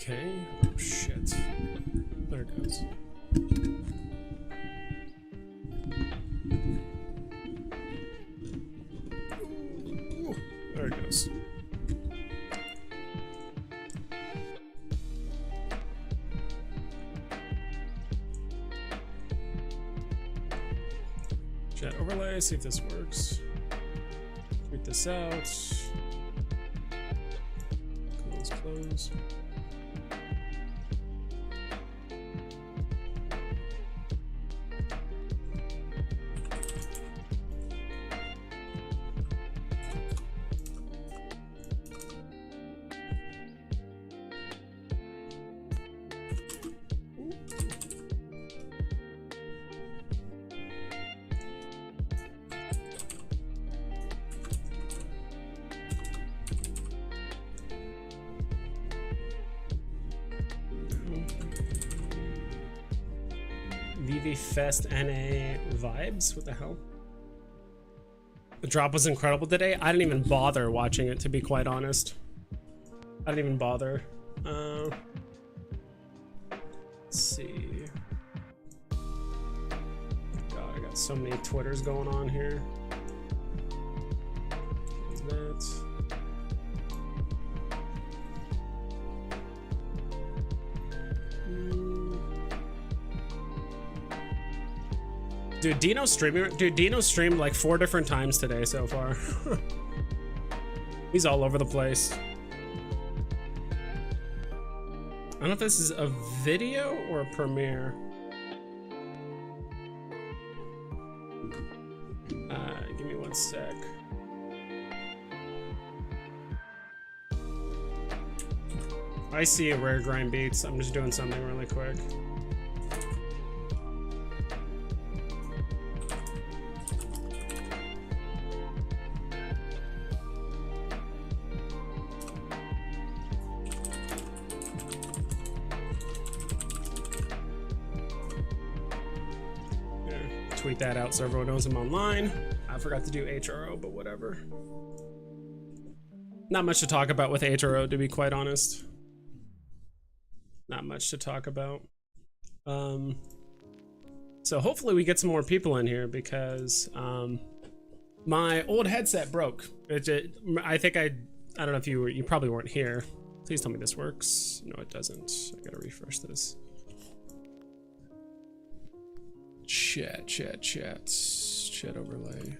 Okay. Oh, shit. There it goes. Ooh, there it goes. Chat overlay, see if this works. Tweet this out. Close. Veve Fest NA vibes? What the hell? The drop was incredible today. I didn't even bother watching it, to be quite honest. I didn't even bother. Let's see. God, I got so many Twitters going on here. What's that? Dude, Dino streamed like 4 different times today so far. He's all over the place. I don't know if this is a video or a premiere. Give me 1 sec. I see a rare grind beats. I'm just doing something really quick. Tweet that out so everyone knows I'm online. I forgot to do HRO, but whatever. Not much to talk about with HRO, to be quite honest. Not much to talk about. So hopefully we get some more people in here because my old headset broke. I don't know if you probably weren't here. Please tell me this works. No, it doesn't. I gotta refresh this. Chat overlay.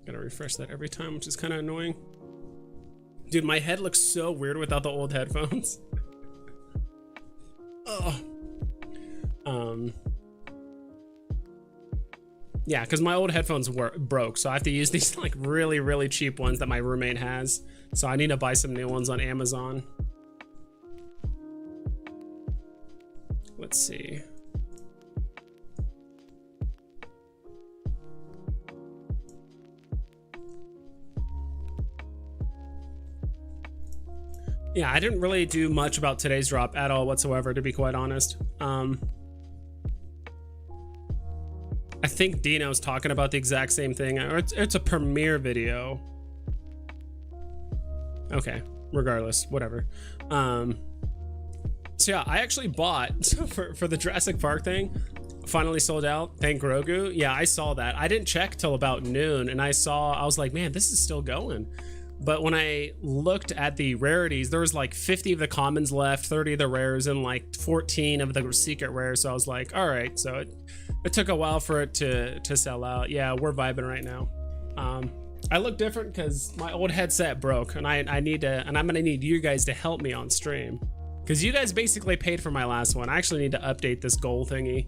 Gotta refresh that every time, which is kind of annoying. Dude, my head looks so weird without the old headphones. Oh. Yeah, because my old headphones broke, so I have to use these like really cheap ones that my roommate has. So I need to buy some new ones on Amazon. Let's see. Yeah, I didn't really do much about today's drop at all whatsoever, to be quite honest. I think Dino's talking about the exact same thing, or it's a premiere video. Okay, regardless, whatever. So yeah, I actually bought for the Jurassic Park thing. Finally sold out. Thank Grogu. Yeah, I saw that. I didn't check till about noon, and I was like, man, this is still going. But when I looked at the rarities, there was like 50 of the commons left, 30 of the rares, and like 14 of the secret rares. So I was like, all right. So it took a while for it to sell out. Yeah, we're vibing right now. I look different because my old headset broke, and I'm gonna need you guys to help me on stream because you guys basically paid for my last one. I actually need to update this goal thingy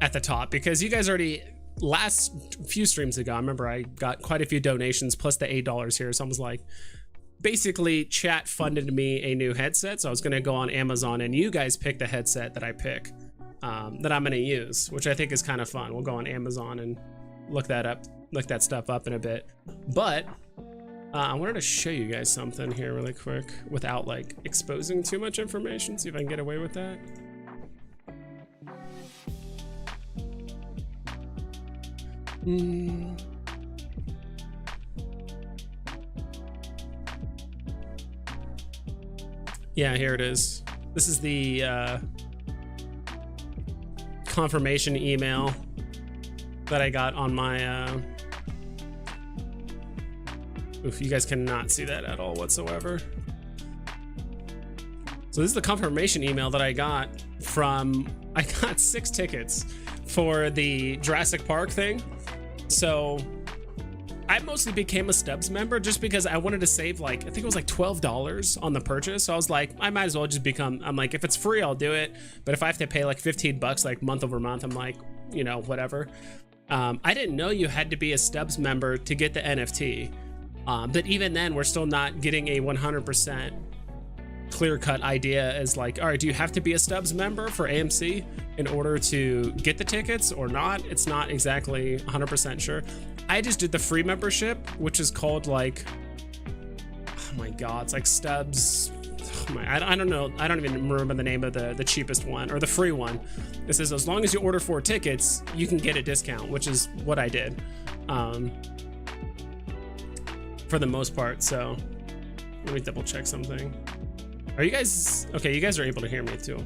at the top because you guys already. Last few streams ago, I remember I got quite a few donations plus the $8 here. So I was like, basically chat funded me a new headset. So I was going to go on Amazon and you guys pick the headset that I pick, that I'm going to use, which I think is kind of fun. We'll go on Amazon and look that stuff up in a bit. But I wanted to show you guys something here really quick without like exposing too much information. See if I can get away with that. Yeah, here it is. This is the confirmation email that I got on my oof, you guys cannot see that at all whatsoever. So this is the confirmation email that I got from, I got 6 tickets for the Jurassic Park thing. So I mostly became a Stubs member just because I wanted to save, like, I think it was like $12 on the purchase. So I was like, I might as well just become, I'm like, if it's free, I'll do it. But if I have to pay like 15 bucks, like month over month, I'm like, you know, whatever. I didn't know you had to be a Stubs member to get the NFT. But even then, we're still not getting a 100% clear-cut idea as like, all right, do you have to be a Stubs member for AMC in order to get the tickets or not? It's not exactly 100% sure. I just did the free membership, which is called like, oh my god, it's like Stubs. Oh my, I don't know. I don't even remember the name of the cheapest one or the free one. It says as long as you order 4 tickets, you can get a discount, which is what I did for the most part. So let me double check something. Are you guys okay? You guys are able to hear me too.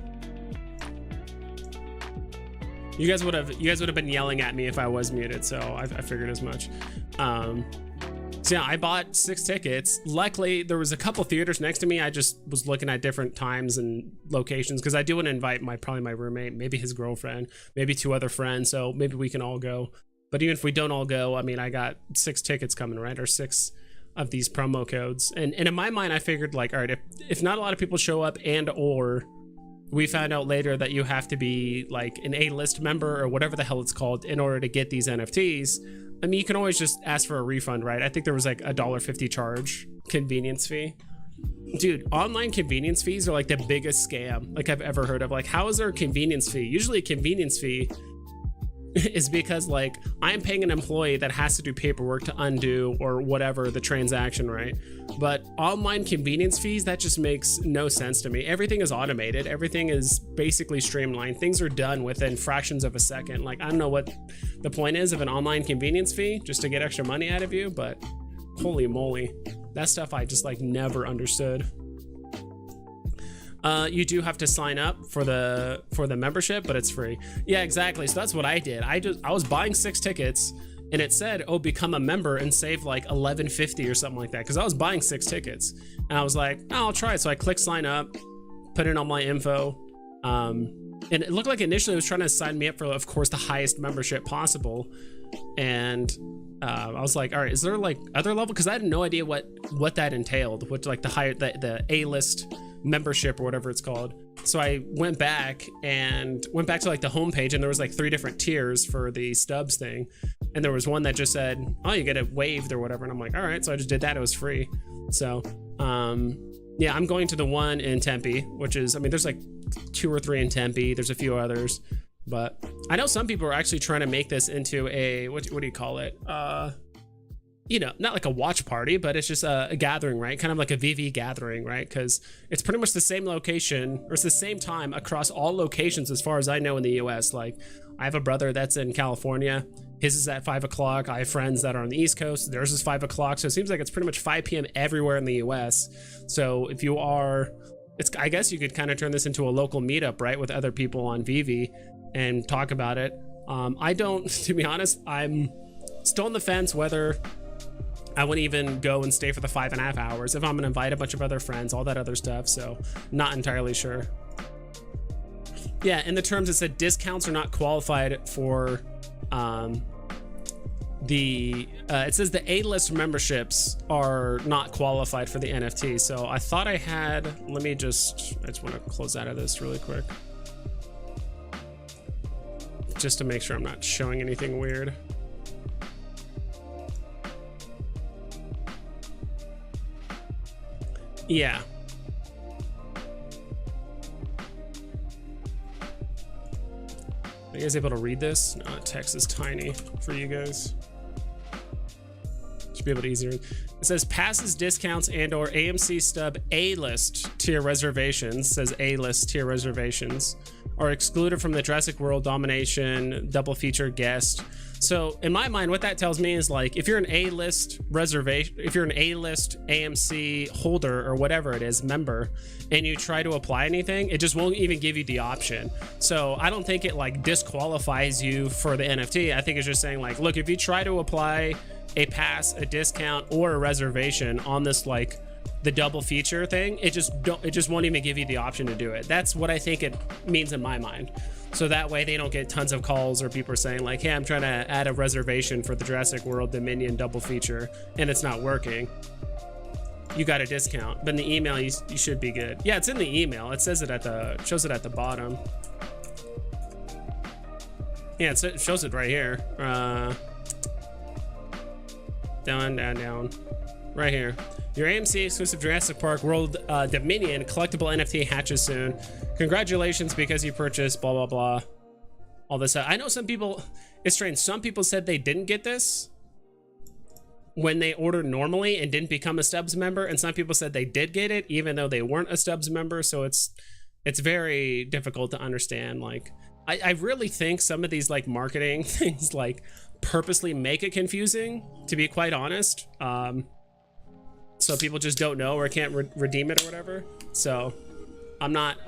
You guys would have been yelling at me if I was muted, so I figured as much. So yeah, I bought 6 tickets. Luckily, there was a couple theaters next to me. I just was looking at different times and locations because I do want to invite probably my roommate, maybe his girlfriend, maybe 2 other friends. So maybe we can all go. But even if we don't all go, I mean, I got 6 tickets coming, right? Or 6 of these promo codes. And in my mind, I figured like, all right, if not a lot of people show up and or we found out later that you have to be like an A-list member or whatever the hell it's called in order to get these NFTs. I mean, you can always just ask for a refund, right? I think there was like a $1.50 charge convenience fee. Dude, online convenience fees are like the biggest scam like I've ever heard of. Like, how is there a convenience fee? Usually a convenience fee is because like I'm paying an employee that has to do paperwork to undo or whatever the transaction, right? But online convenience fees, that just makes no sense to me. Everything is automated. Everything is basically streamlined. Things are done within fractions of a second. Like, I don't know what the point is of an online convenience fee, just to get extra money out of you, but holy moly, that stuff I just like never understood. You do have to sign up for the membership, but it's free. Yeah, exactly. So that's what I did. I was buying 6 tickets and it said, oh, become a member and save like $11.50 or something like that. Cause I was buying 6 tickets and I was like, oh, I'll try it. So I clicked sign up, put in all my info. And it looked like initially it was trying to sign me up for, of course, the highest membership possible. And I was like, all right, is there like other level? Cause I had no idea what that entailed, what like the A-list membership or whatever it's called. So I went back to like the homepage and there was like 3 different tiers for the Stubs thing. And there was one that just said, oh, you get it waived or whatever. And I'm like, all right. So I just did that. It was free. So, yeah, I'm going to the one in Tempe, which is, I mean, there's like 2 or 3 in Tempe. There's a few others, but I know some people are actually trying to make this into a, what do you call it? You know, not like a watch party, but it's just a gathering, right? Kind of like a Veve gathering, right? Because it's pretty much the same location, or it's the same time across all locations as far as I know in the US. Like, I have a brother that's in California. His is at 5 o'clock. I have friends that are on the East Coast. Theirs is 5 o'clock. So it seems like it's pretty much 5 p.m. everywhere in the US. So if you are, I guess you could kind of turn this into a local meetup, right? With other people on Veve and talk about it. I don't, to be honest, I'm still on the fence whether I wouldn't even go and stay for the 5.5 hours if I'm gonna invite a bunch of other friends, all that other stuff. So not entirely sure. Yeah, in the terms it said discounts are not qualified for it says the A-list memberships are not qualified for the NFT. So I thought I had, I just want to close out of this really quick just to make sure I'm not showing anything weird. Yeah. Are you guys able to read this? No, text is tiny for you guys. Should be able to easier. It It says passes, discounts, and or AMC stub A-list tier reservations, says A-list tier reservations, are excluded from the Jurassic World Domination double feature guest. So in my mind, what that tells me is like, if you're an A-list reservation, if you're an A-list AMC holder or whatever it is, member, and you try to apply anything, it just won't even give you the option. So I don't think it like disqualifies you for the NFT. I think it's just saying like, look, if you try to apply a pass, a discount, or a reservation on this like the double feature thing, it just won't even give you the option to do it. That's what I think it means in my mind. So that way they don't get tons of calls or people are saying like, hey, I'm trying to add a reservation for the Jurassic World Dominion double feature and it's not working. You got a discount, but in the email you should be good. Yeah, it's in the email. It says it shows it at the bottom. Yeah, it shows it right here. Down, right here. Your AMC exclusive Jurassic Park World Dominion collectible NFT hatches soon. Congratulations because you purchased blah blah blah. All this. I know some people. It's strange. Some people said they didn't get this when they ordered normally and didn't become a Stubbs member, and some people said they did get it even though they weren't a Stubbs member. So it's very difficult to understand. Like I really think some of these like marketing things like purposely make it confusing, to be quite honest. So people just don't know or can't redeem it or whatever. So I'm not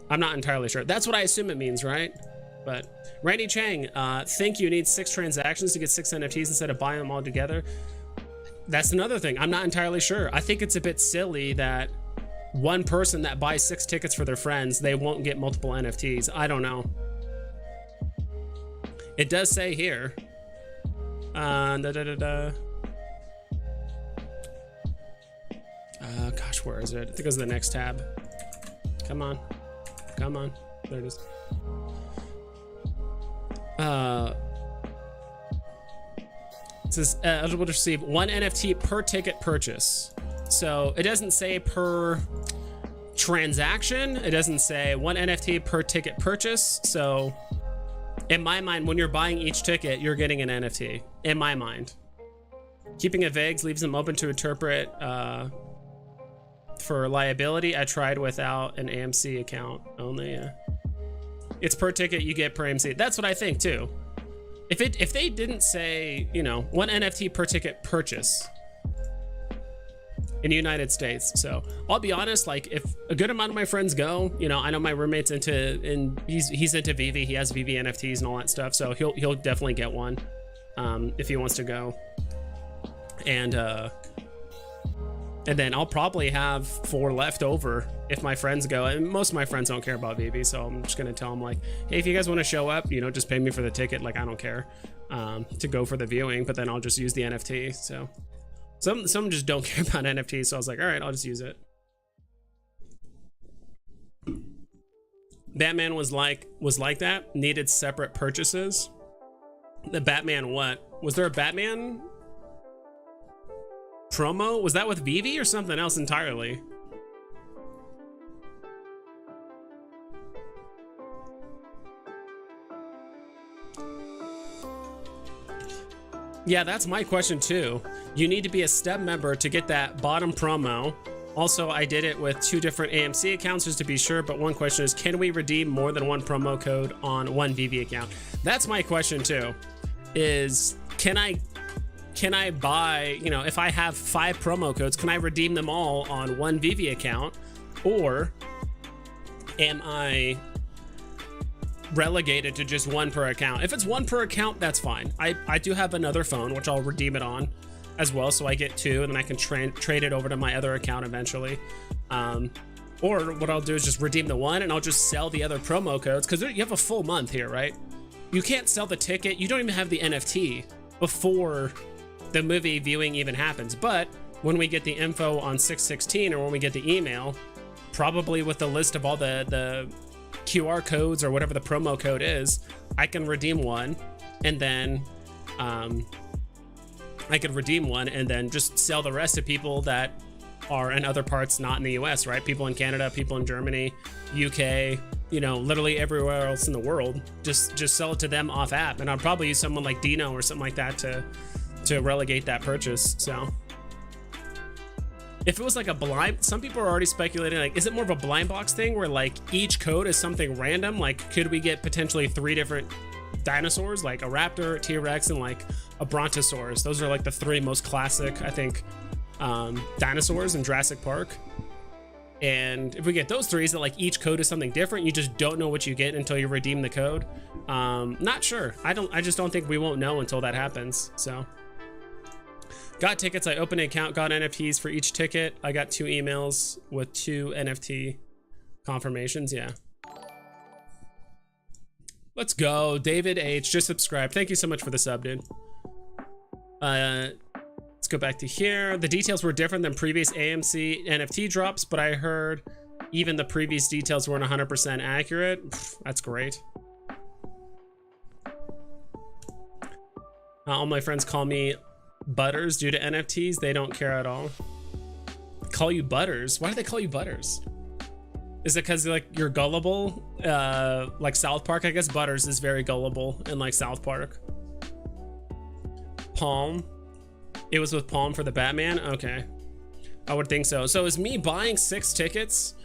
entirely sure. That's what I assume it means, right? But Randy Chang, think you need 6 transactions to get 6 NFTs instead of buying them all together. That's another thing. I'm not entirely sure. I think it's a bit silly that one person that buys 6 tickets for their friends, they won't get multiple NFTs. I don't know. It does say here. Gosh, where is it? I think it was the next tab. Come on. Come on. There it is. It says eligible to receive 1 NFT per ticket purchase. So it doesn't say per transaction. It doesn't say 1 NFT per ticket purchase. So in my mind, when you're buying each ticket, you're getting an NFT. In my mind. Keeping it vague leaves them open to interpret for liability. I tried without an AMC account only. Yeah. It's per ticket you get per AMC. That's what I think too. If they didn't say, you know, 1 NFT per ticket purchase in the United States. So I'll be honest, like if a good amount of my friends go, you know, I know my roommate's he's into Veve. He has Veve NFTs and all that stuff. So he'll definitely get one if he wants to go. And then I'll probably have 4 left over if my friends go. And most of my friends don't care about Veve, so I'm just gonna tell them like, hey, if you guys want to show up, you know, just pay me for the ticket. Like I don't care to go for the viewing, but then I'll just use the NFT. So some just don't care about NFTs, so I was like, all right, I'll just use it. Batman was like that, needed separate purchases. The Batman what? Was there a Batman promo? Was that with Veve or something else entirely? Yeah, that's my question too. You need to be a Stub member to get that bottom promo. Also, I did it with 2 different AMC accounts just to be sure, but one question is, can we redeem more than 1 promo code on 1 Veve account? That's my question too, is can I buy, you know, if I have 5 promo codes, can I redeem them all on 1 Veve account? Or am I relegated to just 1 per account? If it's 1 per account, that's fine. I do have another phone, which I'll redeem it on as well. So I get 2 and then I can trade it over to my other account eventually. Or what I'll do is just redeem the 1 and I'll just sell the other promo codes, because you have a full month here, right? You can't sell the ticket. You don't even have the NFT before the movie viewing even happens. But when we get the info on 6/16, or when we get the email, probably with the list of all the QR codes or whatever the promo code is, I can redeem 1, and then I could redeem 1 and then just sell the rest to people that are in other parts, not in the US, right? People in Canada, people in Germany, UK, you know, literally everywhere else in the world. Just sell it to them off app, and I'll probably use someone like Dino or something like that to relegate that purchase. So if it was like a blind, some people are already speculating, like, is it more of a blind box thing where like each code is something random? Like, could we get potentially 3 different dinosaurs, like a raptor, a T-Rex, and like a brontosaurus? Those are like the 3 most classic, I think, dinosaurs in Jurassic Park. And if we get those 3, is that like each code is something different? You just don't know what you get until you redeem the code. Not sure. I just don't think we won't know until that happens. So got tickets. I opened an account, got NFTs for each ticket. I got 2 emails with 2 NFT confirmations. Yeah. Let's go. David H just subscribed. Thank you so much for the sub, dude. Let's go back to here. The details were different than previous AMC NFT drops, but I heard even the previous details weren't 100% accurate. Pff, that's great. All my friends call me Butters due to NFTs. They don't care at all. Call you Butters? Why do they call you Butters? Is it because like you're gullible? Like South Park? I guess Butters is very gullible in like South Park. Palm. It was with Palm for the Batman? Okay. I would think so. So is me buying 6 tickets?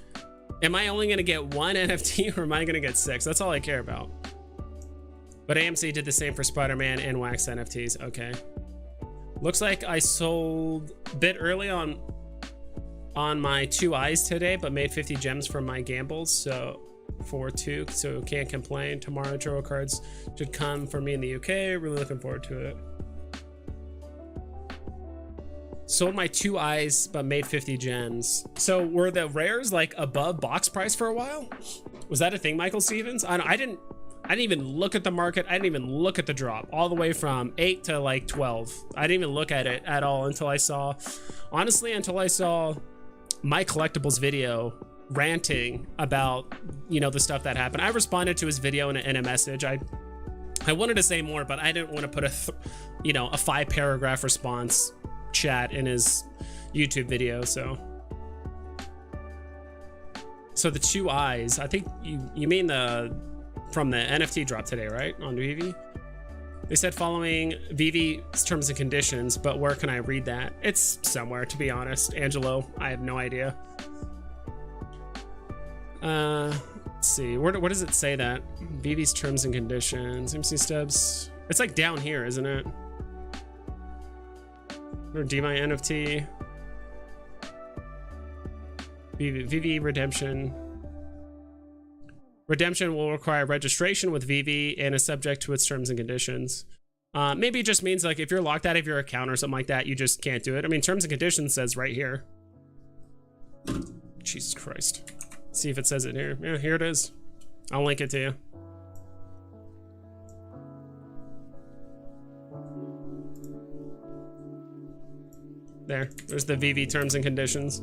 Am I only gonna get 1 NFT or am I gonna get 6? That's all I care about. But AMC did the same for Spider-Man and Wax NFTs. Okay. Looks like I sold a bit early on my 2 eyes today, but made 50 gems from my gambles. So for 2, so can't complain. Tomorrow HRO cards should come for me in the UK. Really looking forward to it. Sold my 2 eyes, but made 50 gems. So were the rares like above box price for a while? Was that a thing, Michael Stevens? I didn't even look at the market. I didn't even look at the drop all the way from 8 to like 12. I didn't even look at it at all until I saw, honestly, until I saw my collectibles video ranting about, you know, the stuff that happened. I responded to his video in a message. I wanted to say more, but I didn't want to put a 5-paragraph response chat in his YouTube video. So the 2 eyes, I think you mean from the NFT drop today, right? On Veve. They said following Veve's terms and conditions, but where can I read that? It's somewhere, to be honest. Angelo, I have no idea. Let's see, where does it say that? Veve's terms and conditions, MC Stubbs. It's like down here, isn't it? Redeem my NFT. Veve redemption. Redemption will require registration with Veve and is subject to its terms and conditions. Maybe it just means like if you're locked out of your account or something like that, you just can't do it. I mean, terms and conditions says right here. Jesus Christ. Let's see if it says it here. Yeah, here it is. I'll link it to you. There's the Veve terms and conditions.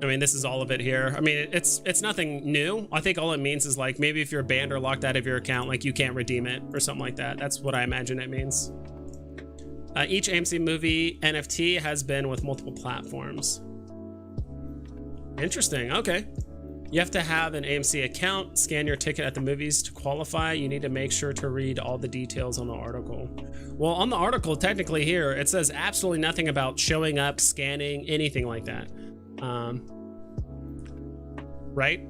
I mean, this is all of it here. I mean, it's nothing new. I think all it means is like maybe if you're banned or locked out of your account, like you can't redeem it or something like that. That's what I imagine it means. Each AMC movie NFT has been with multiple platforms. Interesting. Okay. You have to have an AMC account, scan your ticket at the movies to qualify. You need to make sure to read all the details on the article. Well, on the article, technically here, it says absolutely nothing about showing up, scanning, anything like that. Right?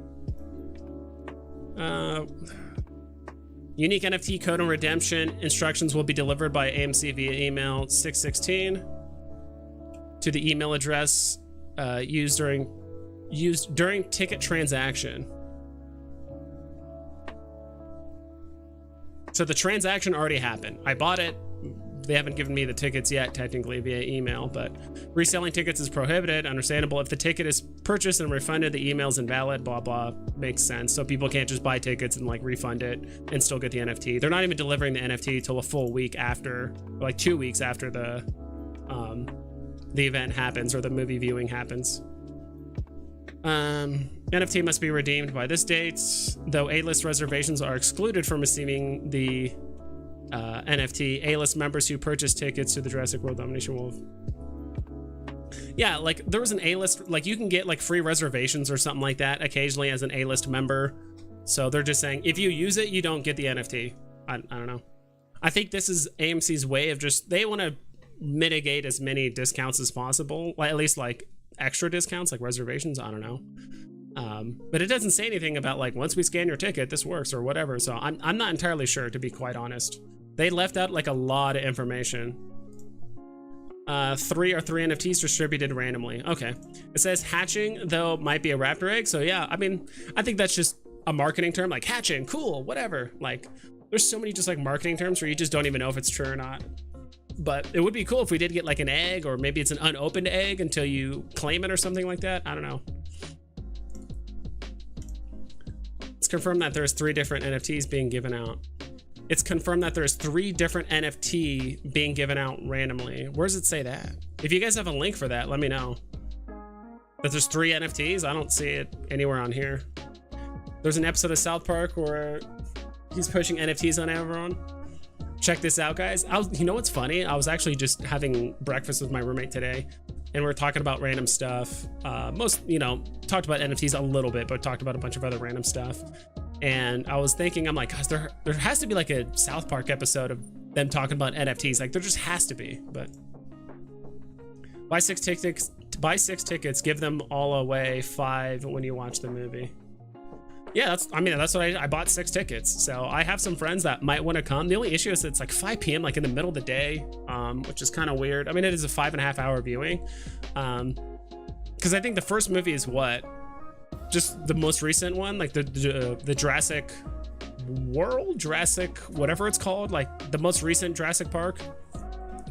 Unique NFT code and redemption instructions will be delivered by AMC via email 616 to the email address used during ticket transaction. So the transaction already happened. I bought it. They haven't given me the tickets yet, technically via email, but reselling tickets is prohibited. Understandable. If the ticket is purchased and refunded, the email is invalid, blah, blah. Makes sense. So people can't just buy tickets and like refund it and still get the NFT. They're not even delivering the NFT till a full week after, like 2 weeks after the event happens or the movie viewing happens. NFT must be redeemed by this date, though A-list reservations are excluded from receiving the NFT. A-list members who purchase tickets to the Jurassic World Domination will... Yeah, like there was an A-list, like you can get like free reservations or something like that occasionally as an A-list member. So they're just saying if you use it, you don't get the NFT. I don't know. I think this is AMC's way of just, they want to mitigate as many discounts as possible, like at least like extra discounts, like reservations. I don't know. But it doesn't say anything about like, once we scan your ticket, this works or whatever. So I'm not entirely sure, to be quite honest. They left out like a lot of information. 3 NFTs distributed randomly. Okay. It says hatching, though, might be a raptor egg. So yeah, I mean, I think that's just a marketing term, like hatching, cool, whatever. Like, there's so many just like marketing terms where you just don't even know if it's true or not. But it would be cool if we did get like an egg, or maybe it's an unopened egg until you claim it or something like that. I don't know. It's confirmed that there's 3 different NFTs being given out. It's confirmed that there's 3 different NFT being given out randomly. Where does it say that? If you guys have a link for that, let me know. That there's 3 NFTs? I don't see it anywhere on here. There's an episode of South Park where he's pushing NFTs on everyone. Check this out, guys. You know what's funny? I was actually just having breakfast with my roommate today, and we're talking about random stuff. Talked about NFTs a little bit, but talked about a bunch of other random stuff. And I was thinking, I'm like, gosh, there has to be like a South Park episode of them talking about NFTs. Like, there just has to be. But buy 6 tickets, give them all away 5 when you watch the movie. Yeah, that's what I bought 6 tickets. So I have some friends that might want to come. The only issue is it's like 5 p.m. like in the middle of the day, which is kind of weird. I mean, it is a 5.5 hour viewing. Because I think the first movie is what? Just the most recent one, like the Jurassic World, Jurassic, whatever it's called, like the most recent Jurassic Park.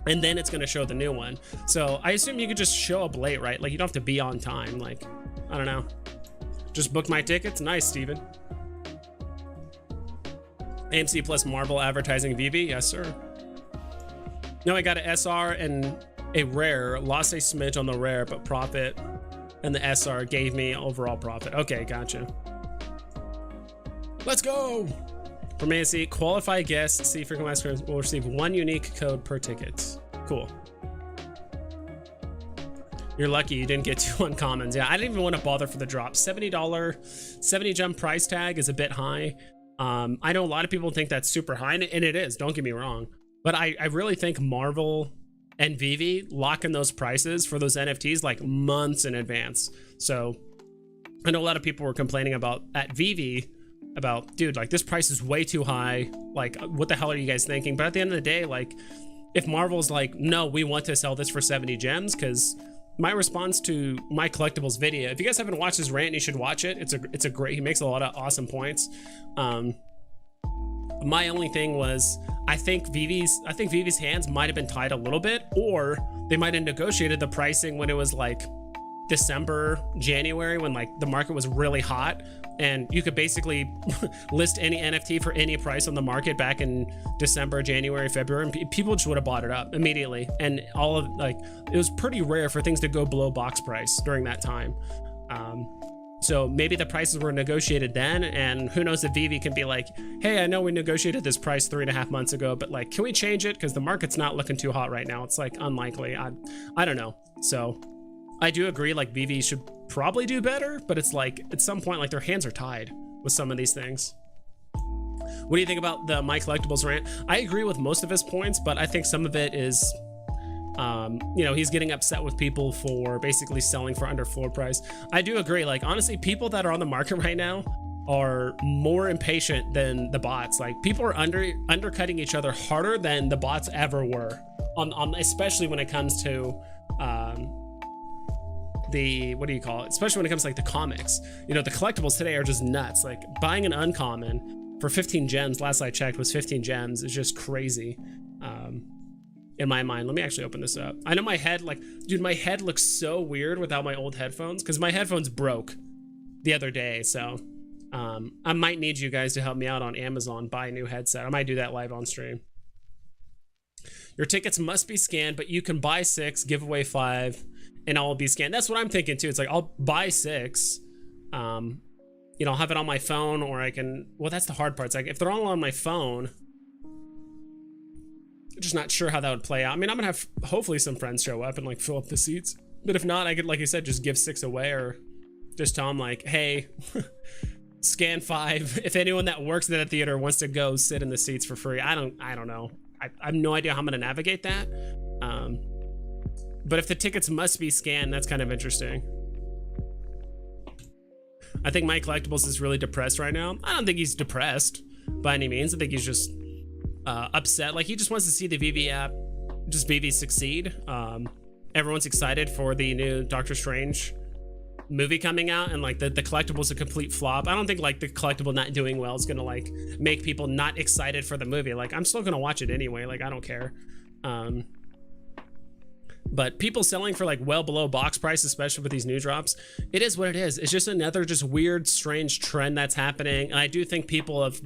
And then it's going to show the new one. So I assume you could just show up late, right? Like, you don't have to be on time. Like, I don't know. Just book my tickets. Nice, Steven. AMC plus Marvel advertising Veve. Yes, sir. No, I got an SR and a rare. Lost a smidge on the rare, but profit. And the SR gave me overall profit. Okay, gotcha. Let's go. From AMC, qualified guests, see frequent askers will receive 1 unique code per ticket. Cool. You're lucky you didn't get 2 uncommons. Yeah, I didn't even want to bother for the drop. $70, 70 gem price tag is a bit high. I know a lot of people think that's super high, and it is, don't get me wrong. But I really think Marvel and Veve lock in those prices for those NFTs like months in advance. So I know a lot of people were complaining about at Veve about, dude, like this price is way too high. Like, what the hell are you guys thinking? But at the end of the day, like, if Marvel's like, no, we want to sell this for 70 gems, because my response to my collectibles video, if you guys haven't watched his rant, you should watch it. It's a great, he makes a lot of awesome points. My only thing was, I think Veve's hands might have been tied a little bit, or they might have negotiated the pricing when it was like December, January, when like the market was really hot, and you could basically list any NFT for any price on the market back in December, January, February, and people just would have bought it up immediately. And all of like, it was pretty rare for things to go below box price during that time. So maybe the prices were negotiated then, and who knows if Veve can be like, hey, I know we negotiated this price 3.5 months ago, but like, can we change it? Because the market's not looking too hot right now. It's like unlikely. I don't know. So I do agree, like Veve should probably do better, but it's like at some point, like their hands are tied with some of these things. What do you think about the My Collectibles rant? I agree with most of his points, but I think some of it is, he's getting upset with people for basically selling for under floor price. I do agree. Like, honestly, people that are on the market right now are more impatient than the bots. Like, people are undercutting each other harder than the bots ever were, especially when it comes to especially when it comes to like the comics. The collectibles today are just nuts. Like, buying an uncommon for 15 gems, last I checked, was 15 gems, is just crazy. In my mind. Let me actually open this up. I know my head, like, dude, my head looks so weird without my old headphones, because my headphones broke the other day. So I might need you guys to help me out on Amazon, buy a new headset. I might do that live on stream. Your tickets must be scanned, but you can buy 6, give away 5, and all will be scanned. That's what I'm thinking too. It's like, I'll buy 6, I'll have it on my phone, or I can, well, that's the hard part. It's like, if they're all on my phone, just not sure how that would play out. I mean, I'm gonna have hopefully some friends show up and like fill up the seats, but if not, I could, like you said, just give 6 away, or just tell them like, hey, scan 5 if anyone that works at the theater wants to go sit in the seats for free. I don't know. I have no idea how I'm gonna navigate that. But if the tickets must be scanned, that's kind of interesting. I think My Collectibles is really depressed right now. I don't think he's depressed by any means. I think he's just upset. Like, he just wants to see the Veve app, just Veve succeed. Everyone's excited for the new Doctor Strange movie coming out, and like the collectible's a complete flop. I don't think like the collectible not doing well is gonna like make people not excited for the movie. Like, I'm still gonna watch it anyway. Like, I don't care. But people selling for like well below box price, especially with these new drops, it is what it is. It's just another just weird, strange trend that's happening. And I do think people have,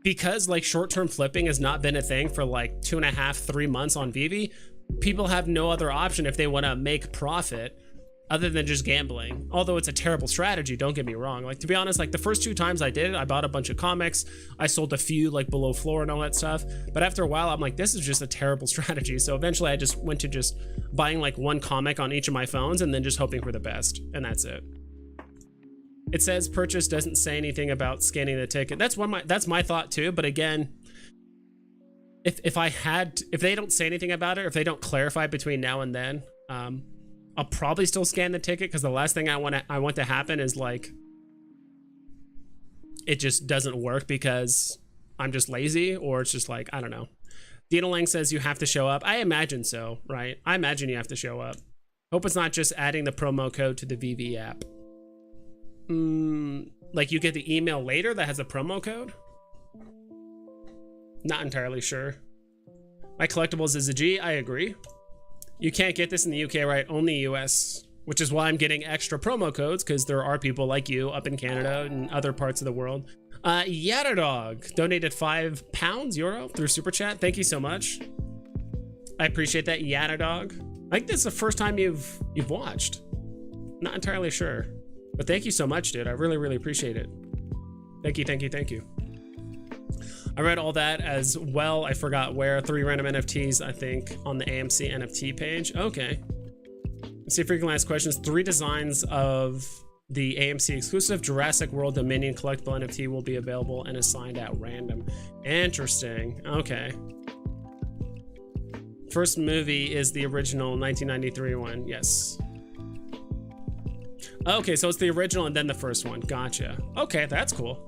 because like short-term flipping has not been a thing for like 2.5, 3 months on Veve, people have no other option if they want to make profit other than just gambling. Although it's a terrible strategy, don't get me wrong. Like, to be honest, like the first 2 times I did it, I bought a bunch of comics. I sold a few like below floor and all that stuff. But after a while, I'm like, this is just a terrible strategy. So eventually I just went to just buying like 1 comic on each of my phones and then just hoping for the best. And that's it. It says purchase, doesn't say anything about scanning the ticket. That's my thought too. But again, if they don't say anything about it, or if they don't clarify between now and then, I'll probably still scan the ticket, because the last thing I want to happen is like it just doesn't work because I'm just lazy, or it's just like, I don't know. Dina Lang says you have to show up. I imagine so, right? I imagine you have to show up. Hope it's not just adding the promo code to the Veve app. Like you get the email later that has a promo code? Not entirely sure. My Collectibles is a G. I agree. You can't get this in the UK, right? Only US, which is why I'm getting extra promo codes, because there are people like you up in Canada and other parts of the world. Yatadog donated £5 euro through Super Chat. Thank you so much. I appreciate that, Yatadog. I think this is the first time you've watched. Not entirely sure, but thank you so much, dude. I really, really appreciate it. Thank you, thank you, thank you. I read all that as well. I forgot where. 3 random NFTs, I think, on the AMC NFT page. Okay. Let's see if we can ask questions. 3 designs of the AMC exclusive Jurassic World Dominion collectible NFT will be available and assigned at random. Interesting. Okay. First movie is the original 1993 one. Yes. Okay, so it's the original and then the first one. Gotcha. Okay, that's cool.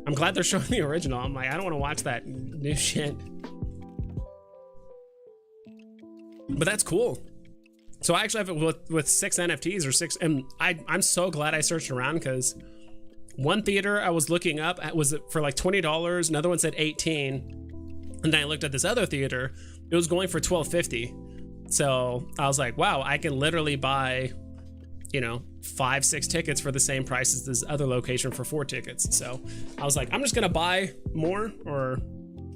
I'm glad they're showing the original. I'm like, I don't want to watch that new shit. But that's cool. So I actually have it with 6 NFTs or 6, and I'm so glad I searched around, because one theater I was looking up was for like $20, another one said 18, and then I looked at this other theater, it was going for $12.50. So I was like, wow, I can literally buy, you know, 5-6 tickets for the same price as this other location for 4 tickets. So I was like, I'm just gonna buy more, or,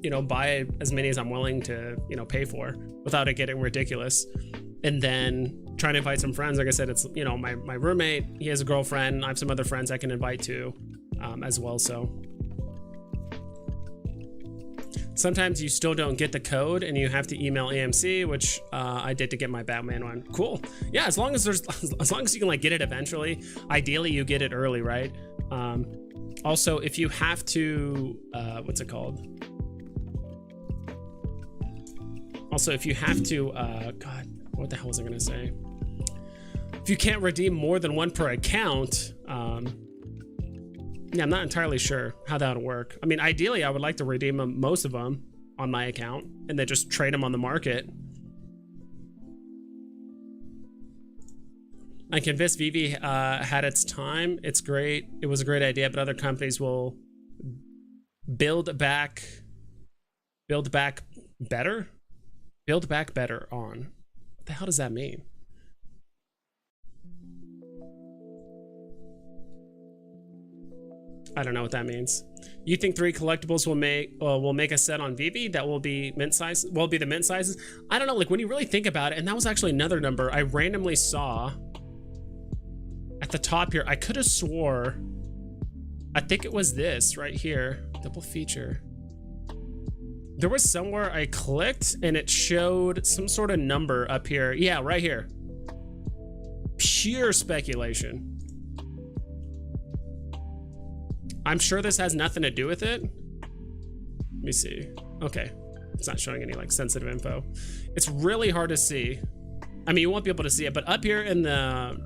you know, buy as many as I'm willing to, you know, pay for without it getting ridiculous. And then trying to invite some friends. Like I said, it's, you know, my roommate, he has a girlfriend. I have some other friends I can invite to as well. So sometimes you still don't get the code and you have to email AMC, which I did to get my Batman one. Cool. Yeah, as long as you can like get it eventually. Ideally you get it early, right? Also, if you have to, what's it called? Also, if you have to, God, what the hell was I gonna say? If you can't redeem more than 1 per account, yeah, I'm not entirely sure how that would work. I mean, ideally, I would like to redeem most of them on my account and then just trade them on the market. I'm convinced Veve had its time. It's great. It was a great idea, but other companies will build back better? Build back better on. What the hell does that mean? I don't know what that means. You think 3 collectibles will make a set on Veve that will be mint size? Will be the mint sizes? I don't know. Like, when you really think about it, and that was actually another number I randomly saw at the top here. I could have swore, I think it was this right here, double feature. There was somewhere I clicked and it showed some sort of number up here. Yeah, right here. Pure speculation. I'm sure this has nothing to do with it. Let me see. Okay. It's not showing any like sensitive info. It's really hard to see. I mean, you won't be able to see it, but up here in the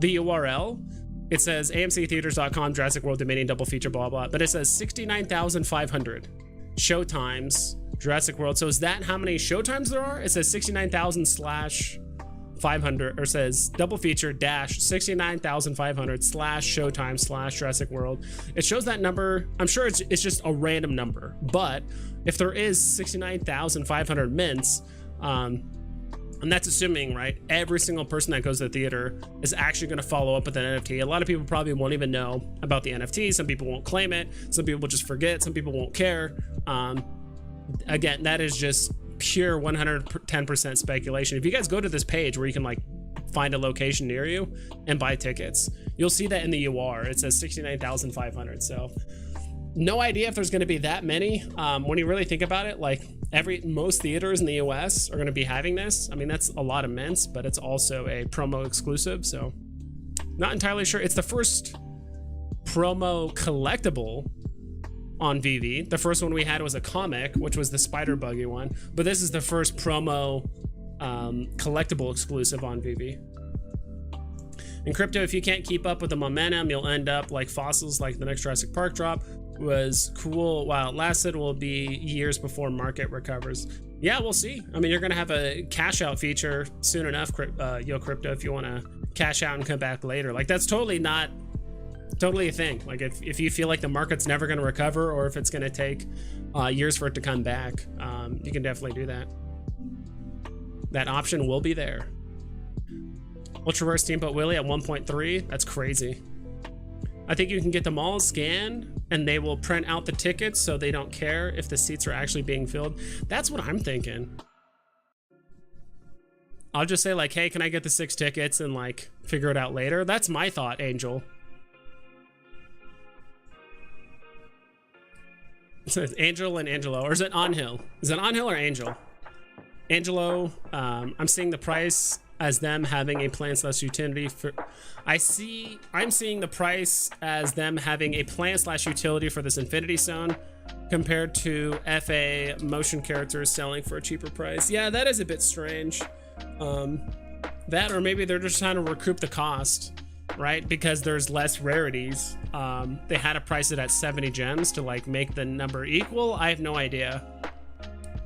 URL, it says amctheaters.com, Jurassic World Dominion double feature, blah, blah. But it says 69,500 showtimes, Jurassic World. So is that how many showtimes there are? It says 69,000/500, or says double feature dash 69,500/showtime/Jurassic World. It shows that number. I'm sure it's just a random number, but if there is 69,500 mints, and that's assuming, right, every single person that goes to the theater is actually going to follow up with an NFT. A lot of people probably won't even know about the NFT. Some people won't claim it. Some people will just forget. Some people won't care. Again, that is just pure 110% speculation. If you guys go to this page where you can like find a location near you and buy tickets, you'll see that in the UR. It says 69,500. So no idea if there's going to be that many. When you really think about it, like most theaters in the US are going to be having this. I mean, that's a lot of mints, but it's also a promo exclusive. So not entirely sure. It's the first promo collectible on Veve. The first one we had was a comic, which was the spider buggy one, but this is the first promo collectible exclusive on Veve. In crypto, if you can't keep up with the momentum, you'll end up like fossils. Like the next Jurassic Park drop was cool while it lasted, will be years before market recovers. Yeah, we'll see. I mean, you're gonna have a cash out feature soon enough, Yo Crypto, if you want to cash out and come back later. Like that's totally a thing. Like if you feel like the market's never going to recover, or if it's going to take years for it to come back, you can definitely do that. That option will be there. Ultraverse Steamboat Willie at 1.3. That's crazy. I think you can get them all scanned and they will print out the tickets so they don't care if the seats are actually being filled. That's what I'm thinking. I'll just say like, hey, can I get the 6 tickets and like figure it out later? That's my thought, Angel. So it's Angel and Angelo, or is it Onhill? Is it Onhill or Angel? Angelo, I'm seeing the price as them having a plan/utility for. I'm seeing the price as them having a plan/utility for this Infinity Zone, compared to FA motion characters selling for a cheaper price. Yeah, that is a bit strange. That, or maybe they're just trying to recoup the cost, right? Because there's less rarities. They had to price it at 70 gems to like make the number equal. I have no idea.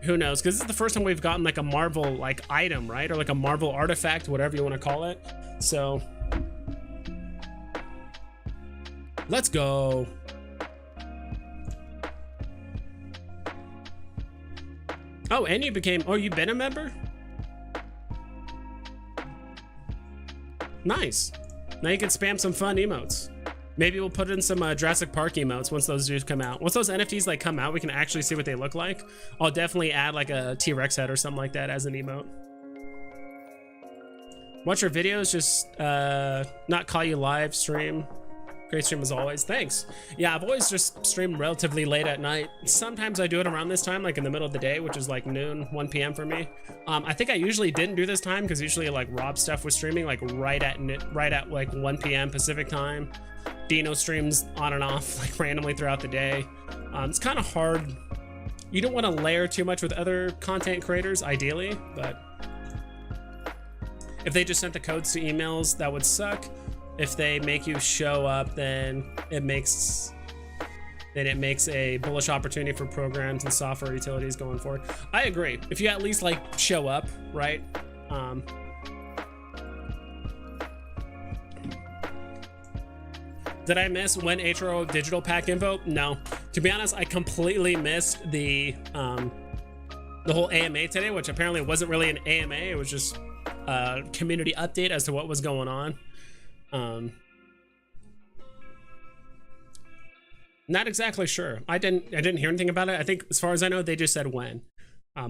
Who knows? Because this is the first time we've gotten like a Marvel like item, right? Or like a Marvel artifact, whatever you want to call it. So let's go. Oh, and you became, oh, you've been a member? Nice. Now you can spam some fun emotes. Maybe we'll put in some Jurassic Park emotes once those do come out. Once those NFTs like come out, we can actually see what they look like. I'll definitely add like a T-Rex head or something like that as an emote. Watch your videos, just not call you live stream. Great stream as always. Thanks. Yeah, I've always just streamed relatively late at night. Sometimes I do it around this time, like in the middle of the day, which is like noon, 1 p.m. for me. I think I usually didn't do this time because usually like Rob stuff was streaming like right at like 1 p.m. Pacific time. Dino streams on and off like randomly throughout the day. It's kind of hard. You don't want to layer too much with other content creators, ideally, but if they just sent the codes to emails, that would suck. If they make you show up, then it makes a bullish opportunity for programs and software utilities going forward. I agree. If you at least like show up, right? Did I miss WEN HRO digital pack info? No. To be honest, I completely missed the whole AMA today, which apparently wasn't really an AMA. It was just a community update as to what was going on. Not exactly sure. I didn't hear anything about it. I think as far as I know, they just said when.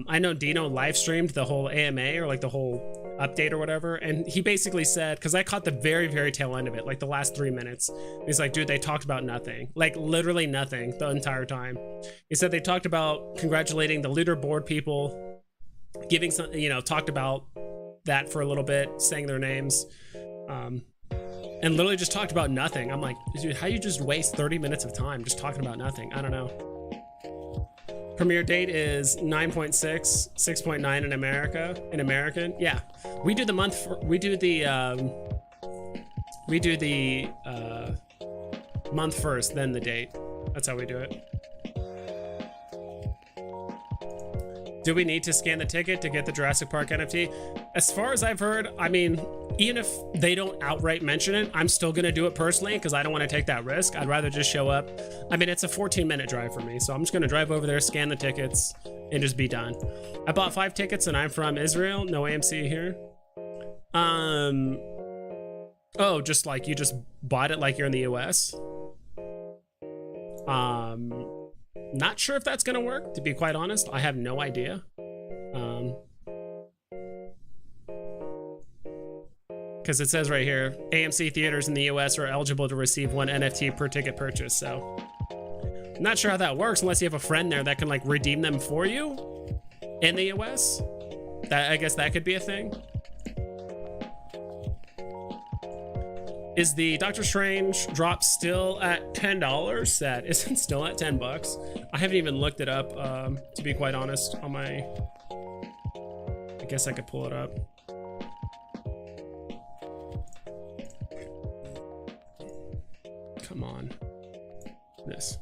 I know Dino live streamed the whole AMA or like the whole update or whatever, and he basically said, because I caught the very, very tail end of it, like the last 3 minutes. He's like, dude, they talked about nothing, like literally nothing the entire time. He said they talked about congratulating the leaderboard people, giving some, talked about that for a little bit, saying their names, and literally just talked about nothing. I'm like, dude, how you just waste 30 minutes of time just talking about nothing? I don't know. Premiere date is 9.6, 6.9 in America, in American. Yeah, we do the month, we do the month first, then the date. That's how we do it. Do we need to scan the ticket to get the Jurassic Park NFT? As far as I've heard, I mean, even if they don't outright mention it, I'm still gonna do it personally because I don't want to take that risk. I'd rather just show up. I mean, it's a 14-minute drive for me, so I'm just gonna drive over there, scan the tickets, and just be done. I bought 5 tickets and I'm from Israel. No AMC here. Oh, just like you just bought it like you're in the US. Not sure if that's gonna work, to be quite honest. I have no idea. Because it says right here, AMC theaters in the US are eligible to receive 1 NFT per ticket purchase. So I'm not sure how that works unless you have a friend there that can like redeem them for you in the US. That, I guess that could be a thing. Is the Doctor Strange drop still at $10? That isn't still at 10 bucks. I haven't even looked it up, to be quite honest, on my... I guess I could pull it up. Come on. This.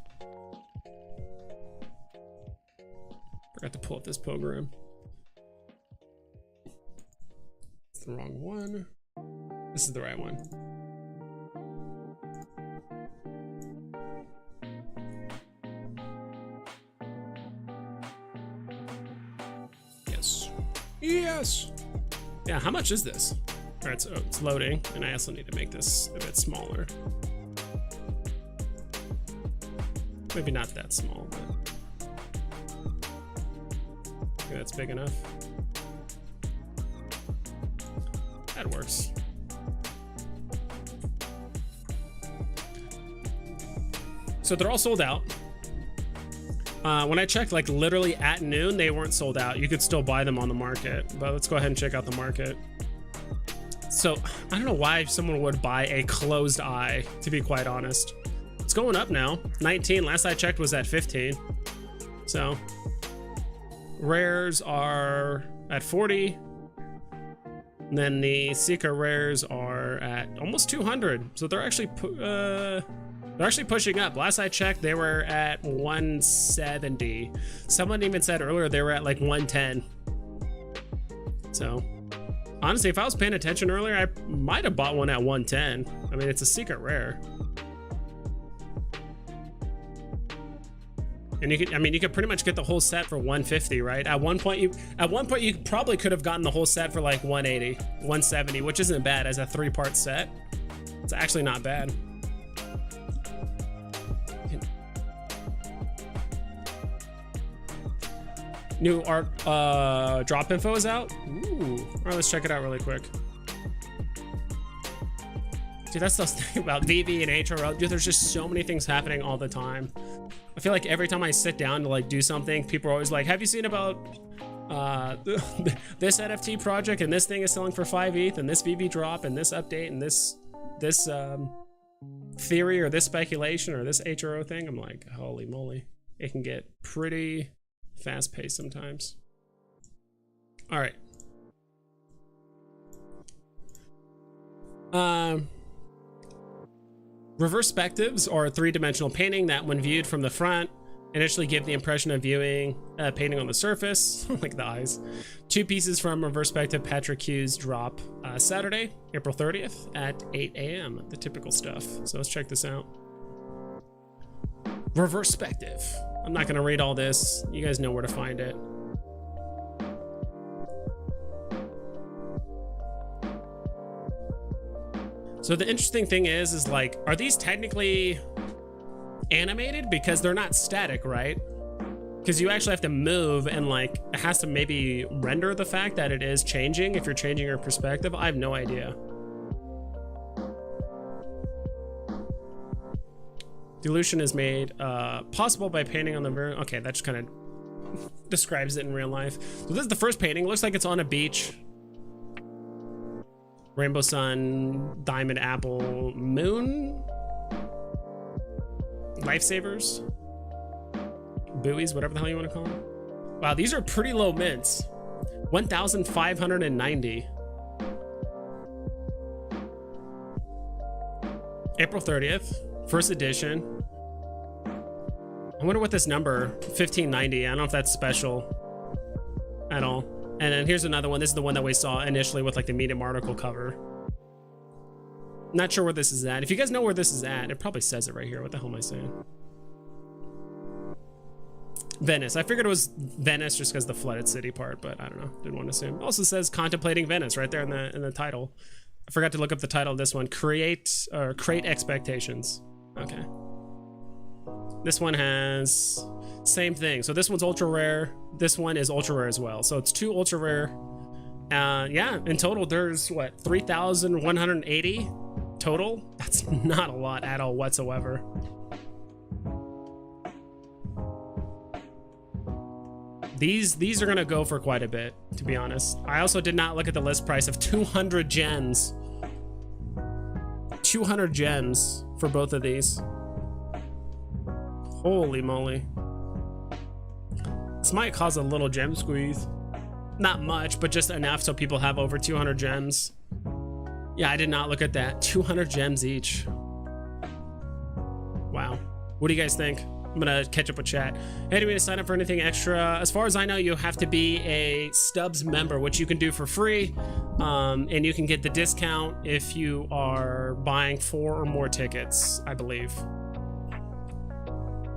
Forgot to pull up this program. It's the wrong one. This is the right one. Yes. Yeah, how much is this? All right, so it's loading, and I also need to make this a bit smaller. Maybe not that small, but maybe that's big enough. That works. So they're all sold out. When I checked, like literally at noon, they weren't sold out. You could still buy them on the market, but let's go ahead and check out the market. So I don't know why someone would buy a closed eye, to be quite honest. It's going up now. 19, last I checked was at 15. So rares are at 40. And then the Seeker rares are at almost 200. So they're actually pushing up. Last I checked, they were at 170. Someone even said earlier they were at like 110. So honestly, if I was paying attention earlier, I might have bought one at 110. I mean, it's a secret rare. And you could, I mean, you could pretty much get the whole set for 150, right? At one point you probably could have gotten the whole set for like 180, 170, which isn't bad as a 3-part set. It's actually not bad. New art drop info is out. Ooh. All right, let's check it out really quick. Dude, that's the thing about Veve and HRO. Dude, there's just so many things happening all the time. I feel like every time I sit down to like do something, people are always like, have you seen about this NFT project, and this thing is selling for 5 ETH, and this Veve drop, and this update, and this theory or this speculation or this HRO thing? I'm like, holy moly. It can get pretty fast paced sometimes. All right. Reverse-spectives are a 3-dimensional painting that, when viewed from the front, initially give the impression of viewing a painting on the surface, like the eyes. 2 pieces from Reverse-spective Patrick Hughes drop Saturday, April 30th at 8 a.m. The typical stuff. So let's check this out. Reverse-spective. I'm not gonna read all this. You guys know where to find it. So the interesting thing is like, are these technically animated? Because they're not static, right? Because you actually have to move, and like, it has to maybe render the fact that it is changing if you're changing your perspective. I have no idea. Dilution is made possible by painting on the very... Okay, that just kind of describes it in real life. So this is the first painting. It looks like it's on a beach. Rainbow sun, diamond apple, moon. Lifesavers. buoys, whatever the hell you want to call them. Wow, these are pretty low mints. 1,590. April 30th, first edition. I wonder what this number, 1590. I don't know if that's special at all. And then here's another one. This is the one that we saw initially with like the Medium article cover. Not sure where this is at. If you guys know where this is at, it probably says it right here. What the hell am I saying? Venice. I figured it was Venice just because the flooded city part, but I don't know. Didn't want to assume. Also says contemplating Venice right there in the title. I forgot to look up the title of this one. Create expectations. Okay. This one has same thing. So this one's ultra rare. This one is ultra rare as well. So it's 2 ultra rare. Yeah, in total there's what, 3,180 total? That's not a lot at all whatsoever. These are gonna go for quite a bit, to be honest. I also did not look at the list price of 200 gems. 200 gems for both of these. Holy moly. This might cause a little gem squeeze. Not much, but just enough so people have over 200 gems. Yeah, I did not look at that. 200 gems each. Wow. What do you guys think? I'm gonna catch up with chat. Hey, do we need to sign up for anything extra? As far as I know, you have to be a Stubbs member, which you can do for free. And you can get the discount if you are buying 4 or more tickets, I believe.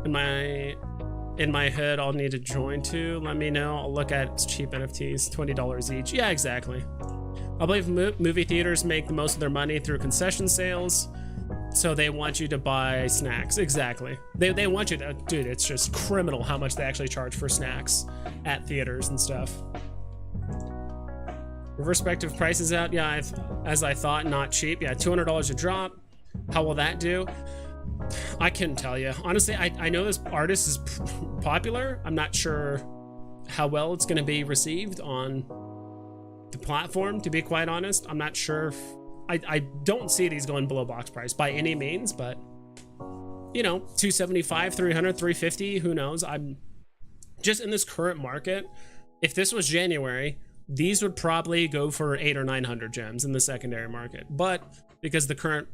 In my head, I'll need to join too. Let me know. I'll look at cheap NFTs, $20 each. Yeah, exactly. I believe movie theaters make the most of their money through concession sales. So they want you to buy snacks. Exactly. They want you to, dude, it's just criminal how much they actually charge for snacks at theaters and stuff. Respective prices out. Yeah, as I thought, not cheap. Yeah, $200 a drop. How will that do? I couldn't tell you. Honestly, I know this artist is popular. I'm not sure how well it's going to be received on the platform, to be quite honest. I'm not sure if, I don't see these going below box price by any means, but you know, 275, 300, 350, who knows? I'm just in this current market. If this was January, these would probably go for 800 or 900 gems in the secondary market. But because the current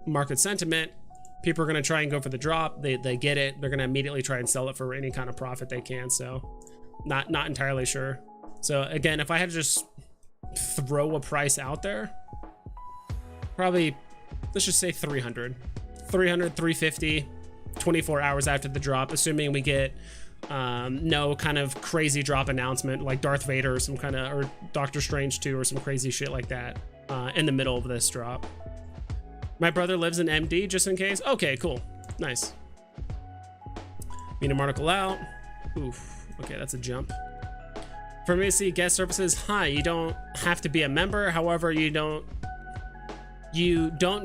market sentiment, people are going to try and go for the drop. They get it. They're going to immediately try and sell it for any kind of profit they can. So not entirely sure. So again, if I had to just throw a price out there, probably, let's just say 300, 350, 24 hours after the drop, assuming we get no kind of crazy drop announcement like Darth Vader or some kind of, or Doctor Strange 2 or some crazy shit like that in the middle of this drop. My brother lives in MD, just in case. Okay, cool. Nice. Medium article out. Oof. Okay, that's a jump. For me to see guest services, hi, you don't have to be a member. However, you don't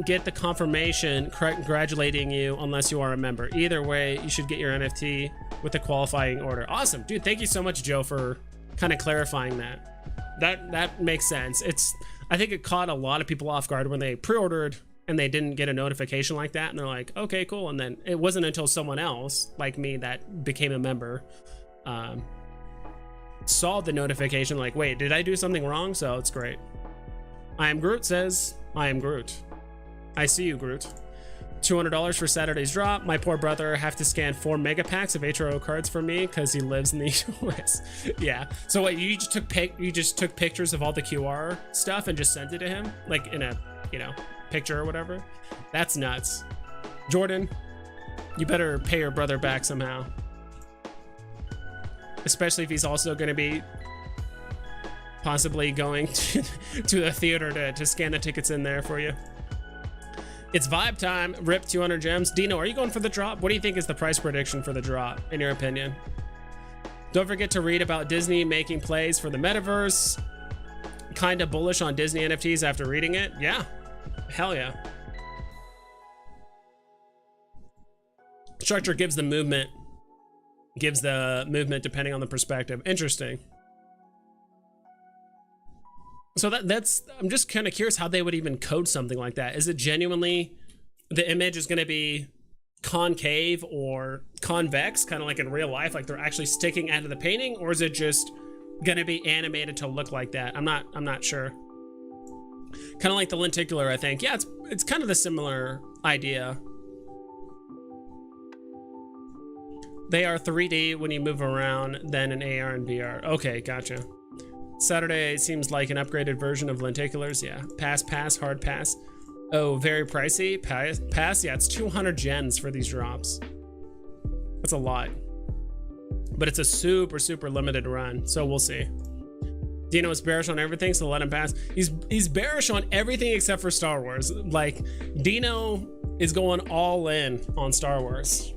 get the confirmation congratulating you unless you are a member. Either way, you should get your NFT with a qualifying order. Awesome, dude. Thank you so much, Joe, for kind of clarifying that. That makes sense. I think it caught a lot of people off guard when they pre-ordered and they didn't get a notification like that, and they're like, okay, cool. And then it wasn't until someone else like me that became a member saw the notification like, wait, did I do something wrong? So it's great. I am Groot says, I am Groot. I see you, Groot. $200 for Saturday's drop. My poor brother have to scan 4 mega packs of HRO cards for me because he lives in the US. Yeah. So what, you just took pictures of all the QR stuff and just sent it to him, like in a, you know, picture or whatever? That's nuts. Jordan, you better pay your brother back somehow. Especially if he's also going to be possibly going to the theater to scan the tickets in there for you. It's vibe time. Rip 200 gems. Dino, are you going for the drop? What do you think is the price prediction for the drop, in your opinion? Don't forget to read about Disney making plays for the metaverse. Kind of bullish on Disney NFTs after reading it. Yeah. Hell yeah. Structure gives the movement depending on the perspective. Interesting. So that's, I'm just kind of curious how they would even code something like that. Is it genuinely the image is going to be concave or convex, kind of like in real life, like they're actually sticking out of the painting, or is it just gonna be animated to look like that? I'm not sure. Kind of like the lenticular, I think. Yeah, it's kind of the similar idea. They are 3D when you move around, then in AR and VR. Okay, gotcha. Saturday seems like an upgraded version of lenticulars. Yeah, pass, hard pass. Oh, very pricey. Pass, yeah, it's 200 gens for these drops. That's a lot. But it's a super, super limited run, so we'll see. Dino is bearish on everything, so let him pass. He's bearish on everything except for Star Wars. Like, Dino is going all in on Star Wars.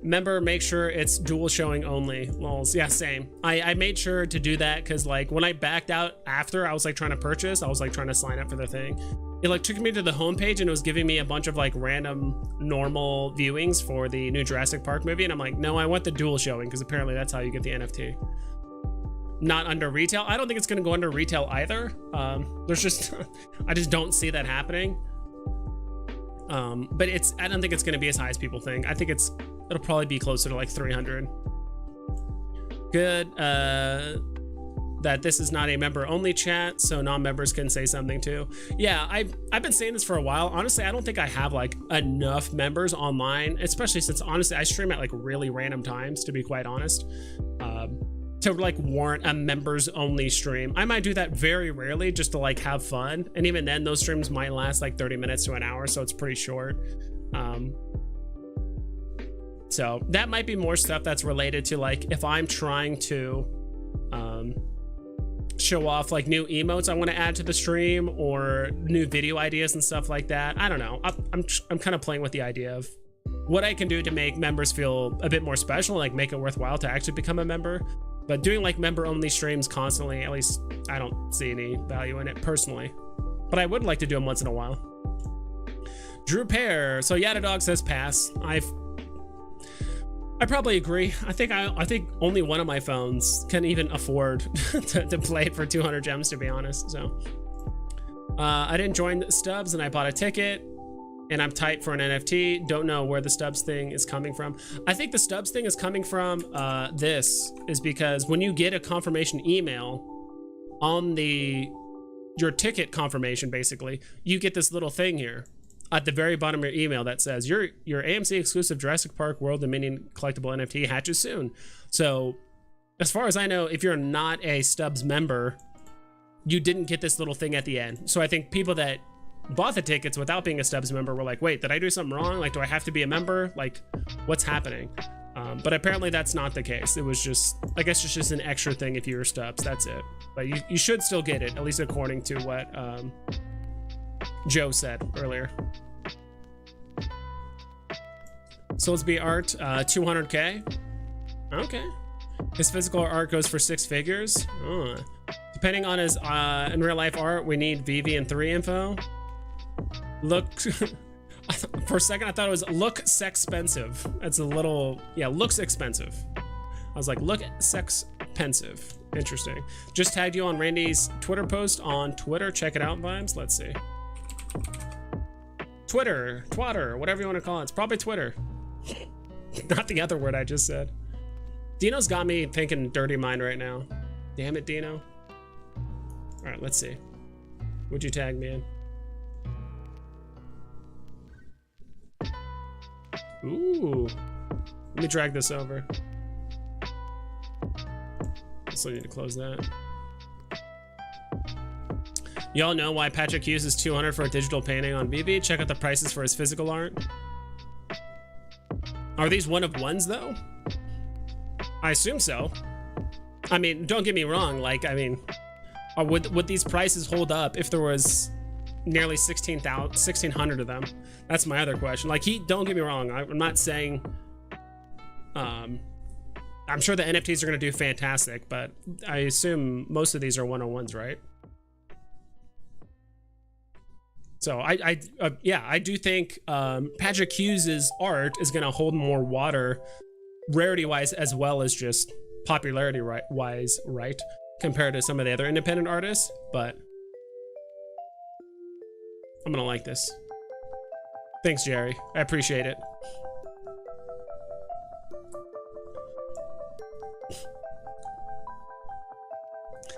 Remember, make sure it's dual showing only. Lols. Yeah, same. I made sure to do that because, like, when I backed out after I was like trying to purchase, I was like trying to sign up for the thing. It like took me to the homepage and it was giving me a bunch of like random normal viewings for the new Jurassic Park movie, and I'm like, no, I want the dual showing because apparently that's how you get the NFT. Not under retail. I don't think it's going to go under retail either. There's just I just don't see that happening. But I don't think it's going to be as high as people think. I think it'll probably be closer to like 300. Good. That this is not a member only chat, so non-members can say something too. Yeah, I've been saying this for a while. Honestly, I don't think I have like enough members online, especially since honestly I stream at like really random times, to be quite honest, to like warrant a members only stream. I might do that very rarely just to like have fun, and even then those streams might last like 30 minutes to an hour, so it's pretty short. So that might be more stuff that's related to like if I'm trying to show off like new emotes I want to add to the stream or new video ideas and stuff like that. I don't know. I'm kind of playing with the idea of what I can do to make members feel a bit more special, like make it worthwhile to actually become a member. But doing like member only streams constantly, at least I don't see any value in it personally. But I would like to do them once in a while. Drew Pear. So Yada Dog says pass. I probably agree. I think only one of my phones can even afford to play it for 200 gems, to be honest. So I didn't join Stubbs and I bought a ticket and I'm tight for an NFT. Don't know where the Stubbs thing is coming from. I think the Stubbs thing is coming from this is because when you get a confirmation email on your ticket confirmation, basically, you get this little thing here at the very bottom of your email that says your AMC exclusive Jurassic Park World Dominion collectible NFT hatches soon. So as far as I know, if you're not a Stubbs member, you didn't get this little thing at the end. So I think people that bought the tickets without being a Stubbs member were like, wait, did I do something wrong? Like, do I have to be a member? Like, what's happening? But apparently that's not the case. It was just, I guess it's just an extra thing if you're Stubbs, that's it. But you should still get it, at least according to what Joe said earlier. Soulsby art, 200K. Okay. His physical art goes for 6 figures. Oh. Depending on his in real life art, we need Veve and 3 info. Look, for a second I thought it was look sex-pensive. That's a little, yeah, looks expensive. I was like, look sex-pensive. Interesting. Just tagged you on Randy's Twitter post on Twitter. Check it out, Vibes. Let's see. Twitter, twatter, whatever you want to call it. It's probably Twitter. Not the other word I just said. Dino's got me thinking dirty mind right now. Damn it, Dino. All right, let's see. Would you tag me in? Ooh. Let me drag this over. I still need to close that. Y'all know why Patrick uses 200 for a digital painting on Veve? Check out the prices for his physical art. Are these one of ones though? I assume so. I mean, don't get me wrong. Like, I mean, would these prices hold up if there was nearly 1,600 of them? That's my other question. Like, don't get me wrong. I'm not saying, I'm sure the NFTs are going to do fantastic, but I assume most of these are one-on-ones, right? So yeah, I do think Patrick Hughes's art is going to hold more water, rarity-wise, as well as just popularity-wise, right? Compared to some of the other independent artists, but I'm gonna like this. Thanks, Jerry. I appreciate it.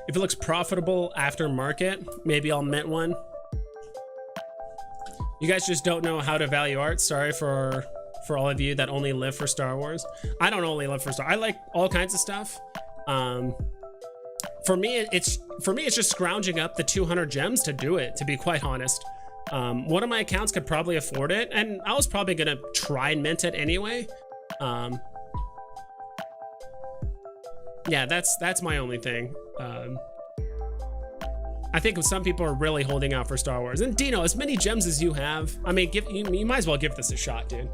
If it looks profitable after market, maybe I'll mint one. You guys just don't know how to value art. Sorry for all of you that only live for Star Wars. I don't only live for Star. I like all kinds of stuff. For me, it's just scrounging up the 200 gems to do it, to be quite honest. One of my accounts could probably afford it, and I was probably gonna try and mint it anyway. Yeah, that's my only thing. I think some people are really holding out for Star Wars. And Dino, as many gems as you have, I mean, you might as well give this a shot, dude.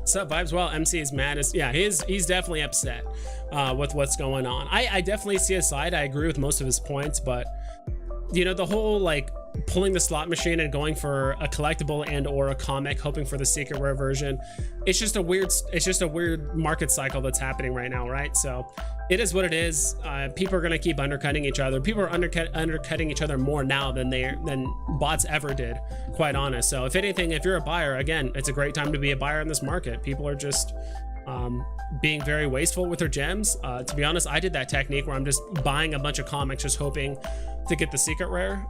Sup, Vibes? Well, MC is mad as, yeah, he's definitely upset with what's going on. I definitely see his side. I agree with most of his points, but you know, the whole like pulling the slot machine and going for a collectible and or a comic, hoping for the secret rare version, it's just a weird market cycle that's happening right now, right? So it is what it is. People are gonna keep undercutting each other. People are undercutting each other more now than bots ever did, quite honest. So if anything, if you're a buyer, again, it's a great time to be a buyer in this market. People are just being very wasteful with their gems. To be honest, I did that technique where I'm just buying a bunch of comics, just hoping to get the secret rare.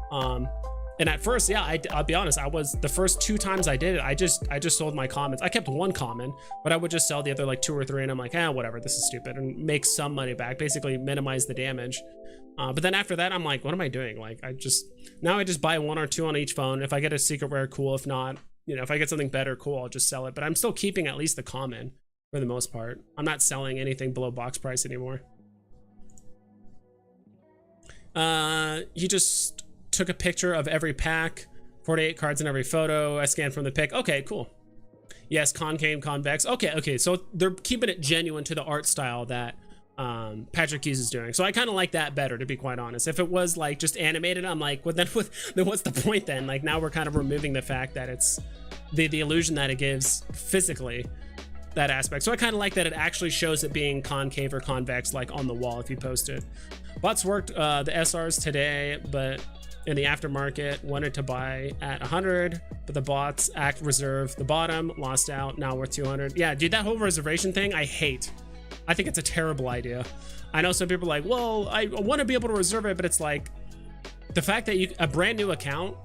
And at first, yeah, I'll be honest, I was, the first 2 times I did it, I just sold my commons. I kept 1 common, but I would just sell the other like 2 or 3, and I'm like, whatever, this is stupid, and make some money back, basically minimize the damage. But then after that, I'm like, what am I doing? Like, now I just buy 1 or 2 on each phone. If I get a secret rare, cool. If not, you know, if I get something better, cool, I'll just sell it. But I'm still keeping at least the common for the most part. I'm not selling anything below box price anymore. You just took a picture of every pack, 48 cards in every photo. I scanned from the pic. Okay, cool. Yes, concave, convex. Okay, so they're keeping it genuine to the art style that Patrick Hughes is doing. So I kind of like that better, to be quite honest. If it was like just animated, I'm like, well, then what's the point then? Like, now we're kind of removing the fact that it's the illusion that it gives physically, that aspect. So I kind of like that it actually shows it being concave or convex, like on the wall if you post it. Bots worked the SRs today, but in the aftermarket, wanted to buy at 100, but the bots act reserve the bottom, lost out, now worth 200. Yeah, dude, that whole reservation thing, I hate. I think it's a terrible idea. I know some people are like, well, I want to be able to reserve it, but it's like, the fact that a brand new account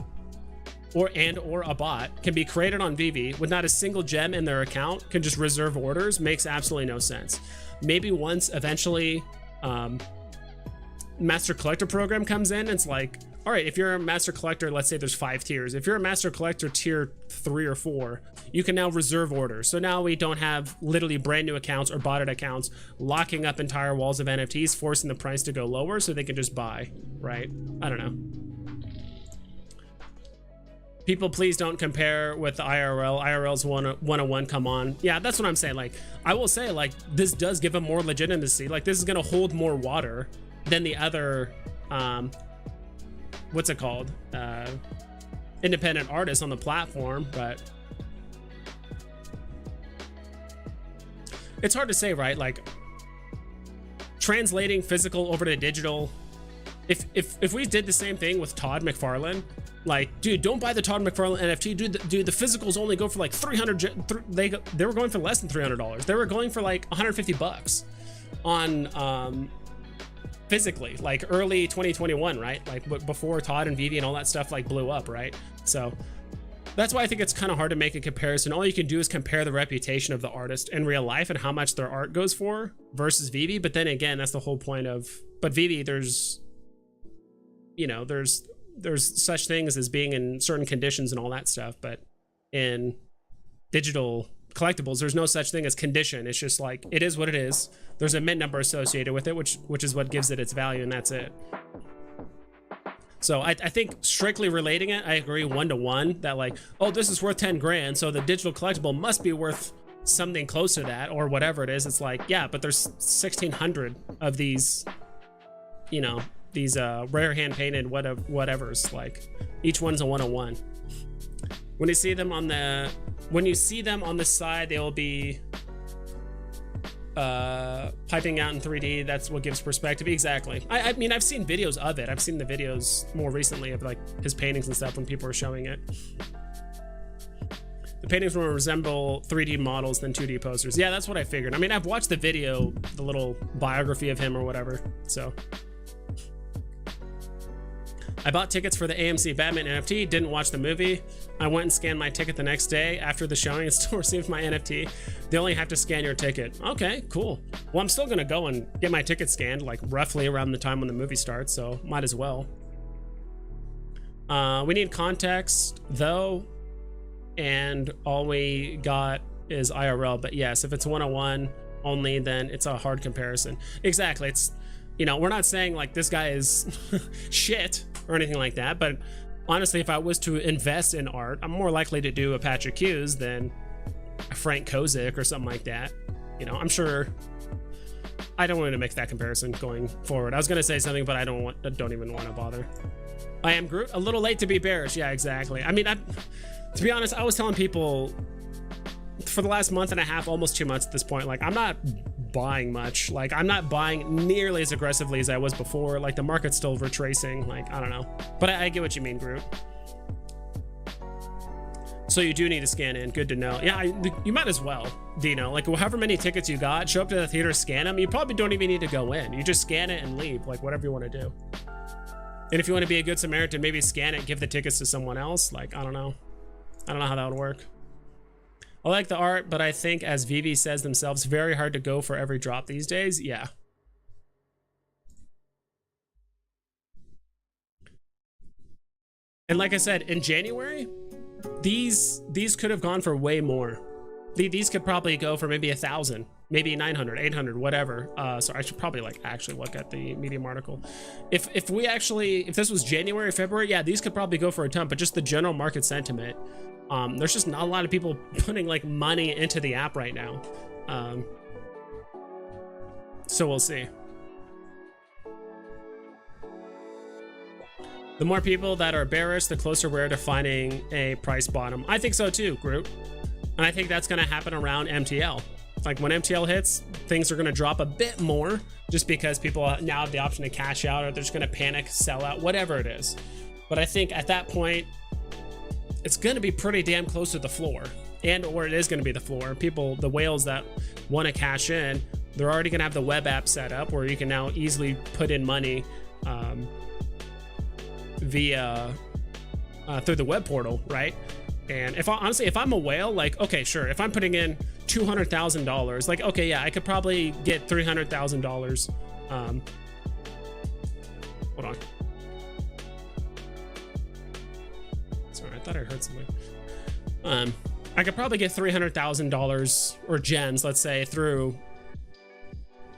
or a bot can be created on Veve with not a single gem in their account, can just reserve orders, makes absolutely no sense. Maybe once eventually Master Collector program comes in, it's like, all right, if you're a Master Collector, let's say there's 5 tiers. If you're a Master Collector tier 3 or 4, you can now reserve orders. So now we don't have literally brand new accounts or botted accounts locking up entire walls of NFTs, forcing the price to go lower so they can just buy, right? I don't know. People, please don't compare with the IRL. IRL's 101, come on. Yeah, that's what I'm saying. Like, I will say, like, this does give them more legitimacy. Like, this is gonna hold more water than the other, what's it called? Independent artists on the platform, but it's hard to say, right? Like, translating physical over to digital. If we did the same thing with Todd McFarlane, like, dude, don't buy the Todd McFarlane NFT. Dude, the physicals only go for like 300. They were going for less than $300. They were going for like 150 bucks on physically, like early 2021, right? Like before Todd and Veve and all that stuff like blew up, right? So that's why I think it's kind of hard to make a comparison. All you can do is compare the reputation of the artist in real life and how much their art goes for versus Veve. But then again, that's the whole point of, but Veve, there's, you know, there's such things as being in certain conditions and all that stuff, but in digital collectibles, there's no such thing as condition. It's just like, it is what it is. There's a mint number associated with it, which is what gives it its value, and that's it. So I think strictly relating it, I agree 1-to-1 that like, oh, this is worth 10 grand, so the digital collectible must be worth something close to that or whatever it is. It's like, yeah, but there's 1,600 of these, you know, these rare hand painted whatevers. Like, each one's a 1-to-1. When you see them on the side, they will be piping out in 3D, that's what gives perspective. Exactly. I mean, I've seen videos of it. I've seen the videos more recently of like his paintings and stuff when people are showing it. The paintings more resemble 3D models than 2D posters. Yeah, that's what I figured. I mean, I've watched the video, the little biography of him or whatever, so. I bought tickets for the AMC Batman NFT, didn't watch the movie. I went and scanned my ticket the next day after the showing and still received my NFT. They only have to scan your ticket. Okay, cool. Well, I'm still gonna go and get my ticket scanned like roughly around the time when the movie starts, so might as well. We need context though, and all we got is IRL, but yes, if it's 101 only, then it's a hard comparison. Exactly, it's, you know, we're not saying like this guy is shit or anything like that, but honestly, if I was to invest in art, I'm more likely to do a Patrick Hughes than a Frank Kozik or something like that. You know, I'm sure I don't want to make that comparison going forward. I was gonna say something, but I don't even want to bother. I am Groot, a little late to be bearish. Yeah, exactly. I mean, to be honest, I was telling people for the last month and a half, almost 2 months at this point, like I'm not buying much. Like I'm not buying nearly as aggressively as I was before. Like the market's still retracing. Like I don't know, but I get what you mean, Groot. So you do need to scan in. Good to know. Yeah, you might as well, Dino. Like however many tickets you got, show up to the theater, scan them. You probably don't even need to go in. You just scan it and leave. Like whatever you want to do. And if you want to be a good Samaritan, maybe scan it, give the tickets to someone else. Like I don't know how that would work. I like the art, but I think, as Veve says themselves, very hard to go for every drop these days. Yeah. And like I said, in January, these could have gone for way more. These could probably go for maybe 1,000, maybe 900, 800, whatever. So I should probably like actually look at the Medium article. If this was January, February, yeah, these could probably go for a ton, but just the general market sentiment, there's just not a lot of people putting like money into the app right now. So we'll see. The more people that are bearish, the closer we're to finding a price bottom. I think so too, Groot. And I think that's going to happen around MTL. Like when MTL hits, things are going to drop a bit more just because people now have the option to cash out, or they're just going to panic, sell out, whatever it is. But I think at that point, it's going to be pretty damn close to the floor, or it is going to be the floor. People, the whales that want to cash in, they're already going to have the web app set up where you can now easily put in money via through the web portal, right? And honestly, if I'm a whale, like, okay, sure, if I'm putting in $200,000, like, okay, yeah, I could probably get $300,000. Hold on. Sorry, I thought I heard something. I could probably get $300,000 or gens, let's say, through,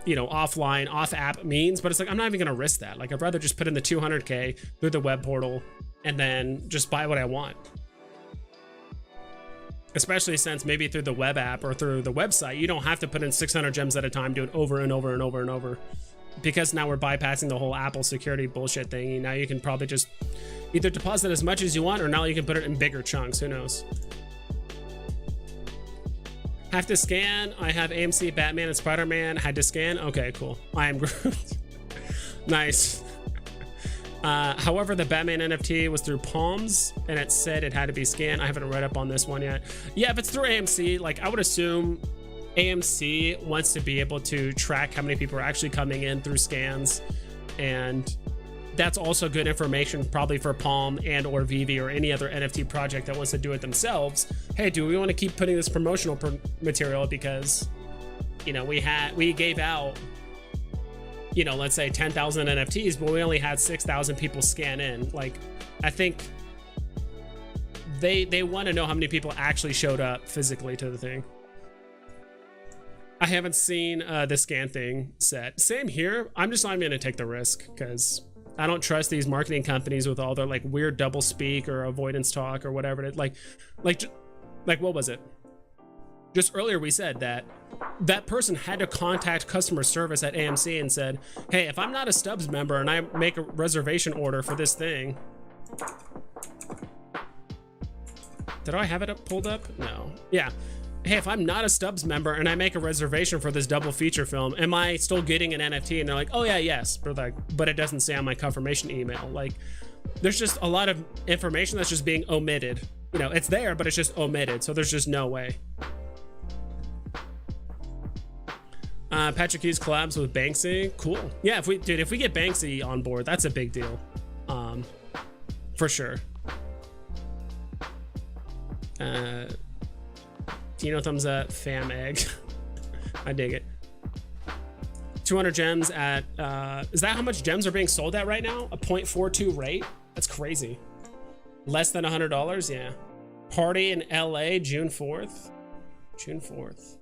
you know, offline, off-app means, but it's like, I'm not even gonna risk that. Like, I'd rather just put in the 200K through the web portal and then just buy what I want. Especially since maybe through the web app or through the website, you don't have to put in 600 gems at a time, do it over and over and over and over. Because now we're bypassing the whole Apple security bullshit thing. Now you can probably just either deposit as much as you want, or now you can put it in bigger chunks, who knows. Have to scan. I have AMC, Batman, and Spider-Man. Had to scan. Okay, cool. I am Groot. Nice. However, the Batman NFT was through Palms, and it said it had to be scanned. I haven't read up on this one yet. Yeah, if it's through AMC, like I would assume AMC wants to be able to track how many people are actually coming in through scans, and that's also good information probably for Palm and or Veve or any other NFT project that wants to do it themselves. Hey, do we want to keep putting this promotional material because, you know, we gave out, you know, let's say 10,000 NFTs, but we only had 6,000 people scan in. Like, I think they want to know how many people actually showed up physically to the thing. I haven't seen the scan thing set. Same here. I'm just not even gonna take the risk because I don't trust these marketing companies with all their like weird double speak or avoidance talk or whatever. Like what was it? Just earlier we said that person had to contact customer service at AMC and said, hey, if I'm not a Stubbs member and I make a reservation order for this thing. Did I have it pulled up? No. Yeah. hey, if I'm not a Stubbs member and I make a reservation for this double feature film, am I still getting an NFT? And they're like, oh yeah, yes. But it doesn't say on my confirmation email. Like, there's just a lot of information that's just being omitted. You know, it's there, but it's just omitted. So there's just no way. Patrick Hughes collabs with Banksy. Cool. Yeah, if we get Banksy on board, that's a big deal. For sure. Dino thumbs up, fam egg. I dig it. 200 gems at, is that how much gems are being sold at right now? A 0.42 rate? That's crazy. Less than $100? Yeah. Party in LA, June 4th. June 4th.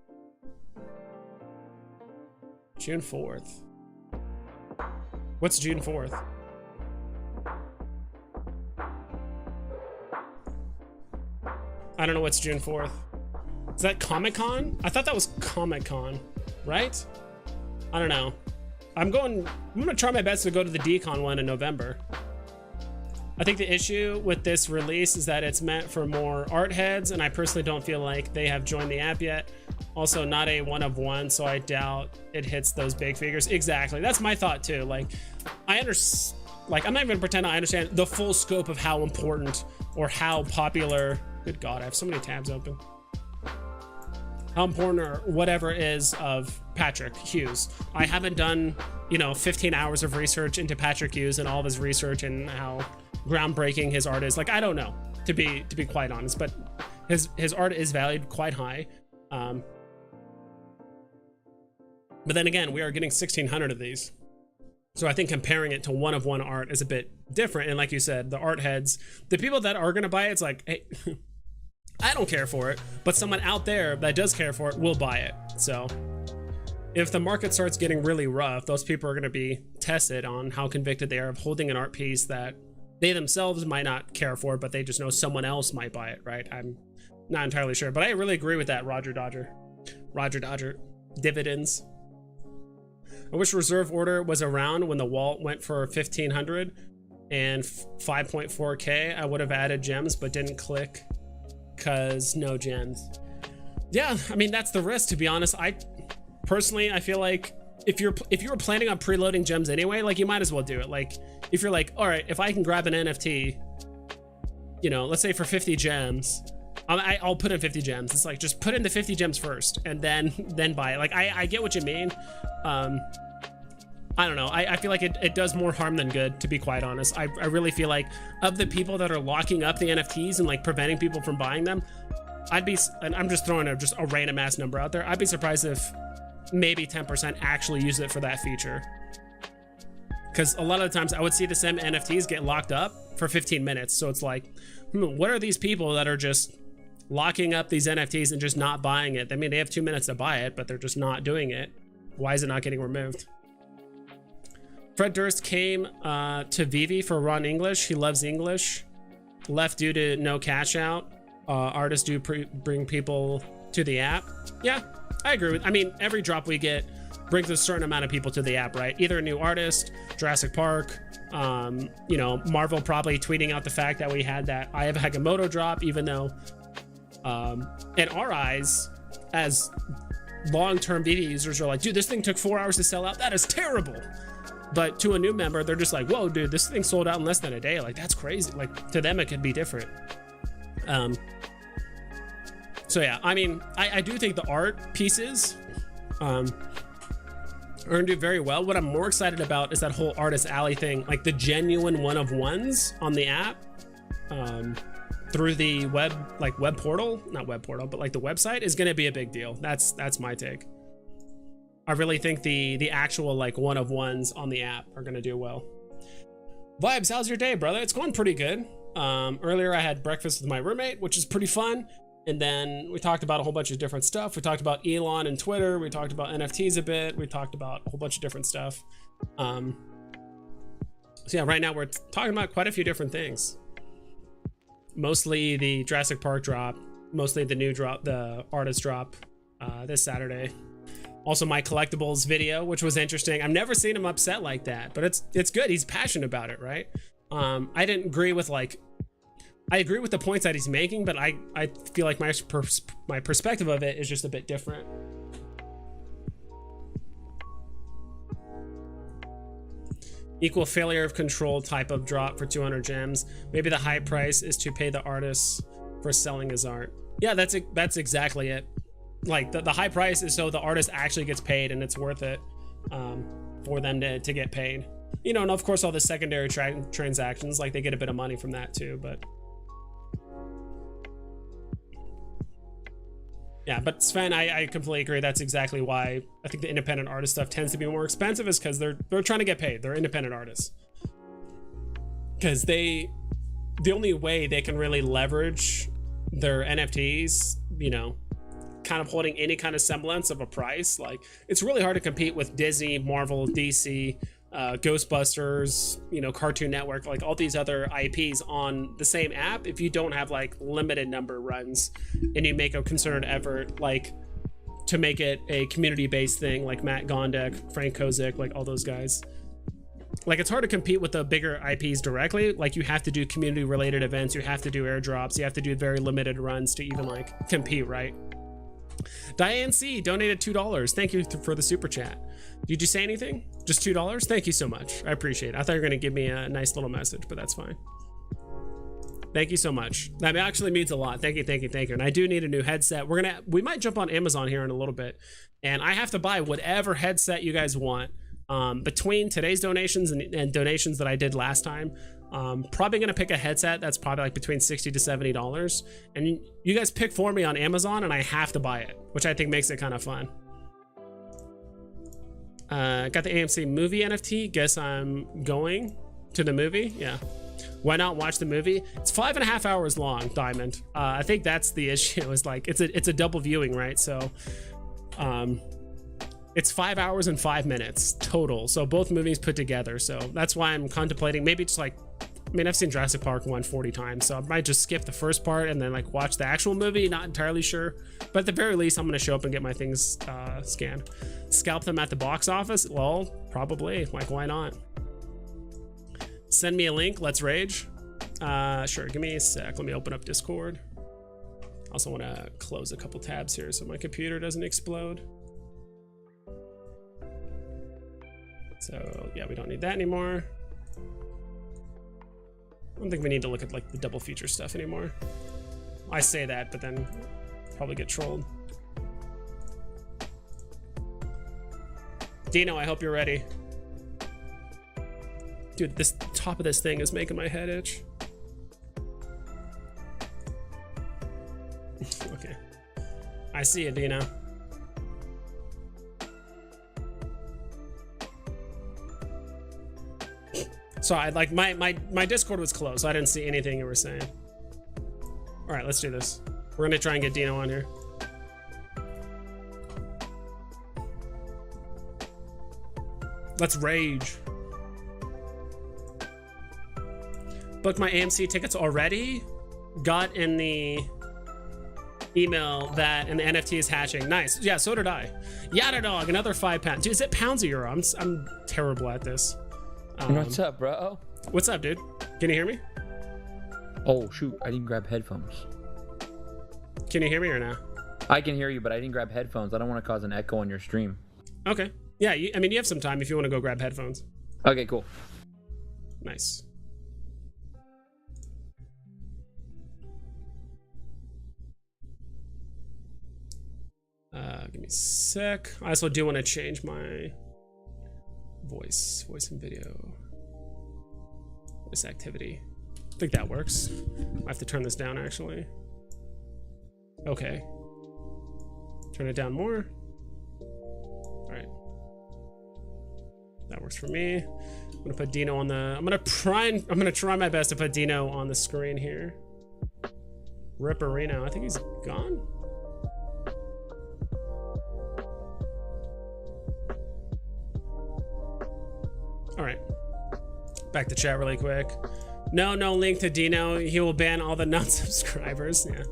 June 4th. What's June 4th? I don't know what's June 4th. Is that Comic-Con? I thought that was Comic-Con, right? I don't know. I'm gonna try my best to go to the DCon one in November. I think the issue with this release is that it's meant for more art heads, and I personally don't feel like they have joined the app yet. Also, not a one of one, so I doubt it hits those big figures. Exactly, that's my thought too. Like, I'm not even gonna pretend I understand the full scope of how important or how popular. Good God, I have so many tabs open. How important or whatever is of Patrick Hughes. I haven't done, 15 hours of research into Patrick Hughes and all of his research and how groundbreaking his art is. Like, I don't know, to be quite honest, but his art is valued quite high. But then again, we are getting 1,600 of these. So I think comparing it to one of one art is a bit different. And like you said, the art heads, the people that are gonna buy it, it's like, hey, I don't care for it, but someone out there that does care for it will buy it. So if the market starts getting really rough, those people are going to be tested on how convicted they are of holding an art piece that they themselves might not care for, but they just know someone else might buy it, right? I'm not entirely sure, but I really agree with that, Roger Dodger. Dividends. I wish reserve order was around when the wall went for 1,500 and 5.4K. I would have added gems, but didn't click. Because no gems. Yeah, I mean, that's the risk, to be honest. I personally feel like if you were planning on preloading gems anyway, like, you might as well do it. Like, if you're like, all right, if I can grab an NFT, let's say for 50 gems, I'll put in 50 gems. It's like, just put in the 50 gems first and then buy it. Like, I get what you mean. I don't know. I feel like it does more harm than good, to be quite honest. I really feel like of the people that are locking up the NFTs and like preventing people from buying them, and I'm just throwing just a random ass number out there. I'd be surprised if maybe 10% actually use it for that feature. Because a lot of the times I would see the same NFTs get locked up for 15 minutes. So it's like, what are these people that are just locking up these NFTs and just not buying it? I mean, they have 2 minutes to buy it, but they're just not doing it. Why is it not getting removed? Fred Durst came to Veve for Ron English. He loves English. Left due to no cash out. Artists do bring people to the app. Yeah, I agree with. I mean, every drop we get brings a certain amount of people to the app, right? Either a new artist, Jurassic Park, Marvel probably tweeting out the fact that we had that I Have Hagamoto drop, even though in our eyes, as long-term Veve users are like, dude, this thing took 4 hours to sell out. That is terrible. But to a new member, they're just like, whoa, dude, this thing sold out in less than a day. Like, that's crazy. Like, to them, it could be different. So yeah, I mean, I do think the art pieces are gonna do very well. What I'm more excited about is that whole Artist Alley thing, like the genuine one of ones on the app, through the web portal, not web portal, but like the website is gonna be a big deal. That's my take. I really think the actual like one of ones on the app are gonna do well. Vibes, how's your day, brother? It's going pretty good. Earlier I had breakfast with my roommate, which is pretty fun. And then we talked about a whole bunch of different stuff. We talked about Elon and Twitter. We talked about NFTs a bit. We talked about a whole bunch of different stuff. So yeah, right now we're talking about quite a few different things. Mostly the Jurassic Park drop, mostly the new drop, the artist drop this Saturday. Also my collectibles video, which was interesting. I've never seen him upset like that, but it's good. He's passionate about it, right? I didn't agree with like I agree with the points that he's making, but I feel like my perspective of it is just a bit different. Equal failure of control type of drop for 200 gems. Maybe the high price is to pay the artist for selling his art. Yeah, that's exactly it. Like the high price is so the artist actually gets paid and it's worth it for them to get paid. You know, and of course all the secondary transactions, like they get a bit of money from that too, but yeah, but Sven, I completely agree. That's exactly why I think the independent artist stuff tends to be more expensive, is because they're trying to get paid. They're independent artists. Because the only way they can really leverage their NFTs, you know, kind of holding any kind of semblance of a price, like it's really hard to compete with Disney, Marvel, DC, Ghostbusters, you know, Cartoon Network, like all these other IPs on the same app if you don't have like limited number runs and you make a concerted effort like to make it a community-based thing, like Matt Gondek, Frank Kozik, like all those guys. Like it's hard to compete with the bigger IPs directly. Like you have to do community related events, you have to do airdrops, you have to do very limited runs to even like compete, right? Diane C donated $2. Thank you for the super chat. Did you say anything? Just $2? Thank you so much. I appreciate it. I thought you were going to give me a nice little message, but that's fine. Thank you so much. That actually means a lot. Thank you, thank you, thank you. And I do need a new headset. We might jump on Amazon here in a little bit, and I have to buy whatever headset you guys want. Between today's donations and donations that I did last time, probably gonna pick a headset that's probably like between $60 to $70, and you guys pick for me on Amazon, and I have to buy it, which I think makes it kind of fun. Got the AMC movie NFT. Guess I'm going to the movie. Yeah, why not watch the movie? It's 5.5 hours long, Diamond. I think that's the issue, is like it's a double viewing, right? So it's 5 hours and 5 minutes total, so both movies put together. So that's why I'm contemplating maybe just like, I mean, I've seen Jurassic Park 140 times, so I might just skip the first part and then like watch the actual movie. Not entirely sure, but at the very least I'm gonna show up and get my things scanned. Scalp them at the box office? Well, probably. Like, why not? Send me a link. Let's rage. Sure, give me a sec. Let me open up Discord. Also want to close a couple tabs here so my computer doesn't explode. So yeah, we don't need that anymore. I don't think we need to look at like the double feature stuff anymore. I say that, but then probably get trolled. Dino, I hope you're ready. Dude, this top of this thing is making my head itch. Okay. I see it, Dino. So I like my Discord was closed, so I didn't see anything you were saying. All right, let's do this. We're gonna try and get Dino on here. Let's rage. Booked my AMC tickets already. Got in the email that an NFT is hatching. Nice. Yeah, so did I. Yada dog, another £5. Dude, is it pounds or euro? I'm terrible at this. What's up, bro? What's up, dude? Can you hear me? Oh shoot, I didn't grab headphones. Can you hear me or no? I can hear you, but I didn't grab headphones. I don't want to cause an echo on your stream. Okay. Yeah, I mean, you have some time if you want to go grab headphones. Okay, cool. Nice. Give me a sec. I also do want to change my voice and video. This activity. I think that works. I have to turn this down actually. Okay. Turn it down more. All right. That works for me. I'm gonna put Dino on the. I'm gonna try my best to put Dino on the screen here. Ripperino. I think he's gone. All right, back to chat really quick. No link to Dino. He will ban all the non-subscribers. Yeah.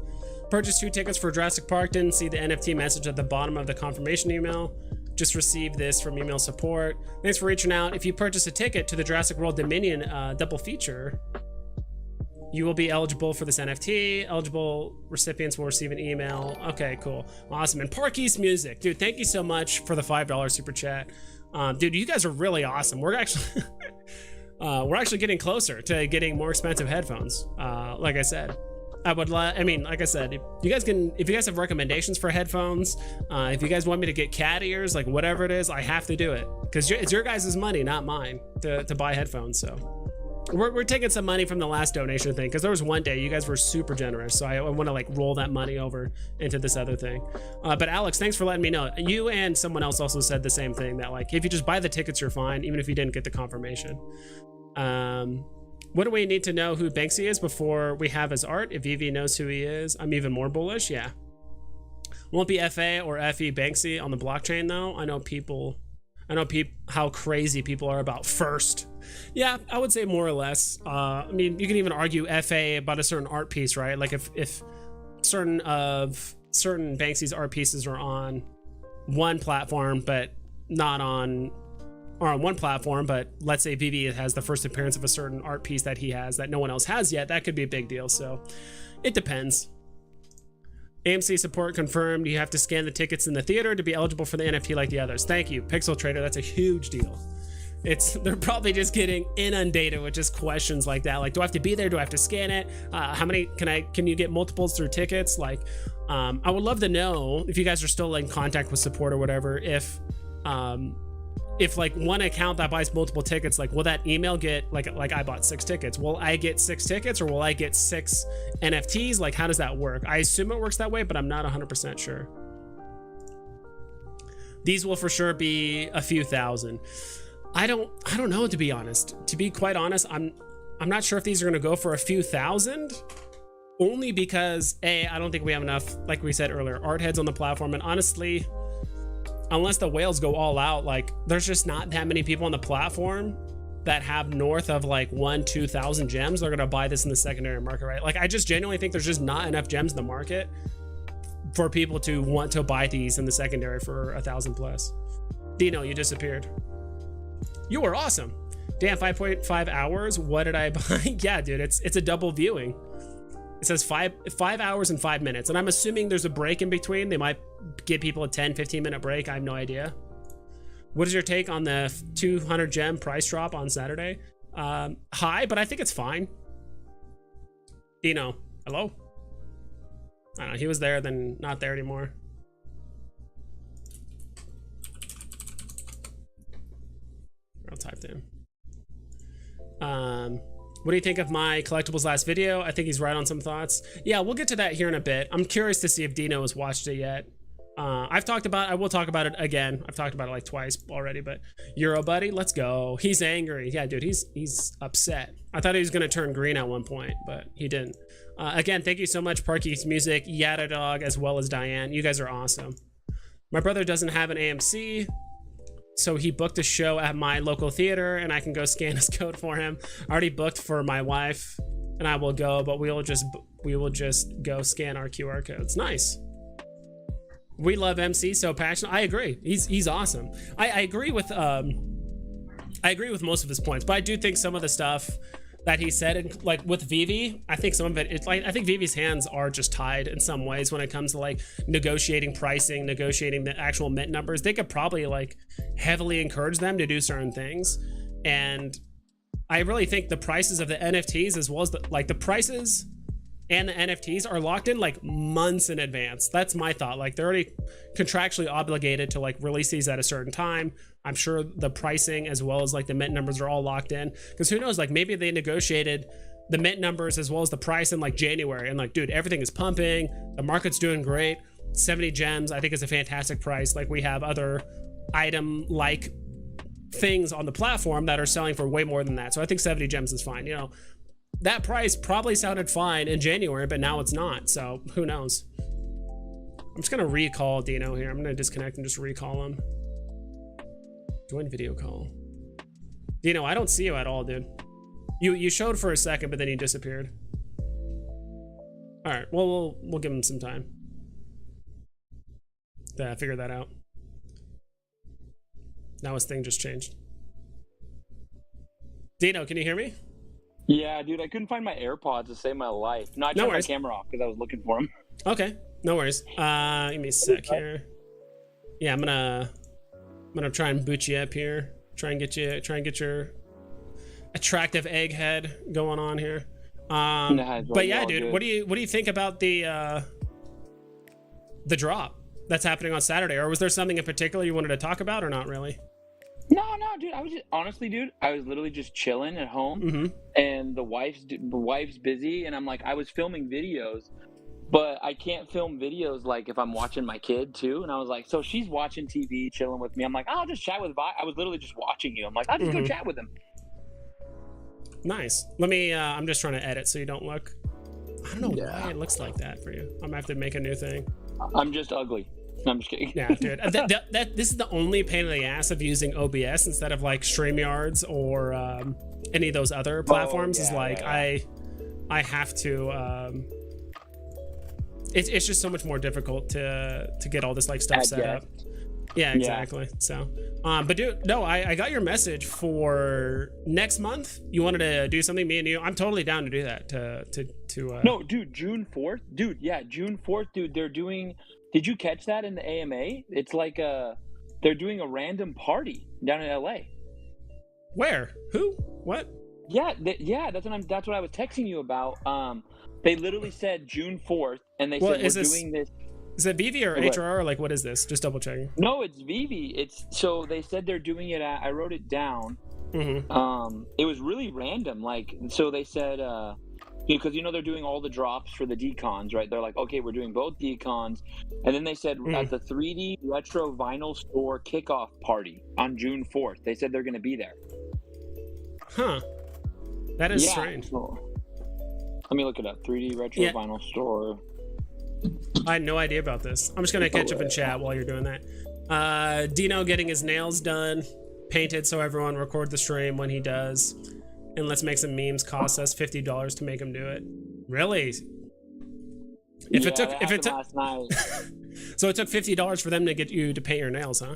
Purchased 2 tickets for Jurassic Park. Didn't see the NFT message at the bottom of the confirmation email. Just received this from email support. Thanks for reaching out. If you purchase a ticket to the Jurassic World Dominion double feature, You will be eligible for this NFT. Eligible recipients will receive an email. Okay, cool. Awesome. And Park East Music. Dude, thank you so much for the $5 super chat. Dude, you guys are really awesome. We're actually we're actually getting closer to getting more expensive headphones. Like I said. I mean, like I said, if you guys have recommendations for headphones, if you guys want me to get cat ears, like whatever it is, I have to do it because it's your guys' money, not mine, to buy headphones. So we're taking some money from the last donation thing because there was one day you guys were super generous, so I want to like roll that money over into this other thing. But Alex, thanks for letting me know. You and someone else also said the same thing, that like if you just buy the tickets, you're fine, even if you didn't get the confirmation. What do we need to know who Banksy is before we have his art? If Veve knows who he is, I'm even more bullish. Yeah. Won't be FA or FE Banksy on the blockchain though. I know how crazy people are about first. Yeah, I would say more or less. I mean, you can even argue FA about a certain art piece, right? Like if certain Banksy's art pieces are on one platform, but not on, or on one platform, but let's say Veve has the first appearance of a certain art piece that he has that no one else has yet, that could be a big deal. So it depends. AMC support confirmed. You have to scan the tickets in the theater to be eligible for the NFT like the others. Thank you, Pixel Trader. That's a huge deal. They're probably just getting inundated with just questions like that. Like, do I have to be there? Do I have to scan it? How many can you get multiples through tickets? Like, I would love to know if you guys are still in contact with support or whatever, if like one account that buys multiple tickets, like will that email get like I bought 6 tickets, will I get 6 tickets or will I get 6 NFTs? Like, how does that work? I assume it works that way, but I'm not 100% sure. These will for sure be a few thousand. I don't know, to be honest. To be quite honest, I'm not sure if these are going to go for a few thousand, only because I don't think we have enough, like we said earlier, art heads on the platform. And honestly, unless the whales go all out, like there's just not that many people on the platform that have north of like 1,000-2,000 gems. They're gonna buy this in the secondary market, right? Like I just genuinely think there's just not enough gems in the market for people to want to buy these in the secondary for 1,000 plus. Dino, you disappeared. You were awesome. Damn, 5.5 hours. What did I buy? Yeah, dude, it's a double viewing. It says 5 hours and 5 minutes, and I'm assuming there's a break in between. They might give people a 10-15 minute break. I have no idea. What is your take on the 200 gem price drop on Saturday? High, but I think it's fine. Dino, hello? I don't know, he was there, then not there anymore. I'll type to him. What do you think of my collectibles last video? I think he's right on some thoughts. Yeah, we'll get to that here in a bit. I'm curious to see if Dino has watched it yet. I will talk about it again. I've talked about it like twice already, but Euro buddy, let's go. He's angry. Yeah, dude, he's upset. I thought he was gonna turn green at one point, but he didn't. Again, thank you so much, Parky's Music, Yada Dog, as well as Diane. You guys are awesome. My brother doesn't have an AMC, so he booked a show at my local theater, and I can go scan his code for him. I already booked for my wife, and I will go, but we will just go scan our QR codes. Nice. We love MC so passionate. I agree. He's awesome. I agree with most of his points, but I do think some of the stuff that he said, and like with Veve, I think some of it's like, I think Veve's hands are just tied in some ways when it comes to like negotiating pricing, negotiating the actual mint numbers. They could probably like heavily encourage them to do certain things. And I really think the prices of the NFTs, as well as the prices and the NFTs, are locked in like months in advance. That's my thought. Like they're already contractually obligated to like release these at a certain time. I'm sure the pricing as well as like the mint numbers are all locked in, because who knows, like maybe they negotiated the mint numbers as well as the price in like January, and like, dude, everything is pumping, the market's doing great. 70 gems I think is a fantastic price. Like we have other item like things on the platform that are selling for way more than that, so I think 70 gems is fine. You know, that price probably sounded fine in January, but now it's not, so who knows. I'm just gonna recall Dino here. I'm gonna disconnect and just recall him. Join video call. Dino, I don't see you at all, dude. You showed for a second, but then you disappeared. All right, well, we'll give him some time to figure that out. Now his thing just changed. Dino, can you hear me? Yeah, dude, I couldn't find my AirPods to save my life. No, I No turned my worries. camera off because I was looking for them. Okay, no worries. Give me a sec here. Yeah, I'm gonna try and boot you up here. Try and get your attractive egghead going on here. But yeah, dude, what do you think about the drop that's happening on Saturday? Or was there something in particular you wanted to talk about, or not really? No, dude. I was just honestly, dude. I was literally just chilling at home, and the wife's busy, and I'm like, I was filming videos, but I can't film videos like if I'm watching my kid too. And I was like, so she's watching TV, chilling with me. I'm like, I'll just chat with Vi. I was literally just watching you. I'm like, I'll just go chat with him. Nice. Let me. I'm just trying to edit so you don't look. I don't know why it looks like that for you. I'm gonna have to make a new thing. I'm just ugly. No, I'm just kidding. Yeah, dude. This is the only pain in the ass of using OBS instead of like StreamYards or any of those other platforms. I have to. It's just so much more difficult to get all this like stuff set up. Yeah, exactly. So, but dude, no, I got your message for next month. You wanted to do something, me and you. I'm totally down to do that. No, dude, June 4th, dude. Yeah, June 4th, dude. They're doing. Did you catch that in the AMA? It's like they're doing a random party down in LA. Where? Who? What? Yeah, that's what I was texting you about. They literally said June 4th, and they said we're doing this. Is it Veve or HRO, or like what is this? Just double checking. No, it's Veve. So they said they're doing it at. I wrote it down. It was really random. Like, so they said. Because they're doing all the drops for the decons, right? They're like, okay, we're doing both decons, and then they said at the 3D Retro Vinyl Store kickoff party on June 4th, they said they're going to be there. Huh? That is strange. So, let me look it up. 3D Retro Vinyl Store. I had no idea about this. I'm just gonna catch up in chat while you're doing that. Dino getting his nails done, painted, so everyone record the stream when he does. And let's make some memes. Cost us $50 to make him do it. Really? If it took last night. So it took $50 for them to get you to paint your nails, huh?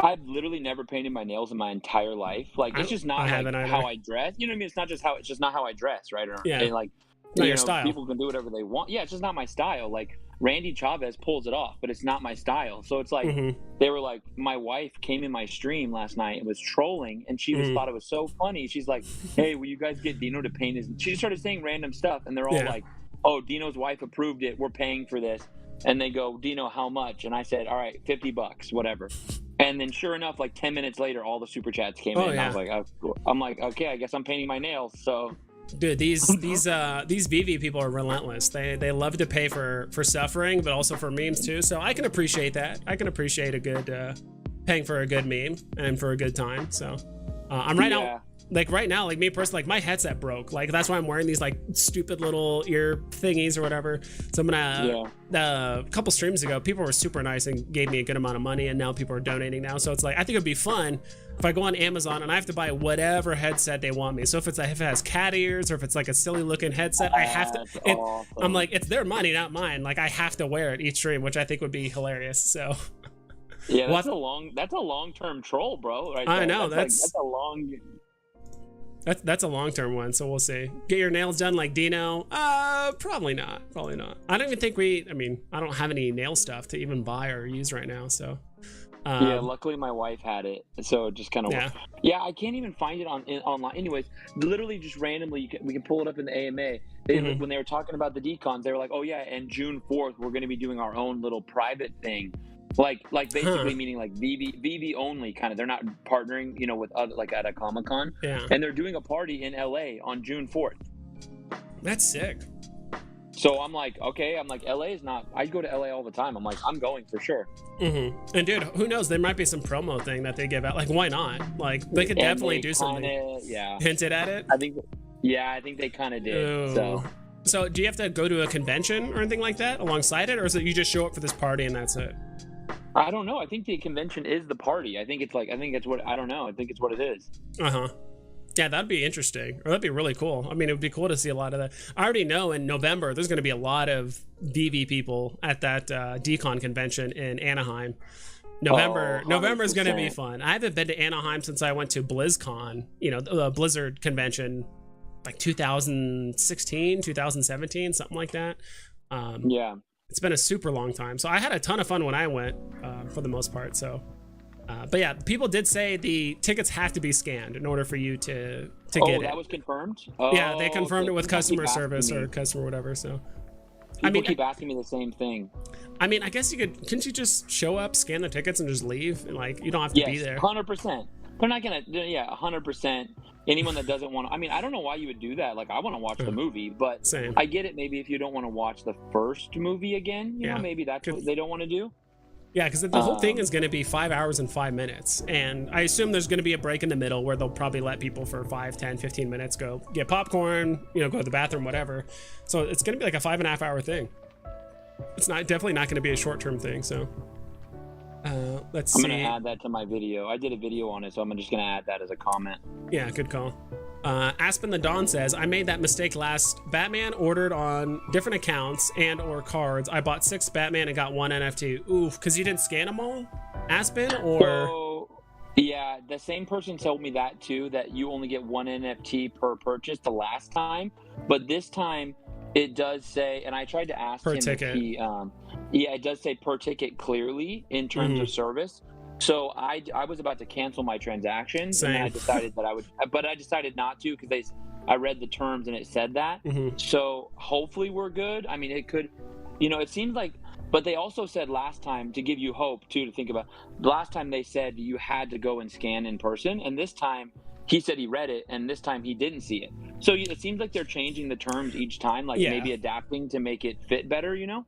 I've literally never painted my nails in my entire life. Like, it's just not like how I dress. You know what I mean? It's just not how I dress, right? And like, not your style. People can do whatever they want. Yeah, it's just not my style. Like, Randy Chavez pulls it off, but it's not my style. So it's like they were like, my wife came in my stream last night and was trolling, and she thought it was so funny. She's like, "Hey, will you guys get Dino to paint his?" She just started saying random stuff, and they're all like, "Oh, Dino's wife approved it. We're paying for this." And they go, "Dino, how much?" And I said, "All right, $50, whatever." And then sure enough, like 10 minutes later, all the super chats came in. And I was like, I'm like, okay, I guess I'm painting my nails. So. Dude, these Veve people are relentless. They love to pay for suffering, but also for memes too. So I can appreciate that. I can appreciate a good paying for a good meme and for a good time. So I'm right now. Like right now, like me personally, like my headset broke. Like that's why I'm wearing these like stupid little ear thingies or whatever. So I'm gonna a couple streams ago, people were super nice and gave me a good amount of money, and now people are donating now. So it's like I think it'd be fun if I go on Amazon and I have to buy whatever headset they want me. So if it has cat ears or if it's like a silly looking headset, I have to. Awesome. I'm like, it's their money, not mine. Like I have to wear it each stream, which I think would be hilarious. So. Yeah, that's a long-term troll, bro. Right? I know that's a long. That's a long-term one, so we'll see. Get your nails done like Dino? Probably not. I don't even think I don't have any nail stuff to even buy or use right now, so. Luckily my wife had it, so it just kind of I can't even find it online. Anyways, literally just randomly we can pull it up in the AMA. When they were talking about the decons, they were like, oh yeah, and June 4th we're going to be doing our own little private thing. Like basically meaning like Veve only kind of. They're not partnering, with other, like at a Comic-Con. Yeah. And they're doing a party in LA on June 4th. That's sick. So I'm like, okay, LA is not. I go to LA all the time. I'm like, I'm going for sure. And dude, who knows? There might be some promo thing that they give out. Like, why not? Like, they could definitely do something. Yeah. Hinted at it. I think they kind of did. Ooh. So do you have to go to a convention or anything like that alongside it, or is it you just show up for this party and that's it? I don't know. I think the convention is the party. I think it's what it is. Yeah, that'd be interesting. Or that'd be really cool. I mean, it would be cool to see a lot of that. I already know in November, there's going to be a lot of Veve people at that Decon convention in Anaheim. November is going to be fun. I haven't been to Anaheim since I went to BlizzCon, the Blizzard convention like 2016, 2017, something like that. Yeah. It's been a super long time. So I had a ton of fun when I went, for the most part. So, but yeah, people did say the tickets have to be scanned in order for you to get it. Oh, that was confirmed? Yeah, they confirmed it with customer keep service asking or me. customer whatever. So, People keep asking me the same thing. I mean, I guess couldn't you just show up, scan the tickets, and just leave? And like, you don't have to be there. 100%. They're not gonna. Yeah, 100%. Anyone that doesn't want to. I mean, I don't know why you would do that. Like, I want to watch the movie, but Same. I get it. Maybe if you don't want to watch the first movie again, you know, maybe that's what they don't want to do. Yeah, because the whole thing is going to be 5 hours and 5 minutes. And I assume there's going to be a break in the middle where they'll probably let people for 5, 10, 15 minutes go get popcorn, you know, go to the bathroom, whatever. So it's going to be like a 5.5 hour thing. It's definitely not going to be a short-term thing. So let's see. I'm going to add that to my video. I did a video on it, so I'm just going to add that as a comment. Yeah, good call. Aspen the Dawn says, I made that mistake last Batman, ordered on different accounts and or cards. I bought 6 Batman and got 1 NFT. Oof, because you didn't scan them all? Aspen, or? So, yeah, the same person told me that too, that you only get 1 NFT per purchase the last time. But this time, it does say, and I tried to ask Per him ticket. if he, yeah, it does say per ticket clearly in terms of service. So I was about to cancel my transaction, Same. and then I decided that I would, but I decided not to because I read the terms and it said that. So hopefully we're good. I mean, it could, you know, it seems like, but they also said last time, to give you hope too, to think about, last time they said you had to go and scan in person, and this time he said he read it, and this time he didn't see it. So it seems like they're changing the terms each time, like maybe adapting to make it fit better, you know?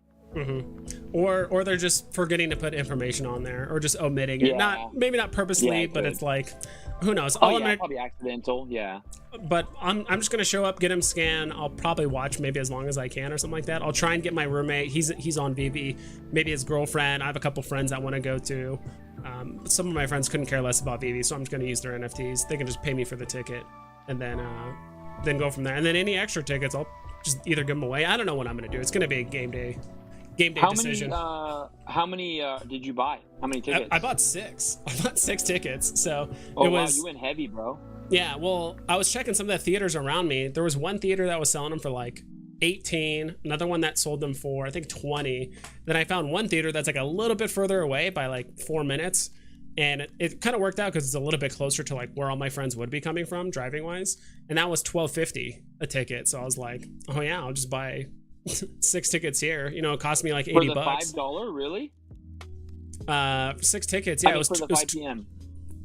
Or they're just forgetting to put information on there, or just omitting it. Maybe not purposely, but it's like, who knows? Probably accidental. Yeah. But I'm just gonna show up, get him scanned. I'll probably watch maybe as long as I can or something like that. I'll try and get my roommate. He's on Veve. Maybe his girlfriend. I have a couple friends that want to go to. Some of my friends couldn't care less about Veve, so I'm just gonna use their NFTs. They can just pay me for the ticket, and then go from there. And then any extra tickets, I'll just either give them away. I don't know what I'm gonna do. It's gonna be a game day decision. How many did you buy? How many tickets? I bought 6. I bought 6 tickets. So wow, you went heavy, bro. Yeah, well, I was checking some of the theaters around me. There was one theater that was selling them for like 18, another one that sold them for I think 20. Then I found one theater that's like a little bit further away by like 4 minutes, and it kind of worked out because it's a little bit closer to like where all my friends would be coming from driving wise, and that was $12.50 a ticket. So I was like, oh yeah, I'll just buy 6 tickets here. You know, it cost me like $80. For the $5, really? 6 tickets. Yeah, I mean, it was for the 5 p.m.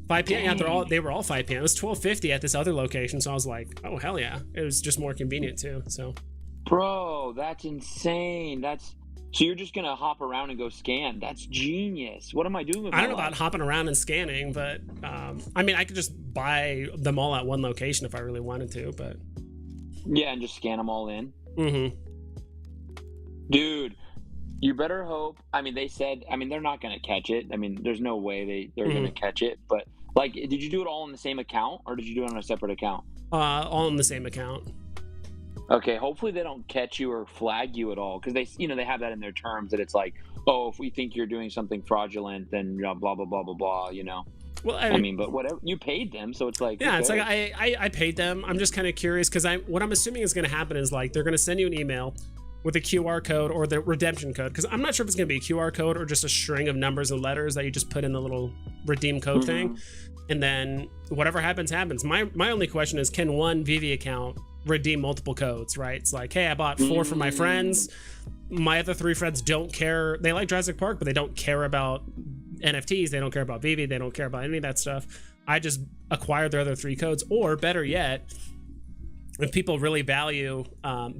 5 p.m. Yeah, they were all 5 p.m. It was $12.50 at this other location. So I was like, oh hell yeah! It was just more convenient too. So, bro, that's insane. So you're just gonna hop around and go scan? That's genius. What am I doing with my I don't know life? about hopping around and scanning, but I mean, I could just buy them all at one location if I really wanted to. But yeah, and just scan them all in. Dude, you better hope. I mean, they said, I mean, they're not going to catch it. I mean, there's no way they're going to catch it. But, like, did you do it all in the same account, or did you do it on a separate account? All in the same account. Okay, hopefully they don't catch you or flag you at all, because they have that in their terms that it's like, oh, if we think you're doing something fraudulent, then blah, blah, blah, blah, blah, you know? Well, I mean, but whatever. You paid them, so it's like... Yeah, it's like I paid them. I'm just kind of curious, because what I'm assuming is going to happen is, like, they're going to send you an email with a QR code or the redemption code, because I'm not sure if it's going to be a QR code or just a string of numbers and letters that you just put in the little redeem code thing, and then whatever happens. My only question is, can one Veve account redeem multiple codes, right? It's like, hey, I bought 4 for my friends. My other 3 friends don't care. They like Jurassic Park, but they don't care about NFTs. They don't care about Veve. They don't care about any of that stuff. I just acquired their other 3 codes, or better yet, if people really value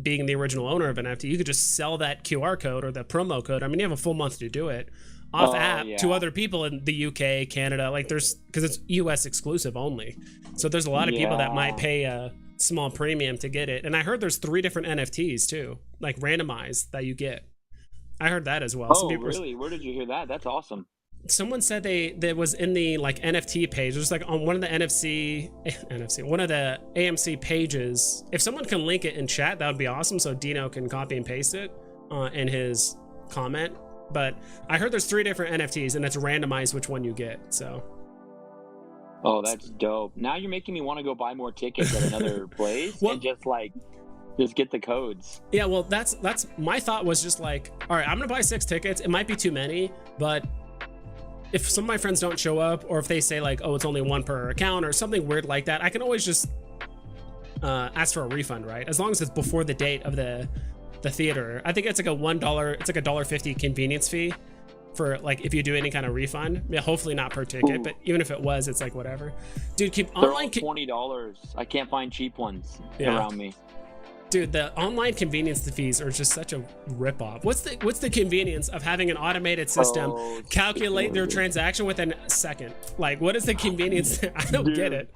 being the original owner of an NFT, you could just sell that QR code or the promo code. I mean, you have a full month to do it off app to other people in the UK, Canada. Like, because it's US exclusive only. So there's a lot of people that might pay a small premium to get it. And I heard there's 3 different NFTs too, like randomized, that you get. I heard that as well. Oh, really? Where did you hear that? That's awesome. Someone said that was in the like NFT page. It was like on one of the one of the AMC pages. If someone can link it in chat, that would be awesome. So Dino can copy and paste it in his comment. But I heard there's 3 different NFTs, and it's randomized which one you get. So. Oh, that's dope. Now you're making me want to go buy more tickets at another place Well, and just get the codes. Yeah, well, that's my thought was just like, all right, I'm gonna buy 6 tickets. It might be too many, but if some of my friends don't show up, or if they say like, oh, it's only 1 per account or something weird like that, I can always just ask for a refund, right? As long as it's before the date of the theater. I think it's like a $1, it's like a $1.50 convenience fee for like if you do any kind of refund. Yeah, hopefully not per ticket, but even if it was, it's like whatever. Dude, keep They're online all $20. I can't find cheap ones around me. Dude, the online convenience fees are just such a ripoff. What's the convenience of having an automated system calculate their transaction within a second? Like, what is the convenience? I don't get it.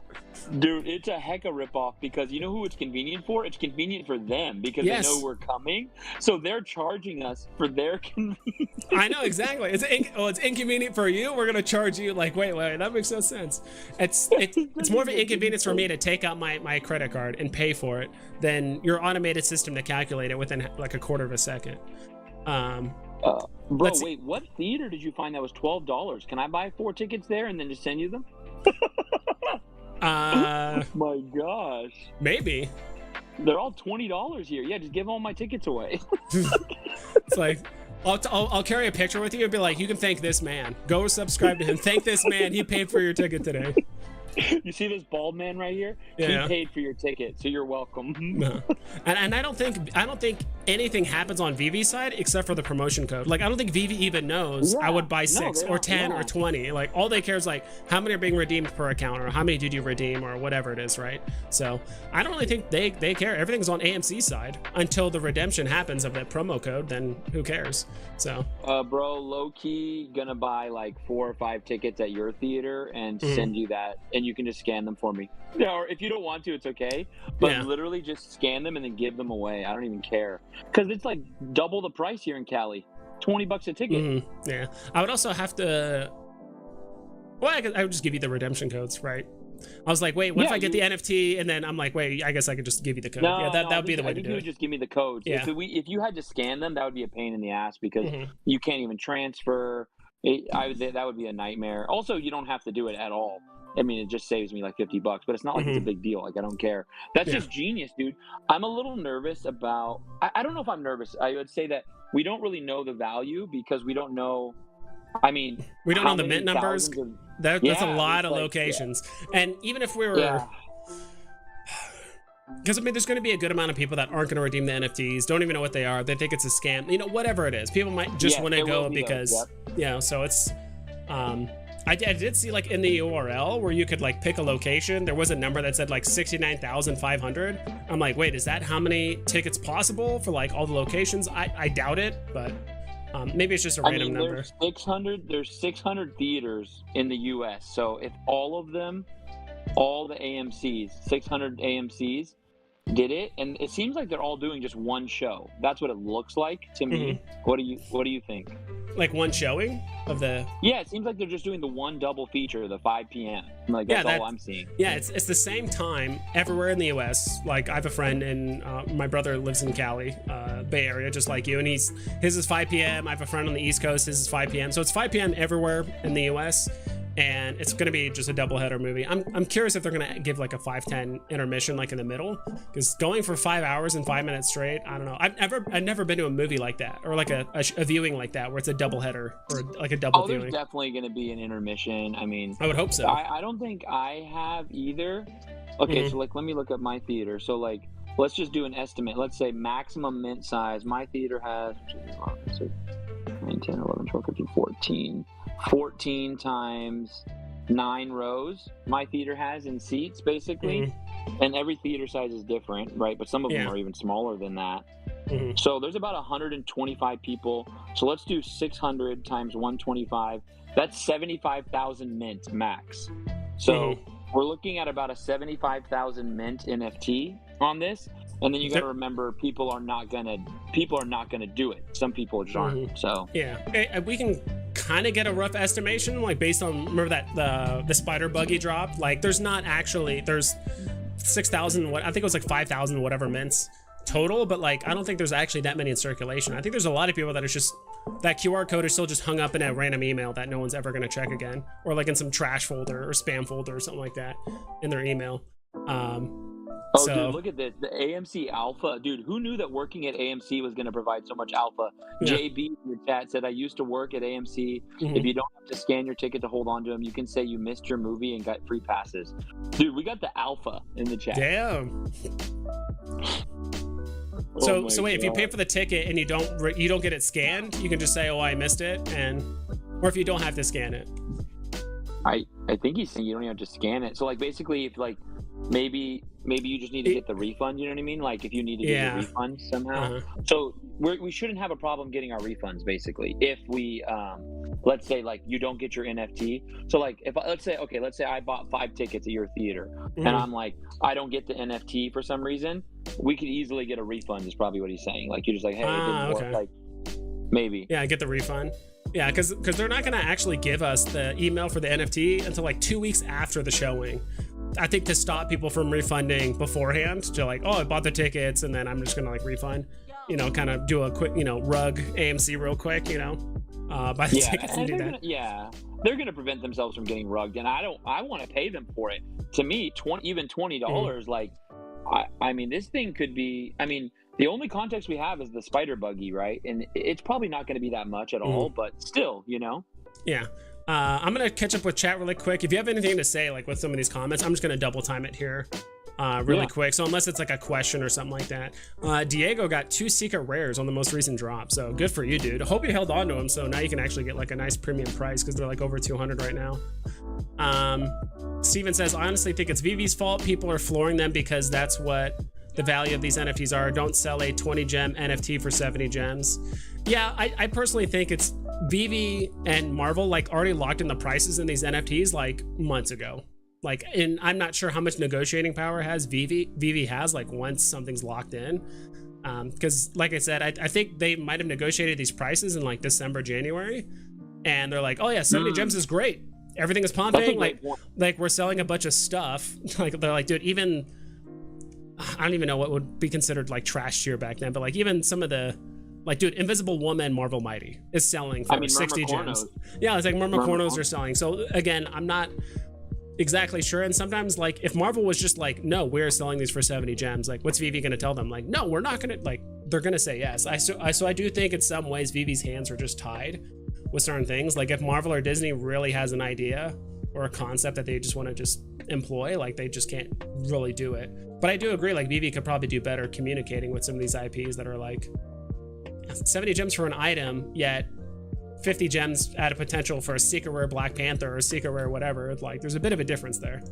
Dude, it's a heck of a ripoff because you know who it's convenient for? It's convenient for them because they know we're coming. So they're charging us for their convenience. I know, exactly. It's inconvenient for you. We're going to charge you. Like, wait, that makes no sense. It's more of an inconvenience for me to take out my credit card and pay for it than your automated system to calculate it within like a quarter of a second. Bro, wait, what theater did you find that was $12? Can I buy 4 tickets there and then just send you them? My gosh. Maybe. They're all $20 here. Yeah, just give all my tickets away. It's like, I'll carry a picture with you and be like, you can thank this man. Go subscribe to him. Thank this man. He paid for your ticket today. You see this bald man right here? Yeah. He paid for your ticket, so you're welcome. No. And I don't think anything happens on Veve's side except for the promotion code. Like, I don't think Veve even knows I would buy 6 or 10 or 20. Like, all they care is like how many are being redeemed per account or how many did you redeem or whatever it is, right? So I don't really think they care. Everything's on AMC's side until the redemption happens of that promo code. Then who cares? So bro, low key gonna buy like 4 or 5 tickets at your theater and send you that, and you can just scan them for me. Or if you don't want to, it's okay. But literally just scan them and then give them away. I don't even care. Because it's like double the price here in Cali. $20 a ticket. Yeah. I would also have to... Well, I would just give you the redemption codes, right? I was like, wait, what if I get the NFT? And then I'm like, wait, I guess I could just give you the code. No, that would be the way to do it. You would just give me the codes. Yeah. If you had to scan them, that would be a pain in the ass because you can't even transfer. That would be a nightmare. Also, you don't have to do it at all. I mean, it just saves me like $50, but it's not like it's a big deal. Like, I don't care. That's just genius, dude. I'm a little nervous about, I don't know if I'm nervous. I would say that we don't really know the value because we don't know, I mean, we don't know the mint numbers. That's a lot of locations. And even if we were, because I mean, there's going to be a good amount of people that aren't going to redeem the NFTs, don't even know what they are. They think it's a scam, whatever it is. People might just want to go because, so it's, I did see like in the URL where you could like pick a location, there was a number that said like 69,500. I'm like, wait, is that how many tickets possible for like all the locations? I doubt it, but maybe it's just a random number. There's 600 theaters in the US. So if all of them, all the AMCs, 600 AMCs did it, and it seems like they're all doing just one show. That's what it looks like to me. What do you think? Like one showing of the? Yeah, it seems like they're just doing the one double feature, the 5 p.m. Like that's all I'm seeing. Yeah, it's the same time everywhere in the U.S. Like I have a friend in my brother lives in Cali, Bay Area, just like you, and his is 5 p.m. I have a friend on the East Coast, his is 5 p.m. So it's 5 p.m. everywhere in the U.S. And it's going to be just a doubleheader movie. I'm curious if they're going to give like a 5:10 intermission like in the middle, because going for 5 hours and 5 minutes straight, I don't know. I've never been to a movie like that, or like a viewing like that where it's a doubleheader or like a double viewing. There's definitely going to be an intermission. I mean, I would hope so. I don't think I have either. Okay, so like let me look at my theater. So like let's just do an estimate. Let's say maximum mint size. My theater has 9, 10, 11, 12, 13, 14. 14 times 9 rows my theater has in seats basically, and every theater size is different, right? But some of them are even smaller than that. So there's about 125 people. So let's do 600 times 125. That's 75,000 mint max. So we're looking at about a 75,000 mint NFT on this. And then you got to remember, people are not gonna do it. Some people just aren't. So we can kind of get a rough estimation, like based on, remember that the spider buggy dropped. Like there's 6,000. What I think it was like 5,000 whatever mints total, but like I don't think there's actually that many in circulation. I think there's a lot of people that are just, that QR code is still just hung up in a random email that no one's ever going to check again, or like in some trash folder or spam folder or something like that in their email. Oh, so, dude, look at this. The AMC Alpha. Dude, who knew that working at AMC was going to provide so much alpha? Yeah. JB in the chat said, I used to work at AMC. If you don't have to scan your ticket to hold on to them, you can say you missed your movie and got free passes. Dude, we got the Alpha in the chat. Damn. So wait, if you pay for the ticket and you don't get it scanned, you can just say, oh, I missed it, or if you don't have to scan it. I think he's saying you don't even have to scan it. So like basically, if like maybe you just need to get the refund. You know what I mean? Like if you need to get the refund somehow. So we shouldn't have a problem getting our refunds basically if we let's say like you don't get your NFT. So like if let's say I bought 5 tickets at your theater and I'm like I don't get the NFT for some reason, we could easily get a refund. Is probably what he's saying. Like you're just like, hey, it didn't work. Like maybe. Yeah, get the refund. Yeah, because they're not gonna actually give us the email for the NFT until like 2 weeks after the showing. I think to stop people from refunding beforehand, to like, oh, I bought the tickets and then I'm just gonna like refund, you know, kind of do a quick, you know, rug AMC real quick, you know, buy the tickets and do that. They're gonna prevent themselves from getting rugged, and I want to pay them for it. To me, $20, like, I mean, this thing could be. I mean, the only context we have is the spider buggy, right? And it's probably not going to be that much at all, but still, you know. Yeah. I'm going to catch up with chat really quick. If you have anything to say, like with some of these comments, I'm just going to double time it here really quick. So unless it's like a question or something like that. Diego got 2 secret rares on the most recent drop. So good for you, dude. I hope you held on to them. So now you can actually get like a nice premium price because they're like over 200 right now. Steven says, I honestly think it's Veve's fault. People are flooring them because that's what the value of these NFTs are. Don't sell a 20 gem NFT for 70 gems. Yeah, I personally think it's Veve and Marvel like already locked in the prices in these NFTs like months ago. Like, and I'm not sure how much negotiating power Veve has like once something's locked in. Because like I said, I think they might have negotiated these prices in like December, January. And they're like, oh yeah, 70 gems is great. Everything is pumping. Like we're selling a bunch of stuff. Like they're like, dude, even I don't even know what would be considered like trash tier back then, but like even some of the like, dude, Invisible Woman Marvel Mighty is selling for 60 gems. Yeah, it's like Murmur are selling. So again, I'm not exactly sure. And sometimes like if Marvel was just like, no, we're selling these for 70 gems, like what's Veve gonna tell them? Like, no, we're not gonna, like they're gonna say yes. So I do think in some ways Veve's hands are just tied with certain things. Like if Marvel or Disney really has an idea or a concept that they just want to just employ, like they just can't really do it. But I do agree, like Veve could probably do better communicating with some of these IPs that are like 70 gems for an item, yet 50 gems at a potential for a secret rare Black Panther or a secret rare whatever. Like there's a bit of a difference there.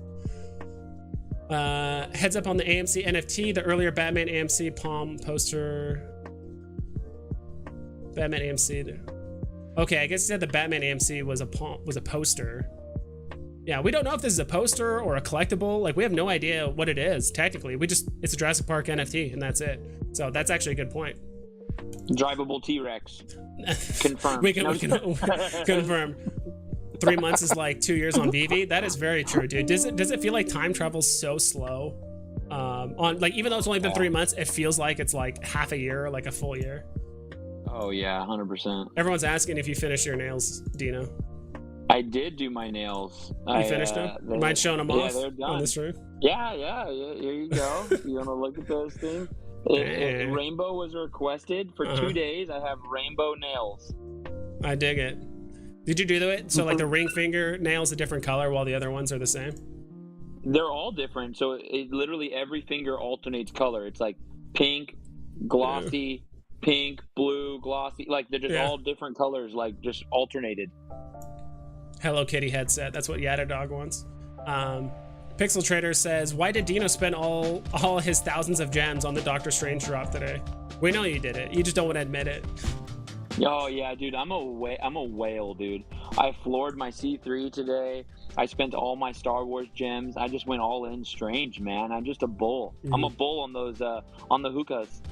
Heads up on the AMC NFT, the earlier Batman AMC Palm poster. Batman AMC. Okay, I guess he said the Batman AMC was a poster. Yeah, we don't know if this is a poster or a collectible. Like we have no idea what it is technically. It's a Jurassic Park NFT and that's it. So that's actually a good point. Drivable T-Rex. Confirmed. we can confirm. 3 months is like 2 years on Veve. That is very true, dude. Does it feel like time travel's so slow? On like even though it's only been 3 months, it feels like it's like half a year, like a full year. Oh yeah, 100%. Everyone's asking if you finished your nails, Dino. I did do my nails. You finished them? Mind showing them off on the stream? Yeah. Here you go. You want to look at those things? Rainbow was requested for 2 days. I have rainbow nails. I dig it. Did you do it so like the ring finger nails a different color while the other ones are the same? They're all different. So it literally every finger alternates color. It's like pink, glossy, pink, blue, glossy. Like they're just all different colors, like just alternated. Hello Kitty headset. That's what Yada Dog wants. Pixel Trader says, why did Dino spend all his thousands of gems on the Doctor Strange drop today? We know you did it. You just don't want to admit it. Oh yeah, dude. I'm a whale, dude. I floored my C3 today. I spent all my Star Wars gems. I just went all in Strange, man. I'm just a bull. I'm a bull on those on the hookahs.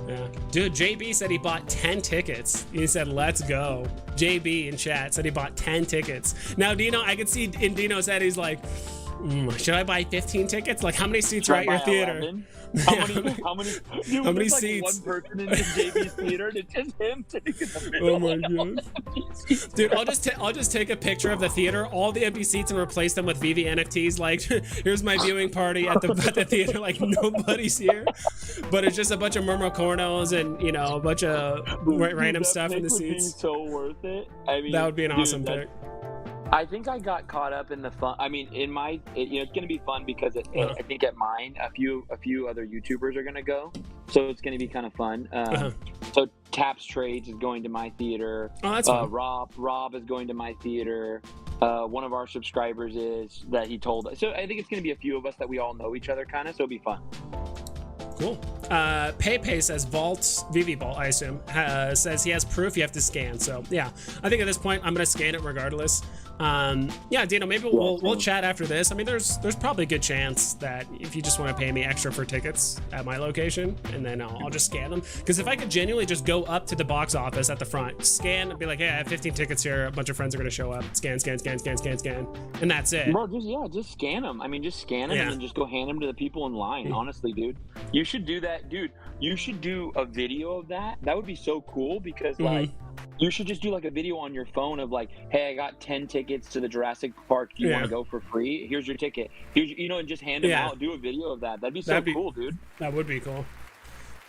Yeah. Dude, JB said he bought 10 tickets. He said, let's go. JB in chat said he bought 10 tickets. Now, Dino, I could see in Dino's head, he's like, Should I buy 15 tickets? Like, how many seats are at your theater? 11? How many dude, how many there's seats? Like one person in the JB's theater, and it's just him sitting in the middle. Oh my god, dude! I'll just take a picture of the theater, all the empty seats, and replace them with Veve NFTs. Like, here's my viewing party at the theater. Like, nobody's here, but it's just a bunch of murmur-cornos and a bunch of random stuff in the seats. Be so worth it. I mean, that would be an awesome pick. I think I got caught up in the fun. I mean, it's going to be fun because I think at mine, a few other YouTubers are going to go, so it's going to be kind of fun. So Taps Trades is going to my theater. Oh, that's fun. Rob is going to my theater. One of our subscribers is that he told us. So I think it's going to be a few of us that we all know each other, kind of. So it'll be fun. Cool. PayPay says Veve Vault, I assume, says he has proof you have to scan. So yeah, I think at this point I'm gonna scan it regardless. Yeah, Dino, maybe we'll chat after this. I mean, there's probably a good chance that if you just want to pay me extra for tickets at my location, and then I'll just scan them. Because if I could genuinely just go up to the box office at the front, scan, and be like, hey, I have 15 tickets here. A bunch of friends are gonna show up. Scan, and that's it. Bro, just scan them. I mean, just scan them and then just go hand them to the people in line. Honestly, dude, you should do that, dude. You should do a video of that. That would be so cool because like you should just do like a video on your phone of like, hey, I got 10 tickets to the Jurassic Park. Do you want to go for free? Here's your ticket. Here's, and just hand them out. Do a video of that. That'd be so cool, dude. That would be cool.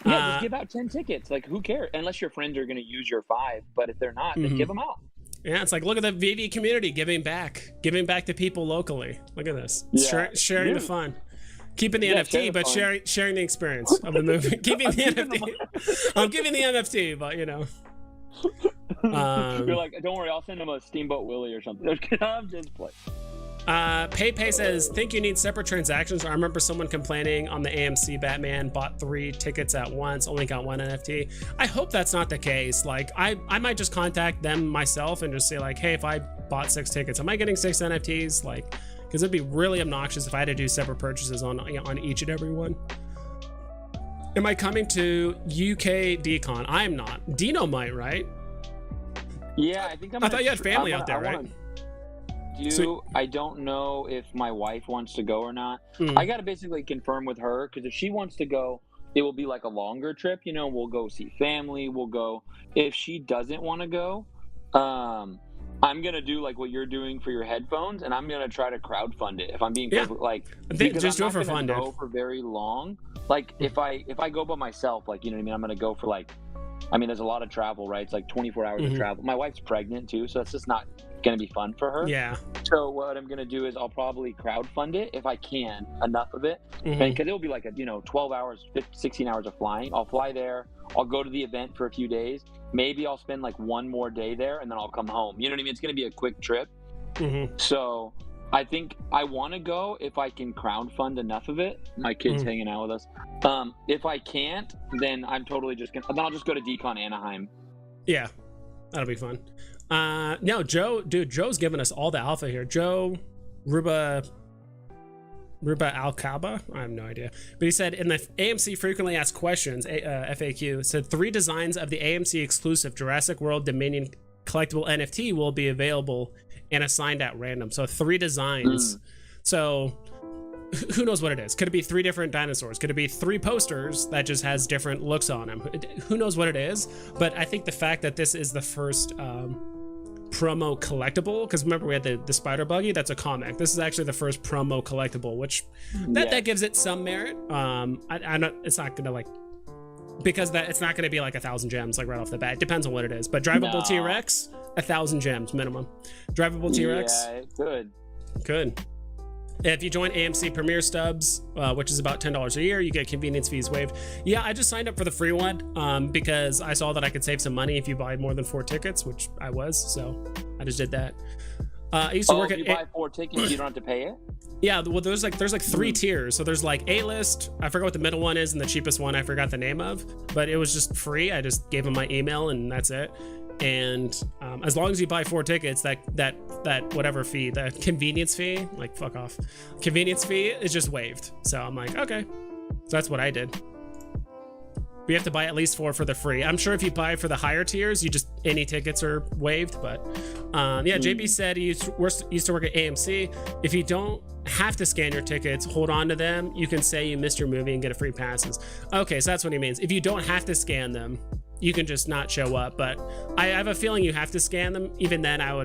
Yeah, just give out 10 tickets. Like, who cares? Unless your friends are going to use your 5, but if they're not, then give them out. Yeah, it's like, look at the Veve community giving back to people locally. Look at this. Sharing the fun. Keeping the NFT, but sharing the experience of the movie. Keeping the NFT. I'm giving the NFT, but You're like, don't worry, I'll send him a Steamboat Willie or something. I'm just playing. PayPay says, think you need separate transactions. I remember someone complaining on the AMC Batman, bought 3 tickets at once, only got 1 NFT. I hope that's not the case. Like, I might just contact them myself and just say like, hey, if I bought 6 tickets, am I getting 6 NFTs? Like, because it'd be really obnoxious if I had to do separate purchases on each and every one. Am I coming to UK DCon? I am not. Dino might, right? Yeah, I think I thought you had family out there, right? I don't know if my wife wants to go or not. I got to basically confirm with her, because if she wants to go, it will be like a longer trip. We'll go see family. We'll go. If she doesn't want to go, I'm gonna do like what you're doing for your headphones, and I'm gonna try to crowdfund it. If I'm being like, I think just do it for fun, dude. Go for very long. Like if I go by myself, like I'm gonna go for like, there's a lot of travel, right? It's like 24 hours of travel. My wife's pregnant too, so that's just not gonna be fun for her. Yeah. So what I'm gonna do is I'll probably crowdfund it if I can, enough of it, because it'll be like a 12 hours, 16 hours of flying. I'll fly there. I'll go to the event for a few days. Maybe I'll spend like 1 more day there, and then I'll come home. You know what I mean? It's gonna be a quick trip. So I think I want to go if I can crowdfund enough of it. My kid's hanging out with us. If I can't, then I'm totally just gonna. Then I'll just go to DCon Anaheim. Yeah, that'll be fun. No, Joe's giving us all the alpha here. Joe Ruba Alcaba, I have no idea, but he said in the AMC frequently asked questions FAQ, said 3 designs of the AMC exclusive Jurassic World Dominion collectible NFT will be available and assigned at random. So 3 designs. So who knows what it is? Could it be 3 different dinosaurs? Could it be 3 posters that just has different looks on them? Who knows what it is? But I think the fact that this is the first promo collectible, because remember we had the spider buggy, that's a comic. This is actually the first promo collectible, which that gives it some merit. It's not gonna like, because it's not gonna be like 1,000 gems like right off the bat. It depends on what it is, but drivable T-Rex, 1,000 gems minimum. Drivable T-Rex, good. If you join AMC Premier Stubs, which is about $10 a year, you get convenience fees waived. Yeah, I just signed up for the free one because I saw that I could save some money if you buy more than 4 tickets, which I was, so I just did that. I used to work if you buy 4 tickets, you don't have to pay it? Yeah, well, there's like 3 tiers. So there's like A-list, I forgot what the middle one is, and the cheapest one I forgot the name of, but it was just free. I just gave them my email and that's it. And as long as you buy 4 tickets, that whatever fee, the convenience fee, like fuck off, convenience fee is just waived. So I'm like, okay, so that's what I did. We have to buy at least 4 for the free. I'm sure if you buy for the higher tiers, any tickets are waived. But yeah, JB said he used to work at AMC. If you don't have to scan your tickets, hold on to them, you can say you missed your movie and get a free passes. Okay, so that's what he means. If you don't have to scan them, you can just not show up. But I have a feeling you have to scan them. Even then, I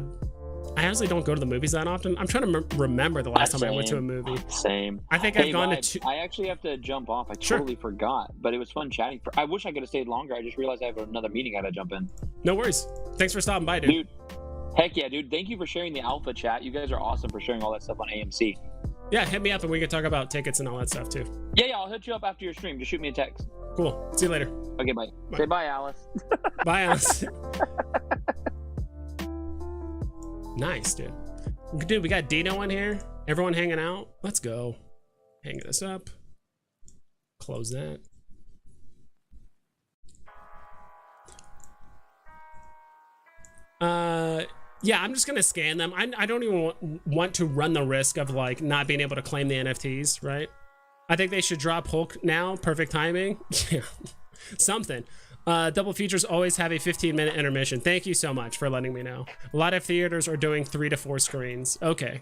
honestly don't go to the movies that often. I'm trying to remember the last time I went to a movie. Same. I think I've gone to two. I actually have to jump off. I totally forgot, but it was fun chatting. I wish I could have stayed longer. I just realized I have another meeting I got to jump in. No worries. Thanks for stopping by, dude. Heck yeah, dude. Thank you for sharing the alpha chat. You guys are awesome for sharing all that stuff on AMC. Yeah, hit me up and we can talk about tickets and all that stuff too. Yeah, I'll hit you up after your stream. Just shoot me a text. Cool. See you later. Okay, bye. Say bye, Alice. Bye, Alice. Nice, dude. Dude, we got Dino in here. Everyone hanging out. Let's go. Hang this up. Close that. Yeah, I'm just gonna scan them. I don't even want to run the risk of like not being able to claim the NFTs, right? I think they should drop Hulk now. Perfect timing. Yeah, something. Double features always have a 15-minute intermission. Thank you so much for letting me know. A lot of theaters are doing 3 to 4 screens. Okay.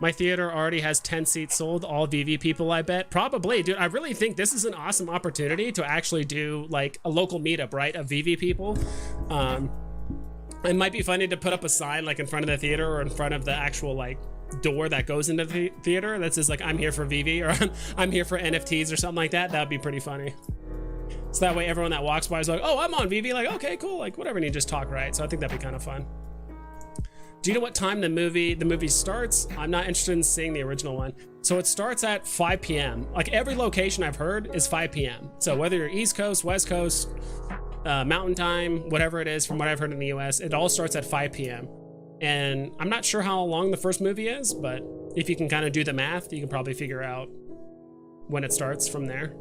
My theater already has 10 seats sold. All VV people, I bet. Probably, dude. I really think this is an awesome opportunity to actually do like a local meetup, right? Of VV people. It might be funny to put up a sign like in front of the theater or in front of the actual like door that goes into the theater that says like I'm here for VV or I'm here for NFTs or something like that. That would be pretty funny. So that way everyone that walks by is like, oh, I'm on VV. Like, okay, cool. Like whatever. And you just talk, right? So I think that'd be kind of fun. Do you know what time the movie starts? I'm not interested in seeing the original one. So it starts at 5 p.m. Like every location I've heard is 5 p.m. So whether you're East Coast, West Coast, Mountain Time, whatever it is, from what I've heard in the US, it all starts at 5 p.m. And I'm not sure how long the first movie is, but if you can kind of do the math, you can probably figure out when it starts from there.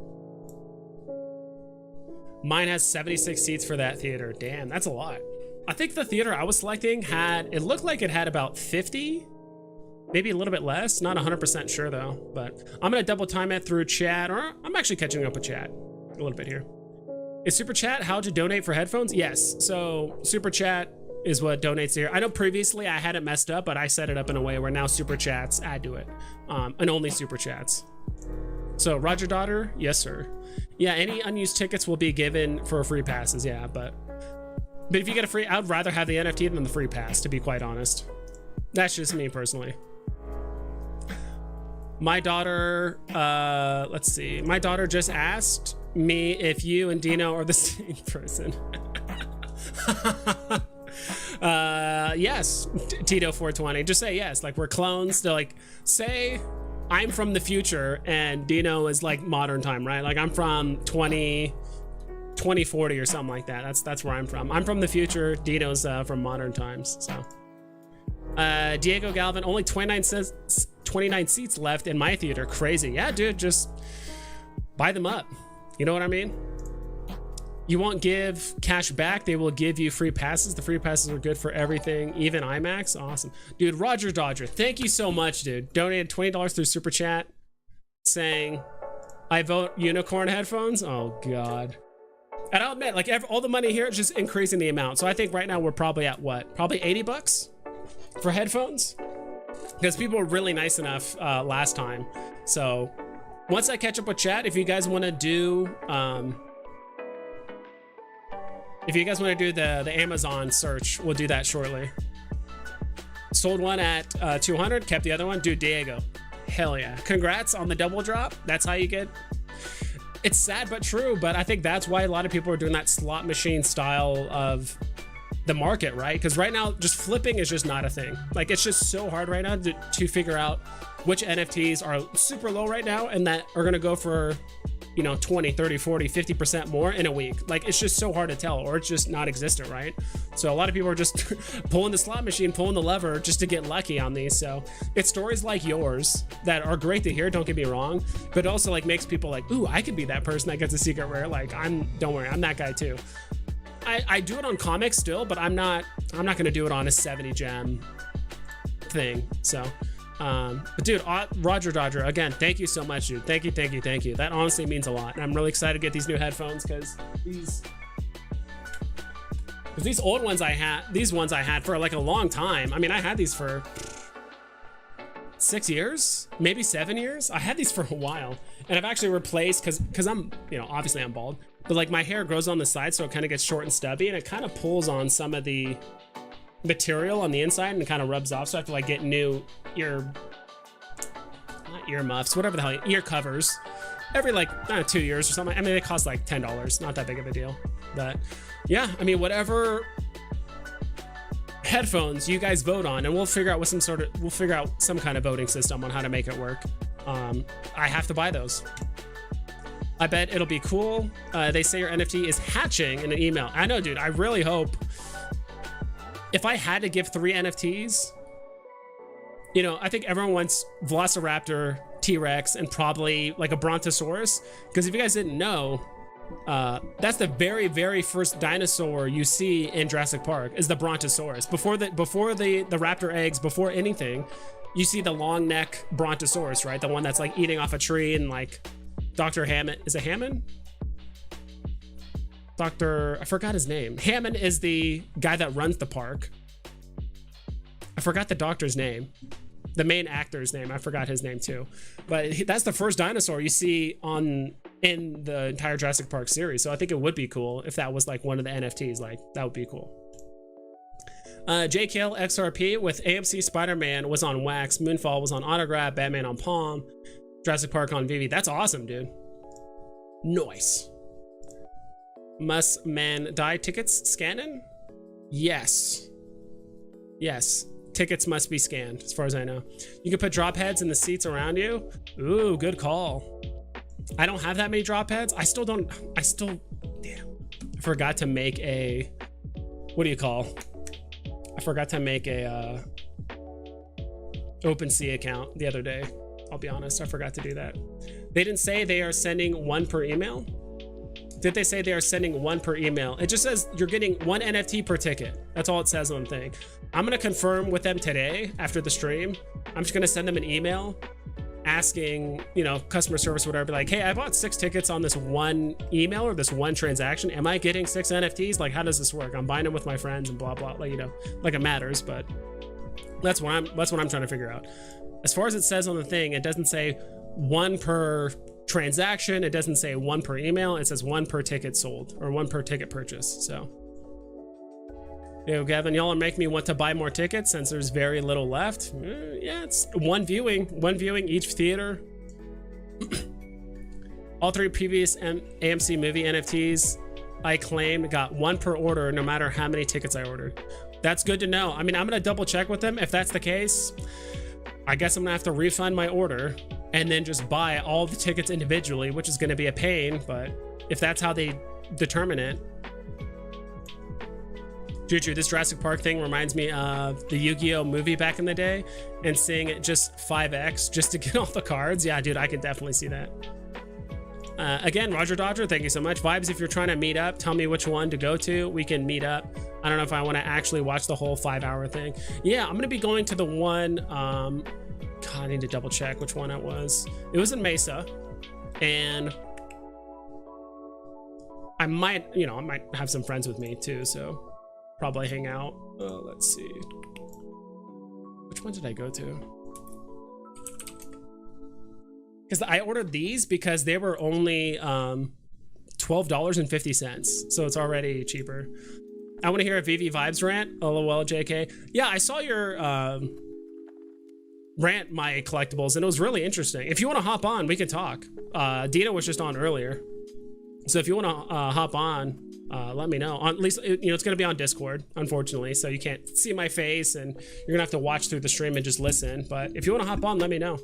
Mine has 76 seats for that theater. Damn, that's a lot. I think the theater I was selecting it looked like it had about 50, maybe a little bit less. Not 100% sure though, but I'm gonna double time it through chat, or I'm actually catching up with chat a little bit here. Is Super Chat how to donate for headphones? Yes, so Super Chat is what donates here. I know previously I had it messed up, but I set it up in a way where now Super Chats add to it, and only Super Chats. So Roger Daughter, yes sir. Yeah, any unused tickets will be given for free passes, yeah, but if you get a free, I'd rather have the NFT than the free pass, to be quite honest. That's just me personally. My daughter, let's see. My daughter just asked me if you and Dino are the same person. Yes, Tito420. Just say yes. Like we're clones. They're like, say I'm from the future and Dino is like modern time, right? Like I'm from 2040 or something like that. That's where I'm from. I'm from the future. Dino's from modern times. So Diego Galvin, only 29 seats left in my theater. Crazy. Yeah, dude, just buy them up. You know what I mean? You won't give cash back. They will give you free passes. The free passes are good for everything, even IMAX. Awesome. Dude, Roger Dodger, thank you so much, dude. Donated $20 through Super Chat saying, I vote unicorn headphones. Oh, God. And I'll admit, like all the money here is just increasing the amount. So I think right now we're probably at what? Probably 80 bucks for headphones? Because people were really nice enough last time. So once I catch up with chat, if you guys want to do the Amazon search, we'll do that shortly. Sold one at 200, kept the other one. Dude, Diego, hell yeah. Congrats on the double drop. That's how you get. It's sad but true, but I think that's why a lot of people are doing that slot machine style of the market, right? Because right now, just flipping is just not a thing. Like, it's just so hard right now to figure out which NFTs are super low right now and that are going to go for, you know, 20, 30, 40, 50% more in a week. Like, it's just so hard to tell, or it's just not existent, right? So a lot of people are just pulling the slot machine, pulling the lever just to get lucky on these. So it's stories like yours that are great to hear, don't get me wrong, but it also like makes people like, ooh, I could be that person that gets a secret rare. Like, don't worry, I'm that guy too. I do it on comics still, but I'm not gonna do it on a 70 gem thing. So but dude, Roger Dodger, again, thank you so much, dude. Thank you. That honestly means a lot. And I'm really excited to get these new headphones because these old ones I had, these ones I had for like a long time. I mean, I had these for 6 years, maybe 7 years. I had these for a while, and I've actually replaced because I'm, obviously I'm bald, but like my hair grows on the side, so it kind of gets short and stubby, and it kind of pulls on some of the material on the inside and kind of rubs off. So I have to like get new not ear muffs, whatever the hell, ear covers every like 2 years or something. I mean, they cost like $10, not that big of a deal. But yeah, I mean, whatever headphones you guys vote on, and we'll figure out some kind of voting system on how to make it work. I have to buy those. I bet it'll be cool. They say your NFT is hatching in an email. I know, dude. I really hope. If I had to give 3 NFTs, I think everyone wants Velociraptor, T-Rex, and probably like a Brontosaurus. Because if you guys didn't know, that's the very, very first dinosaur you see in Jurassic Park is the Brontosaurus. Before the raptor eggs, before anything, you see the long neck Brontosaurus, right? The one that's like eating off a tree, and like Dr. Hammond, is it Hammond? I forgot his name. Hammond is the guy that runs the park. I forgot the doctor's name. The main actor's name. I forgot his name too. But that's the first dinosaur you see in the entire Jurassic Park series. So I think it would be cool if that was like one of the NFTs. Like, that would be cool. JKL XRP with AMC Spider-Man was on Wax. Moonfall was on Autograph. Batman on Palm. Jurassic Park on Veve. That's awesome, dude. Nice. Must man die tickets scanning? Yes. Tickets must be scanned, as far as I know. You can put drop heads in the seats around you. Ooh, good call. I don't have that many drop heads. I forgot to make a, I forgot to make a OpenSea account the other day. I'll be honest, I forgot to do that. They didn't say they are sending 1 per email. Did they say they are sending 1 per email? It just says you're getting 1 NFT per ticket. That's all it says on the thing. I'm gonna confirm with them today after the stream. I'm just gonna send them an email asking, customer service or whatever, be like, hey, I bought 6 tickets on this 1 email or this 1 transaction. Am I getting 6 NFTs? Like, how does this work? I'm buying them with my friends and blah, blah, like, like it matters, but that's what I'm trying to figure out. As far as it says on the thing, it doesn't say 1 per transaction. It doesn't say 1 per email. It says 1 per ticket sold or 1 per ticket purchase. So, Gavin, y'all are making me want to buy more tickets since there's very little left. Yeah, it's one viewing each theater. All 3 previous AMC movie NFTs I claimed got 1 per order, no matter how many tickets I ordered. That's good to know. I mean, I'm gonna double check with them. If that's the case, I guess I'm gonna have to refund my order and then just buy all the tickets individually, which is gonna be a pain, but if that's how they determine it. Juju, this Jurassic Park thing reminds me of the Yu-Gi-Oh movie back in the day and seeing it just 5x just to get all the cards. Yeah, dude, I can definitely see that. Again, Roger Dodger, thank you so much. Vibes, if you're trying to meet up, tell me which one to go to. We can meet up. I don't know if I want to actually watch the whole 5-hour thing. Yeah, I'm going to be going to the one, God, I need to double check which one it was. It was in Mesa, and I might have some friends with me too, so probably hang out. Let's see. Which one did I go to? Because I ordered these because they were only $12.50, so it's already cheaper. I want to hear a Veve Vibes rant. LOL, JK. Yeah, I saw your rant, my collectibles, and it was really interesting. If you want to hop on, we can talk. Dina was just on earlier, so if you want to hop on, let me know. At least it's going to be on Discord, unfortunately, so you can't see my face, and you're gonna have to watch through the stream and just listen. But if you want to hop on, let me know.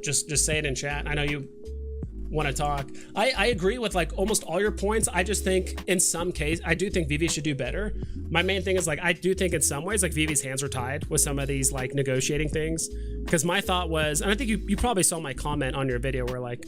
Just say it in chat. I know you want to talk. I agree with like almost all your points. I just think in some case, I do think Veve should do better. My main thing is like, I do think in some ways like Veve's hands are tied with some of these like negotiating things. Because my thought was, and I think you probably saw my comment on your video where like,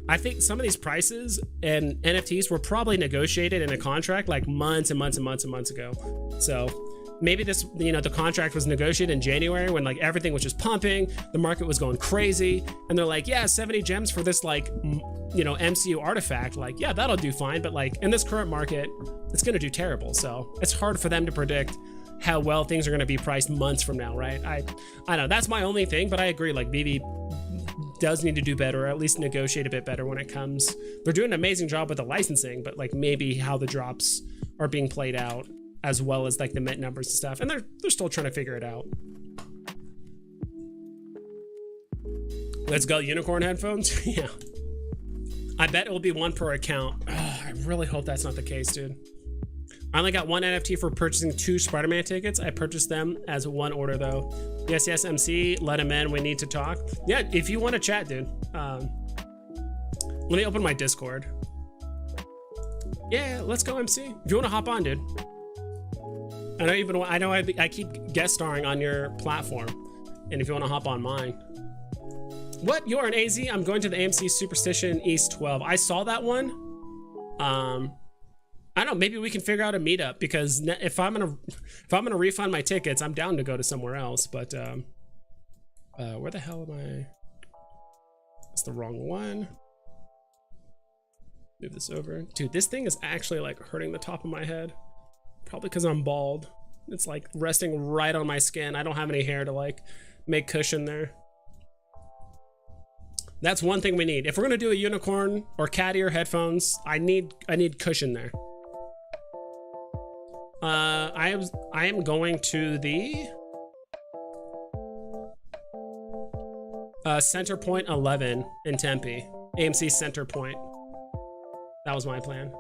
I think some of these prices and NFTs were probably negotiated in a contract like months and months and months and months ago. So maybe this, the contract was negotiated in January when like everything was just pumping, the market was going crazy, and they're like, yeah, 70 gems for this like, MCU artifact. Like, yeah, that'll do fine. But like in this current market, it's going to do terrible. So it's hard for them to predict, how well things are going to be priced months from now, right? I know that's my only thing, but I agree. Like Veve does need to do better, or at least negotiate a bit better when it comes. They're doing an amazing job with the licensing, but like maybe how the drops are being played out, as well as like the mint numbers and stuff. And they're still trying to figure it out. Let's go unicorn headphones. Yeah. I bet it will be one per account. Oh, I really hope that's not the case, dude. I only got one NFT for purchasing 2 Spider-Man tickets. I purchased them as one order though. Yes, MC, let him in. We need to talk. Yeah, if you want to chat, dude. Let me open my Discord. Yeah, let's go, MC. If you want to hop on, dude. I know I keep guest starring on your platform, and if you want to hop on mine. What? You're an AZ? I'm going to the AMC Superstition East 12. I saw that one. I don't know, maybe we can figure out a meetup, because if I'm gonna refund my tickets, I'm down to go to somewhere else. But where the hell am I? That's the wrong one. Move this over. Dude, this thing is actually like hurting the top of my head. Probably because I'm bald. It's like resting right on my skin. I don't have any hair to like make cushion there. That's one thing we need. If we're gonna do a unicorn or cat ear headphones, I need cushion there. I am going to the Center Point 11 in Tempe. AMC Center Point. That was my plan.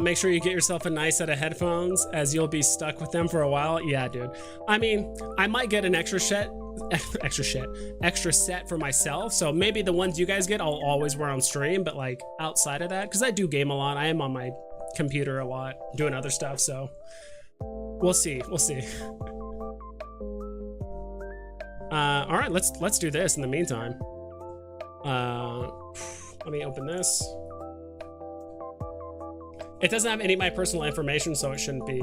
Make sure you get yourself a nice set of headphones, as you'll be stuck with them for a while. Yeah, dude. I mean, I might get an extra set for myself. So maybe the ones you guys get, I'll always wear on stream. But like outside of that, because I do game a lot, I am on my computer a lot doing other stuff. So we'll see. We'll see. All right, let's do this in the meantime. Let me open this. It doesn't have any of my personal information, so it shouldn't be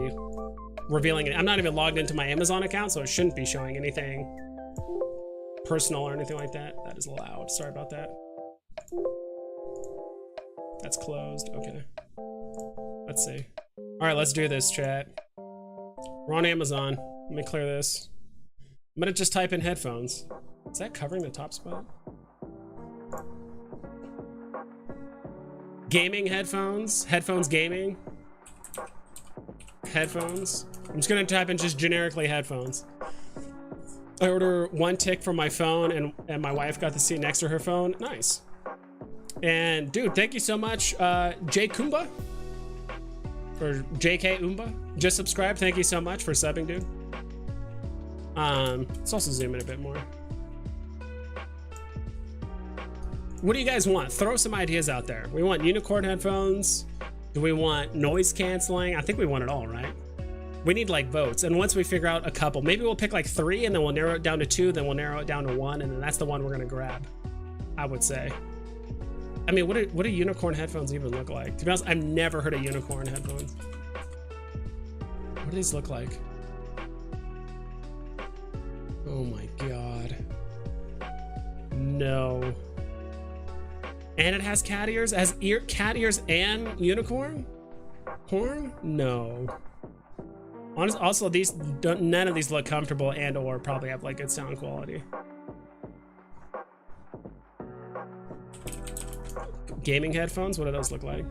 revealing it. I'm not even logged into my Amazon account, so it shouldn't be showing anything personal or anything like that. That is loud. Sorry about that. That's closed. Okay. Let's see. All right, let's do this, chat. We're on Amazon. Let me clear this. I'm gonna just type in headphones. Is that covering the top spot? Gaming headphones, headphones gaming, headphones. I'm just gonna type in just generically headphones. I order 1 tick from my phone, and my wife got the seat next to her phone. Nice. And dude, thank you so much, J Kumba, or JK Umba, just subscribed. Thank you so much for subbing, dude. Let's also zoom in a bit more. What do you guys want? Throw some ideas out there. We want unicorn headphones. Do we want noise canceling? I think we want it all, right? We need like votes. And once we figure out a couple, maybe we'll pick like 3 and then we'll narrow it down to 2, then we'll narrow it down to 1, and then that's the one we're gonna grab, I would say. I mean, what do unicorn headphones even look like? To be honest, I've never heard of unicorn headphones. What do these look like? Oh my God. No. And it has cat ears? It has cat ears and unicorn horn? No. Honestly, also none of these look comfortable and or probably have like good sound quality. Gaming headphones? What do those look like?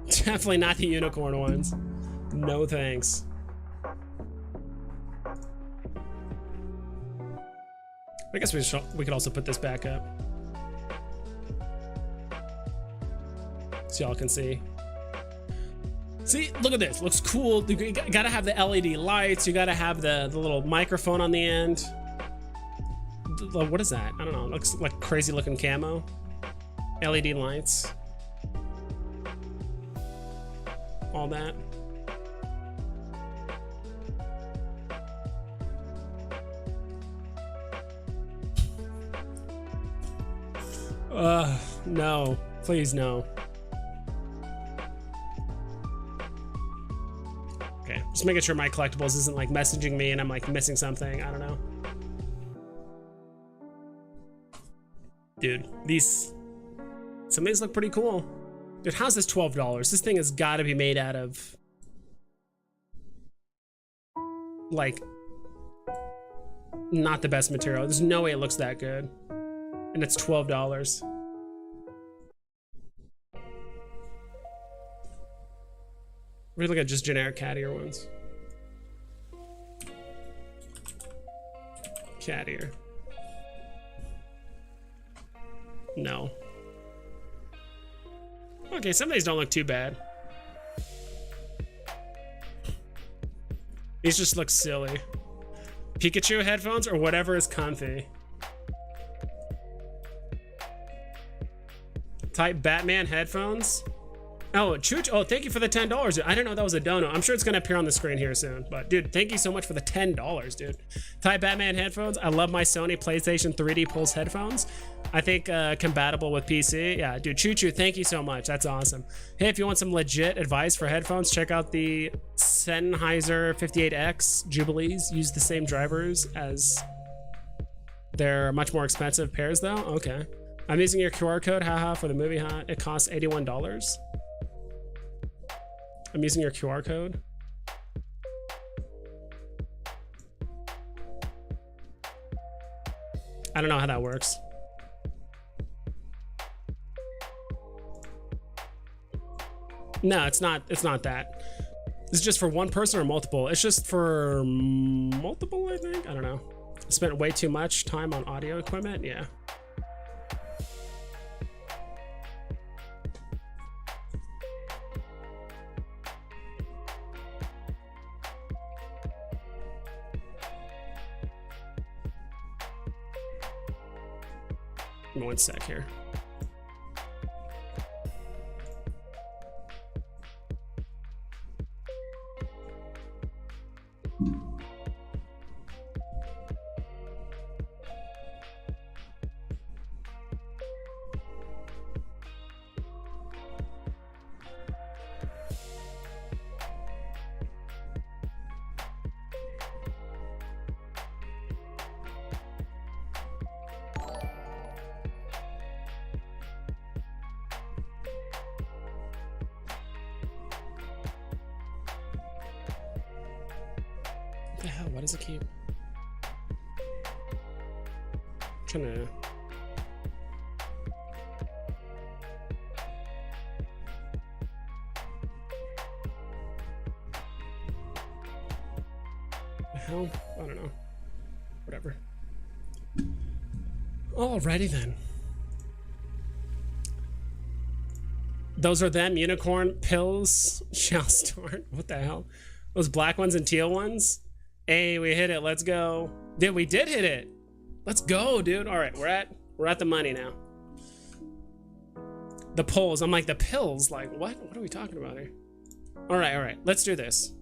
Definitely not the unicorn ones. No thanks. I guess we could also put this back up, so y'all can see. See, look at this. Looks cool. You gotta have the LED lights. You gotta have the little microphone on the end. What is that? I don't know. It looks like crazy looking camo. LED lights. All that. No, please no. Okay, just making sure my collectibles isn't like messaging me and I'm like missing something. I don't know. Dude, some of these look pretty cool. Dude, how's this $12? This thing has got to be made out of like not the best material. There's no way it looks that good. And it's $12. We're looking at just generic cat ear ones. Cat ear. No. Okay, some of these don't look too bad. These just look silly. Pikachu headphones or whatever is comfy. Type Batman headphones. Oh, Chooch. Oh, thank you for the $10. I didn't know that was a dono. I'm sure it's gonna appear on the screen here soon. But dude, thank you so much for the $10, dude. Type Batman headphones. I love my Sony PlayStation 3D Pulse headphones. I think compatible with PC. Yeah, dude, Choo-Choo, thank you so much. That's awesome. Hey, if you want some legit advice for headphones, check out the Sennheiser 58X Jubilees. Use the same drivers as they're much more expensive pairs though. Okay. I'm using your QR code, haha, for the movie, huh? It costs $81. I'm using your QR code. I don't know how that works. No, it's not that. This is just for one person or multiple? It's just for multiple, I think. I don't know. I spent way too much time on audio equipment. Yeah. One sec here. The hell, what does it keep? I'm trying to. The hell? I don't know. Whatever. Alrighty then. Those are them unicorn pills. Shall start. What the hell? Those black ones and teal ones? Hey, we hit it. Let's go. Dude, we did hit it. Let's go, dude. All right, we're at the money now. The polls. I'm like, the pills. Like, what? What are we talking about here? All right. Let's do this.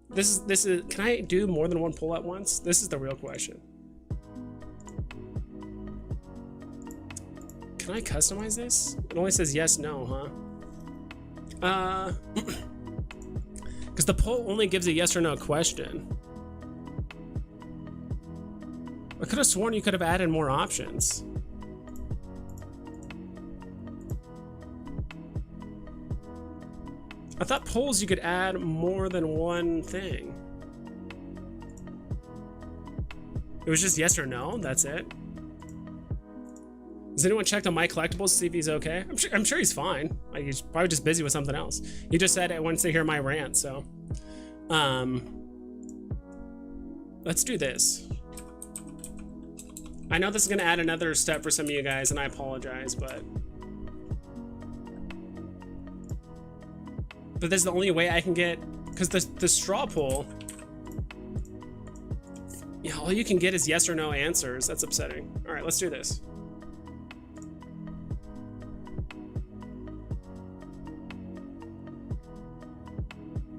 This is. Can I do more than one pull at once? This is the real question. Can I customize this? It only says yes, no, huh? Because the poll only gives a yes or no question. I could have sworn you could have added more options. I thought polls you could add more than one thing. It was just yes or no, that's it. Has anyone checked on my collectibles to see if he's okay? I'm sure he's fine. Like, he's probably just busy with something else. He just said it wants to hear my rant, so. Let's do this. I know this is gonna add another step for some of you guys, and I apologize, but this is the only way I can get, because the straw poll, yeah, all you can get is yes or no answers. That's upsetting. All right, let's do this.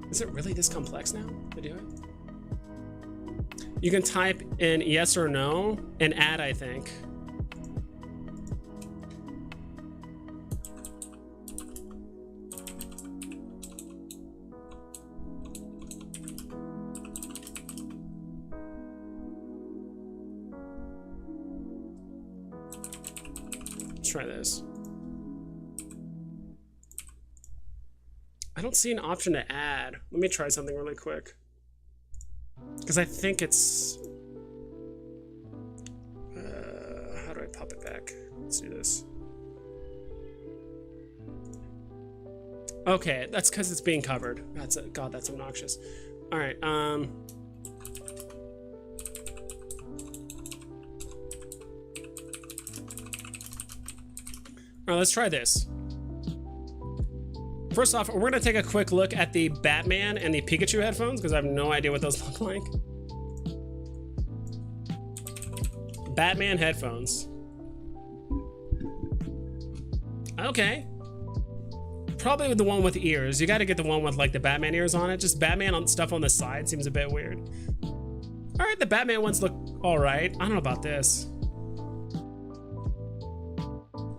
Is it really this complex now to do it? You can type in yes or no and add, I think. try this. I don't see an option to add. Let me try something really quick. Because I think it's... how do I pop it back? Let's do this. Okay, that's because it's being covered. God, that's obnoxious. All right, all right, let's try this. First off, we're gonna take a quick look at the Batman and the Pikachu headphones because I have no idea what those look like. Batman headphones. Okay. Probably the one with ears. You gotta get the one with like the Batman ears on it. Just Batman on stuff on the side seems a bit weird. All right, the Batman ones look all right. I don't know about this.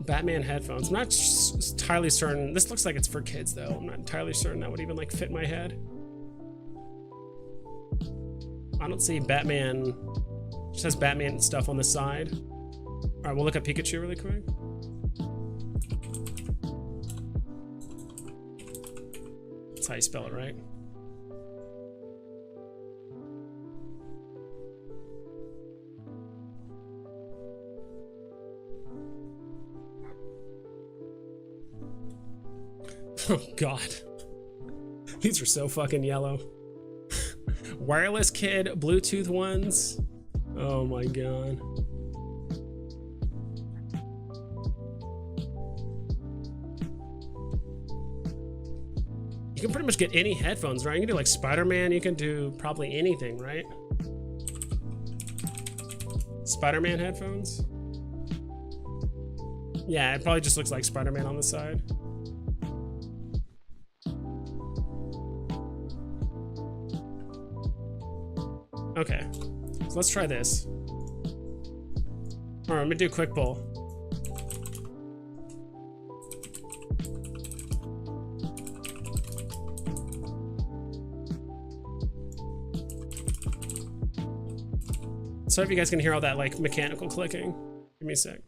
Batman headphones. I'm not entirely certain. This looks like it's for kids though. I'm not entirely certain that would even like fit my head. I don't see Batman. Just has Batman stuff on the side. All right, we'll look at Pikachu really quick. That's how you spell it, right? Oh God, these are so fucking yellow. Wireless kid, Bluetooth ones. Oh my God. You can pretty much get any headphones, right? You can do like Spider-Man, you can do probably anything, right? Spider-Man headphones? Yeah, it probably just looks like Spider-Man on the side. Okay, so let's try this. All right, I'm gonna do a quick poll. Sorry if you guys can hear all that like mechanical clicking. Give me a sec.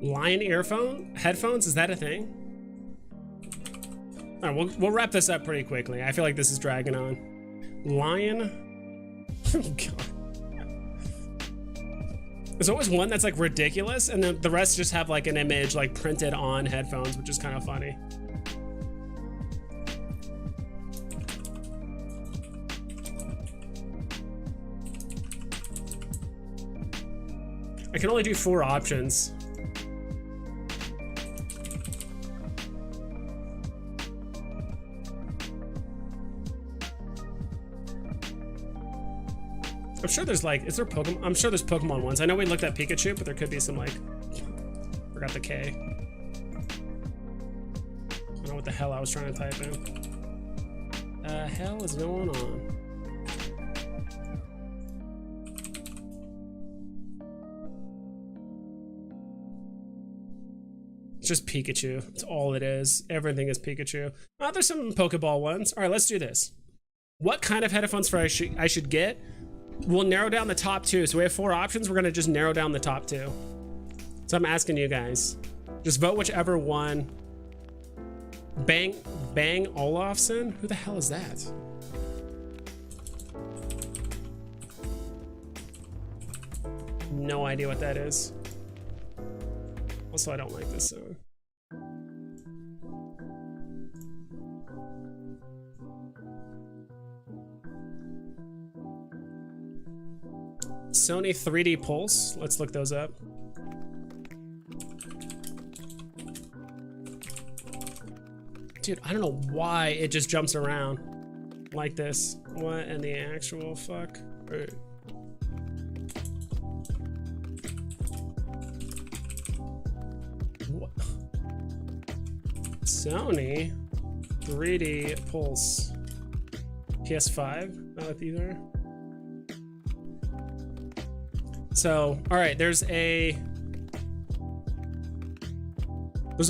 Lion headphones, is that a thing? All right, we'll wrap this up pretty quickly. I feel like this is dragging on. Lion, oh God. There's always one that's like ridiculous, and then the rest just have like an image like printed on headphones, which is kind of funny. I can only do 4 options. I'm sure there's like, is there Pokemon? I'm sure there's Pokemon ones. I know we looked at Pikachu, but there could be some like, forgot the K. I don't know what the hell I was trying to type in. The hell is going on? It's just Pikachu. It's all it is. Everything is Pikachu. There's some Pokeball ones. All right, let's do this. What kind of headphones for I should get? We'll narrow down the top 2. So we have 4 options. We're gonna just narrow down the top 2. So I'm asking you guys, just vote whichever one Bang Olofsson? Who the hell is that? No idea what that is. Also, I don't like this song. Sony 3D Pulse. Let's look those up. Dude, I don't know why it just jumps around like this. What in the actual fuck? What? Sony 3D Pulse. PS5? Not what these are. So, all right, there's a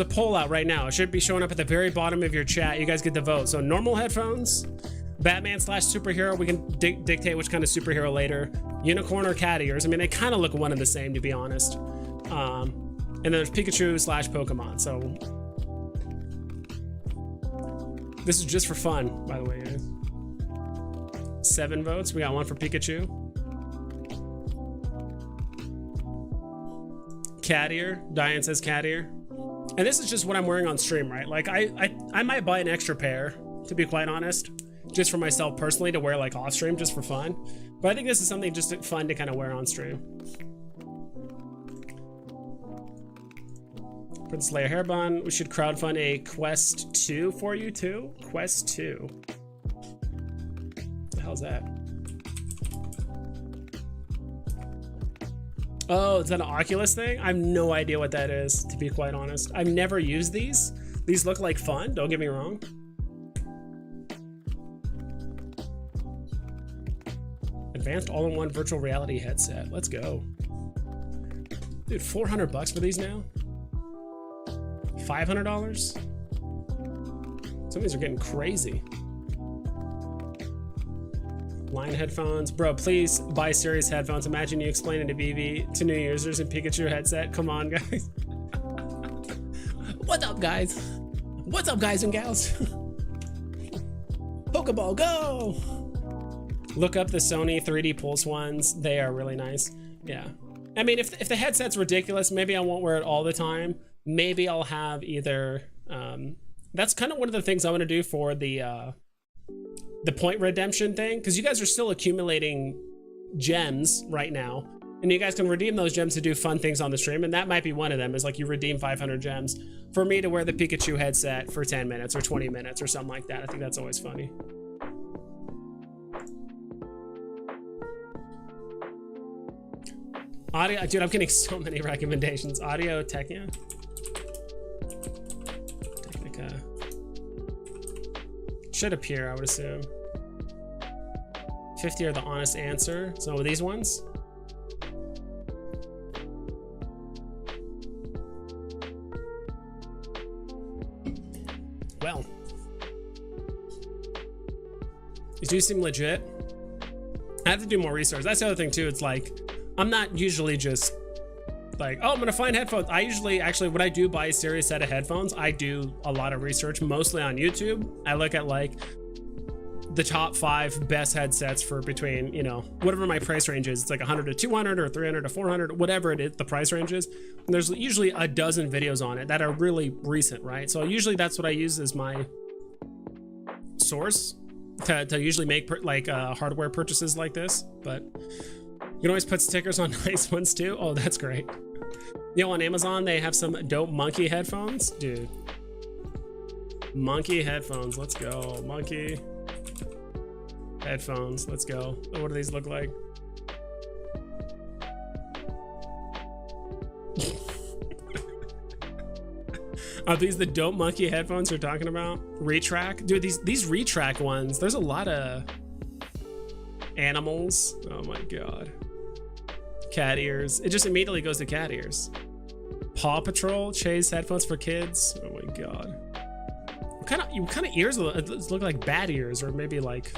poll out right now. It should be showing up at the very bottom of your chat. You guys get to vote. So normal headphones, Batman / superhero. We can dictate which kind of superhero later. Unicorn or cat ears. I mean, they kind of look one and the same, to be honest. And then there's Pikachu / Pokemon. So this is just for fun, by the way, guys. 7 votes. We got 1 for Pikachu. Cat ear. Diane says cat ear. And this is just what I'm wearing on stream, right? Like I might buy an extra pair, to be quite honest, just for myself personally to wear like off stream, just for fun. But I think this is something just fun to kind of wear on stream. Prince Leia hairbun. We should crowdfund a Quest 2 for you too. Quest 2. What the hell's that? Oh, is that an Oculus thing? I have no idea what that is, to be quite honest. I've never used these. These look like fun, don't get me wrong. Advanced all-in-one virtual reality headset. Let's go. Dude, $400 for these now? $500? Some of these are getting crazy. Line headphones. Bro, please buy Sirius headphones. Imagine you explaining to Veve to new users in Pikachu headset. Come on, guys. What's up, guys? What's up, guys and gals? Pokeball, go! Look up the Sony 3D Pulse ones. They are really nice. Yeah. I mean, if the headset's ridiculous, maybe I won't wear it all the time. Maybe I'll have either... that's kind of one of the things I want to do for the point redemption thing, because you guys are still accumulating gems right now, and you guys can redeem those gems to do fun things on the stream, and that might be one of them, is like you redeem 500 gems for me to wear the Pikachu headset for 10 minutes or 20 minutes or something like that. I think that's always funny. Audio, dude, I'm getting so many recommendations. Audio Technica. Should appear, I would assume. 50 are the honest answer. So these ones. Well, these do seem legit. I have to do more research. That's the other thing too. It's like, I'm not usually just like, oh, I'm gonna find headphones. I usually, actually, when I do buy a serious set of headphones, I do a lot of research, mostly on YouTube. I look at like the top 5 best headsets for between, you know, whatever my price range is. It's like 100 to 200 or 300 to 400, whatever it is, the price range is. And there's usually a dozen videos on it that are really recent, right? So usually that's what I use as my source to usually make hardware purchases like this. But you can always put stickers on nice ones too. Oh, that's great. You know, on Amazon, they have some dope monkey headphones. Dude. Monkey headphones. Let's go. Monkey headphones. Let's go. What do these look like? Are these the dope monkey headphones you're talking about? Retrack? Dude, these retrack ones, there's a lot of animals. Oh my God. Cat ears. It just immediately goes to cat ears. Paw Patrol Chase headphones for kids. Oh my God. What kind of ears look like bat ears, or maybe like,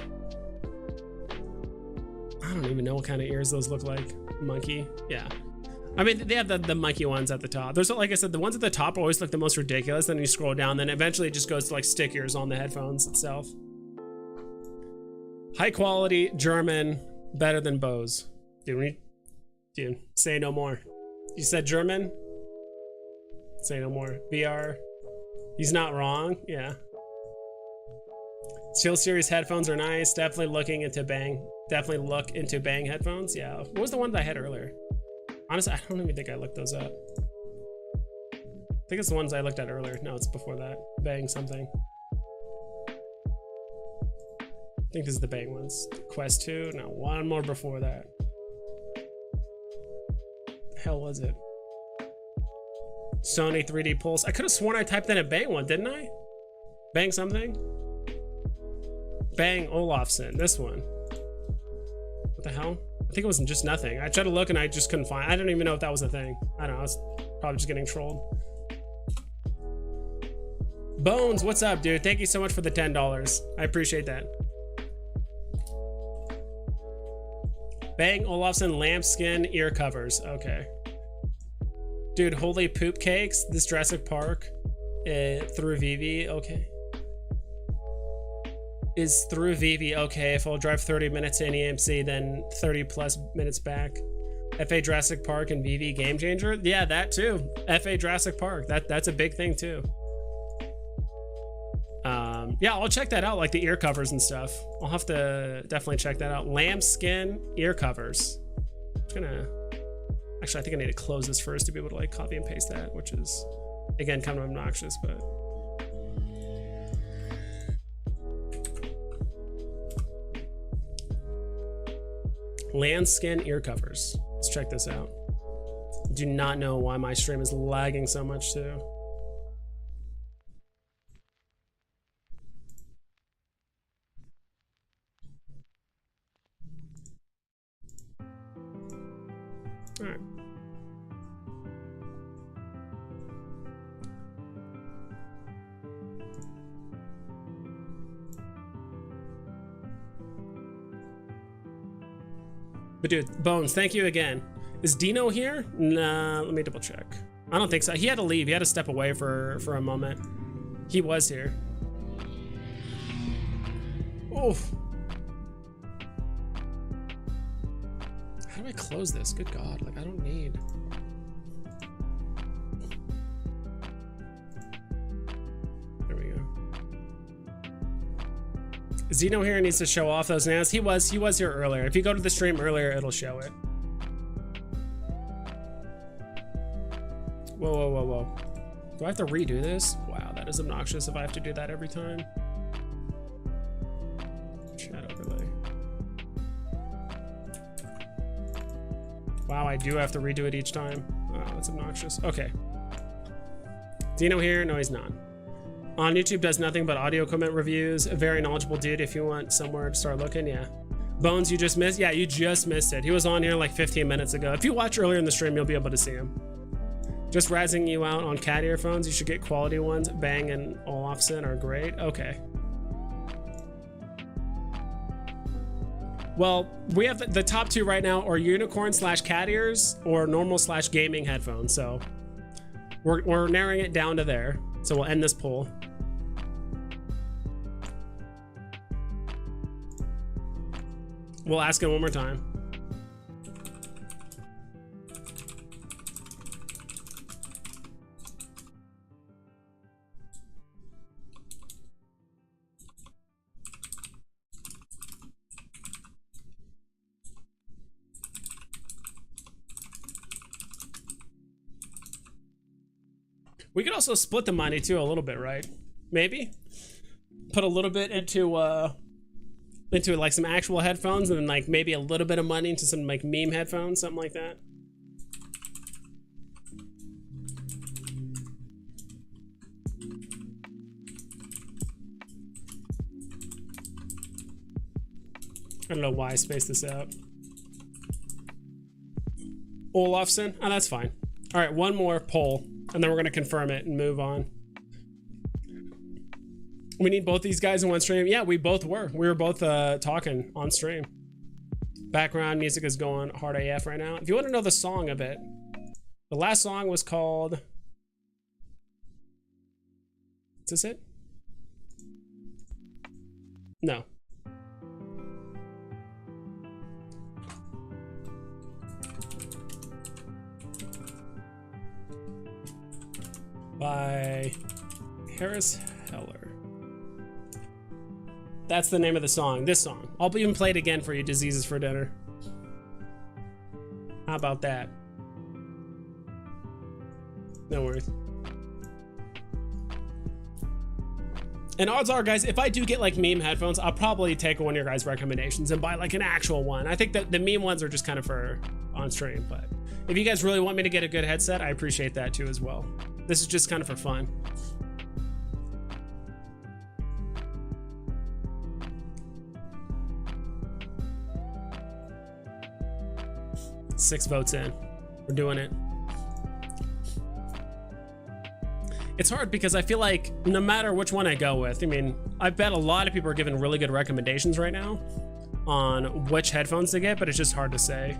I don't even know what kind of ears those look like. Monkey. Yeah. I mean, they have the monkey ones at the top. There's, like I said, the ones at the top always look the most ridiculous. Then you scroll down, then eventually it just goes to like stickers on the headphones itself. High quality, German, better than Bose. Dude, say no more. You said German? Say no more. VR. He's not wrong. Yeah. Chill Series headphones are nice. Definitely looking into Bang. Definitely look into Bang headphones. Yeah. What was the one that I had earlier? Honestly, I don't even think I looked those up. I think it's the ones I looked at earlier. No, it's before that. Bang something. I think this is the Bang ones. Quest 2. No, one more before that. The hell was it? Sony 3D Pulse. I could have sworn I typed in a Bang one, didn't I? Bang something? Bang Olufsen. This one. What the hell? I think it was just nothing. I tried to look and I just couldn't find. I don't even know if that was a thing. I don't know. I was probably just getting trolled. Bones, what's up, dude? Thank you so much for the $10. I appreciate that. Bang Olufsen lambskin ear covers. Okay. Dude, holy poop cakes. This Jurassic Park through Veve. Okay. Is through Veve okay if I'll drive 30 minutes to NEMC, then 30 plus minutes back? FA Jurassic Park and Veve game changer? Yeah, that too. FA Jurassic Park. That's a big thing too. Yeah, I'll check that out, like the ear covers and stuff. I'll have to definitely check that out. Lambskin ear covers. Actually, I think I need to close this first to be able to like copy and paste that, which is again kind of obnoxious, but. Lambskin ear covers. Let's check this out. Do not know why my stream is lagging so much too. All right. But dude, Bones, thank you again. Is Dino here? Nah, let me double check. I don't think so. He had to leave. He had to step away for a moment. He was here. Oof. How do I close this? Good God, like I don't need. There we go. Zeno here needs to show off those nails. He was here earlier. If you go to the stream earlier, it'll show it. Whoa, whoa, whoa, whoa. Do I have to redo this? Wow, that is obnoxious if I have to do that every time. Chat overlay. Wow, I do have to redo it each time. Oh, that's obnoxious. Okay. Dino here? No, he's not. On YouTube does nothing but audio equipment reviews. A very knowledgeable dude if you want somewhere to start looking, yeah. Bones, you just missed? Yeah, you just missed it. He was on here like 15 minutes ago. If you watch earlier in the stream, you'll be able to see him. Just razzing you out on cat earphones. You should get quality ones. Bang and Olufsen are great. Okay. Well, we have the top two right now are unicorn / cat ears or normal / gaming headphones. So we're narrowing it down to there. So we'll end this poll. We'll ask it one more time. We could also split the money too a little bit, right? Maybe put a little bit into like some actual headphones, and then like maybe a little bit of money into some like meme headphones, something like that. I don't know why I spaced this out. Olufsen? Oh, that's fine. All right, one more poll, and then we're gonna confirm it and move on. We need both these guys in one stream. Yeah, we both were. We were both talking on stream. Background music is going hard AF right now. If you want to know the song of it, The last song was called, is this it? No. By Harris Heller. That's the name of the song. This song. I'll even play it again for you. Diseases for Dinner. How about that? No worries. And odds are, guys, if I do get like meme headphones, I'll probably take one of your guys' recommendations and buy like an actual one. I think that the meme ones are just kind of for on stream, but if you guys really want me to get a good headset, I appreciate that too as well. This is just kind of for fun. Six votes in. We're doing it. It's hard because I feel like no matter which one I go with, I mean, I bet a lot of people are giving really good recommendations right now on which headphones to get, but it's just hard to say.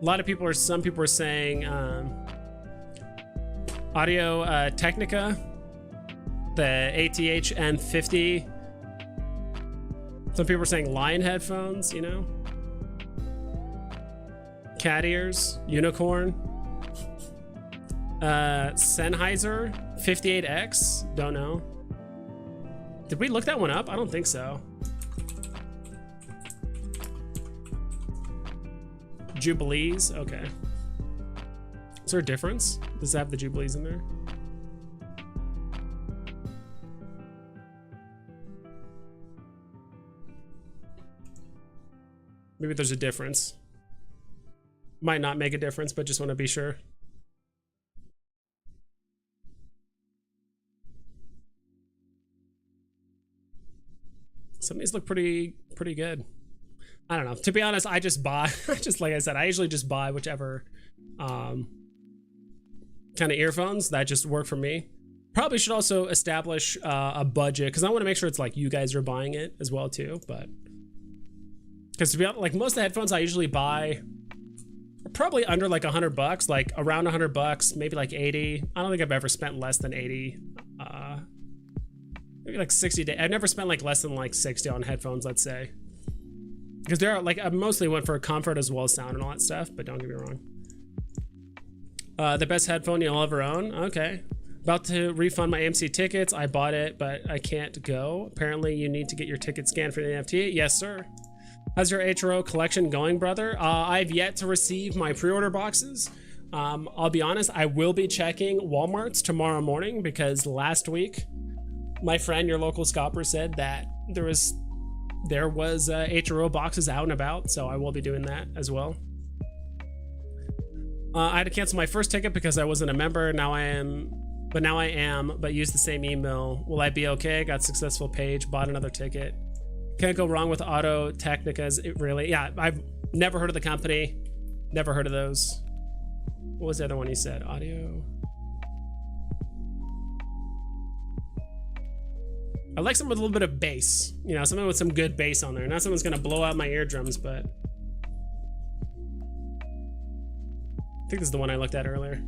A lot of people are, some people are saying Audio Technica, the ATH N50. Some people are saying Lion headphones, you know? Cat ears, Unicorn. Sennheiser 58X, don't know. Did we look that one up? I don't think so. Jubilees, okay. Is there a difference? Does it have the Jubilees in there? Maybe there's a difference. Might not make a difference, but just want to be sure. Some of these look pretty good. I don't know. To be honest, I just buy, just like I said, I usually just buy whichever kind of earphones that just work for me. Probably should also establish a budget because I want to make sure it's like you guys are buying it as well too. But because to be honest, like most of the headphones I usually buy are probably under like $100, like around $100, maybe like 80. I don't think I've ever spent less than 80. Maybe like 60. I've never spent like less than like 60 on headphones, let's say. Because there are like, I mostly went for comfort as well as sound and all that stuff, but don't get me wrong. The best headphone you'll ever own. Okay. About to refund my AMC tickets. I bought it, but I can't go. Apparently you need to get your ticket scanned for the NFT. Yes, sir. How's your HRO collection going, brother? I've yet to receive my pre-order boxes. I'll be honest, I will be checking Walmart's tomorrow morning because last week, my friend, your local scalper, said that there was HRO boxes out and about, so I will be doing that as well. I had to cancel my first ticket because I wasn't a member. Now I am, but use the same email. Will I be okay? Got successful page, bought another ticket. Can't go wrong with Auto Technicas. It really, yeah, I've never heard of the company. Never heard of those. What was the other one you said? Audio. I like something with a little bit of bass. You know, something with some good bass on there. Not something that's gonna blow out my eardrums, but I think this is the one I looked at earlier.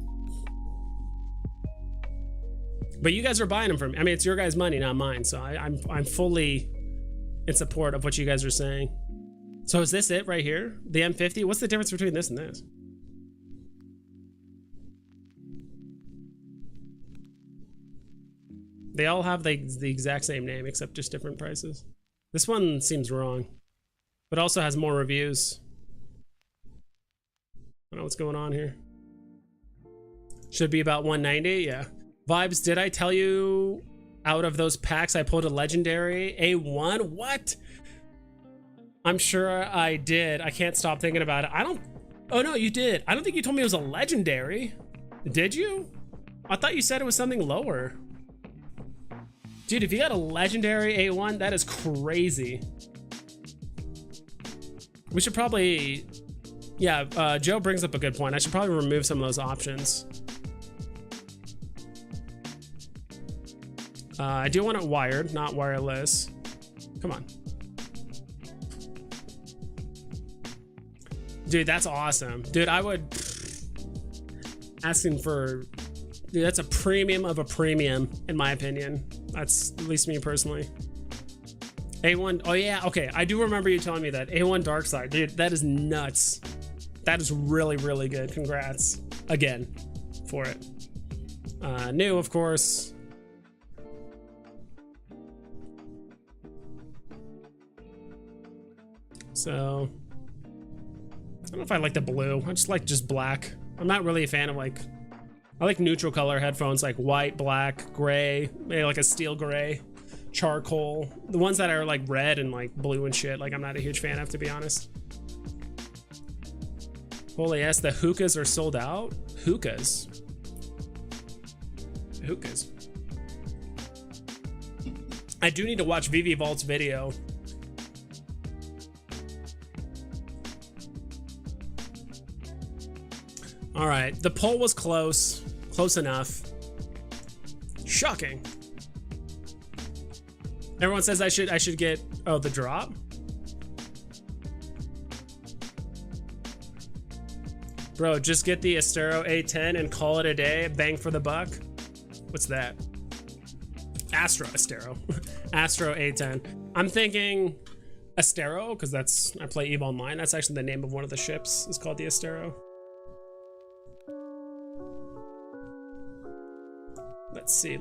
But you guys are buying them from me. I mean, it's your guys' money, not mine. So I'm fully in support of what you guys are saying. So is this it right here? The M50? What's the difference between this and this? They all have the exact same name except just different prices. This one seems wrong, but also has more reviews. I don't know what's going on here. Should be about 190, yeah. Vibes, did I tell you out of those packs I pulled a legendary A1? What? I'm sure I did. I can't stop thinking about it. Oh no, you did. I don't think you told me it was a legendary. Did you? I thought you said it was something lower. Dude, if you got a legendary A1, that is crazy. We should probably, yeah, Joe brings up a good point. I should probably remove some of those options. I do want it wired, not wireless. Come on. Dude, that's awesome. Dude, I would asking for, dude, that's a premium of a premium in my opinion. That's at least me personally. A1, oh yeah, okay, I do remember you telling me that. A1 Dark Side, dude, that is nuts. That is really, really good. Congrats again for it. New, of course. So I don't know if I like the blue. I just like black. I'm not really a fan of like, I like neutral color headphones, like white, black, gray, maybe like a steel gray, charcoal. The ones that are like red and like blue and shit, like I'm not a huge fan of, to be honest. Holy yes, the hookahs are sold out. Hookahs. Hookahs. I do need to watch Veve Vault's video. All right, the poll was close enough. Shocking. Everyone says I should get, oh, the drop. Bro, just get the Astero A10 and call it a day. Bang for the buck. What's that? Astro A10. I'm thinking Astero, because that's, I play EVE Online. That's actually the name of one of the ships. It's called the Astero. Let's see.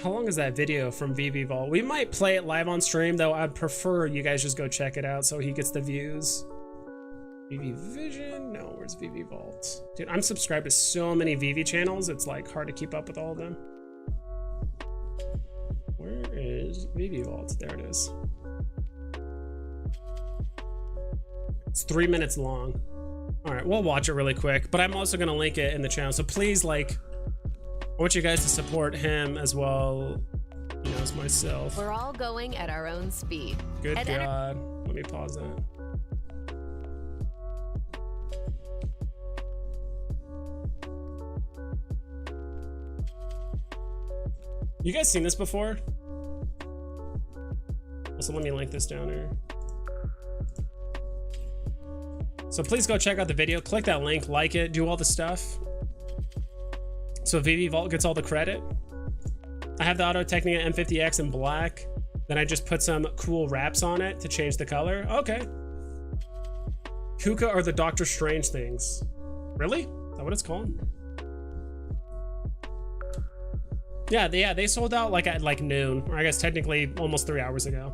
How long is that video from Veve Vault? We might play it live on stream, though. I'd prefer you guys just go check it out so he gets the views. Veve Vision? No, where's Veve Vault? Dude, I'm subscribed to so many Veve channels, it's like hard to keep up with all of them. Where is Veve Vault? There it is. It's 3 minutes long. All right, we'll watch it really quick, but I'm also gonna link it in the channel. So please, like, I want you guys to support him as well, you know, as myself. We're all going at our own speed. Good God. Let me pause that. You guys seen this before? Also, let me link this down here. So please go check out the video, click that link, like it, do all the stuff. So Veve Vault gets all the credit. I have the Auto Technica M50X in black. Then I just put some cool wraps on it to change the color. Okay. Hookah are the Doctor Strange things. Really? Is that what it's called? Yeah, they sold out like at like noon, or I guess technically almost 3 hours ago.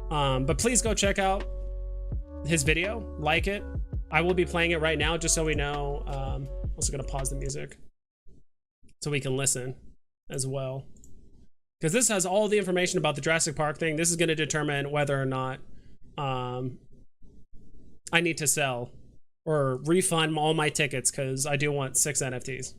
But please go check out his video, like it. I will be playing it right now just so we know. Also gonna pause the music so we can listen as well, because this has all the information about the Jurassic Park thing. This is going to determine whether or not I need to sell or refund all my tickets, because I do want 6 NFTs.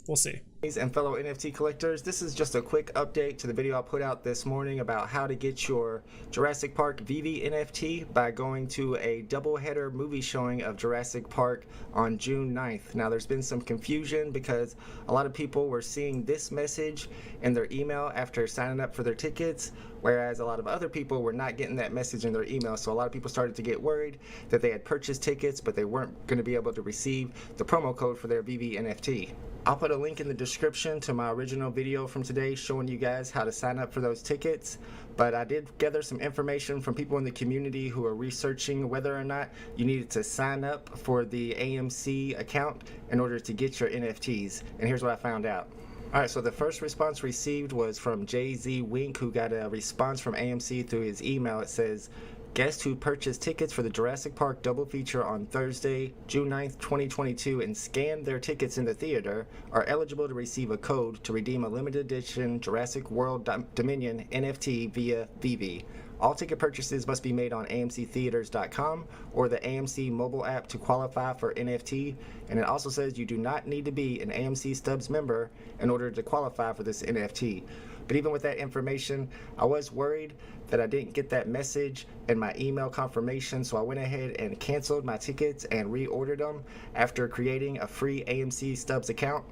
We'll see. And fellow NFT collectors, this is just a quick update to the video I put out this morning about how to get your Jurassic Park Veve NFT by going to a double-header movie showing of Jurassic Park on June 9th. Now, there's been some confusion because a lot of people were seeing this message in their email after signing up for their tickets, whereas a lot of other people were not getting that message in their email. So a lot of people started to get worried that they had purchased tickets, but they weren't going to be able to receive the promo code for their Veve NFT. I'll put a link in the description to my original video from today showing you guys how to sign up for those tickets. But I did gather some information from people in the community who are researching whether or not you needed to sign up for the AMC account in order to get your NFTs. And here's what I found out. Alright, so the first response received was from Jay-Z Wink, who got a response from AMC through his email. It says, guests who purchased tickets for the Jurassic Park double feature on Thursday, June 9th, 2022 and scanned their tickets in the theater are eligible to receive a code to redeem a limited edition Jurassic World Dominion NFT via Veve. All ticket purchases must be made on amctheaters.com or the AMC mobile app to qualify for NFT, and it also says you do not need to be an AMC Stubs member in order to qualify for this NFT. But even with that information, I was worried that I didn't get that message in my email confirmation, so I went ahead and canceled my tickets and reordered them after creating a free AMC Stubs account.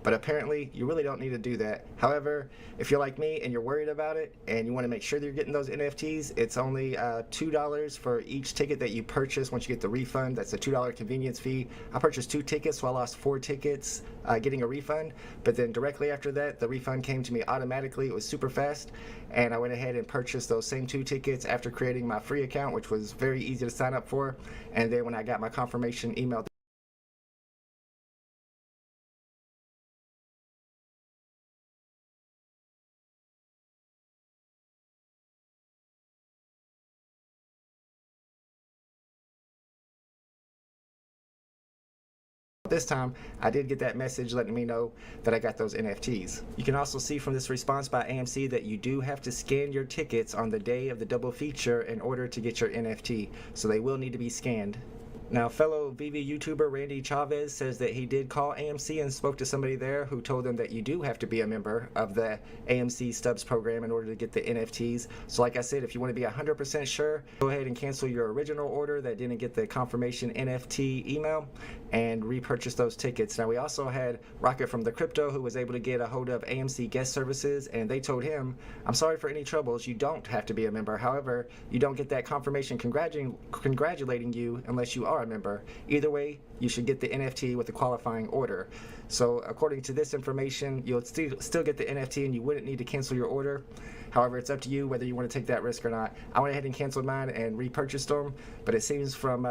but apparently you really don't need to do that. However, if you're like me and you're worried about it and you want to make sure that you're getting those NFTs, it's only $2 for each ticket that you purchase once you get the refund. That's a $2 convenience fee. I purchased 2 tickets, so I lost 4 tickets getting a refund, but then directly after that, the refund came to me automatically. It was super fast, and I went ahead and purchased those same 2 tickets after creating my free account, which was very easy to sign up for. And then when I got my confirmation email this time, I did get that message letting me know that I got those NFTs. You can also see from this response by AMC that you do have to scan your tickets on the day of the double feature in order to get your NFT, so they will need to be scanned. Now, fellow Veve YouTuber Randy Chavez says that he did call AMC and spoke to somebody there who told them that you do have to be a member of the AMC Stubs program in order to get the NFTs. So like I said, if you want to be 100% sure, go ahead and cancel your original order that didn't get the confirmation NFT email and repurchase those tickets. Now, we also had Rocket from the Crypto who was able to get a hold of AMC guest services, and they told him, I'm sorry for any troubles, you don't have to be a member. However, you don't get that confirmation congratulating you unless you are a member. Either way, you should get the NFT with the qualifying order. So according to this information, you'll still get the NFT and you wouldn't need to cancel your order. However, it's up to you whether you want to take that risk or not. I went ahead and canceled mine and repurchased them, but it seems from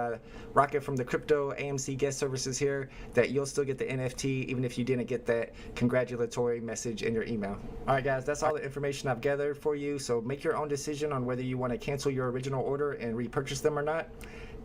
Rocket from the Crypto AMC guest services here that you'll still get the NFT even if you didn't get that congratulatory message in your email. Alright guys, that's all the information I've gathered for you, so make your own decision on whether you want to cancel your original order and repurchase them or not.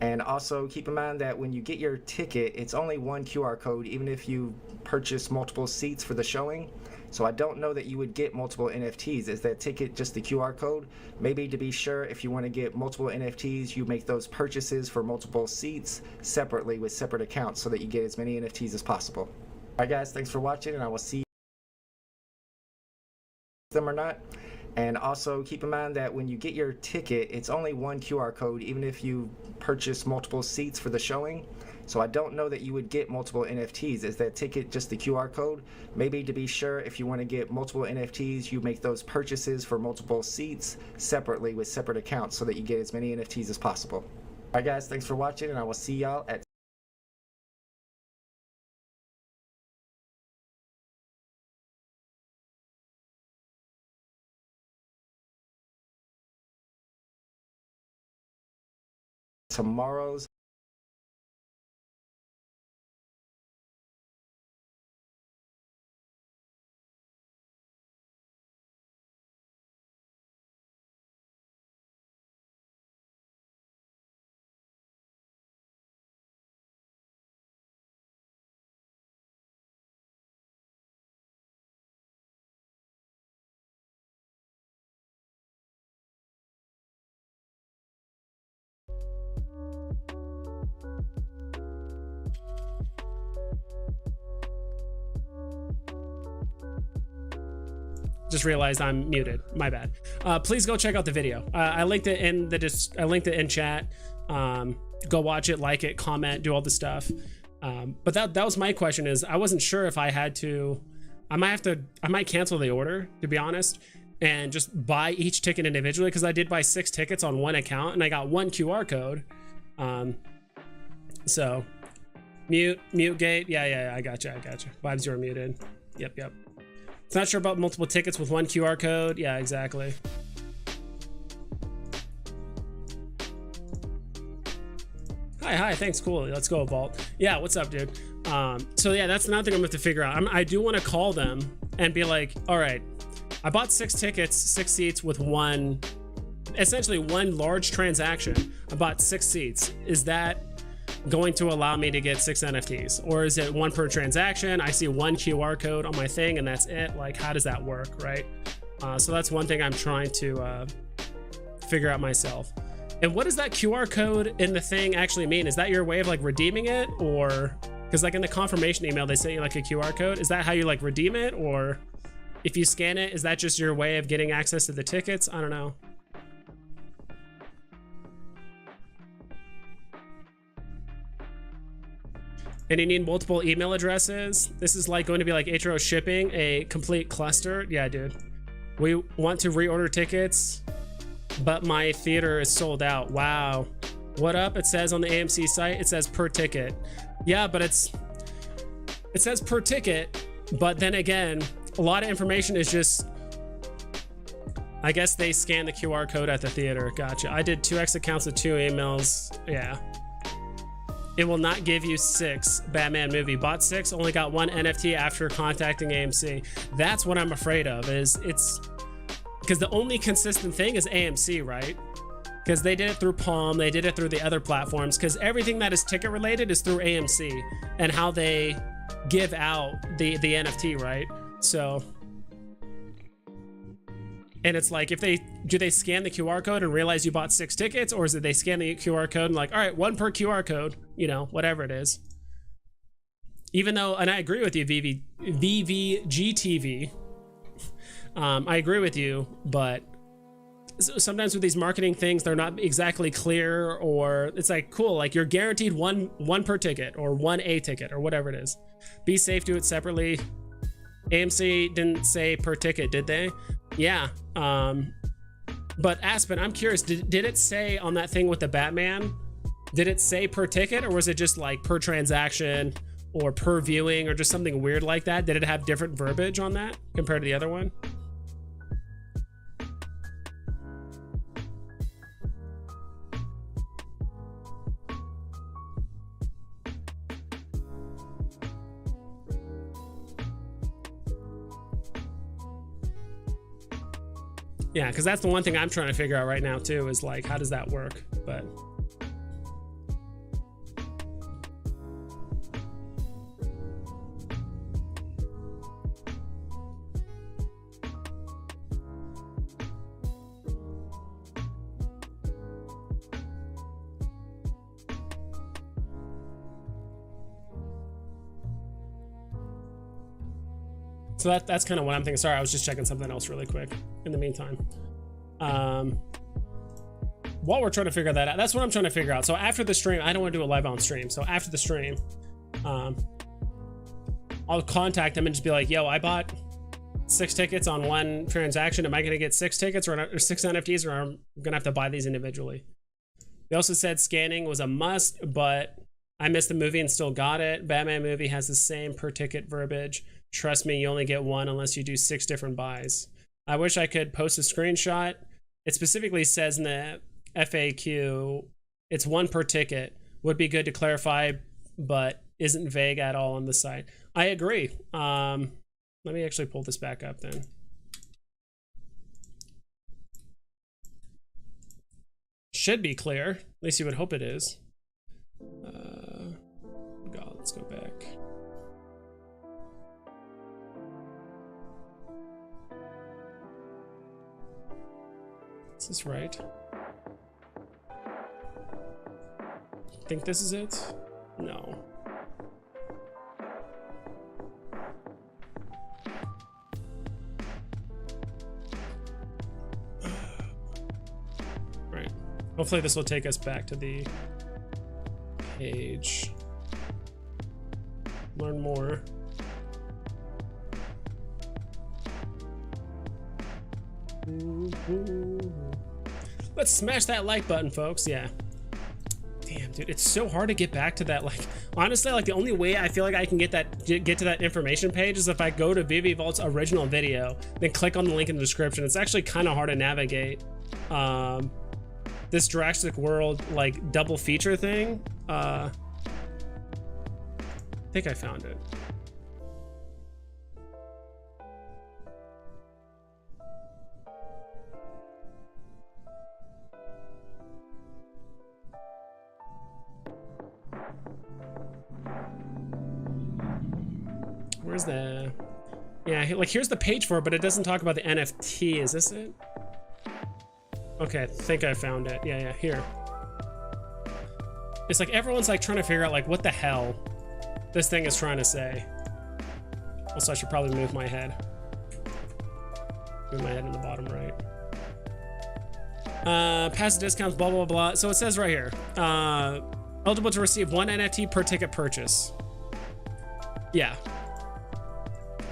And also keep in mind that when you get your ticket, it's only one QR code even if you purchase multiple seats for the showing. So I don't know that you would get multiple NFTs. Is that ticket just the QR code? Maybe to be sure, if you want to get multiple NFTs, you make those purchases for multiple seats separately with separate accounts so that you get as many NFTs as possible. Alright guys, thanks for watching, and I will see them or not. And also keep in mind that when you get your ticket, it's only one QR code even if you purchase multiple seats for the showing. So I don't know that you would get multiple NFTs. Is that ticket just the QR code? Maybe to be sure, if you want to get multiple NFTs, you make those purchases for multiple seats separately with separate accounts so that you get as many NFTs as possible. Alright guys, thanks for watching, and I will see y'all at tomorrow's Just realized I'm muted. My bad. Please go check out the video. I linked it in I linked it in chat. Go watch it, like it, comment, do all the stuff. But that was my question. Is I wasn't sure if I had to. I might cancel the order, to be honest, and just buy each ticket individually, because I did buy 6 tickets on one account and I got one QR code. So mute gate. Yeah. I gotcha. Vibes, you were muted. Yep. It's not sure about multiple tickets with one QR code. Yeah, exactly. Hi, thanks, cool. Let's go, Vault. Yeah, what's up, dude? So yeah, that's another thing I'm gonna have to figure out. I do want to call them and be like, all right, I bought 6 tickets, 6 seats with essentially one large transaction. I bought 6 seats. Is that going to allow me to get 6 NFTs, or is it one per transaction? I see one QR code on my thing and that's it. Like, how does that work, right? So that's one thing I'm trying to figure out myself. And what does that QR code in the thing actually mean? Is that your way of like redeeming it, or because like in the confirmation email they say like a QR code? Is that how you like redeem it, or if you scan it, is that just your way of getting access to the tickets? I don't know. And you need multiple email addresses. This is like going to be like HRO shipping, a complete cluster. Yeah, dude. We want to reorder tickets, but my theater is sold out. Wow. What up? It says on the AMC site, it says per ticket. Yeah, but it says per ticket, but then again, a lot of information is just, I guess they scan the QR code at the theater. Gotcha. I did 2x accounts with 2 emails. Yeah. It will not give you 6 Batman movie. Bought 6, only got 1 NFT after contacting AMC. That's what I'm afraid of, is it's because the only consistent thing is AMC, right? Because they did it through Palm, they did it through the other platforms, because everything that is ticket related is through AMC and how they give out the NFT, right? So, and it's like, if do they scan the QR code and realize you bought 6 tickets, or is it they scan the QR code and like, all right, 1 per QR code, you know, whatever it is. Even though, and I agree with you, VVGTV, I agree with you, but sometimes with these marketing things, they're not exactly clear, or it's like, cool, like you're guaranteed one per ticket or 1 A ticket or whatever it is. Be safe, do it separately. AMC didn't say per ticket, did they? Yeah. But Aspen, I'm curious, did it say on that thing with the Batman, did it say per ticket, or was it just like per transaction or per viewing or just something weird like that? Did it have different verbiage on that compared to the other one? Yeah, because that's the one thing I'm trying to figure out right now too, is like, how does that work? But so that's kind of what I'm thinking. Sorry, I was just checking something else really quick in the meantime. While we're trying to figure that out, that's what I'm trying to figure out. So after the stream, I don't want to do a live on stream. So after the stream, I'll contact them and just be like, yo, I bought 6 tickets on 1 transaction. Am I going to get 6 tickets or 6 NFTs, or I'm going to have to buy these individually? They also said scanning was a must, but I missed the movie and still got it. Batman movie has the same per ticket verbiage. Trust me, you only get 1 unless you do 6 different buys. I wish I could post a screenshot. It specifically says in the FAQ, it's 1 per ticket. Would be good to clarify, but isn't vague at all on the site. I agree. Let me actually pull this back up then. Should be clear. At least you would hope it is. God, let's go back. Is this right? Think this is it? No. Right. Hopefully this will take us back to the page. Learn more. Let's smash that like button, folks. Yeah. Damn, dude, it's so hard to get back to that. Like, honestly, like the only way I feel like I can get to that information page is if I go to Veve Vault's original video, then click on the link in the description. It's actually kind of hard to navigate. This Jurassic World like double feature thing. I think I found it. Where's the... Yeah, like here's the page for it, but it doesn't talk about the NFT. Is this it? Okay, I think I found it. Yeah, here. It's like everyone's like trying to figure out like what the hell this thing is trying to say. Also, I should probably move my head. Move my head in the bottom right. Passive discounts, blah, blah, blah. So it says right here, eligible to receive 1 NFT per ticket purchase. Yeah.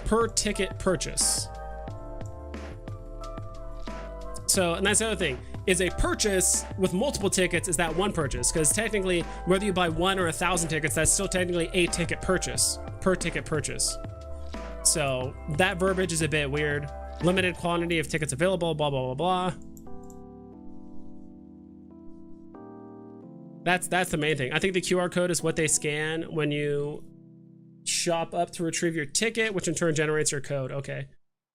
Per ticket purchase. So, and that's the other thing, is a purchase with multiple tickets is that one purchase, because technically whether you buy 1 or 1,000 tickets, that's still technically a ticket purchase, per ticket purchase. So that verbiage is a bit weird. Limited quantity of tickets available, blah, blah, blah, blah. That's the main thing. I think the QR code is what they scan when you shop up to retrieve your ticket, which in turn generates your code. Okay.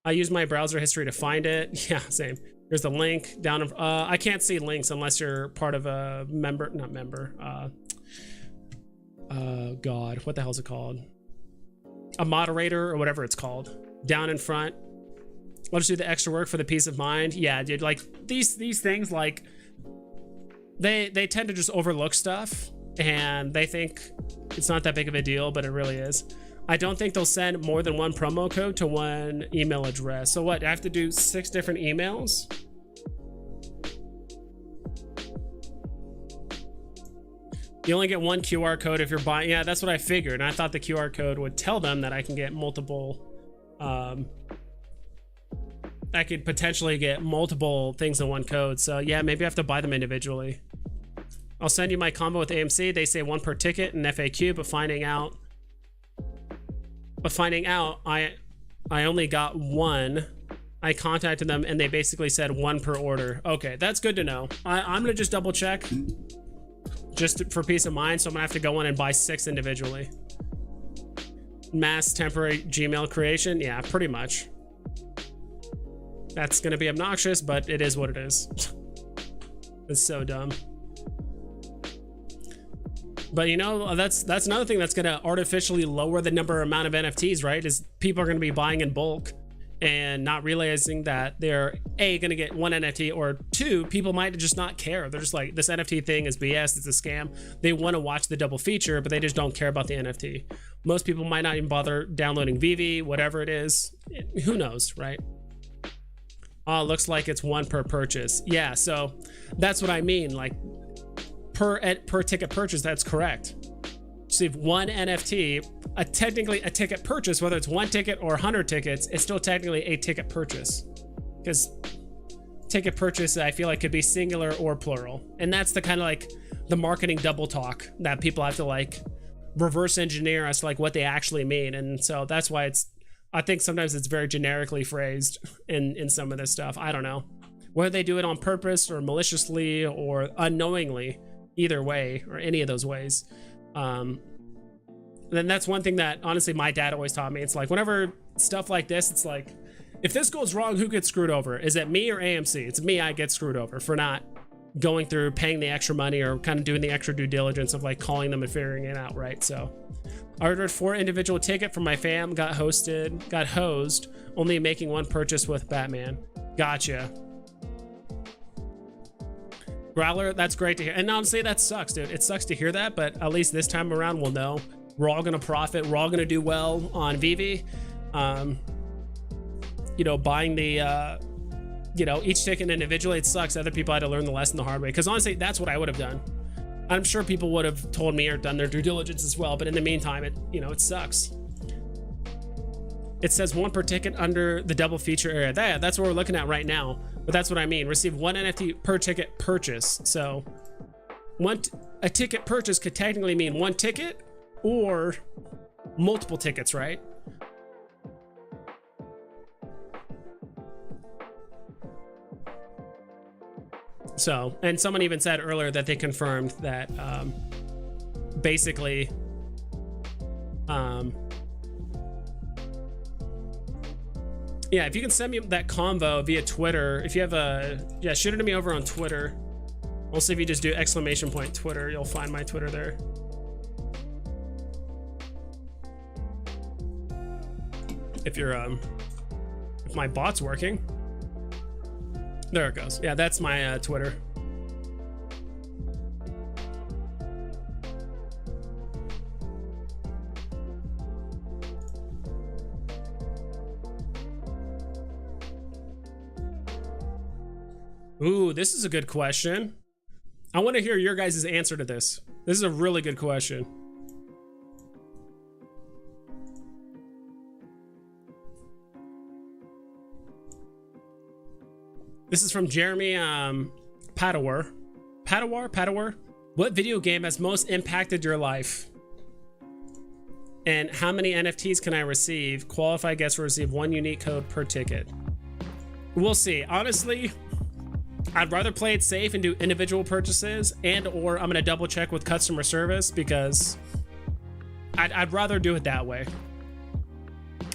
I use my browser history to find it. Yeah, same. Here's the link down. I can't see links unless you're part of a member, not member. God, what the hell is it called? A moderator or whatever it's called. Down in front. I'll just do the extra work for the peace of mind. Yeah, dude, like these things, like they tend to just overlook stuff and they think it's not that big of a deal, but it really is. I don't think they'll send more than one promo code to one email address. So what, I have to do 6 different emails? You only get one QR code if you're buying. Yeah, that's what I figured. And I thought the QR code would tell them that I can get multiple, I could potentially get multiple things in one code. So yeah, maybe I have to buy them individually. I'll send you my combo with AMC. They say 1 per ticket in FAQ, but finding out I only got 1. I contacted them and they basically said 1 per order. Okay, that's good to know. I'm gonna just double check just for peace of mind. So I'm gonna have to go in and buy 6 individually. Mass temporary Gmail creation. Yeah, pretty much. That's gonna be obnoxious, but it is what it is. It's so dumb. But you know, that's another thing that's gonna artificially lower the amount of NFTs, right? Is people are gonna be buying in bulk and not realizing that they're A, gonna get 1 NFT, or 2, people might just not care. They're just like, this NFT thing is BS, it's a scam. They wanna watch the double feature, but they just don't care about the NFT. Most people might not even bother downloading Veve, whatever it is. Who knows, right? Looks like it's 1 per purchase. Yeah, so that's what I mean. Like, per ticket purchase, that's correct. So if 1 NFT, technically a ticket purchase, whether it's 1 ticket or 100 tickets, it's still technically a ticket purchase, because ticket purchase, I feel like, could be singular or plural. And that's the kind of like the marketing double talk that people have to like reverse engineer as to like what they actually mean. And so that's why I think sometimes it's very generically phrased in some of this stuff. I don't know whether they do it on purpose or maliciously or unknowingly. Either way, or any of those ways. Then that's one thing that honestly my dad always taught me. It's like, whenever stuff like this, it's like, if this goes wrong, who gets screwed over? Is it me or AMC? It's me. I get screwed over for not going through paying the extra money or kind of doing the extra due diligence of like calling them and figuring it out, right? So I ordered 4 individual ticket from my fam, got hosed, only making 1 purchase with Batman. Gotcha. Growler, that's great to hear. And honestly, that sucks, dude. It sucks to hear that, but at least this time around, we'll know. We're all gonna profit. We're all gonna do well on Veve. You know, buying the, you know, each ticket individually, it sucks. Other people had to learn the lesson the hard way. Because honestly, that's what I would have done. I'm sure people would have told me or done their due diligence as well. But in the meantime, it sucks. It says 1 per ticket under the double feature area. That's what we're looking at right now. But that's what I mean. Receive 1 NFT per ticket purchase. So a ticket purchase could technically mean 1 ticket or multiple tickets, right? So, and someone even said earlier that they confirmed that basically yeah, if you can send me that convo via Twitter, if you have shoot it to me over on Twitter. Also, if you just do !point Twitter, you'll find my Twitter there. If you're if my bot's working. There it goes. Yeah, that's my Twitter. Ooh, this is a good question. I want to hear your guys' answer to this. This is a really good question. This is from Jeremy Padawar. Padawar. What video game has most impacted your life? And how many NFTs can I receive? Qualified guests will receive 1 unique code per ticket. We'll see. Honestly, I'd rather play it safe and do individual purchases, and or I'm gonna double check with customer service, because I'd rather do it that way.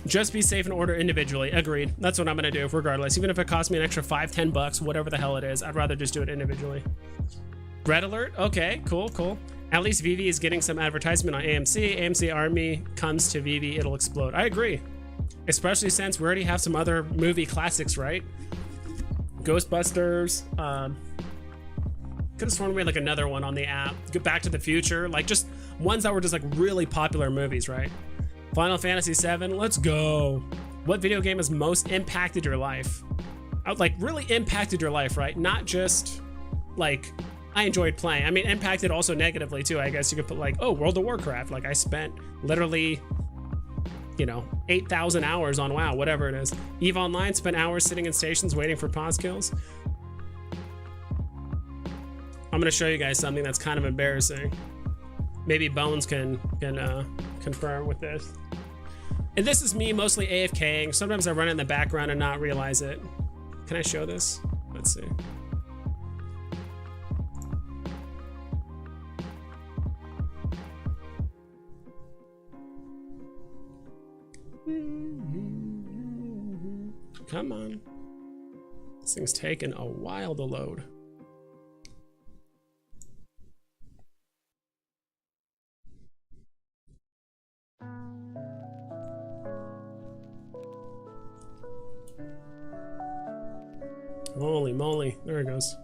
Just be safe and order individually. Agreed. That's what I'm gonna do regardless. Even if it costs me an extra $5, $10, whatever the hell it is, I'd rather just do it individually. Red alert. Okay, cool. At least Veve is getting some advertisement on AMC. AMC Army comes to Veve, it'll explode. I agree. Especially since we already have some other movie classics, right? Ghostbusters. Could have sworn we had like another one on the app. Get Back to the Future. Like just ones that were just like really popular movies, right? Final Fantasy VII. Let's go. What video game has most impacted your life? Like really impacted your life, right? Not just like I enjoyed playing. I mean, impacted also negatively too. I guess you could put like, oh, World of Warcraft. Like I spent literally, you know, 8,000 hours on WoW, whatever it is. EVE Online, spent hours sitting in stations waiting for pause kills. I'm gonna show you guys something that's kind of embarrassing. Maybe Bones can confirm with this. And this is me mostly AFKing. Sometimes I run in the background and not realize it. Can I show this? Let's see. Come on. This thing's taking a while to load. Holy moly. There it goes.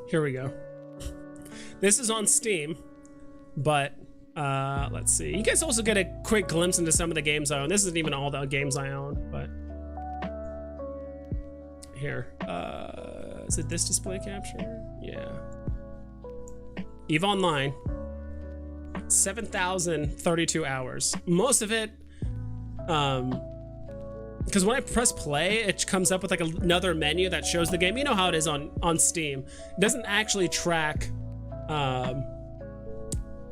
Here we go. This is on Steam, but let's see. You guys also get a quick glimpse into some of the games I own. This isn't even all the games I own, but here. Is it this display capture? Yeah. EVE Online. 7,032 hours. Most of it, because when I press play, it comes up with like another menu that shows the game. You know how it is on Steam. It doesn't actually track.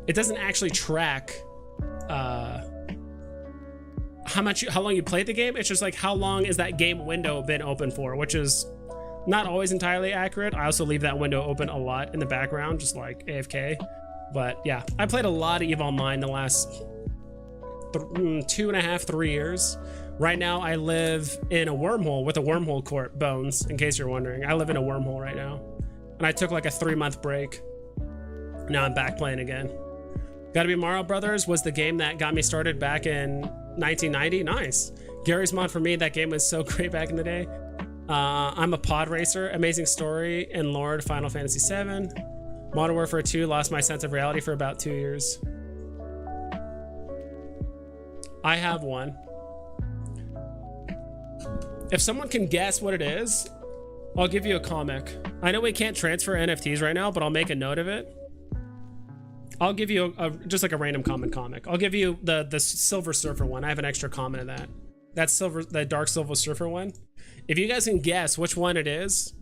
It doesn't actually track how long you played the game. It's just like how long is that game window been open for, which is not always entirely accurate. I also leave that window open a lot in the background, just like AFK. But yeah, I played a lot of EVE Online the last 2.5, 3 years. Right now, I live in a wormhole with a wormhole court, Bones, in case you're wondering. I live in a wormhole right now. And I took like a 3-month break. Now I'm back playing again. Gotta Be Mario Brothers was the game that got me started back in 1990. Nice. Gary's Mod, for me, that game was so great back in the day. I'm a pod racer. Amazing story and lore to Final Fantasy VII. Modern Warfare 2 lost my sense of reality for about 2 years. I have one. If someone can guess what it is, I'll give you a comic. I know we can't transfer NFTs right now, but I'll make a note of it. I'll give you just like a random common comic. I'll give you the Silver Surfer one. I have an extra common of that. That's the Dark Silver Surfer one. If you guys can guess which one it is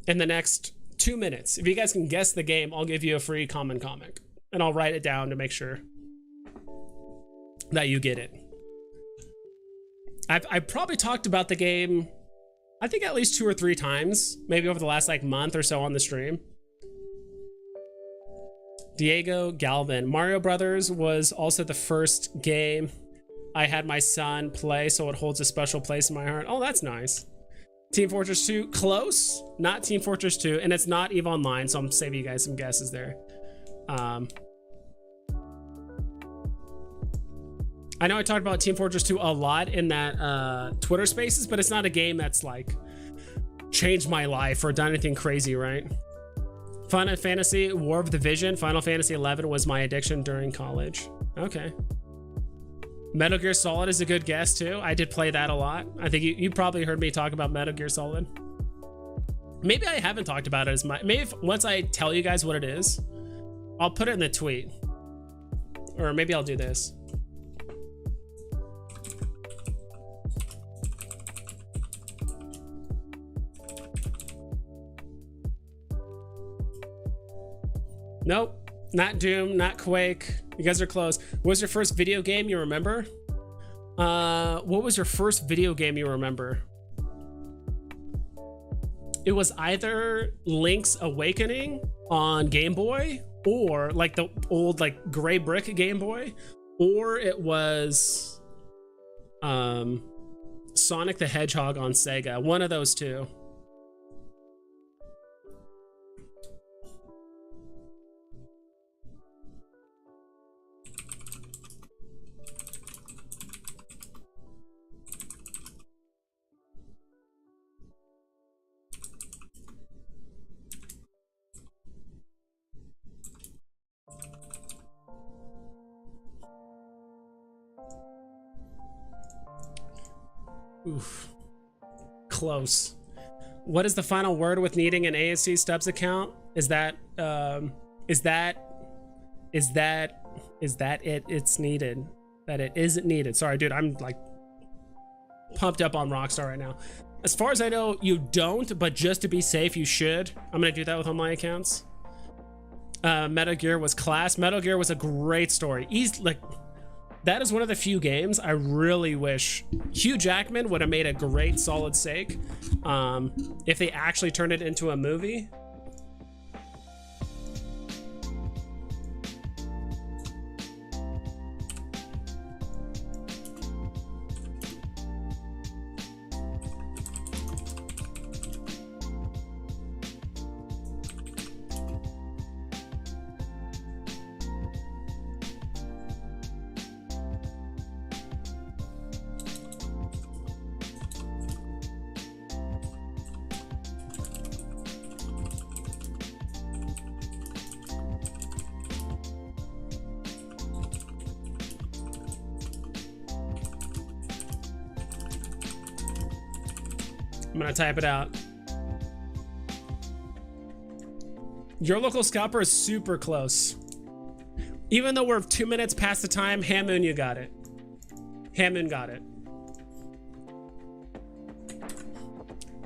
in the next 2 minutes, if you guys can guess the game, I'll give you a free common comic. And I'll write it down to make sure that you get it. I've probably talked about the game, I think at least 2 or 3 times, maybe over the last like month or so on the stream. Diego Galvin. Mario Brothers was also the first game I had my son play, so it holds a special place in my heart. Oh, that's nice. Team Fortress 2, close, not Team Fortress 2, and it's not EVE Online, so I'm saving you guys some guesses there. I know I talked about Team Fortress 2 a lot in that Twitter Spaces, but it's not a game that's like changed my life or done anything crazy, right? Final Fantasy, War of the Vision, Final Fantasy 11 was my addiction during college. Okay. Metal Gear Solid is a good guess too. I did play that a lot. I think you probably heard me talk about Metal Gear Solid. Maybe I haven't talked about it as much. Maybe once I tell you guys what it is, I'll put it in the tweet. Or maybe I'll do this. Nope. Not Doom, not Quake. You guys are close. What was your first video game you remember? What was your first video game you remember? It was either Link's Awakening on Game Boy, or like the old like gray brick Game Boy, or it was Sonic the Hedgehog on Sega. One of those two. Oof. Close. What is the final word with needing an ASC Stubs account? Is that it? It's needed. That it isn't needed. Sorry, dude. I'm like pumped up on Rockstar right now. As far as I know, you don't, but just to be safe, you should. I'm gonna do that with all my accounts. Metal Gear was class. Metal Gear was a great story. That is one of the few games I really wish Hugh Jackman would have made a great Solid Snake if they actually turned it into a movie. I'm gonna type it out. Your local scalper is super close. Even though we're 2 minutes past the time, Hamoon, you got it. Hamoon got it.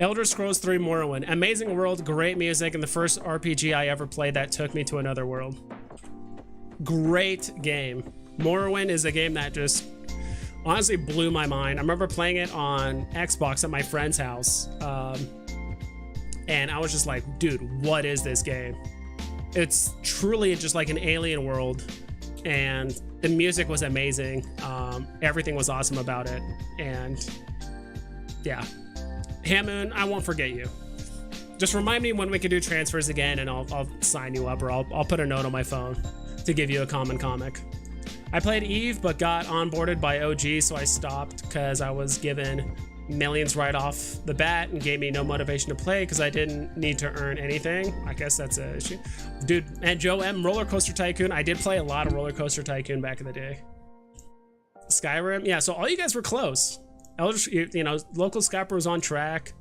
Elder Scrolls 3 Morrowind. Amazing world, great music, and the first RPG I ever played that took me to another world. Great game. Morrowind is a game that just honestly blew my mind. I remember playing it on Xbox at my friend's house, and I was just like, dude, what is this game? It's truly just like an alien world, and the music was amazing. Everything was awesome about it, and yeah. Hamoon, I won't forget you. Just remind me when we can do transfers again, and I'll sign you up, or I'll put a note on my phone to give you a common comic. I played Eve, but got onboarded by OG, so I stopped because I was given millions right off the bat and gave me no motivation to play because I didn't need to earn anything. I guess that's a issue. Dude, and Joe M, Roller Coaster Tycoon. I did play a lot of Roller Coaster Tycoon back in the day. Skyrim, yeah, so all you guys were close. Elder, you know, local scalper was on track.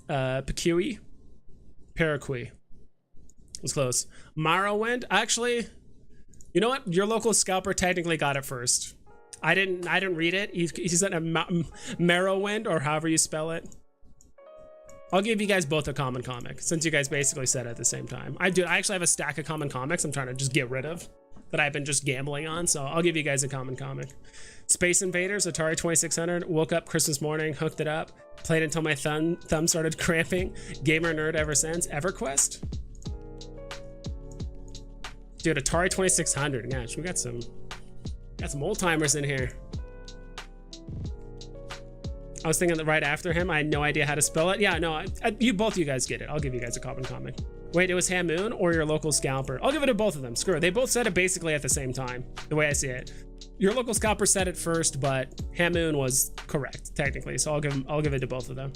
Pekui, Paraquy was close. Morrowind, actually, you know what? Your local scalper technically got it first. I didn't read it. He said a Morrowind, or however you spell it. I'll give you guys both a common comic since you guys basically said it at the same time. I actually have a stack of common comics I'm trying to just get rid of that I've been just gambling on, so I'll give you guys a common comic. Space Invaders, Atari 2600, woke up Christmas morning, hooked it up, played until my thumb started cramping. Gamer nerd ever since. EverQuest? Dude, Atari 2600, gosh, we got some old timers in here. I was thinking that right after him, I had no idea how to spell it. Yeah, no, both you guys get it. I'll give you guys a common comic. Wait, it was Hamoon or your local scalper? I'll give it to both of them. Screw it. They both said it basically at the same time, the way I see it. Your local scalper said it first, but Hamoon was correct, technically, so I'll give it to both of them.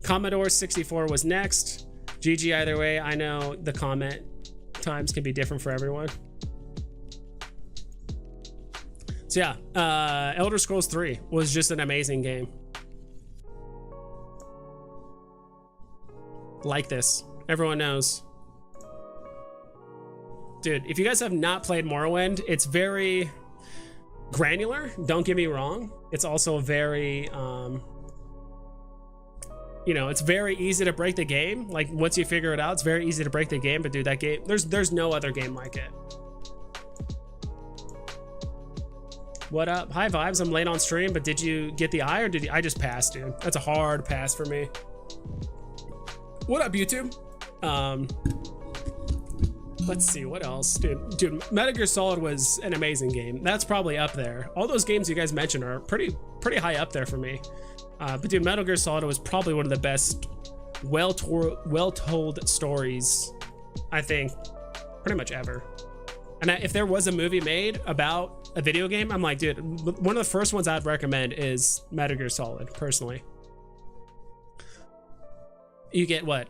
Commodore 64 was next. GG either way. I know the comment times can be different for everyone. So yeah, Elder Scrolls 3 was just an amazing game. Like this. Everyone knows. Dude, if you guys have not played Morrowind, it's very granular, don't get me wrong. It's also very you know, it's very easy to break the game. Like once you figure it out, it's very easy to break the game. But dude, that game, there's no other game like it. What up? Hi Vibes, I'm late on stream, but did you get the eye or did you, I just passed, dude? That's a hard pass for me. What up, YouTube? Let's see, what else? Dude, Metal Gear Solid was an amazing game. That's probably up there. All those games you guys mentioned are pretty high up there for me. But dude, Metal Gear Solid was probably one of the best well-told stories, I think, pretty much ever. And if there was a movie made about a video game, I'm like, dude, one of the first ones I'd recommend is Metal Gear Solid, personally. You get what?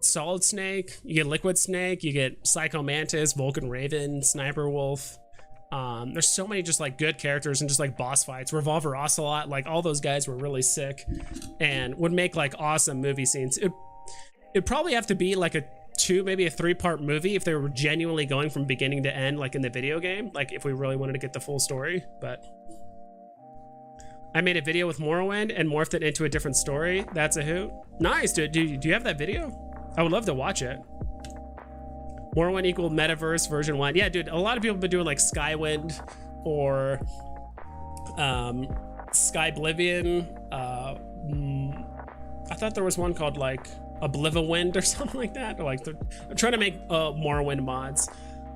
Solid Snake, you get Liquid Snake, you get Psycho Mantis, Vulcan Raven, Sniper Wolf. There's so many just like good characters and just like boss fights. Revolver Ocelot, like all those guys were really sick and would make like awesome movie scenes. It'd probably have to be like a 2, maybe a 3-part movie if they were genuinely going from beginning to end, like in the video game, like if we really wanted to get the full story. But I made a video with Morrowind and morphed it into a different story. That's a hoot. Nice, dude. Do you have that video? I would love to watch it. Morrowind equal Metaverse version 1. Yeah, dude, a lot of people have been doing like Skywind or Skyblivion. I thought there was one called like Obliviwind or something like that. Or like I'm trying to make Morrowind mods.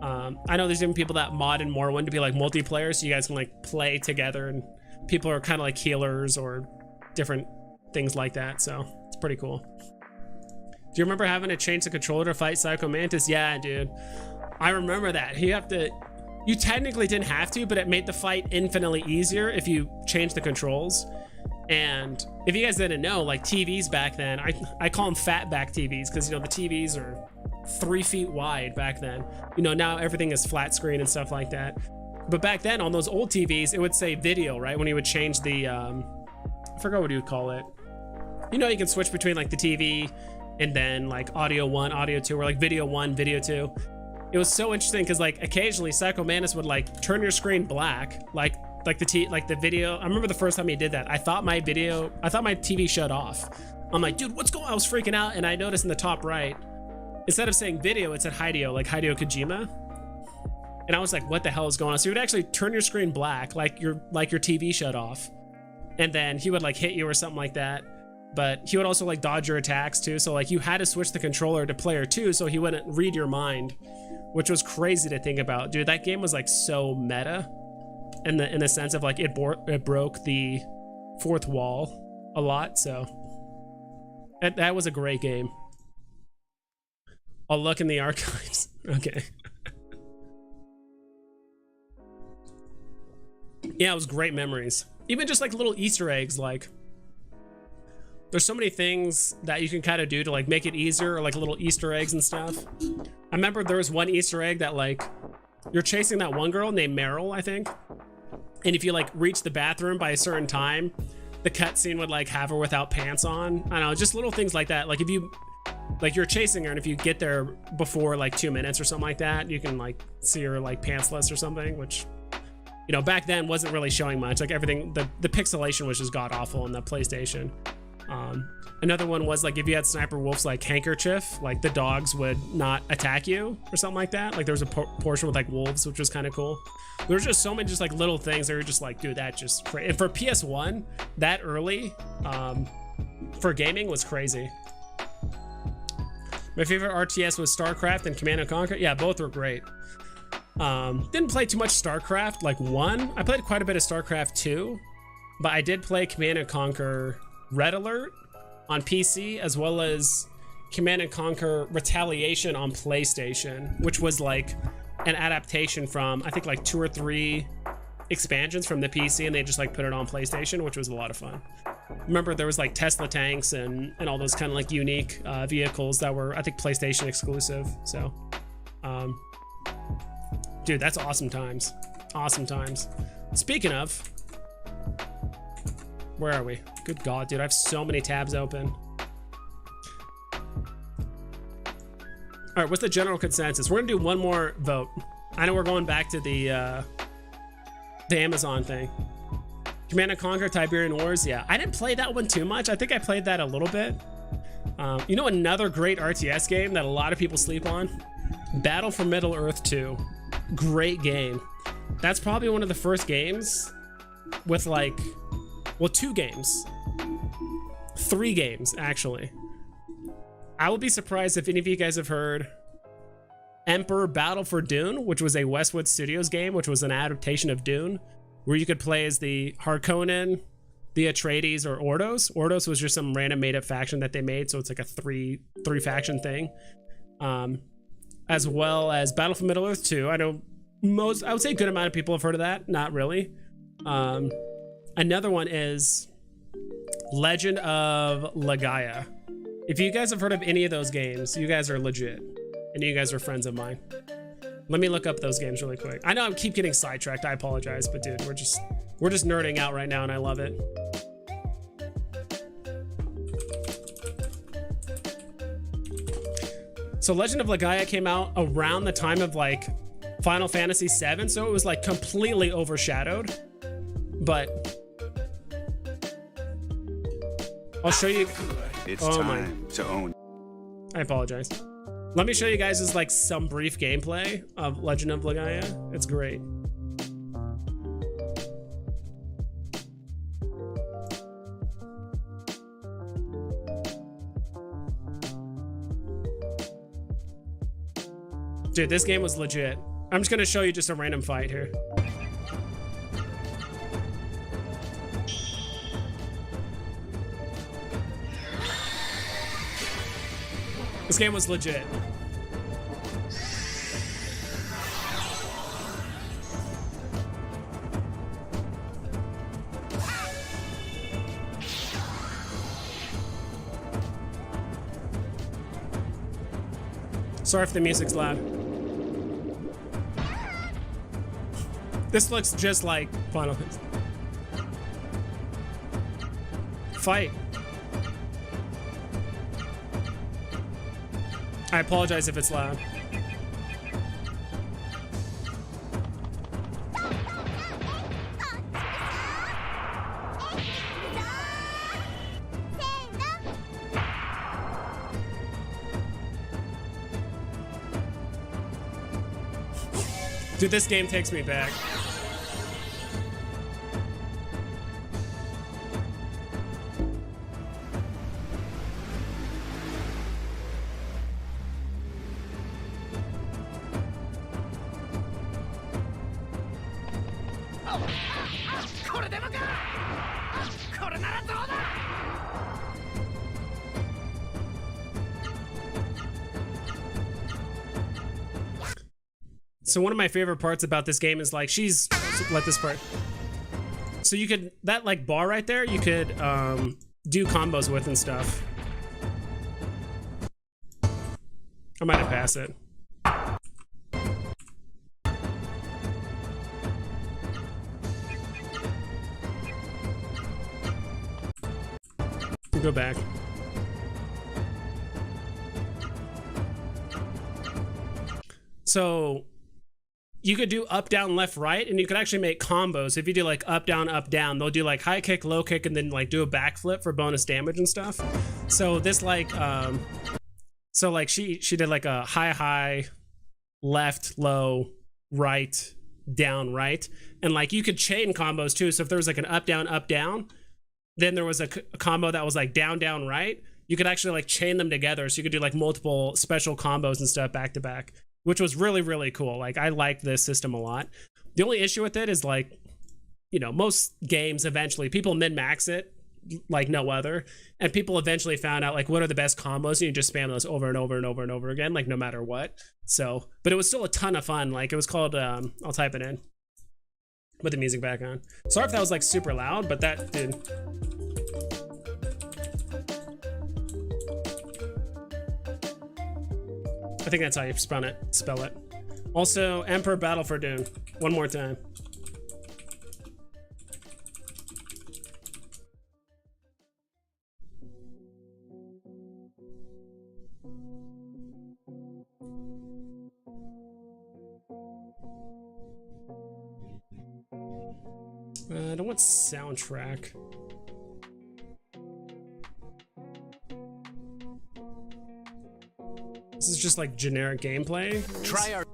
I know there's even people that mod in Morrowind to be like multiplayer, so you guys can like play together and people are kind of like healers or different things like that. So it's pretty cool. Do you remember having to change the controller to fight Psycho Mantis? Yeah, dude. I remember that. You technically didn't have to, but it made the fight infinitely easier if you changed the controls. And if you guys didn't know, like TVs back then, I call them fatback TVs because, you know, the TVs are 3 feet wide back then. You know, now everything is flat screen and stuff like that. But back then on those old TVs, it would say video, right? When you would change the, I forgot what you would call it. You know, you can switch between like the TV and then like audio 1, audio 2, or like video 1, video 2. It was so interesting because like occasionally Psycho Mantis would like turn your screen black, like the video. I remember the first time he did that. I thought my TV shut off. I'm like, dude, what's going on? I was freaking out, and I noticed in the top right, instead of saying video, it said Hideo, like Hideo Kojima. And I was like, what the hell is going on? So he would actually turn your screen black, like your TV shut off, and then he would like hit you or something like that. But he would also like dodge your attacks too. So like you had to switch the controller to player 2 so he wouldn't read your mind, which was crazy to think about. Dude, that game was like so meta in the sense of like it broke the fourth wall a lot. So that was a great game. I'll look in the archives. Okay. Yeah, it was great memories. Even just like little Easter eggs, like there's so many things that you can kind of do to like make it easier, or like little Easter eggs and stuff. I remember there was one Easter egg that like you're chasing that one girl named Meryl, I think. And if you like reach the bathroom by a certain time, the cutscene would like have her without pants on. I don't know, just little things like that. Like if you like you're chasing her and if you get there before like 2 minutes or something like that, you can like see her like pantsless or something, which, you know, back then wasn't really showing much. Like everything, the pixelation was just god awful in the PlayStation. Another one was like if you had Sniper Wolf's like handkerchief, like the dogs would not attack you or something like that. Like there was a portion with like wolves, which was kind of cool. There was just so many just like little things that were just like, dude, that just crazy. And for PS1 that early for gaming was crazy. My favorite RTS was StarCraft and Command & Conquer. Yeah, both were great. Didn't play too much StarCraft like 1. I played quite a bit of StarCraft 2, but I did play Command & Conquer Red Alert on PC, as well as Command & Conquer Retaliation on PlayStation, which was like an adaptation from, I think, like 2 or 3 expansions from the PC, and they just like put it on PlayStation, which was a lot of fun. Remember there was like Tesla tanks and all those kind of like unique vehicles that were, I think, PlayStation exclusive. So dude, that's awesome times. Awesome times. Speaking of, where are we? Good God, dude, I have so many tabs open. All right, what's the general consensus? We're gonna do one more vote. I know we're going back to the Amazon thing. Command and Conquer Tiberian Wars. Yeah, I didn't play that one too much. I think I played that a little bit. You know, another great RTS game that a lot of people sleep on? Battle for Middle Earth 2. Great game. That's probably one of the first games with like, well, 2 games. 3 games, actually. I will be surprised if any of you guys have heard Emperor Battle for Dune, which was a Westwood Studios game, which was an adaptation of Dune, where you could play as the Harkonnen, the Atreides, or Ordos. Ordos was just some random made-up faction that they made, so it's like a three faction thing. As well as Battle for Middle Earth 2. I know I would say a good amount of people have heard of that. Not really. Another one is Legend of Legaia. If you guys have heard of any of those games, you guys are legit. And you guys are friends of mine. Let me look up those games really quick. I know I keep getting sidetracked. I apologize, but dude, we're just nerding out right now and I love it. So Legend of Legaia came out around the time of like Final Fantasy VII, so it was like completely overshadowed. But I'll show you. It's time to own. I apologize. Let me show you guys just like some brief gameplay of Legend of Legaia. It's great. Dude, this game was legit. I'm just gonna show you just a random fight here. This game was legit. Sorry if the music's loud. This looks just like Final Fantasy. Fight. I apologize if it's loud. Dude, this game takes me back. So one of my favorite parts about this game is like let this part. So you could, that like bar right there, you could do combos with and stuff. I might have passed it. Go back. So you could do up, down, left, right, and you could actually make combos. If you do like up, down, they'll do like high kick, low kick, and then like do a backflip for bonus damage and stuff. So this like, so like she did like a high, left, low, right, down, right. And like you could chain combos too. So if there was like an up, down, then there was a combo that was like down, right. You could actually like chain them together. So you could do like multiple special combos and stuff back to back, which was really, really cool. Like, I liked this system a lot. The only issue with it is, like, you know, most games eventually, people min-max it like no other. And people eventually found out, like, what are the best combos? And you just spam those over and over and over and over again, like, no matter what. So, but it was still a ton of fun. Like, it was called, I'll type it in. With the music back on. Sorry if that was, like, super loud, but that did. I think that's how you spell it. Also, Emperor Battle for Dune. One more time. I don't want soundtrack. This is just like generic gameplay. Try our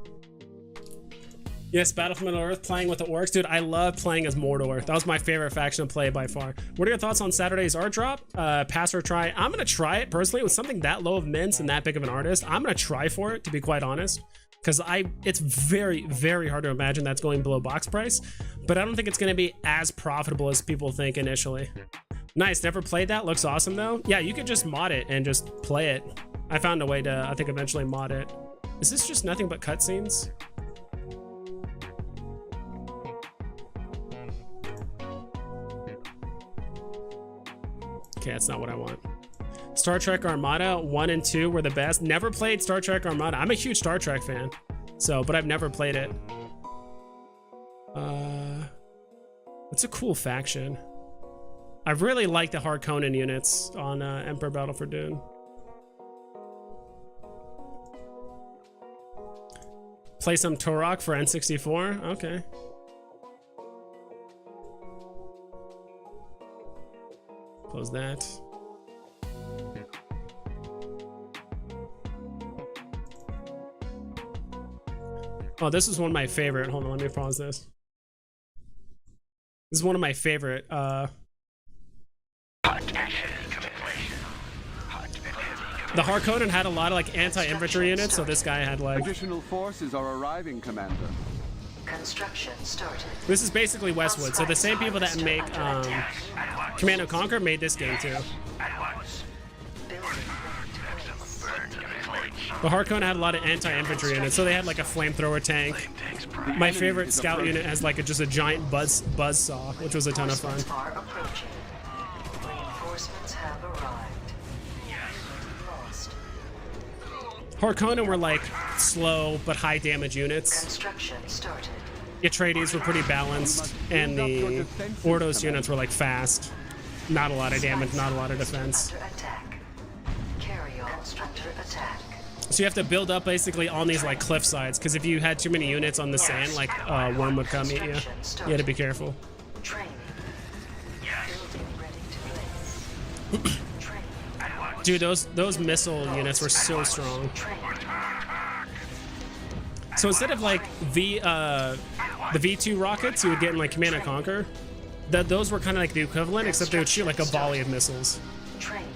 Yes, Battle for Middle Earth, playing with the orcs. Dude, I love playing as Mordor. That was my favorite faction to play by far. What are your thoughts on Saturday's art drop? Pass or try? I'm gonna try it personally. With something that low of mints and that big of an artist, I'm gonna try for it, to be quite honest. Because it's very, very hard to imagine that's going below box price. But I don't think it's gonna be as profitable as people think initially. Nice, never played that. Looks awesome though. Yeah, you could just mod it and just play it. I found a way to, I think, eventually mod it. Is this just nothing but cutscenes? Okay, that's not what I want. Star Trek Armada 1 and 2 were the best. Never played Star Trek Armada. I'm a huge Star Trek fan, but I've never played it. It's a cool faction. I really like the Harkonnen units on Emperor Battle for Dune. Play some Turok for N64. Okay. Close that. Oh, this is one of my favorite. Hold on, let me pause this. This is one of my favorite. The Harkonnen had a lot of like anti-infantry units, so this guy had like. Additional forces are arriving, Commander. Construction started. This is basically Westwood, so the same people that make Command and Conquer made this game too. The Harkonnen had a lot of anti-infantry units, so they had like a flamethrower tank. My favorite scout unit has like just a giant buzz saw, which was a ton of fun. Reinforcements have arrived. Lost. Harkonnen were like slow but high damage units. Construction started. Atreides were pretty balanced, and the Ordos units were like fast. Not a lot of damage, not a lot of defense. Under attack. Carry on under attack. So you have to build up basically on these like cliff sides, because if you had too many units on the sand, like worm would come eat you. You had to be careful. Training. Building ready to place. Training. Dude, those missile units were so strong. So instead of like the V2 rockets you would get in like Command and Conquer, those were kind of like the equivalent, except they would shoot like a volley of missiles. Training.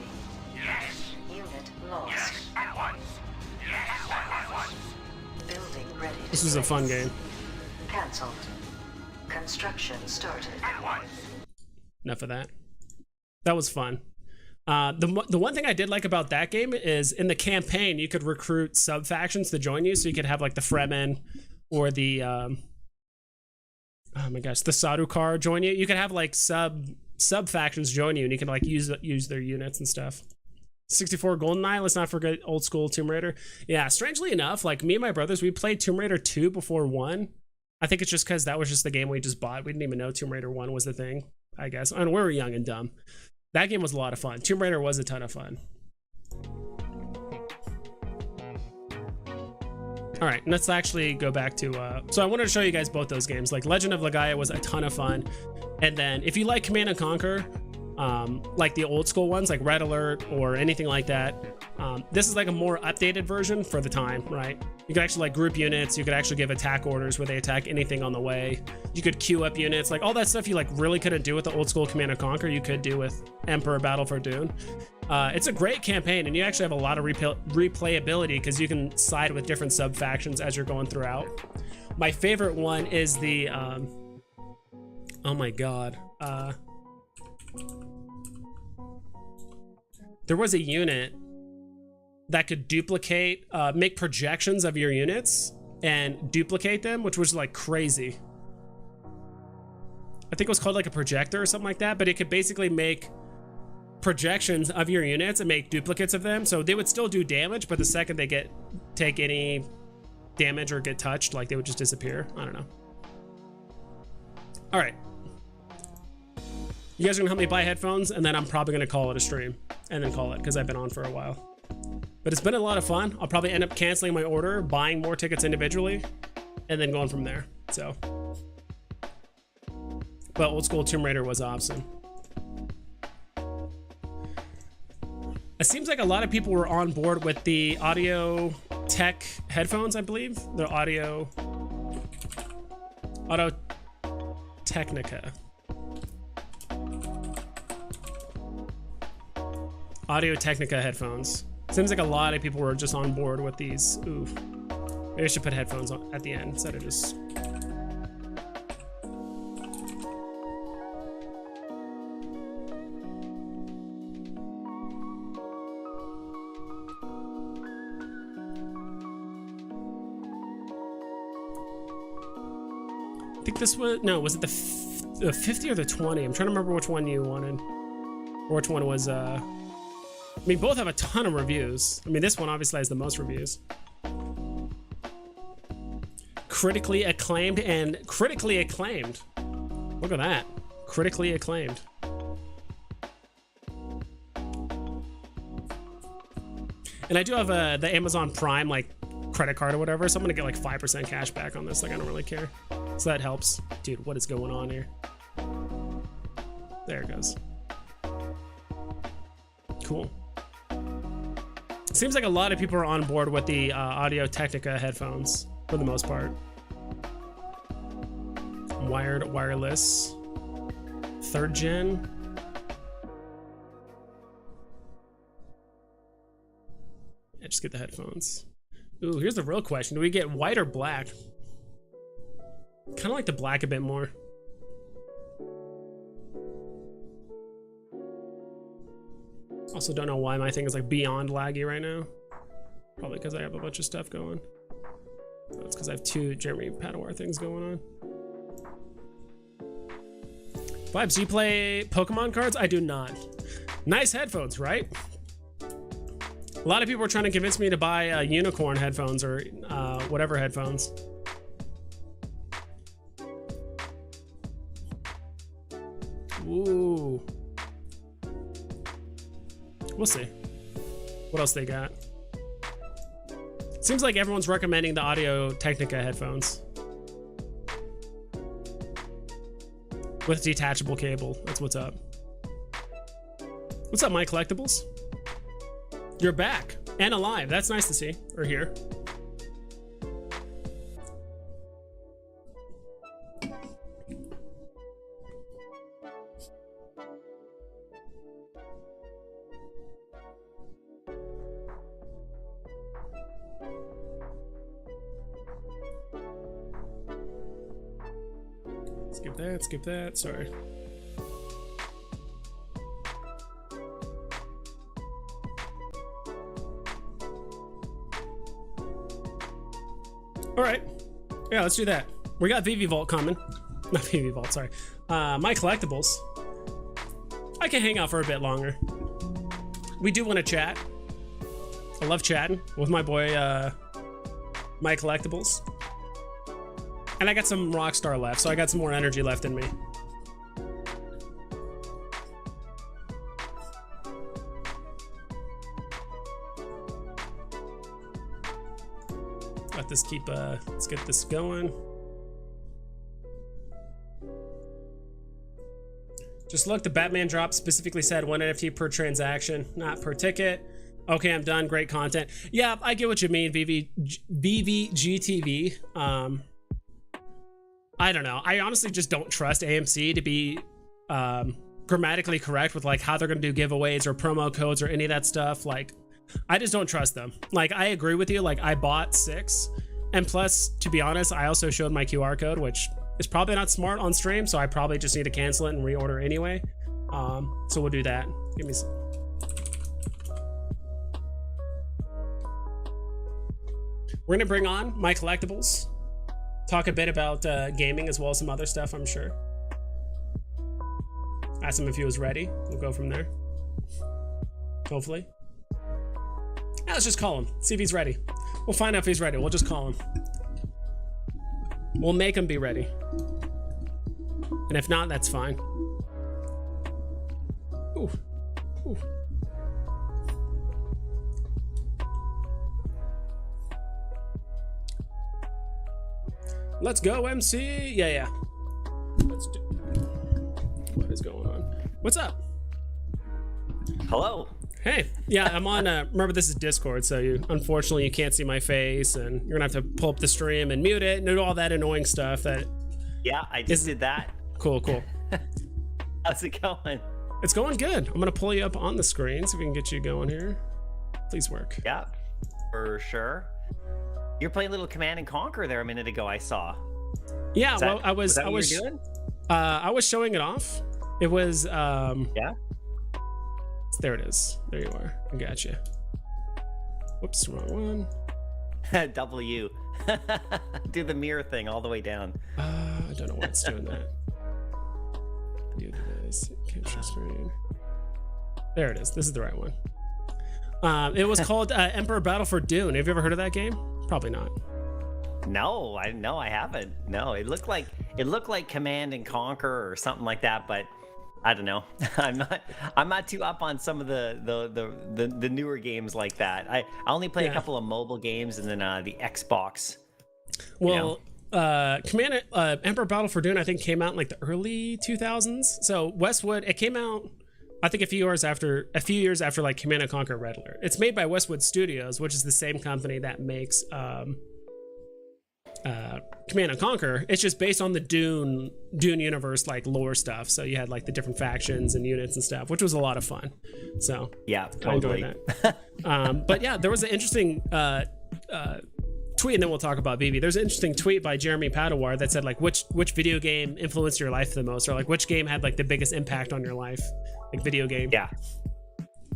Unit lost. Building ready to This was a fun game. Cancelled. Construction started. Enough of that. That was fun. The one thing I did like about that game is in the campaign you could recruit sub factions to join you, so you could have like the Fremen or the oh my gosh, the Sardaukar join you. You could have like sub factions join you, and you can like use their units and stuff. 64 GoldenEye, let's not forget old school Tomb Raider. Yeah, strangely enough, like me and my brothers, we played Tomb Raider 2 before 1. I think it's just because that was just the game we just bought. We didn't even know Tomb Raider 1 was the thing, I guess. And we were young and dumb. That game was a lot of fun. Tomb Raider was a ton of fun. All right, let's actually go back to, so I wanted to show you guys both those games. Like Legend of Legaia was a ton of fun. And then if you like Command and Conquer, like the old school ones, like Red Alert or anything like that, this is like a more updated version for the time, right? You could actually like group units. You could actually give attack orders where they attack anything on the way. You could queue up units, like all that stuff you like really couldn't do with the old school Command and Conquer. You could do with Emperor Battle for Dune. It's a great campaign, and you actually have a lot of replayability because you can side with different sub factions as you're going throughout. My favorite one is the oh my god, there was a unit that could duplicate, make projections of your units and duplicate them, which was like crazy. I think it was called like a projector or something like that, but it could basically make projections of your units and make duplicates of them. So they would still do damage, but the second they take any damage or get touched, like they would just disappear. I don't know. All right. You guys are gonna help me buy headphones, and then I'm probably gonna call it a stream and then call it, because I've been on for a while. But it's been a lot of fun. I'll probably end up canceling my order, buying more tickets individually, and then going from there. So but old school Tomb Raider was awesome. It seems like a lot of people were on board with the Audio Tech headphones, I believe. The Audio Technica. Audio Technica headphones. Seems like a lot of people were just on board with these. Ooh. Maybe I should put headphones on at the end instead of just... I think this was, no, was it the 50 or the 20? I'm trying to remember which one you wanted. Or which one was, I mean, both have a ton of reviews. I mean, this one obviously has the most reviews. Critically acclaimed and critically acclaimed. Look at that. Critically acclaimed. And I do have the Amazon Prime, like, credit card or whatever, so I'm gonna get like 5% cash back on this. Like, I don't really care. So that helps. Dude, what is going on here? There it goes. Cool. Seems like a lot of people are on board with the Audio Technica headphones for the most part. Wired, wireless. 3rd gen. Yeah, just get the headphones. Ooh, here's the real question. Do we get white or black? Kind of like the black a bit more. Also don't know why my thing is like beyond laggy right now. Probably because I have a bunch of stuff going. Oh, it's because I have 2 Jeremy Padawar things going on. Vibes, do you play Pokemon cards? I do not. Nice headphones, right? A lot of people are trying to convince me to buy unicorn headphones or whatever headphones. Ooh. We'll see. What else they got? Seems like everyone's recommending the Audio Technica headphones. With detachable cable. That's what's up. What's up, my collectibles? You're back and alive. That's nice to see or hear. Skip that, sorry. All right, yeah, let's do that. We got Veve Vault coming. Not Veve Vault, sorry. My collectibles. I can hang out for a bit longer. We do want to chat. I love chatting with my boy, my collectibles. And I got some Rockstar left, so I got some more energy left in me. Let this keep, let's get this going. Just look, the Batman drop specifically said 1 NFT per transaction, not per ticket. Okay, I'm done, great content. Yeah, I get what you mean, VVGTV. I don't know. I honestly just don't trust AMC to be grammatically correct with like how they're gonna do giveaways or promo codes or any of that stuff. Like, I just don't trust them. Like, I agree with you. Like, I bought 6, and plus, to be honest, I also showed my QR code, which is probably not smart on stream, so I probably just need to cancel it and reorder anyway. So we'll do that. Give me some. We're gonna bring on my collectibles. Talk a bit about gaming as well as some other stuff, I'm sure. Ask him if he was ready. We'll go from there. Hopefully. Yeah, let's just call him. See if he's ready. We'll find out if he's ready. We'll just call him. We'll make him be ready. And if not, that's fine. Ooh. Ooh. Let's go, MC. Yeah. Let's do. What's up? Hello. Hey. Yeah, I'm on. Remember, this is Discord, so unfortunately you can't see my face, and you're gonna have to pull up the stream and mute it and do all that annoying stuff. Yeah, I just did that. Cool. How's it going? It's going good. I'm gonna pull you up on the screen so we can get you going here. Please work. Yeah, for sure. You're playing a little Command and Conquer there a minute ago. I saw. Yeah, well, I was doing? I was showing it off. It was yeah. There it is. There you are. I got you. Whoops, wrong one. W. Do the mirror thing all the way down. I don't know why it's doing that. New device, capture screen. There it is. This is the right one. It was called Emperor Battle for Dune. Have you ever heard of that game? Probably not. No, I haven't. No, it looked like Command and Conquer or something like that, but I don't know. I'm not too up on some of the newer games like that. I only play a couple of mobile games and then the Xbox. Well, Emperor Battle for Dune I think came out in like the early 2000s. So Westwood, it came out I think a few years after like Command & Conquer Red Alert. It's made by Westwood Studios, which is the same company that makes Command & Conquer. It's just based on the Dune universe, like lore stuff. So you had like the different factions and units and stuff, which was a lot of fun. So yeah, totally. I enjoyed that. But yeah, there was an interesting tweet, and then we'll talk about BB. There's an interesting tweet by Jeremy Padawar that said like which video game influenced your life the most, or like which game had like the biggest impact on your life, like video game. Yeah.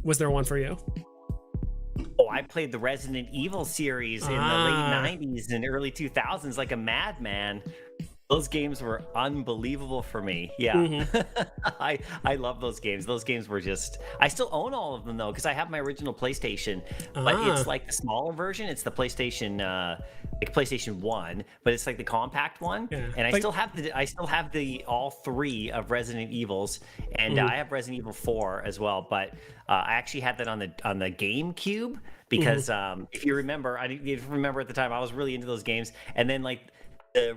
Was there one for you? Oh, I played the Resident Evil series in the late 90s and early 2000s like a madman. Those games were unbelievable for me. Yeah. Mm-hmm. I love those games. Those games were just... I still own all of them, though, because I have my original PlayStation. But it's like the smaller version. It's the PlayStation... like PlayStation 1, but it's like the compact one. Yeah. And I still have the all three of Resident Evils, and I have Resident Evil 4 as well. But I actually had that on the GameCube because if you remember, at the time I was really into those games, and then like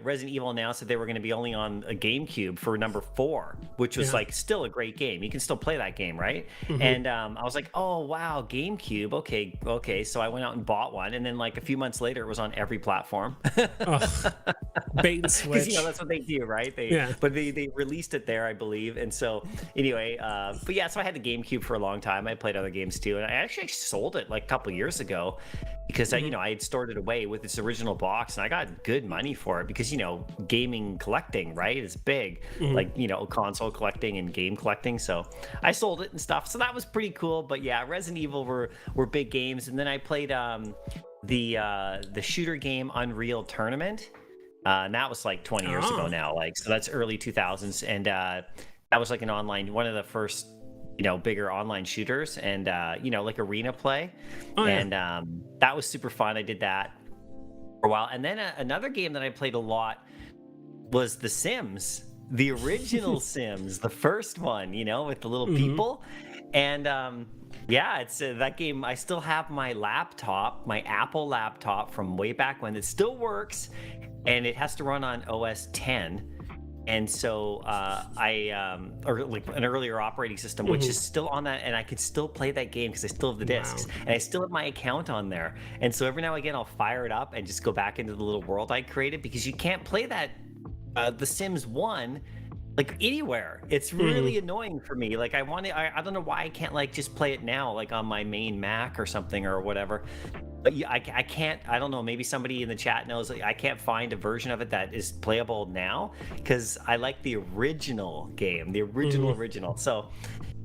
Resident Evil announced that they were going to be only on a GameCube for number 4, which was like still a great game. You can still play that game, right? And I was like, oh wow, GameCube, okay. So I went out and bought one, and then like a few months later, it was on every platform. Bait and switch. Because that's what they do, right? But they released it there, I believe. And so anyway, but yeah, so I had the GameCube for a long time. I played other games too, and I actually sold it like a couple years ago because I had stored it away with its original box, and I got good money for it because gaming collecting, right, is big, like console collecting and game collecting. So I sold it and stuff. So that was pretty cool. But yeah, Resident Evil were big games, and then I played the shooter game Unreal Tournament, and that was like 20 years ago now. Like, so that's early 2000s, and that was like one of the first bigger online shooters, and like arena play. And that was super fun. I did that for a while, and then another game that I played a lot was The Sims, the original Sims, the first one, with the little people. And it's that game. I still have my laptop, my Apple laptop from way back when. It still works, and it has to run on OS 10. And so or like an earlier operating system, which is still on that, and I could still play that game because I still have the discs, and I still have my account on there. And so every now and again, I'll fire it up and just go back into the little world I created, because you can't play that The Sims 1 like anywhere. It's really annoying for me. Like I don't know why I can't like just play it now, like on my main Mac or something or whatever. But I can't. I don't know. Maybe somebody in the chat knows. I can't find a version of it that is playable now, because I like the original game, the original. So,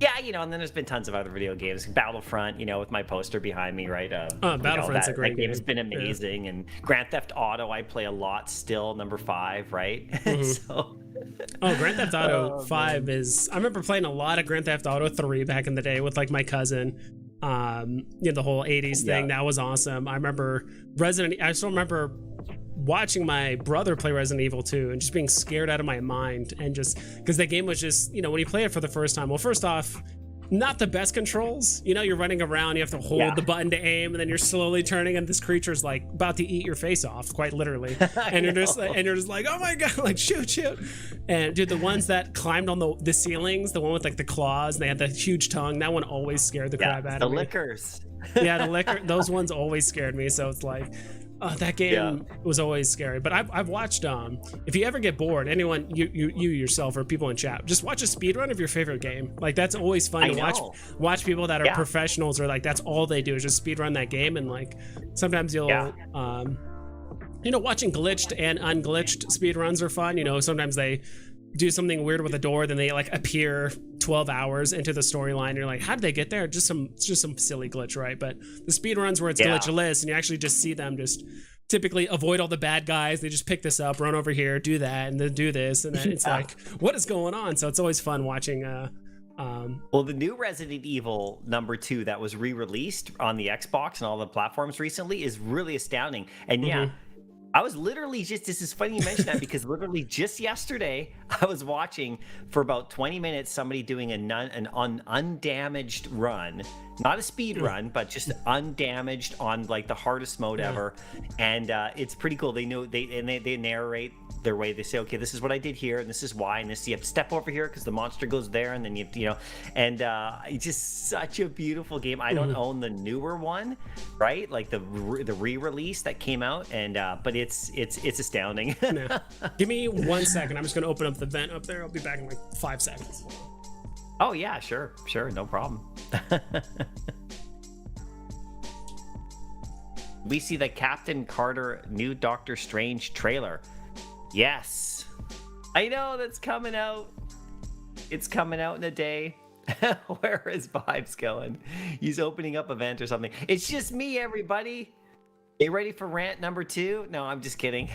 yeah, and then there's been tons of other video games. Battlefront, with my poster behind me, right? Battlefront's a great game. It's been amazing, and Grand Theft Auto, I play a lot still. Number 5, right? So. Grand Theft Auto 5 is. I remember playing a lot of Grand Theft Auto 3 back in the day with like my cousin. The whole 80s thing, that was awesome. I still remember watching my brother play Resident Evil 2 and just being scared out of my mind, and just because that game was just when you play it for the first time, well, first off, not the best controls. You know, you're running around, you have to hold the button to aim, and then you're slowly turning, and this creature's like about to eat your face off, quite literally. And you're just like, oh my god, like shoot. And dude, the ones that climbed on the ceilings, the one with like the claws, and they had the huge tongue, that one always scared the crap out of me. The lickers. Yeah, the liquor, those ones always scared me. So it's like, that game was always scary. But I've watched, if you ever get bored, anyone, you yourself or people in chat, just watch a speedrun of your favorite game. Like, that's always fun to watch people that are professionals, or like that's all they do is just speedrun that game. And like sometimes you'll you know, watching glitched and unglitched speedruns are fun. You know, sometimes they do something weird with a door, then they like appear 12 hours into the storyline. You're like, how did they get there? Just some silly glitch, right? But the speed runs where it's glitchless, and you actually just see them just typically avoid all the bad guys. They just pick this up, run over here, do that, and then do this, and then it's like, what is going on? So it's always fun watching. Well, the new Resident Evil #2 that was re-released on the Xbox and all the platforms recently is really astounding. And I was literally this is funny you mention that, because literally just yesterday I was watching for about 20 minutes somebody doing an undamaged run, not a speed run, but just undamaged on like the hardest mode ever. And it's pretty cool. They narrate their way. They say, okay, this is what I did here, and this is why, and this, you have to step over here because the monster goes there, and then you know, and it's just such a beautiful game. I don't own the newer one, right? Like the re-release that came out, and but it's astounding. Give me 1 second. I'm just gonna open up the vent up there. I'll be back in like 5 seconds. Oh yeah, sure, no problem. We see the Captain Carter new Doctor Strange trailer. Yes, I know that's coming out. It's coming out in a day. Where are his vibes going? He's opening up a vent or something. It's just me, everybody. You ready for rant #2? No, I'm just kidding.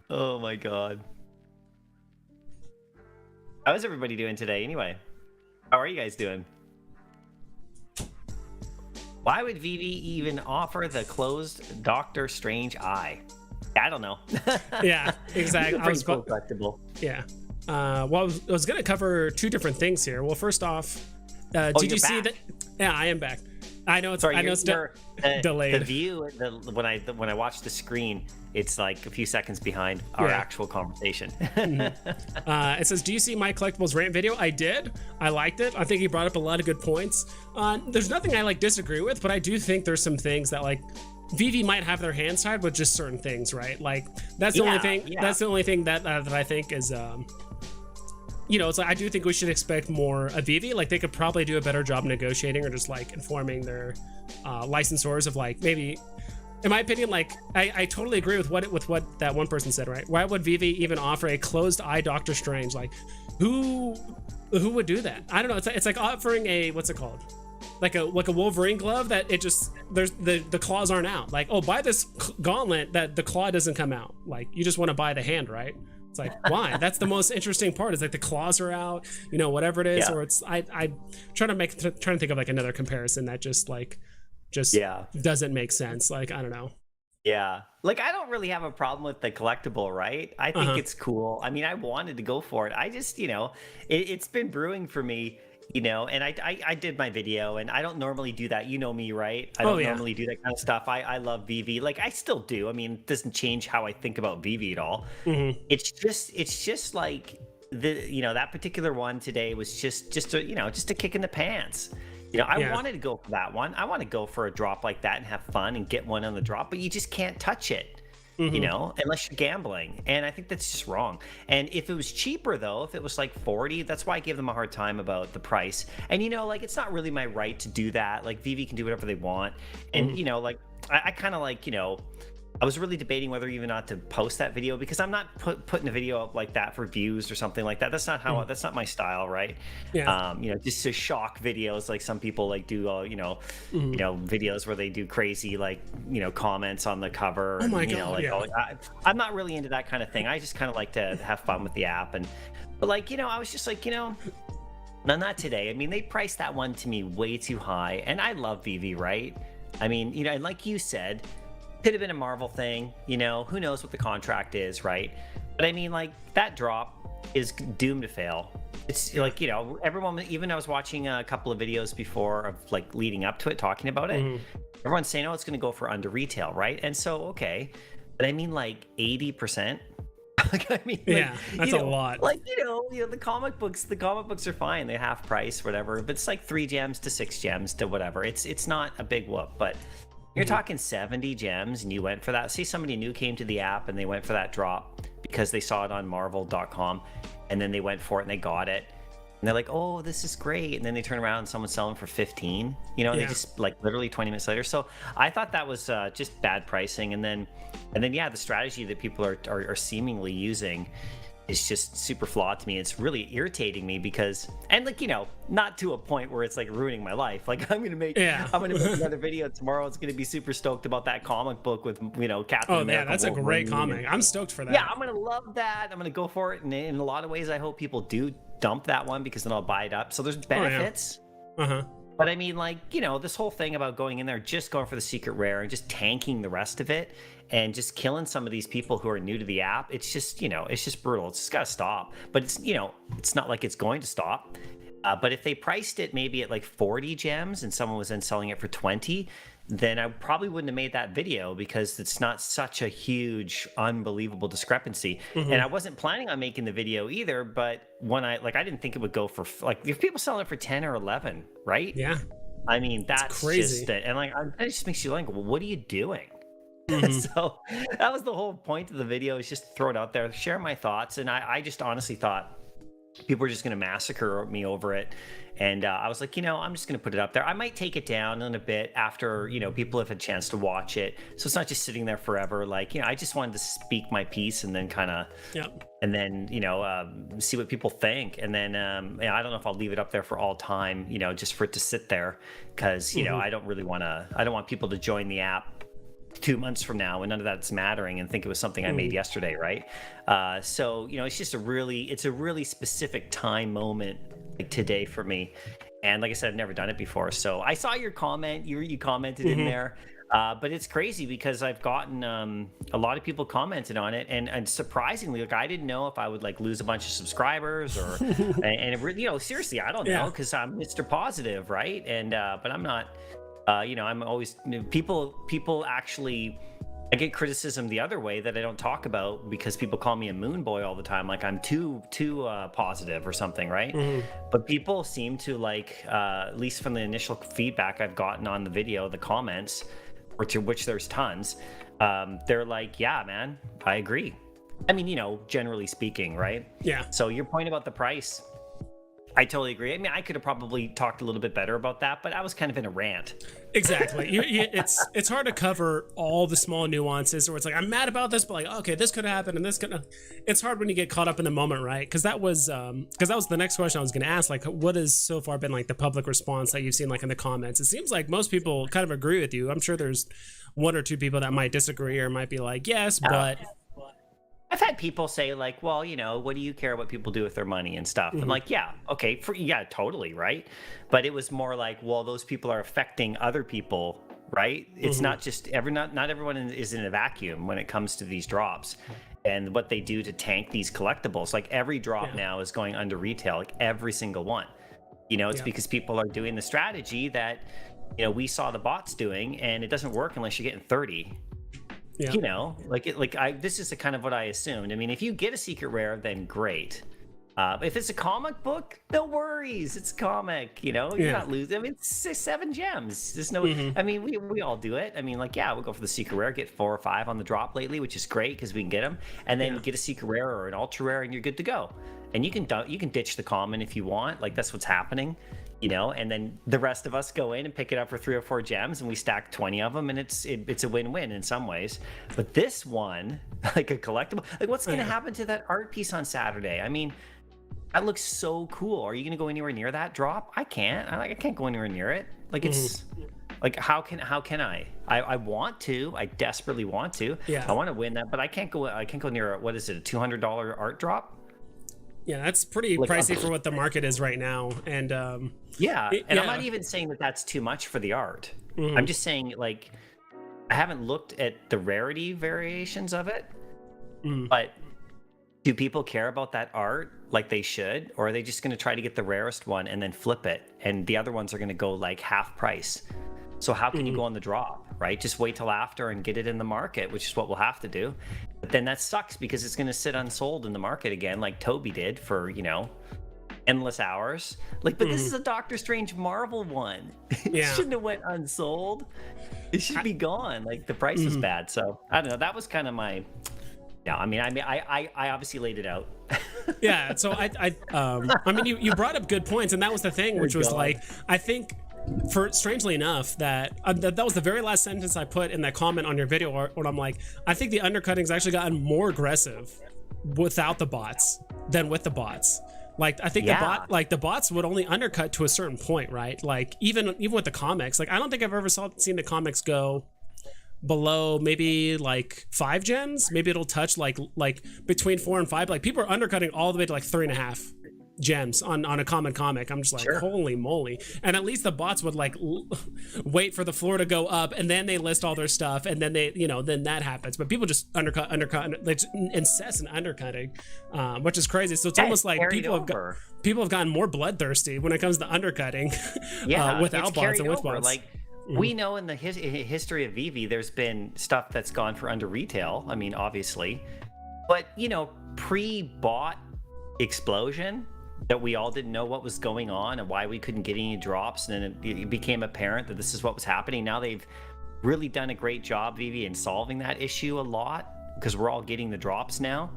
Oh my god. How is everybody doing today anyway? How are you guys doing? Why would Veve even offer the closed Doctor Strange eye? I don't know. Yeah, exactly. Pretty cool collectible. Yeah. Well, I was going to cover two different things here. Well, first off, did you see that? Yeah, I am back. I know it's delayed. The view, when I watch the screen, it's like a few seconds behind our actual conversation. It says, do you see my collectibles rant video? I did. I liked it. I think he brought up a lot of good points. There's nothing I like disagree with, but I do think there's some things that like Veve might have their hands tied with just certain things, right? Like that's the only thing. Yeah. That's the only thing that I think is. You know, it's like I do think we should expect more of Veve. Like they could probably do a better job negotiating or just like informing their licensors of like maybe, in my opinion, like I totally agree with what that one person said, right? Why would Veve even offer a closed eye Doctor Strange? Like who would do that? I don't know. It's like offering a, what's it called? Like a Wolverine glove that it just, there's the claws aren't out. Like, oh, buy this gauntlet that the claw doesn't come out. Like you just want to buy the hand, right? It's like, why? That's the most interesting part, is like the claws are out, you know, whatever it is. Or it's I trying to think of like another comparison that just doesn't make sense. Like, I don't know. Yeah, like I don't really have a problem with the collectible, right? I think it's cool. I mean, I wanted to go for it. I just, you know, it's been brewing for me, you know, and I did my video, and I don't normally do that. You know me, right? I don't normally do that kind of stuff. I love Veve. Like I still do. I mean, it doesn't change how I think about Veve at all. It's just like that particular one today was just a kick in the pants. You know, I wanted to go for that one. I want to go for a drop like that and have fun and get one on the drop, but you just can't touch it. You know, unless you're gambling. And I think that's just wrong. And if it was cheaper, though, if it was like 40, that's why I gave them a hard time about the price. And, you know, like, it's not really my right to do that. Like, Veve can do whatever they want. And, you know, like, I kind of like, you know, I was really debating whether even not to post that video, because I'm not putting a video up like that for views or something like that. That's not how. That's not my style, right? Yeah. You know, just to shock videos like some people like do. You know, videos where they do crazy like comments on the cover. Oh my God! You know, like I'm not really into that kind of thing. I just kind of like to have fun with the app, but like I was just like no, not today. I mean, they priced that one to me way too high, and I love Veve, right? I mean, and like you said. Could have been a Marvel thing, who knows what the contract is, right? But I mean, like, that drop is doomed to fail. It's like, you know, everyone, even I was watching a couple of videos before of like leading up to it, talking about it. Everyone's saying, oh, it's going to go for under retail, right? And so, okay. But I mean, like 80%. Like, I mean, like, that's a lot. Like, you know, the comic books are fine. They're half price, whatever. But it's like 3 gems to 6 gems to whatever. It's not a big whoop, but you're talking 70 gems and you went for that. See, somebody new came to the app and they went for that drop because they saw it on marvel.com and then they went for it and they got it. And they're like, oh, this is great. And then they turn around and someone's selling for 15, you know, and they just like literally 20 minutes later. So I thought that was just bad pricing. And then, yeah, the strategy that people are seemingly using is just super flawed to me. It's really irritating me because, and like, you know, not to a point where it's like ruining my life. Like I'm going to make another video tomorrow. It's going to be super stoked about that comic book with, you know, Captain America. Yeah, that's a great comic. I'm stoked for that. Yeah, I'm going to love that. I'm going to go for it. And in a lot of ways, I hope people do dump that one because then I'll buy it up. So there's benefits. But I mean, like, you know, this whole thing about going in there, just going for the secret rare and just tanking the rest of it and just killing some of these people who are new to the app. It's just, you know, it's just brutal. It's just got to stop. But it's, you know, it's not like it's going to stop. But if they priced it maybe at like 40 gems and someone was then selling it for 20, then I probably wouldn't have made that video because it's not such a huge, unbelievable discrepancy. And I wasn't planning on making the video either, but when I didn't think it would go for, like, if people selling it for 10 or 11, right? Yeah. I mean, that's crazy. just it. And like, it just makes you like, well, what are you doing? So that was the whole point of the video, is just throw it out there, share my thoughts. And I just honestly thought people were just going to massacre me over it. And I was like, you know, I'm just going to put it up there. I might take it down in a bit after, you know, people have had a chance to watch it. So it's not just sitting there forever. Like, you know, I just wanted to speak my piece and then kind of, and then, you know, see what people think. And then I don't know if I'll leave it up there for all time, you know, just for it to sit there. Because, you know, I don't want people to join the app 2 months from now and none of that's mattering and think it was something I made yesterday, right? So, you know, it's just a really specific time moment, like today for me. And like I said, I've never done it before. So I saw your comment, you commented in there, but it's crazy because I've gotten a lot of people commented on it, and surprisingly, like, I didn't know if I would like lose a bunch of subscribers or and it, you know, seriously, I don't know, because I'm Mr. Positive, right? And but I'm not. You know, I'm always, people actually, I get criticism the other way that I don't talk about because people call me a moon boy all the time, like I'm too positive or something, right? But people seem to like, at least from the initial feedback I've gotten on the video, the comments, which there's tons, they're like, yeah, man, I agree. I mean, you know, generally speaking, right? Yeah. So your point about the price, I totally agree. I mean, I could have probably talked a little bit better about that, but I was kind of in a rant. Exactly. It's hard to cover all the small nuances, where it's like, I'm mad about this, but like, okay, this could happen and this could. It's hard when you get caught up in the moment, right? Because that was the next question I was going to ask. Like, what has so far been like the public response that you've seen, like in the comments? It seems like most people kind of agree with you. I'm sure there's 1 or 2 people that might disagree or might be like, yes, but. I've had people say like, well, you know, what do you care what people do with their money and stuff? I'm like, yeah, okay, totally, right? But it was more like, well, those people are affecting other people, right? It's not just not everyone is in a vacuum when it comes to these drops and what they do to tank these collectibles. Like every drop now is going under retail, like every single one. You know, it's because people are doing the strategy that, you know, we saw the bots doing, and it doesn't work unless you're getting 30. Yeah. You know, this is the kind of what I assumed. I mean, if you get a secret rare, then great. If it's a comic book, no worries. It's a comic, you know, you're not losing. I mean, it's 7 gems. There's no, I mean, we all do it. I mean, like, yeah, we'll go for the secret rare, get 4 or 5 on the drop lately, which is great because we can get them. And then you get a secret rare or an ultra rare and you're good to go. And you can ditch the common if you want. Like, that's what's happening. You know, and then the rest of us go in and pick it up for 3 or 4 gems, and we stack 20 of them, and it's a win-win in some ways. But this one, like a collectible, like what's going to happen to that art piece on Saturday? I mean, that looks so cool. Are you going to go anywhere near that drop? I can't. I can't go anywhere near it. Like it's like how can I? I want to. I desperately want to. Yeah. I want to win that, but I can't go near what is it? A $200 art drop? Yeah, that's pretty pricey for what the market is right now. And I'm not even saying that that's too much for the art. I'm just saying, like, I haven't looked at the rarity variations of it, but do people care about that art like they should, or are they just going to try to get the rarest one and then flip it, and the other ones are going to go like half price? So how can you go on the drop, right? Just wait till after and get it in the market, which is what we'll have to do. But then that sucks because it's going to sit unsold in the market again, like Toby did for, endless hours. Like, but this is a Doctor Strange Marvel one. It shouldn't have went unsold. It should be gone. Like, the price was bad. So I don't know. That was kind of my. Yeah, I obviously laid it out. Yeah. So you brought up good points, and that was the thing, which was like, I think. Strangely enough, that was the very last sentence I put in that comment on your video, when I'm like, I think the undercutting's actually gotten more aggressive without the bots than with the bots. Like, I think the bots would only undercut to a certain point, right? Like, even with the comics, like, I don't think I've ever seen the comics go below maybe like 5 gems. Maybe it'll touch like between 4 and 5. Like, people are undercutting all the way to like 3.5 gems on a common comic. I'm just like, holy moly. And at least the bots would like wait for the floor to go up, and then they list all their stuff, and then they, then that happens. But people just undercut, like incessant undercutting, which is crazy. So it's almost like people have gotten more bloodthirsty when it comes to undercutting without bots and with bots. Like, we know in the history of Veve, there's been stuff that's gone for under retail. I mean, obviously, but pre-bot explosion, that we all didn't know what was going on and why we couldn't get any drops, and then it became apparent that this is what was happening. Now they've really done a great job, Veve, in solving that issue a lot, because we're all getting the drops now.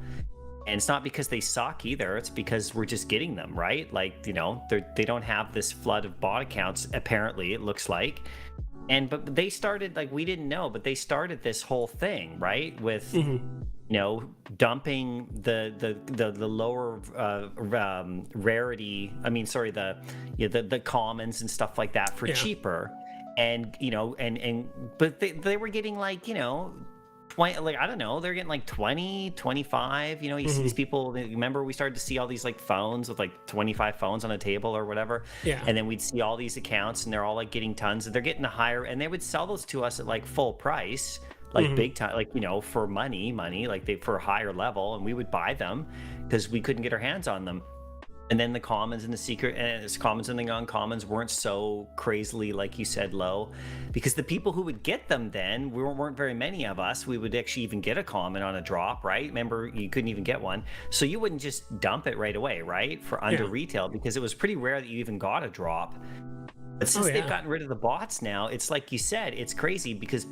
And it's not because they suck either, it's because we're just getting them, right? Like, they don't have this flood of bot accounts, apparently, it looks like. But they started, like, we didn't know, but they started this whole thing, right, with dumping the lower rarity. I mean, sorry, the commons and stuff like that for cheaper, and but they were getting like 20, like, I don't know, they're getting like 20, 25. You see these people. Remember, we started to see all these like phones with like 25 phones on a table or whatever. Yeah. And then we'd see all these accounts, and they're all like getting tons, and they're getting a higher, and they would sell those to us at like full price. Like big time, like, for money, like for a higher level, and we would buy them because we couldn't get our hands on them. And then the commons and the secret and commons and the uncommons weren't so crazily, like you said, low, because the people who would get them then weren't very many of us. We would actually even get a common on a drop, right? Remember, you couldn't even get one, so you wouldn't just dump it right away, right? For under retail, because it was pretty rare that you even got a drop. But since they've gotten rid of the bots now, it's like you said, it's crazy because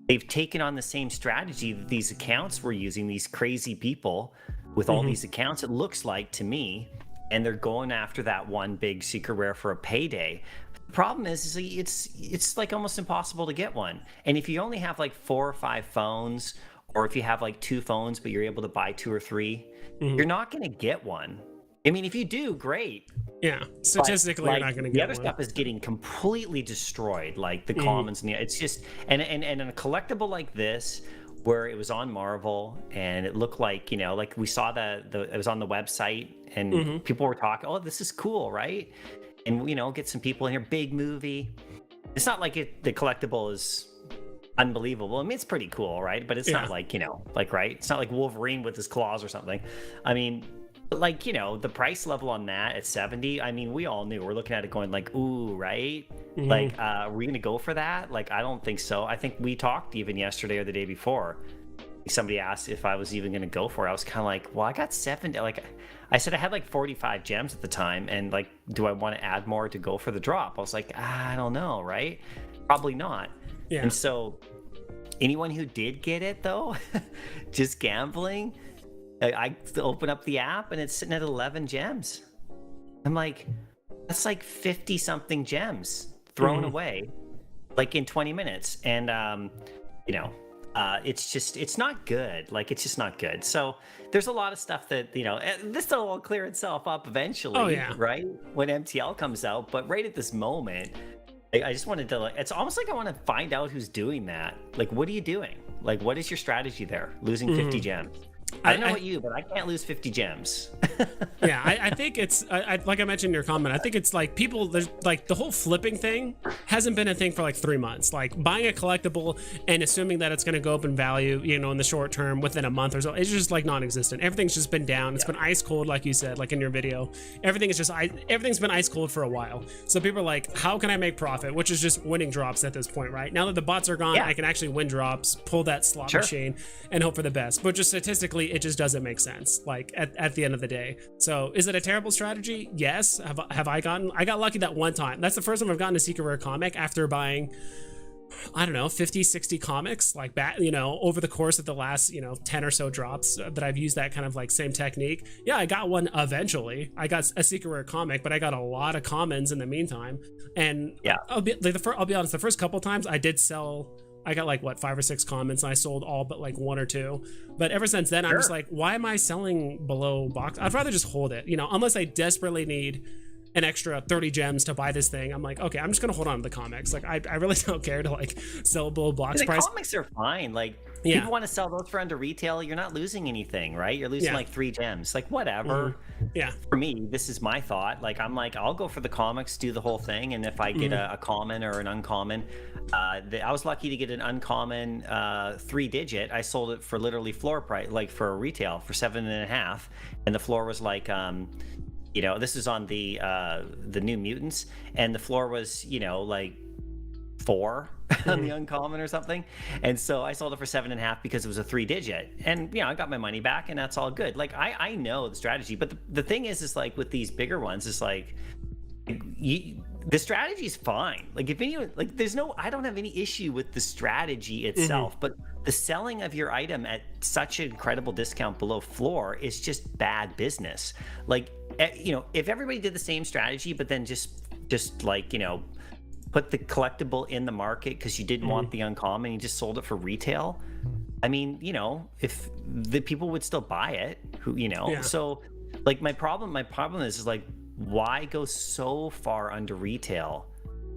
they've taken on the same strategy that these accounts were using, these crazy people with all these accounts, it looks like to me, and they're going after that one big secret rare for a payday. The problem is it's like almost impossible to get one. And if you only have like 4 or 5 phones, or if you have like 2 phones but you're able to buy 2 or 3, you're not going to get one. I mean, if you do, great. Yeah, statistically, you're not going to get the other stuff is getting completely destroyed, like the commons, and it's just and a collectible like this, where it was on Marvel and it looked like like we saw it was on the website, and people were talking, oh, this is cool, right? And get some people in here, big movie. It's not like the collectible is unbelievable. I mean, it's pretty cool, right? But it's not like like, right? It's not like Wolverine with his claws or something. I mean. But like, the price level on that at 70, I mean, we all knew. We're looking at it going like, ooh, right? Like, are we going to go for that? Like, I don't think so. I think we talked even yesterday or the day before. Somebody asked if I was even going to go for it. I was kind of like, well, I got 70. Like, I said I had like 45 gems at the time. And like, do I want to add more to go for the drop? I was like, I don't know, right? Probably not. Yeah. And so anyone who did get it, though, just gambling, I open up the app and it's sitting at 11 gems. I'm like, that's like 50 something gems thrown away like in 20 minutes. And, it's not good. Like, it's just not good. So there's a lot of stuff that, this will all clear itself up eventually, right? When MTL comes out. But right at this moment, I just wanted to, it's almost like I want to find out who's doing that. Like, what are you doing? Like, what is your strategy there? Losing 50 gems. I don't know about you, but I can't lose 50 gems. Yeah, I think it's like I mentioned in your comment. I think it's like people. There's like the whole flipping thing hasn't been a thing for like 3 months. Like buying a collectible and assuming that it's going to go up in value, you know, in the short term within a month or so. It's just like non-existent. Everything's just been down. It's been ice cold, like you said, like in your video. Everything's been ice cold for a while. So people are like, how can I make profit? Which is just winning drops at this point, right? Now that the bots are gone, I can actually win drops, pull that slot machine, and hope for the best. But just statistically, it just doesn't make sense. Like at the end of the day. So is it a terrible strategy? Yes. I got lucky that one time. That's the first time I've gotten a secret rare comic after buying, I don't know, 50, 60 comics like that, you know, over the course of the last, you know, 10 or so drops that I've used that kind of like same technique. Yeah, I got one eventually. I got a secret rare comic, but I got a lot of commons in the meantime. And I'll be honest, the first couple times I did sell, I got like what 5 or 6 comments and I sold all but like 1 or 2. But ever since then, I'm just like, why am I selling below box? I'd rather just hold it, you know, unless I desperately need an extra 30 gems to buy this thing. I'm like, okay, I'm just gonna hold on to the comics. Like I really don't care to like sell below box price. The comics are fine. Like people want to sell those for under retail. You're not losing anything, right? You're losing like 3 gems. Like whatever. Yeah. For me, this is my thought. Like I'm like, I'll go for the comics, do the whole thing, and if I get a common or an uncommon, I was lucky to get an uncommon 3-digit. I sold it for literally floor price, like for retail for 7.5, and the floor was like you know, this is on the New Mutants, and the floor was, you know, like 4 on the uncommon or something. And so I sold it for 7.5 because it was a 3-digit, and you know, I got my money back, and that's all good. Like I know the strategy, but the thing is like with these bigger ones, it's like the strategy is fine. Like if anyone, like I don't have any issue with the strategy itself, but the selling of your item at such an incredible discount below floor is just bad business. Like, you know, if everybody did the same strategy, but then just like, you know, put the collectible in the market because you didn't want the uncommon, you just sold it for retail. I mean, you know, if the people would still buy it, who, you know, so like my problem is like, why go so far under retail?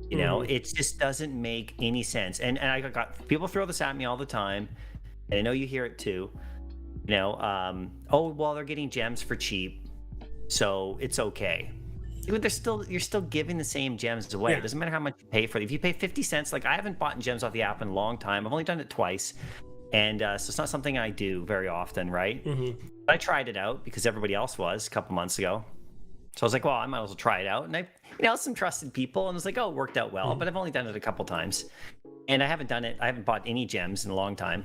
You know, it just doesn't make any sense. And I got people throw this at me all the time, and I know you hear it too. You know, oh well, they're getting gems for cheap, so it's okay. But you're still giving the same gems away. It doesn't matter how much you pay for it. If you pay 50 cents, like I haven't bought gems off the app in a long time. I've only done it twice, and so it's not something I do very often, right? But I tried it out because everybody else was a couple months ago. So I was like, well, I might as well try it out. And I, you know, some trusted people, and it's like, oh, it worked out well. But I've only done it a couple times, and I haven't bought any gems in a long time.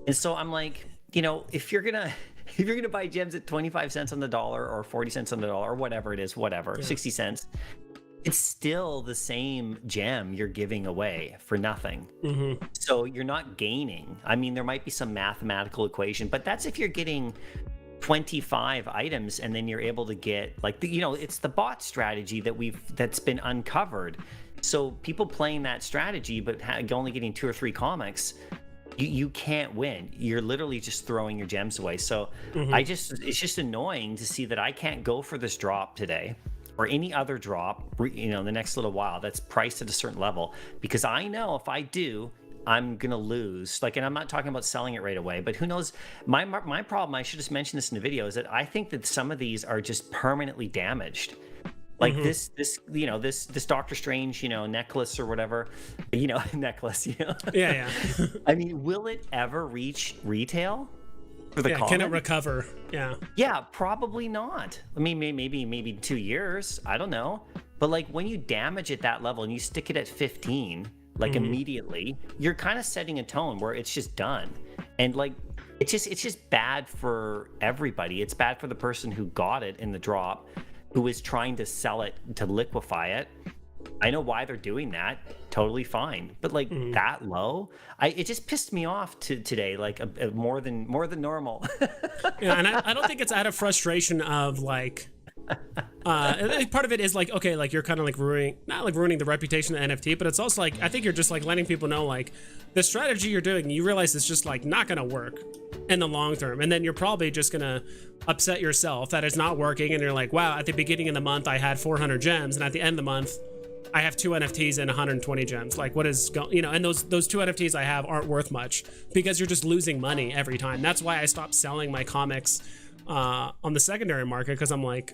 And so I'm like, you know, if you're gonna buy gems at 25 cents on the dollar or 40 cents on the dollar or whatever it is, 60 cents, it's still the same gem you're giving away for nothing. So you're not gaining. I mean, there might be some mathematical equation, but that's if you're getting 25 items and then you're able to get like you know, it's the bot strategy that's been uncovered. So people playing that strategy but only getting 2 or 3 comics, you can't win. You're literally just throwing your gems away. So it's just annoying to see that I can't go for this drop today or any other drop, you know, in the next little while that's priced at a certain level, because I know if I do, I'm gonna lose. Like, and I'm not talking about selling it right away, but who knows? My problem, I should just mention this in the video, is that I think that some of these are just permanently damaged. Like this, you know, this Doctor Strange, you know, necklace or whatever, you know, necklace, you know. Yeah. I mean, will it ever reach retail for the common? Can it recover? Yeah, probably not. I mean, maybe 2 years. I don't know. But like when you damage at that level and you stick it at 15. Like immediately, you're kind of setting a tone where it's just done. And like it's just bad for everybody. It's bad for the person who got it in the drop, who is trying to sell it to liquefy it. I know why they're doing that, totally fine, but like that low, it just pissed me off today, like a more than normal. And I don't think it's out of frustration of like part of it is like, okay, like you're kind of like not ruining the reputation of the NFT, but it's also like, I think you're just like letting people know like the strategy you're doing, you realize it's just like not gonna work in the long term, and then you're probably just gonna upset yourself that it's not working, and you're like, wow, at the beginning of the month I had 400 gems, and at the end of the month I have 2 NFTs and 120 gems. Like, what is going, you know, and those 2 NFTs I have aren't worth much because you're just losing money every time. That's why I stopped selling my comics on the secondary market, because I'm like,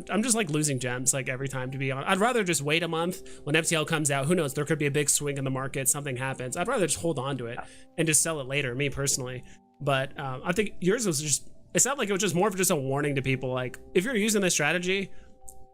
I'm just like losing gems like every time, to be honest. I'd rather just wait a month when FTL comes out. Who knows? There could be a big swing in the market, something happens. I'd rather just hold on to it and just sell it later, me personally. But I think yours was just, it sounded like it was just more of just a warning to people. Like, if you're using this strategy,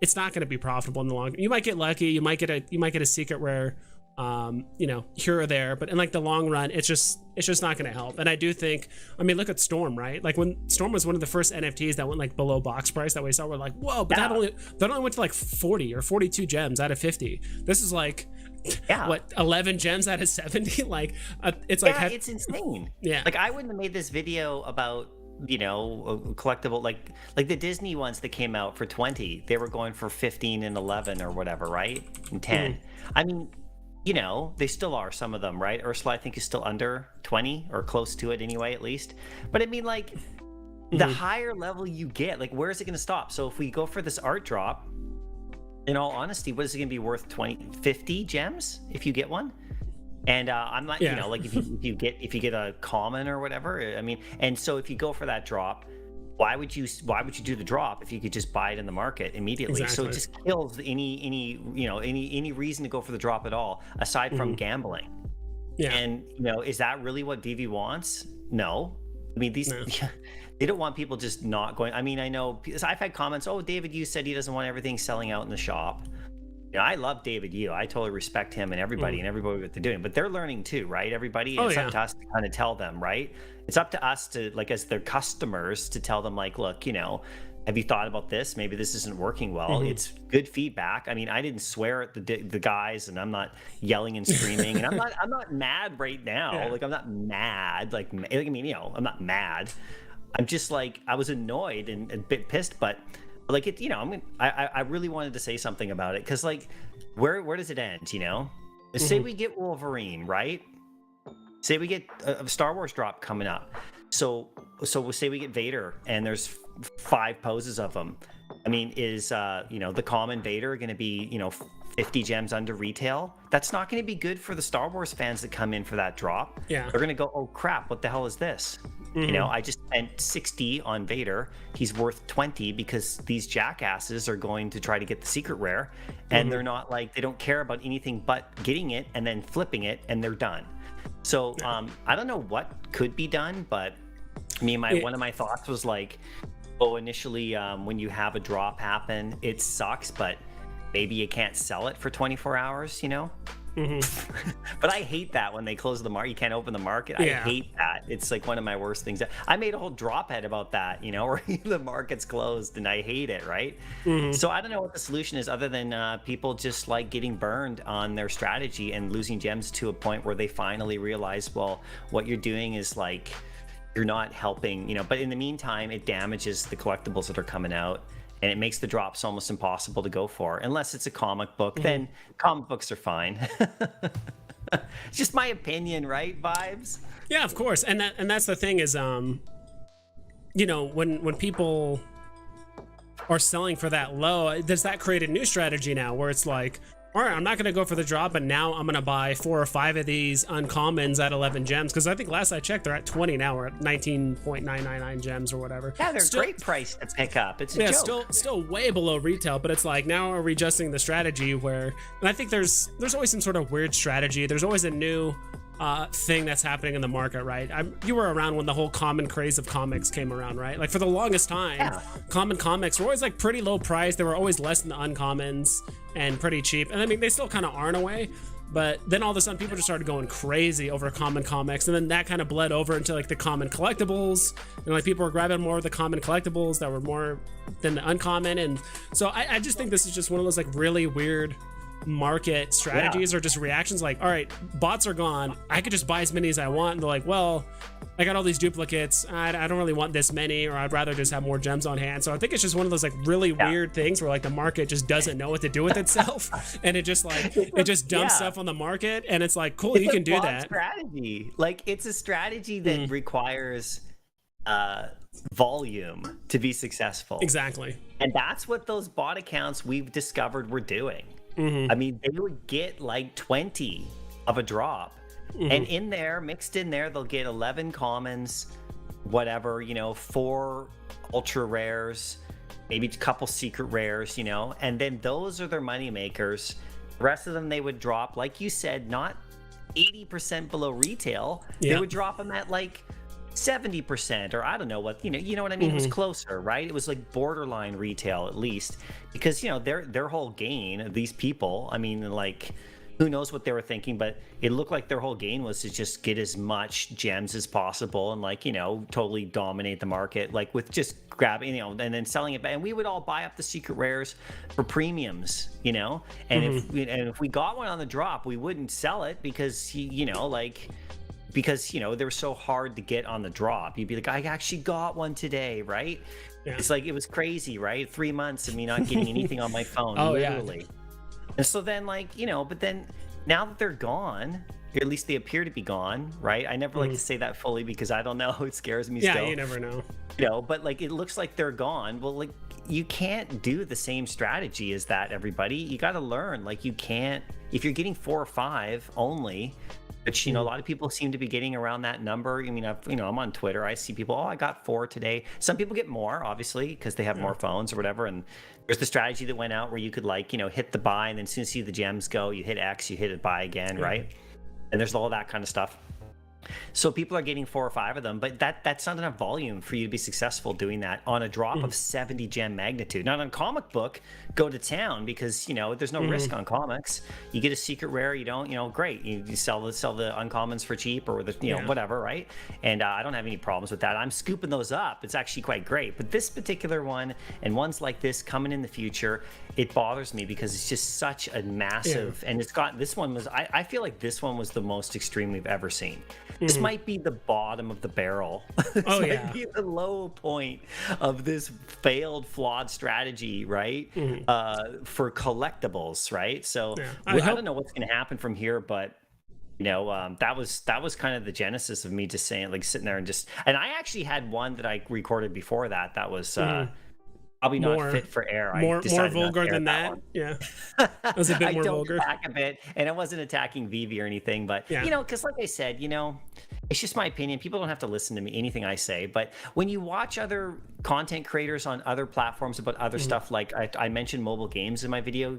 it's not going to be profitable in the long. You might get lucky. You might get a secret rare, you know, here or there. But in like the long run, it's just not going to help. And I do think, I mean, look at Storm, right? Like when Storm was one of the first NFTs that went like below box price that we saw, we're like, whoa! But that only went to like 40 or 42 gems out of 50. This is like, what, 11 gems out of 70? Like, it's like, it's insane. Yeah, like I wouldn't have made this video about, you know, a collectible like the Disney ones that came out for 20. They were going for 15 and 11 or whatever, right? And 10. I mean, you know, they still are, some of them, right? Ursula, I think, is still under 20 or close to it anyway, at least. But I mean, like, the higher level you get, like, where is it going to stop? So if we go for this art drop, in all honesty, what is it going to be worth? 50 gems if you get one? And I'm not, you know, like if you get a common or whatever. I mean, and so if you go for that drop, why would you do the drop if you could just buy it in the market immediately? Exactly. So it just kills any reason to go for the drop at all, aside from gambling. Yeah. And you know, is that really what Veve wants? No. I mean, they don't want people just not going. I mean, I know, because I've had comments, oh, David Yu said he doesn't want everything selling out in the shop. You know, I love David Yu. I totally respect him and everybody what they're doing, but they're learning too, right? Everybody, it's up to us to kind of tell them, right? It's up to us to, like, as their customers, to tell them, like, look, you know, have you thought about this? Maybe this isn't working well. It's good feedback. I mean, I didn't swear at the guys, and I'm not yelling and screaming, and I'm not mad right now. Yeah. Like, I'm not mad. Like, I mean, you know, I'm not mad. I'm just like, I was annoyed and a bit pissed, but like, it, you know, I really wanted to say something about it, because like, where does it end? You know, say we get Wolverine, right? Say we get a Star Wars drop coming up. So we'll say we get Vader, and there's 5 poses of him. I mean, is you know, the common Vader going to be, you know, 50 gems under retail? That's not going to be good for the Star Wars fans that come in for that drop. Yeah, they're going to go, oh crap, what the hell is this? You know, I just spent 60 on Vader. He's worth 20 because these jackasses are going to try to get the secret rare, and they're not, like, they don't care about anything but getting it and then flipping it, and they're done. So I don't know what could be done, but one of my thoughts was like, oh, initially when you have a drop happen, it sucks, but maybe you can't sell it for 24 hours, you know? But I hate that when they close the market, you can't open the market. I hate that. It's like one of my worst things. I made a whole drop head about that, you know, where the market's closed, and I hate it, right? So I don't know what the solution is, other than people just like getting burned on their strategy and losing gems to a point where they finally realize, well, what you're doing is like, you're not helping, you know. But in the meantime, it damages the collectibles that are coming out, and it makes the drops almost impossible to go for, unless it's a comic book. Then comic books are fine. It's just my opinion, right? Vibes. Yeah, of course. And that's the thing is, you know, when people are selling for that low, does that create a new strategy now where it's like, all right, I'm not going to go for the drop, but now I'm going to buy 4 or 5 of these uncommons at 11 gems, because I think last I checked, they're at 20 now. We're at 19.999 gems or whatever. Yeah, they're still, great price to pick up. It's a joke. Still way below retail, but it's like, now are we adjusting the strategy where, and I think there's always some sort of weird strategy. There's always a new thing that's happening in the market, right? You were around when the whole common craze of comics came around, right? Like, for the longest time, common comics were always like pretty low price. They were always less than the uncommons and pretty cheap. And I mean, they still kind of are in a way, but then all of a sudden people just started going crazy over common comics, and then that kind of bled over into like the common collectibles, and like people were grabbing more of the common collectibles that were more than the uncommon. And so I just think this is just one of those like really weird market strategies or just reactions. Like, all right, bots are gone, I could just buy as many as I want, and they're like, well, I got all these duplicates, I don't really want this many, or I'd rather just have more gems on hand. So I think it's just one of those like really weird things where like the market just doesn't know what to do with itself, and it just dumps stuff on the market, and it's like, cool, you can do that. Strategy, like, it's a strategy that requires volume to be successful. Exactly. And that's what those bot accounts we've discovered we're doing. I mean, they would get like 20 of a drop. And in there, mixed in there, they'll get 11 commons, whatever, 4 ultra rares, maybe a couple secret rares, and then those are their money makers. The rest of them, they would drop, like you said, not 80% below retail. They would drop them at like 70%, or I don't know what, you know what I mean? It was closer, right? It was like borderline retail at least, because their whole gain, these people, I mean, like, who knows what they were thinking, but it looked like their whole gain was to just get as much gems as possible and like, totally dominate the market, like with just grabbing, and then selling it back. And we would all buy up the secret rares for premiums, and if we got one on the drop, we wouldn't sell it because they're so hard to get on the drop. You'd be like, I actually got one today, right? It's like, it was crazy, right? 3 months of me not getting anything on my phone, literally. Yeah. And so then, but then now that they're gone, or at least they appear to be gone, right? I never like to say that fully because I don't know. It scares me still. Yeah, you never know. But like, it looks like they're gone. Well, like, you can't do the same strategy as that, everybody. You got to learn. Like, you can't, if you're getting 4 or 5 only, which, a lot of people seem to be getting around that number. I mean, I'm on Twitter. I see people, I got 4 today. Some people get more, obviously, because they have more phones or whatever. And there's the strategy that went out where you could hit the buy, and then as soon as you see the gems go, you hit X, you hit it buy again, right? And there's all that kind of stuff. So people are getting 4 or 5 of them, but that's not enough volume for you to be successful doing that on a drop of 70 gem magnitude. Not on comic book, go to town, because there's no risk on comics. You get a secret rare, you don't, great. You sell the uncommons for cheap, or the whatever, right? And I don't have any problems with that. I'm scooping those up. It's actually quite great. But this particular one and ones like this coming in the future, it bothers me because it's just such a massive, and I feel like this one was the most extreme we've ever seen. This might be the bottom of the barrel. This might be the low point of this failed, flawed strategy, right? For collectibles, right? So I don't know what's going to happen from here, but that was kind of the genesis of me just saying, like, sitting there and I actually had one that I recorded before that was probably not fit for air. More vulgar than that. Yeah, it was a bit more vulgar. Back a bit, and I wasn't attacking Veve or anything, but because like I said, it's just my opinion. People don't have to listen to me anything I say, but when you watch other content creators on other platforms about other stuff, like I mentioned mobile games in my video,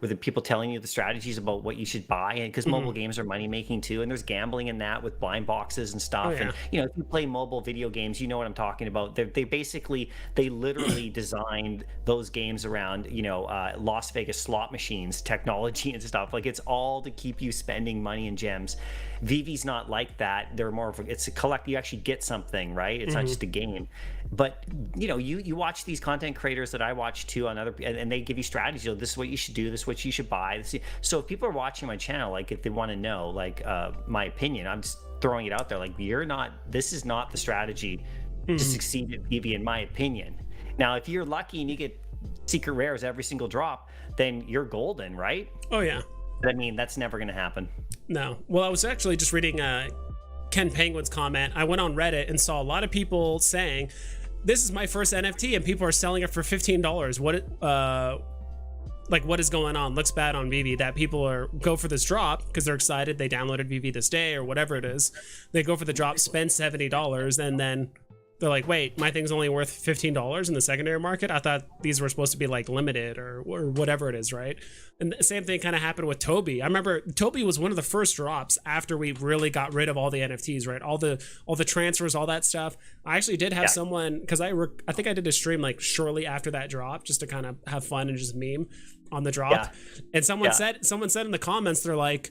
with the people telling you the strategies about what you should buy, and because mobile games are money making too, and there's gambling in that with blind boxes and stuff. And if you play mobile video games, you know what I'm talking about. They literally designed those games around Las Vegas slot machines, technology and stuff. Like, it's all to keep you spending money and gems. Vive's not like that. They're more of it's a collect. You actually get something, right? It's not just a game. But you watch these content creators that I watch too on other, and they give you strategies. This is what you should do. This is what you should buy. So if people are watching my channel, like, if they want to know, like, my opinion, I'm just throwing it out there. Like, this is not the strategy to succeed at Veve, in my opinion. Now, if you're lucky and you get secret rares every single drop, then you're golden, right? Oh yeah. But I mean, that's never going to happen. No. Well, I was actually just reading Ken Penguin's comment. I went on Reddit and saw a lot of people saying, "This is my first NFT," and people are selling it for $15. What is going on? Looks bad on Veve that people go for this drop because they're excited. They downloaded Veve this day or whatever it is. They go for the drop, spend $70, and then they're like, wait, my thing's only worth $15 in the secondary market? I thought these were supposed to be like limited or whatever it is, right? And the same thing kind of happened with Toby. I remember Toby was one of the first drops after we really got rid of all the NFTs, right? All the transfers, all that stuff. I actually did have someone, because I think I did a stream like shortly after that drop just to kind of have fun and just meme on the drop. And someone said in the comments, they're like,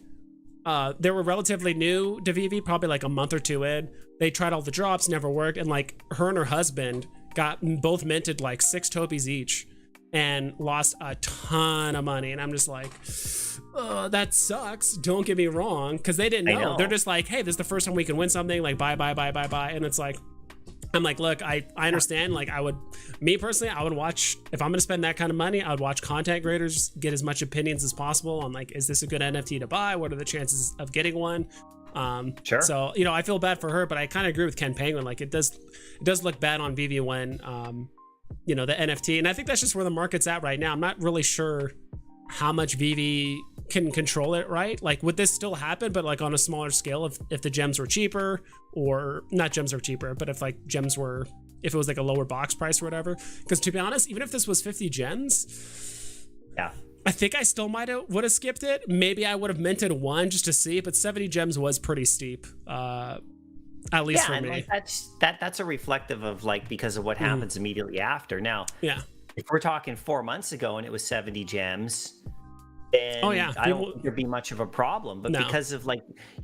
they were relatively new to Veve, probably like a month or two in. They tried all the drops, never worked, and like her and her husband got both minted like 6 Tobies each and lost a ton of money. And I'm just like, oh, that sucks. Don't get me wrong, because they didn't know. They're just like, hey, this is the first time we can win something. Like, buy. And it's like, I'm like, look, I understand. Like, me personally, I would watch, if I'm going to spend that kind of money, I would watch content creators, get as much opinions as possible on like, is this a good NFT to buy? What are the chances of getting one? Sure. So, I feel bad for her, but I kind of agree with Ken Penguin. Like, it does look bad on Veve when, the NFT, and I think that's just where the market's at right now. I'm not really sure how much Veve can control it, right? Like, would this still happen, but like on a smaller scale if the gems were cheaper, or not gems are cheaper, but if like gems were, if it was like a lower box price or whatever? Because to be honest, even if this was 50 gems, yeah, I think I still would have skipped it. Maybe I would have minted one just to see, but 70 gems was pretty steep. At least for me. Like that's a reflective of like, because of what happens immediately after. Now, if we're talking 4 months ago and it was 70 gems, then I don't think there'd be much of a problem. But because of like,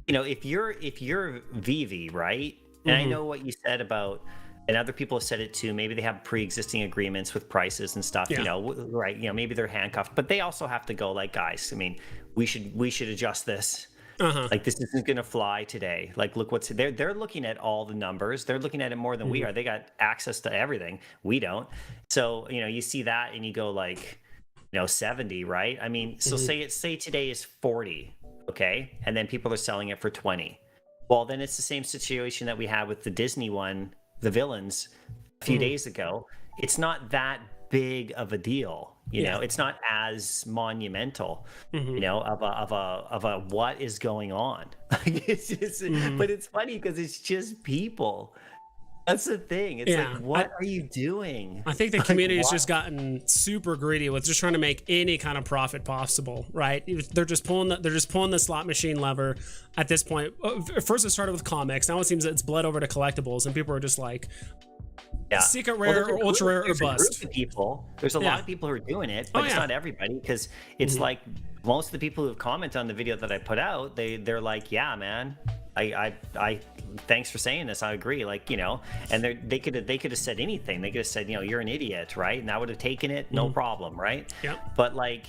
you know, if you're Veve, right? And I know what you said about, and other people have said it too, maybe they have pre-existing agreements with prices and stuff, you know, right? You know, maybe they're handcuffed, but they also have to go like, guys, I mean, we should adjust this. Like, this isn't going to fly today. Like, look what's they're looking at all the numbers. They're looking at it more than we are. They got access to everything. We don't. So, you know, you see that and you go like, you know, 70, right? I mean, so say today is 40, okay? And then people are selling it for 20. Well, then it's the same situation that we had with the Disney one, the Villains, a few days ago. It's not that big of a deal. You know, it's not as monumental, you know, of a what is going on. It's just, but it's funny because it's just people. That's the thing. It's like, what are you doing? I think the community has just gotten super greedy with just trying to make any kind of profit possible, right? They're just pulling the slot machine lever at this point. First it started with comics. Now it seems that it's bled over to collectibles, and people are just like, secret rare or ultra rare or bust. There's a lot of people who are doing it, but it's not everybody, because it's like most of the people who have commented on the video that I put out, they're like, yeah, man, I thanks for saying this. I agree. Like, you know, and they could have said anything. They could have said, you know, you're an idiot, right? And I would have taken it, no problem, right? Yeah. But like,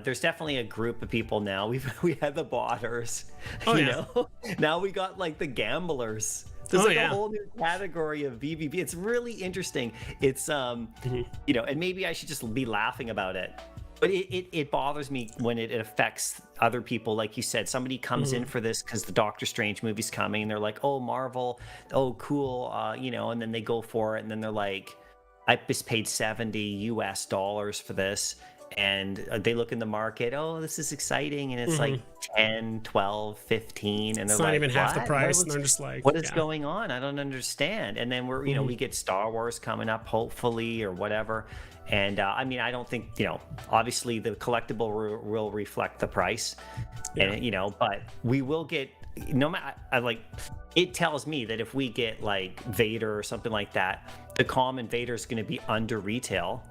there's definitely a group of people now. We had the botters, you know. Now we got like the gamblers. There's like a whole new category of VVV. It's really interesting. It's you know, and maybe I should just be laughing about it. But it bothers me when it affects other people. Like you said, somebody comes in for this because the Doctor Strange movie's coming, and they're like, oh, Marvel, oh, cool, you know, and then they go for it, and then they're like, I just paid $70 for this. And they look in the market, oh, this is exciting, and it's like 10, 12, 15, and they're it's like, not even half the price, and and they're just like, what is going on? I don't understand. And then we're, you know, we get Star Wars coming up, hopefully, or whatever. And I mean, I don't think, you know, obviously the collectible will reflect the price, and you know, but we will get, no matter, like, it tells me that if we get like Vader or something like that, the common Vader is going to be under retail,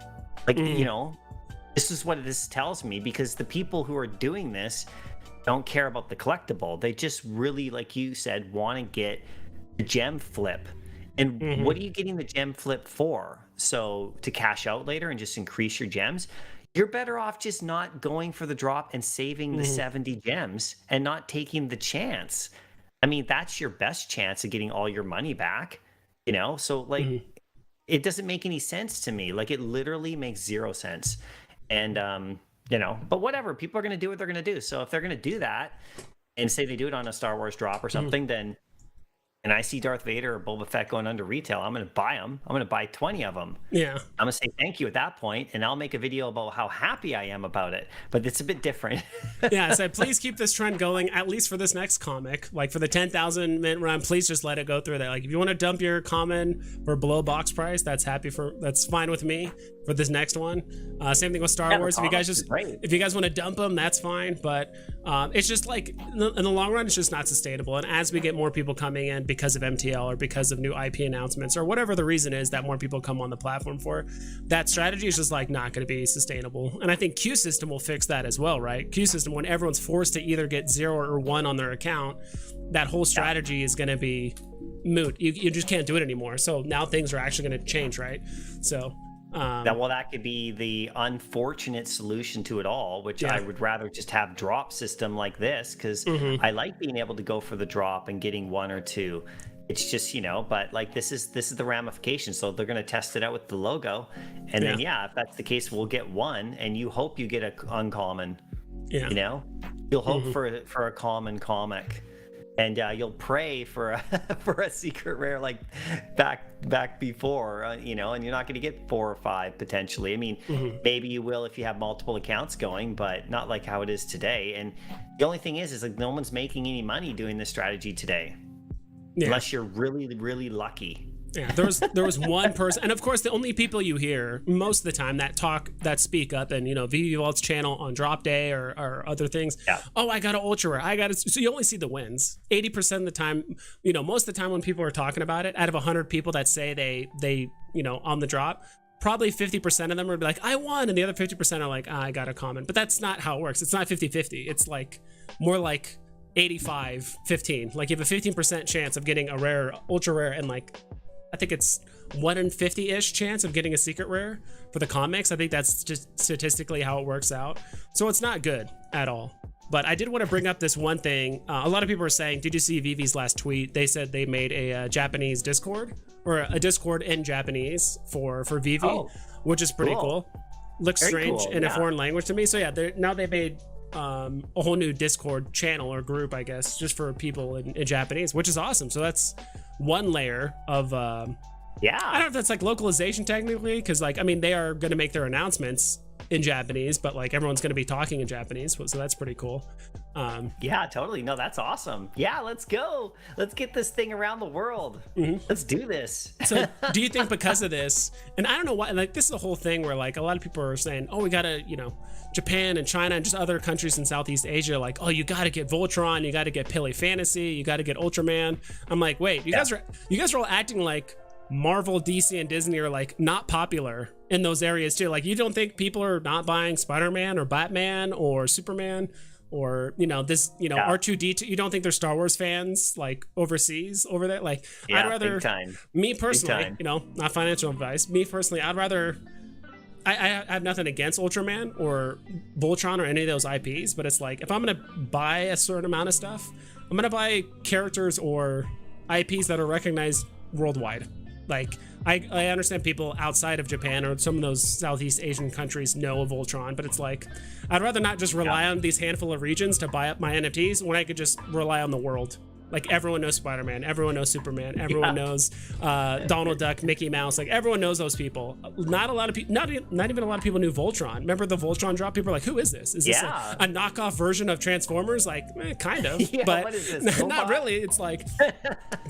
like, you know. This is what this tells me, because the people who are doing this don't care about the collectible. They just really, like you said, want to get the gem flip. And what are you getting the gem flip for? So to cash out later and just increase your gems? You're better off just not going for the drop and saving the 70 gems and not taking the chance. I mean, that's your best chance of getting all your money back, you know? So like, it doesn't make any sense to me. Like, it literally makes zero sense. And, you know, but whatever, people are going to do what they're going to do. So if they're going to do that and say they do it on a Star Wars drop or something, then, and I see Darth Vader or Boba Fett going under retail, I'm going to buy them. I'm going to buy 20 of them. Yeah. I'm going to say thank you at that point, and I'll make a video about how happy I am about it. But it's a bit different. Yeah, so please keep this trend going, at least for this next comic. Like, for the 10,000 mint run, please just let it go through there. Like, if you want to dump your common for below box price, that's fine with me for this next one. Same thing with Star Wars. If you guys want to dump them, that's fine. But it's just like, in the long run, it's just not sustainable. And as we get more people coming in because of MTL or because of new IP announcements or whatever the reason is that more people come on the platform for, that strategy is just like not going to be sustainable. And I think Q System will fix that as well, right? Q System, when everyone's forced to either get 0 or 1 on their account, that whole strategy is going to be moot. You just can't do it anymore. So now things are actually going to change, right? So that could be the unfortunate solution to it all, which I would rather just have drop system like this, because I like being able to go for the drop and getting 1 or 2. It's just, you know, but like, this is the ramification. So they're going to test it out with the logo, and then if that's the case, we'll get 1, and you hope you get a uncommon. You know, you'll hope for a common comic. and you'll pray for for a secret rare like back before, you know, and you're not going to get 4 or 5 potentially. I mean, maybe you will if you have multiple accounts going, but not like how it is today. And the only thing is like no one's making any money doing this strategy today, unless you're really, really lucky. Yeah, there was one person, and of course the only people you hear most of the time that speak up, and you know, Veve Vault's channel on drop day or other things. Oh, I got an ultra rare. So you only see the wins. 80% of the time, you know, most of the time when people are talking about it, out of 100 people that say they you know, on the drop, probably 50% of them are like, I won, and the other 50% are like, I got a comment. But that's not how it works. It's not 50-50. It's like more like 85-15. Like you have a 15% chance of getting a rare, ultra rare, and like I think it's 1 in 50-ish chance of getting a secret rare for the comics. I think that's just statistically how it works out. So it's not good at all. But I did want to bring up this one thing. A lot of people are saying, did you see Vivi's last tweet? They said they made a Japanese Discord, or a Discord in Japanese for Veve, which is pretty cool. Looks very strange in a foreign language to me. So yeah, now they made a whole new Discord channel or group, I guess, just for people in Japanese, which is awesome. So that's one layer of I don't know if that's like localization technically, because like, I mean, they are going to make their announcements in Japanese, but like everyone's going to be talking in Japanese, so that's pretty cool. Yeah, totally. No, that's awesome. Yeah, let's go. Let's get this thing around the world. Let's do this. So do you think because of this, and I don't know why, like this is the whole thing where like a lot of people are saying, oh, we gotta, you know, Japan and China and just other countries in Southeast Asia, like, oh, you gotta get Voltron, you gotta get Pele Fantasy, you gotta get Ultraman. I'm like, wait, you guys are all acting like Marvel, DC, and Disney are like not popular in those areas too. Like, you don't think people are not buying Spider-Man or Batman or Superman or, you know, this, you know, R2D2. You don't think they're Star Wars fans like overseas over there? Like, I'd rather, me personally, you know, not financial advice, me personally, I'd rather, I have nothing against Ultraman or Voltron or any of those IPs, but it's like, if I'm gonna buy a certain amount of stuff, I'm gonna buy characters or IPs that are recognized worldwide. Like, I understand people outside of Japan or some of those Southeast Asian countries know of Voltron, but it's like, I'd rather not just rely on these handful of regions to buy up my NFTs when I could just rely on the world. Like, everyone knows Spider-Man, everyone knows Superman, everyone knows Donald Duck, Mickey Mouse. Like, everyone knows those people. Not a lot of people, not even a lot of people knew Voltron. Remember the Voltron drop? People are like, who is this? Is this a knockoff version of Transformers? Like, kind of, but what is this? Not really. It's like,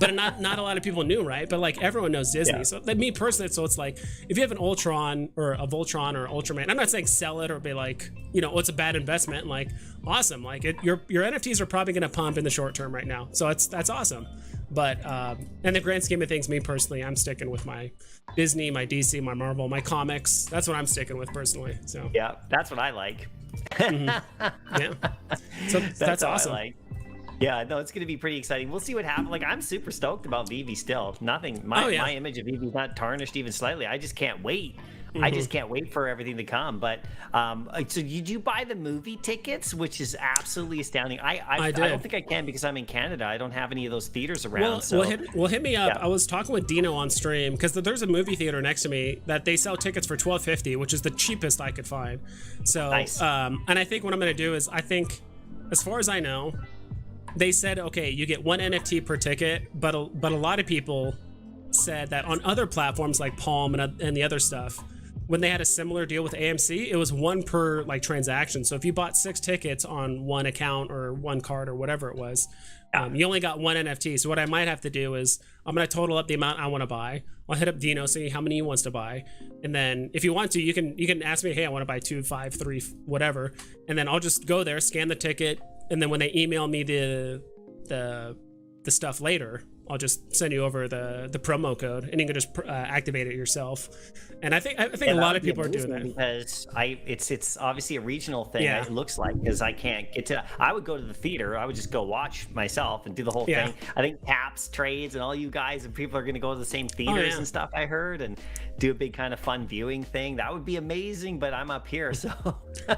but not a lot of people knew, right? But like, everyone knows Disney. So like, me personally, so it's like, if you have an Ultron or a Voltron or Ultraman, I'm not saying sell it or be like, you know, it's a bad investment. Like, awesome. Like, your NFTs are probably going to pump in the short term right now. So that's awesome. But in the grand scheme of things, me personally, I'm sticking with my Disney, my DC, my Marvel, my comics. That's what I'm sticking with personally. So yeah, that's what I like. Yeah, so that's awesome. Yeah, no, it's going to be pretty exciting. We'll see what happens. Like, I'm super stoked about Veve still. Nothing. My image of Veve is not tarnished even slightly. I just can't wait. I just can't wait for everything to come. But so did you buy the movie tickets, which is absolutely astounding? I don't think I can because I'm in Canada. I don't have any of those theaters around. Well, hit me up. Yeah. I was talking with Dino on stream because there's a movie theater next to me that they sell tickets for $12.50, which is the cheapest I could find. So nice. And I think what I'm going to do is, I think, as far as I know, they said, okay, you get 1 NFT per ticket, but a lot of people said that on other platforms like Palm and the other stuff, when they had a similar deal with AMC, it was 1 per like transaction. So if you bought 6 tickets on 1 account or 1 card or whatever it was, you only got 1 NFT. So what I might have to do is, I'm going to total up the amount I want to buy. I'll hit up Dino, see how many he wants to buy. And then if you want to, you can ask me, hey, I want to buy 2, 5, 3, whatever. And then I'll just go there, scan the ticket. And then when they email me the stuff later, I'll just send you over the promo code, and you can just activate it yourself. And I think a lot of people are doing that because it's obviously a regional thing. Yeah. It looks like, because I can't get to. I would go to the theater. I would just go watch myself and do the whole thing. I think Taps Trades and all you guys and people are going to go to the same theaters and stuff. I heard, and do a big kind of fun viewing thing. That would be amazing. But I'm up here, so.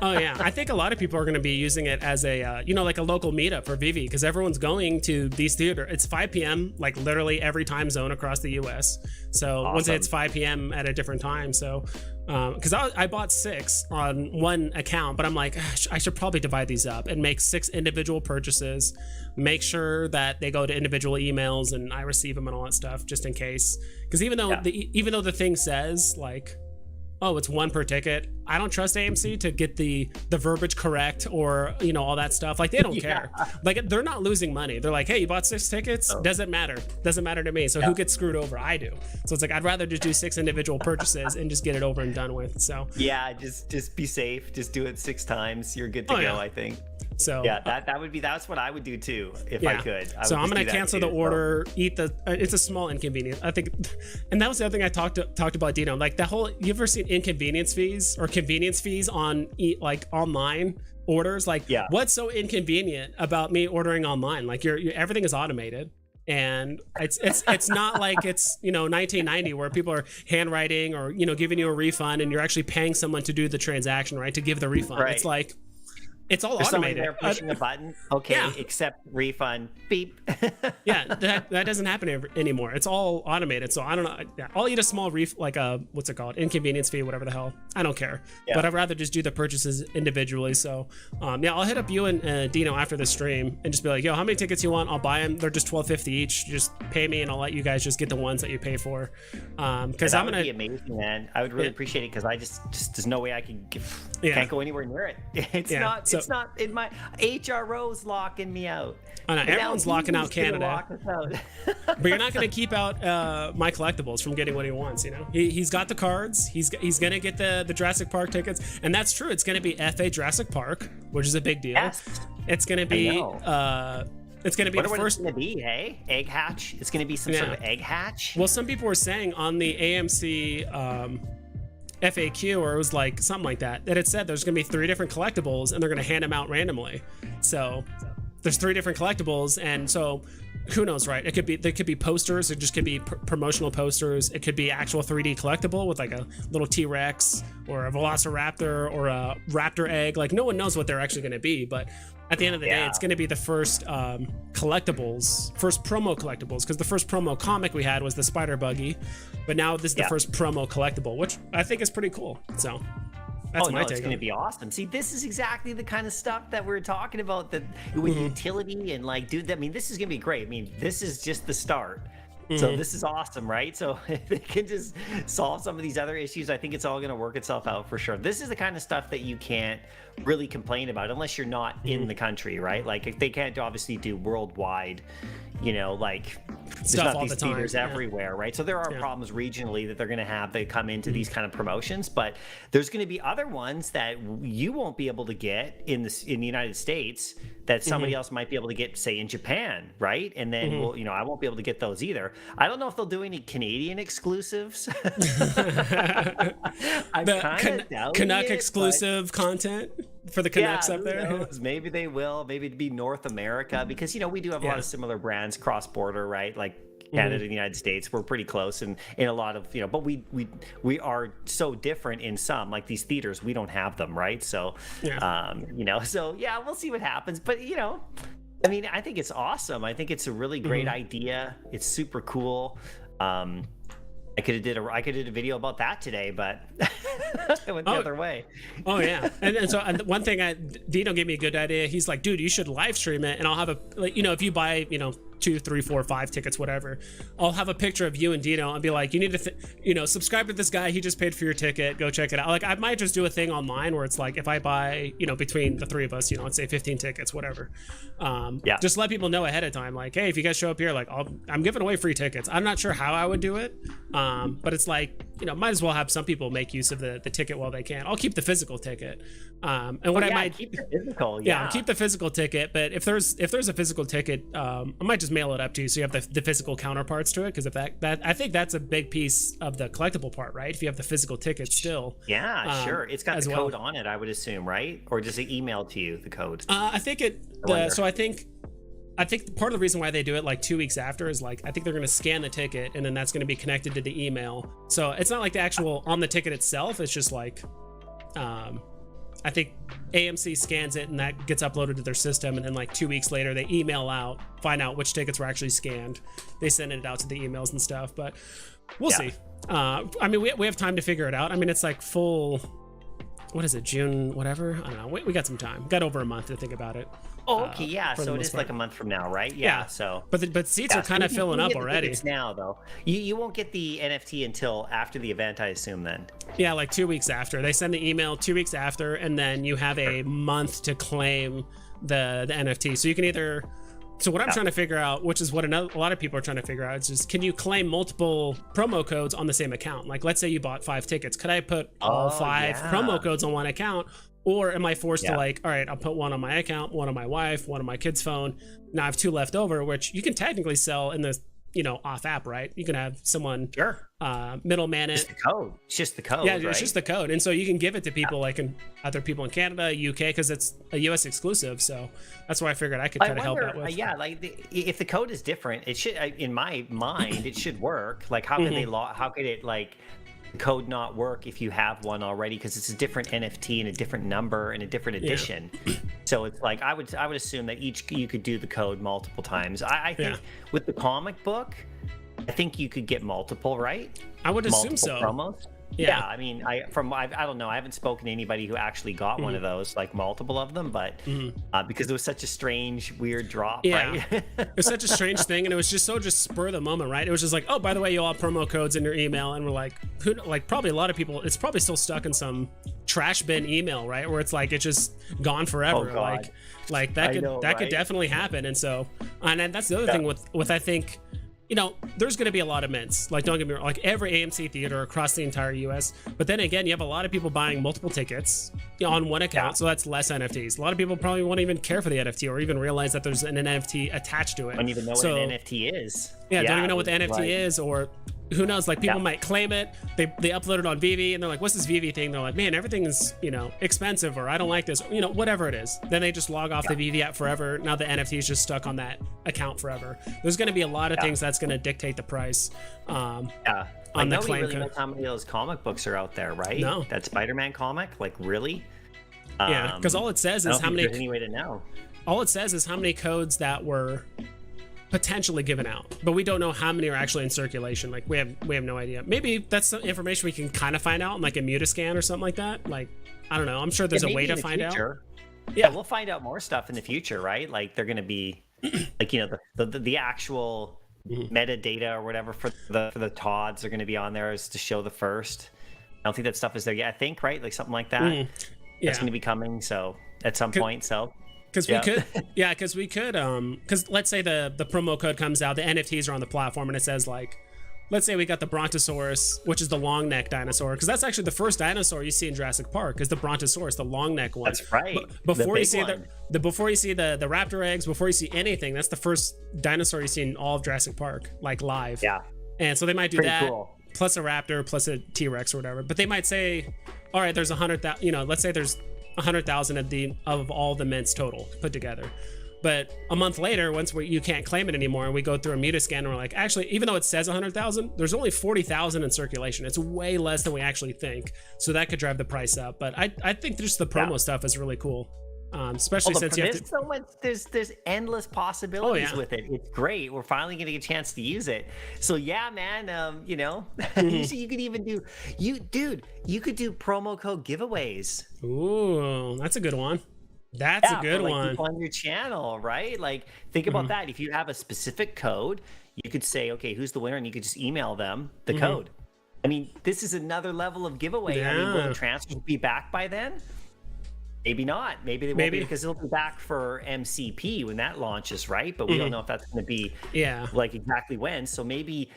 Oh yeah, I think a lot of people are going to be using it as a like a local meetup for Veve, because everyone's going to these theaters. It's 5 p.m. like literally every time zone across the US. So once it hits 5 p.m. at a different time. So because I bought 6 on one account, but I'm like, I should probably divide these up and make 6 individual purchases, make sure that they go to individual emails and I receive them and all that stuff, just in case. Because even though the thing says like, oh, it's 1 per ticket, I don't trust AMC to get the verbiage correct, or all that stuff. Like, they don't care. Like, they're not losing money. They're like, hey, you bought 6 tickets, doesn't matter to me. So who gets screwed over? I do. So it's like, I'd rather just do 6 individual purchases and just get it over and done with. So yeah, just be safe, just do it 6 times, you're good to go. I think. So yeah, that's what I would do too if I could. So I'm gonna cancel the order, eat the. It's a small inconvenience, I think, and that was the other thing I talked about, Dino. Like the whole, you ever seen inconvenience fees or convenience fees on like online orders? Like, what's so inconvenient about me ordering online? Like, everything is automated. And it's not like it's 1990 where people are handwriting or giving you a refund and you're actually paying someone to do the transaction, right, to give the refund. Right. It's like, it's all automated. They're pushing a button. Okay, accept refund. Beep. Yeah, that doesn't happen anymore. It's all automated. So I don't know. I'll eat a small like a what's it called? Inconvenience fee, whatever the hell. I don't care. Yeah. But I'd rather just do the purchases individually. So I'll hit up you and Dino after the stream and just be like, yo, how many tickets you want? I'll buy them. They're just $12.50 each. Just pay me and I'll let you guys just get the ones that you pay for. Because I'm gonna be amazing, man. I would really appreciate it because I just there's no way I can't go anywhere near it. It's not in my HRO's locking me out. I know, everyone's locking out Canada. But you're not going to keep out my collectibles from getting what he wants. He's got the cards. He's going to get the Jurassic Park tickets, and that's true. It's going to be FA Jurassic Park, which is a big deal. Yes. It's going to be. It's going to be the first. It's going to be, hey, egg hatch. It's going to be some sort of egg hatch. Well, some people were saying on the AMC. FAQ, or it was like something like that it said there's gonna be 3 different collectibles and they're gonna hand them out randomly. So there's 3 different collectibles, and so who knows, right? They could be posters. It just could be promotional posters. It could be actual 3D collectible with like a little T-Rex or a Velociraptor or a raptor egg. Like, no one knows what they're actually going to be, but at the end of the day, it's going to be the first collectibles, first promo collectibles, because the first promo comic we had was the Spider Buggy, but now this is the first promo collectible, which I think is pretty cool. So that's my take. It's going to be awesome. See, this is exactly the kind of stuff that we're talking about, that with utility and like, dude, I mean, this is going to be great. I mean, this is just the start. So this is awesome, right? So if they can just solve some of these other issues, I think it's all going to work itself out for sure. This is the kind of stuff that you can't really complain about unless you're not in the country, right? Like, they can't obviously do worldwide, like there's not these theaters everywhere, right? So there are problems regionally that they're going to have that come into these kind of promotions, but there's going to be other ones that you won't be able to get in the United States that somebody else might be able to get, say, in Japan, right? And then I won't be able to get those either. I don't know if they'll do any Canadian exclusives. I'm kind of doubting Canuck exclusive content for the Canucks up there. Maybe they will. Maybe it'd be North America, because we do have a lot of similar brands cross border, right? Like Canada and the United States, we're pretty close, and in a lot of but we are so different in some, like these theaters, we don't have them, right? So so we'll see what happens, but I mean, I think it's awesome. I think it's a really great idea. It's super cool. I could have did a video about that today, but it went the other way. Oh yeah, and so one thing Dino gave me a good idea. He's like, dude, you should live stream it, and I'll have if you buy 2, 3, 4, 5 tickets, whatever, I'll have a picture of you and Dino and be like, you need to subscribe to this guy, he just paid for your ticket, go check it out. Like, I might just do a thing online where it's like, if I buy between the 3 of us, let's say 15 tickets, whatever, just let people know ahead of time, like, hey, if you guys show up here, like, I'm giving away free tickets. I'm not sure how I would do it, but it's like, might as well have some people make use of the ticket while they can. I'll keep the physical ticket, and what I might keep the physical, I'll keep the physical ticket, but if there's a physical ticket, I might just mail it up to you so you have the physical counterparts to it, because if that I think that's a big piece of the collectible part, right? If you have the physical ticket still. Sure. It's got the code on it, I would assume, right? Or does it email to you the code? I think I think part of the reason why they do it like 2 weeks after is like, I think they're going to scan the ticket and then that's going to be connected to the email. So it's not like the actual on the ticket itself. It's just like, I think AMC scans it and that gets uploaded to their system, and then like 2 weeks later they email out, find out which tickets were actually scanned. They send it out to the emails and stuff, but we'll see. I mean, we have time to figure it out. I mean, it's like full, what is it, June, whatever? I don't know. We got some time. Got over a month to think about it. Oh, okay, yeah. So it is like a month from now, right? Yeah. So, but seats are kind of filling up already. It's now though. You won't get the NFT until after the event, I assume. Then. Yeah, like 2 weeks after. They send the email 2 weeks after, and then you have a month to claim the NFT. So you can either. So what I'm trying to figure out, which is what a lot of people are trying to figure out, is just can you claim multiple promo codes on the same account? Like, let's say you bought 5 tickets. Could I put all 5 promo codes on one account? Or am I forced to like, all right, I'll put one on my account, one on my wife, one on my kid's phone. Now I have 2 left over, which you can technically sell in the, off app, right? You can have someone middleman it. It's the code. It's just the code. Yeah, right? it's just the code. And so you can give it to people like other people in Canada, UK, because it's a US exclusive. So that's why I figured I could try to help out with. Yeah, like if the code is different, it should, in my mind, it should work. Like how can how could it like code not work if you have one already, because it's a different NFT and a different number and a different edition. So it's like I would assume that you could do the code multiple times. I think with the comic book, I think you could get multiple, right? I would assume multiple so. Promos. Yeah, I mean, I don't know. I haven't spoken to anybody who actually got one of those, like multiple of them, but because it was such a strange, weird drop, right? It was such a strange thing, and it was just spur of the moment, right? It was just like, oh, by the way, you all have promo codes in your email, and we're like, probably a lot of people, it's probably still stuck in some trash bin email, right? Where it's like it's just gone forever. Oh, God. Like that could definitely happen, and so, and that's the other thing with I think. There's going to be a lot of mints. Like, don't get me wrong, like every AMC theater across the entire US. But then again, you have a lot of people buying multiple tickets on one account, so that's less NFTs. A lot of people probably won't even care for the NFT or even realize that there's an NFT attached to it. Don't even know what an NFT is. Yeah, don't even know what the NFT is, or who knows, like people might claim it, they upload it on Veve, and they're like, what's this Veve thing? They're like, man, everything is expensive, or I don't like this, whatever it is. Then they just log off the Veve app forever. Now the NFT is just stuck on that account forever. There's going to be a lot of things that's going to dictate the price on the claim really knows how many of those comic books are out there, right? No. That Spider-Man comic, like really? Yeah, because all it says is how many. There's any way to know. All it says is how many codes that were potentially given out, but we don't know how many are actually in circulation. Like we have no idea. Maybe that's some information we can kind of find out in like a Mutascan or something like that. Like, I don't know. I'm sure there's a way to find out. Yeah, we'll find out more stuff in the future, right? Like they're going to be like, the actual metadata or whatever for the TODs are going to be on there is to show the first. I don't think that stuff is there yet. I think, right? Like something like that. That's going to be coming. So at some point, because we could, because let's say the promo code comes out, the NFTs are on the platform, and it says like, let's say we got the Brontosaurus, which is the long neck dinosaur, because that's actually the first dinosaur you see in Jurassic Park, is the Brontosaurus, the long neck one. That's right. Before you see before you see the raptor eggs, before you see anything, that's the first dinosaur you see in all of Jurassic Park, like live. Yeah. And so they might do Pretty that, cool. plus a raptor, plus a T-Rex or whatever. But they might say, all right, there's 100,000. Let's say there's 100,000 of all the mints total put together. But a month later, once you can't claim it anymore, and we go through a Mutascan, and we're like, actually, even though it says 100,000, there's only 40,000 in circulation. It's way less than we actually think. So that could drive the price up. But I think just the promo stuff is really cool, especially since you have to. So much, there's endless possibilities with it. It's great. We're finally getting a chance to use it. So yeah, man. You could even do you could do promo code giveaways. Ooh, that's a good one. That's a good one. People on your channel, right? Like, think about that. If you have a specific code, you could say, okay, who's the winner? And you could just email them the code. I mean, this is another level of giveaway. I mean, will the transfers be back by then? Maybe not. Maybe they won't be, because it'll be back for MCP when that launches, right? But we don't know if that's going to be like exactly when. So maybe,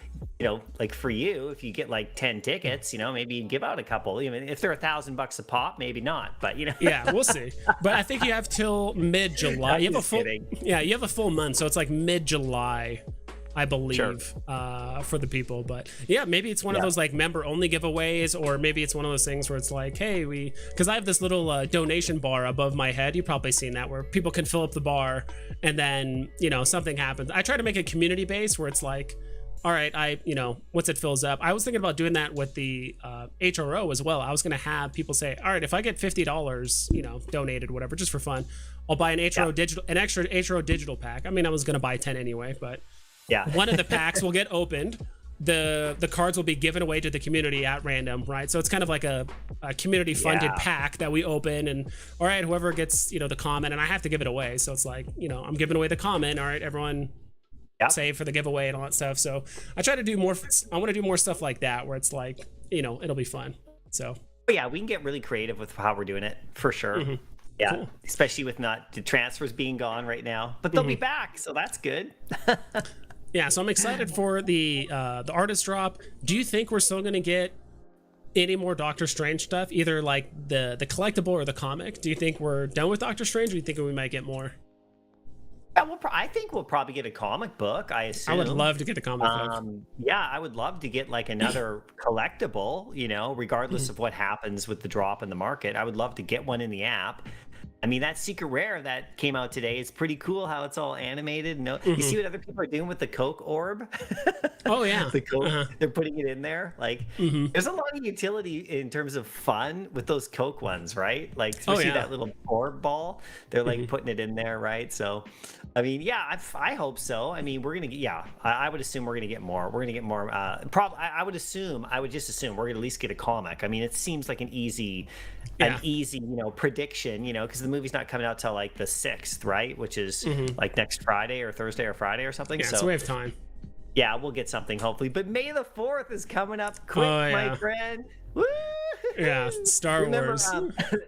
like for you, if you get like 10 tickets, maybe you give out a couple. Even if they're $1,000 a pop, maybe not. But yeah, we'll see. But I think you have till mid-July. You have a full month, so it's like mid-July, I believe, for the people. But yeah, maybe it's one of those like member only giveaways, or maybe it's one of those things where it's like, hey, because I have this little donation bar above my head. You've probably seen that, where people can fill up the bar, and then something happens. I try to make a community base where it's like, all right, once it fills up, I was thinking about doing that with the HRO as well. I was going to have people say, all right, if I get $50, donated, whatever, just for fun, I'll buy an extra HRO digital pack. I mean, I was going to buy 10 anyway, but one of the packs will get opened. The cards will be given away to the community at random, right? So it's kind of like a community funded pack that we open, and all right, whoever gets the comment, and I have to give it away, so it's like I'm giving away the comment. All right, everyone save for the giveaway and all that stuff. So I try to do more. I want to do more stuff like that where it's like it'll be fun. So we can get really creative with how we're doing it for sure. Yeah, cool. Especially with not the transfers being gone right now, but they'll be back, so that's good. Yeah, so I'm excited for the artist drop. Do you think we're still gonna get any more Doctor Strange stuff, either like the collectible or the comic? Do you think we're done with Doctor Strange, or do you think we might get more? Yeah, I think we'll probably get a comic book. I assume. I would love to get the comic book. Yeah, I would love to get like another collectible. Regardless of what happens with the drop in the market, I would love to get one in the app. I mean, that secret rare that came out today is pretty cool. How it's all animated. You see what other people are doing with the Coke orb? Oh yeah, the Coke, they're putting it in there. Like, there's a lot of utility in terms of fun with those Coke ones, right? Like, especially that little orb ball. They're like putting it in there, right? So, I mean, yeah, I hope so. I mean, we're gonna get. Yeah, I would assume we're gonna get more. We're gonna get more. I would just assume we're gonna at least get a comic. I mean, it seems like an easy prediction. Because the movie's not coming out till like the 6th, right? Which is like next Friday or Thursday or Friday or something. Yeah, so we have time. Yeah, we'll get something hopefully. But May the 4th is coming up quick, my friend. Woo! Yeah, Star Wars.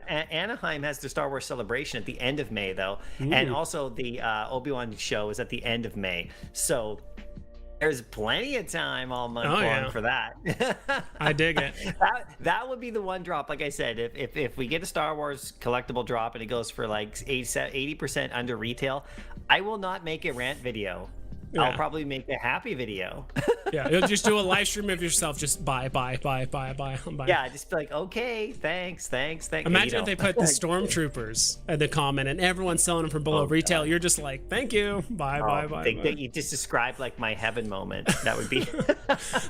Anaheim has the Star Wars celebration at the end of May, though, and also the Obi-Wan show is at the end of May. So there's plenty of time all month long for that. I dig it. That would be the one drop. Like I said, if we get a Star Wars collectible drop and it goes for like 80% under retail, I will not make a rant video. Yeah. I'll probably make a happy video. Yeah, you'll just do a live stream of yourself. Just buy. Yeah, just be like, okay, thanks. Imagine if they put the stormtroopers at the comment and everyone's selling them for below retail. God. You're just like, thank you, buy. You just described like my heaven moment. That would be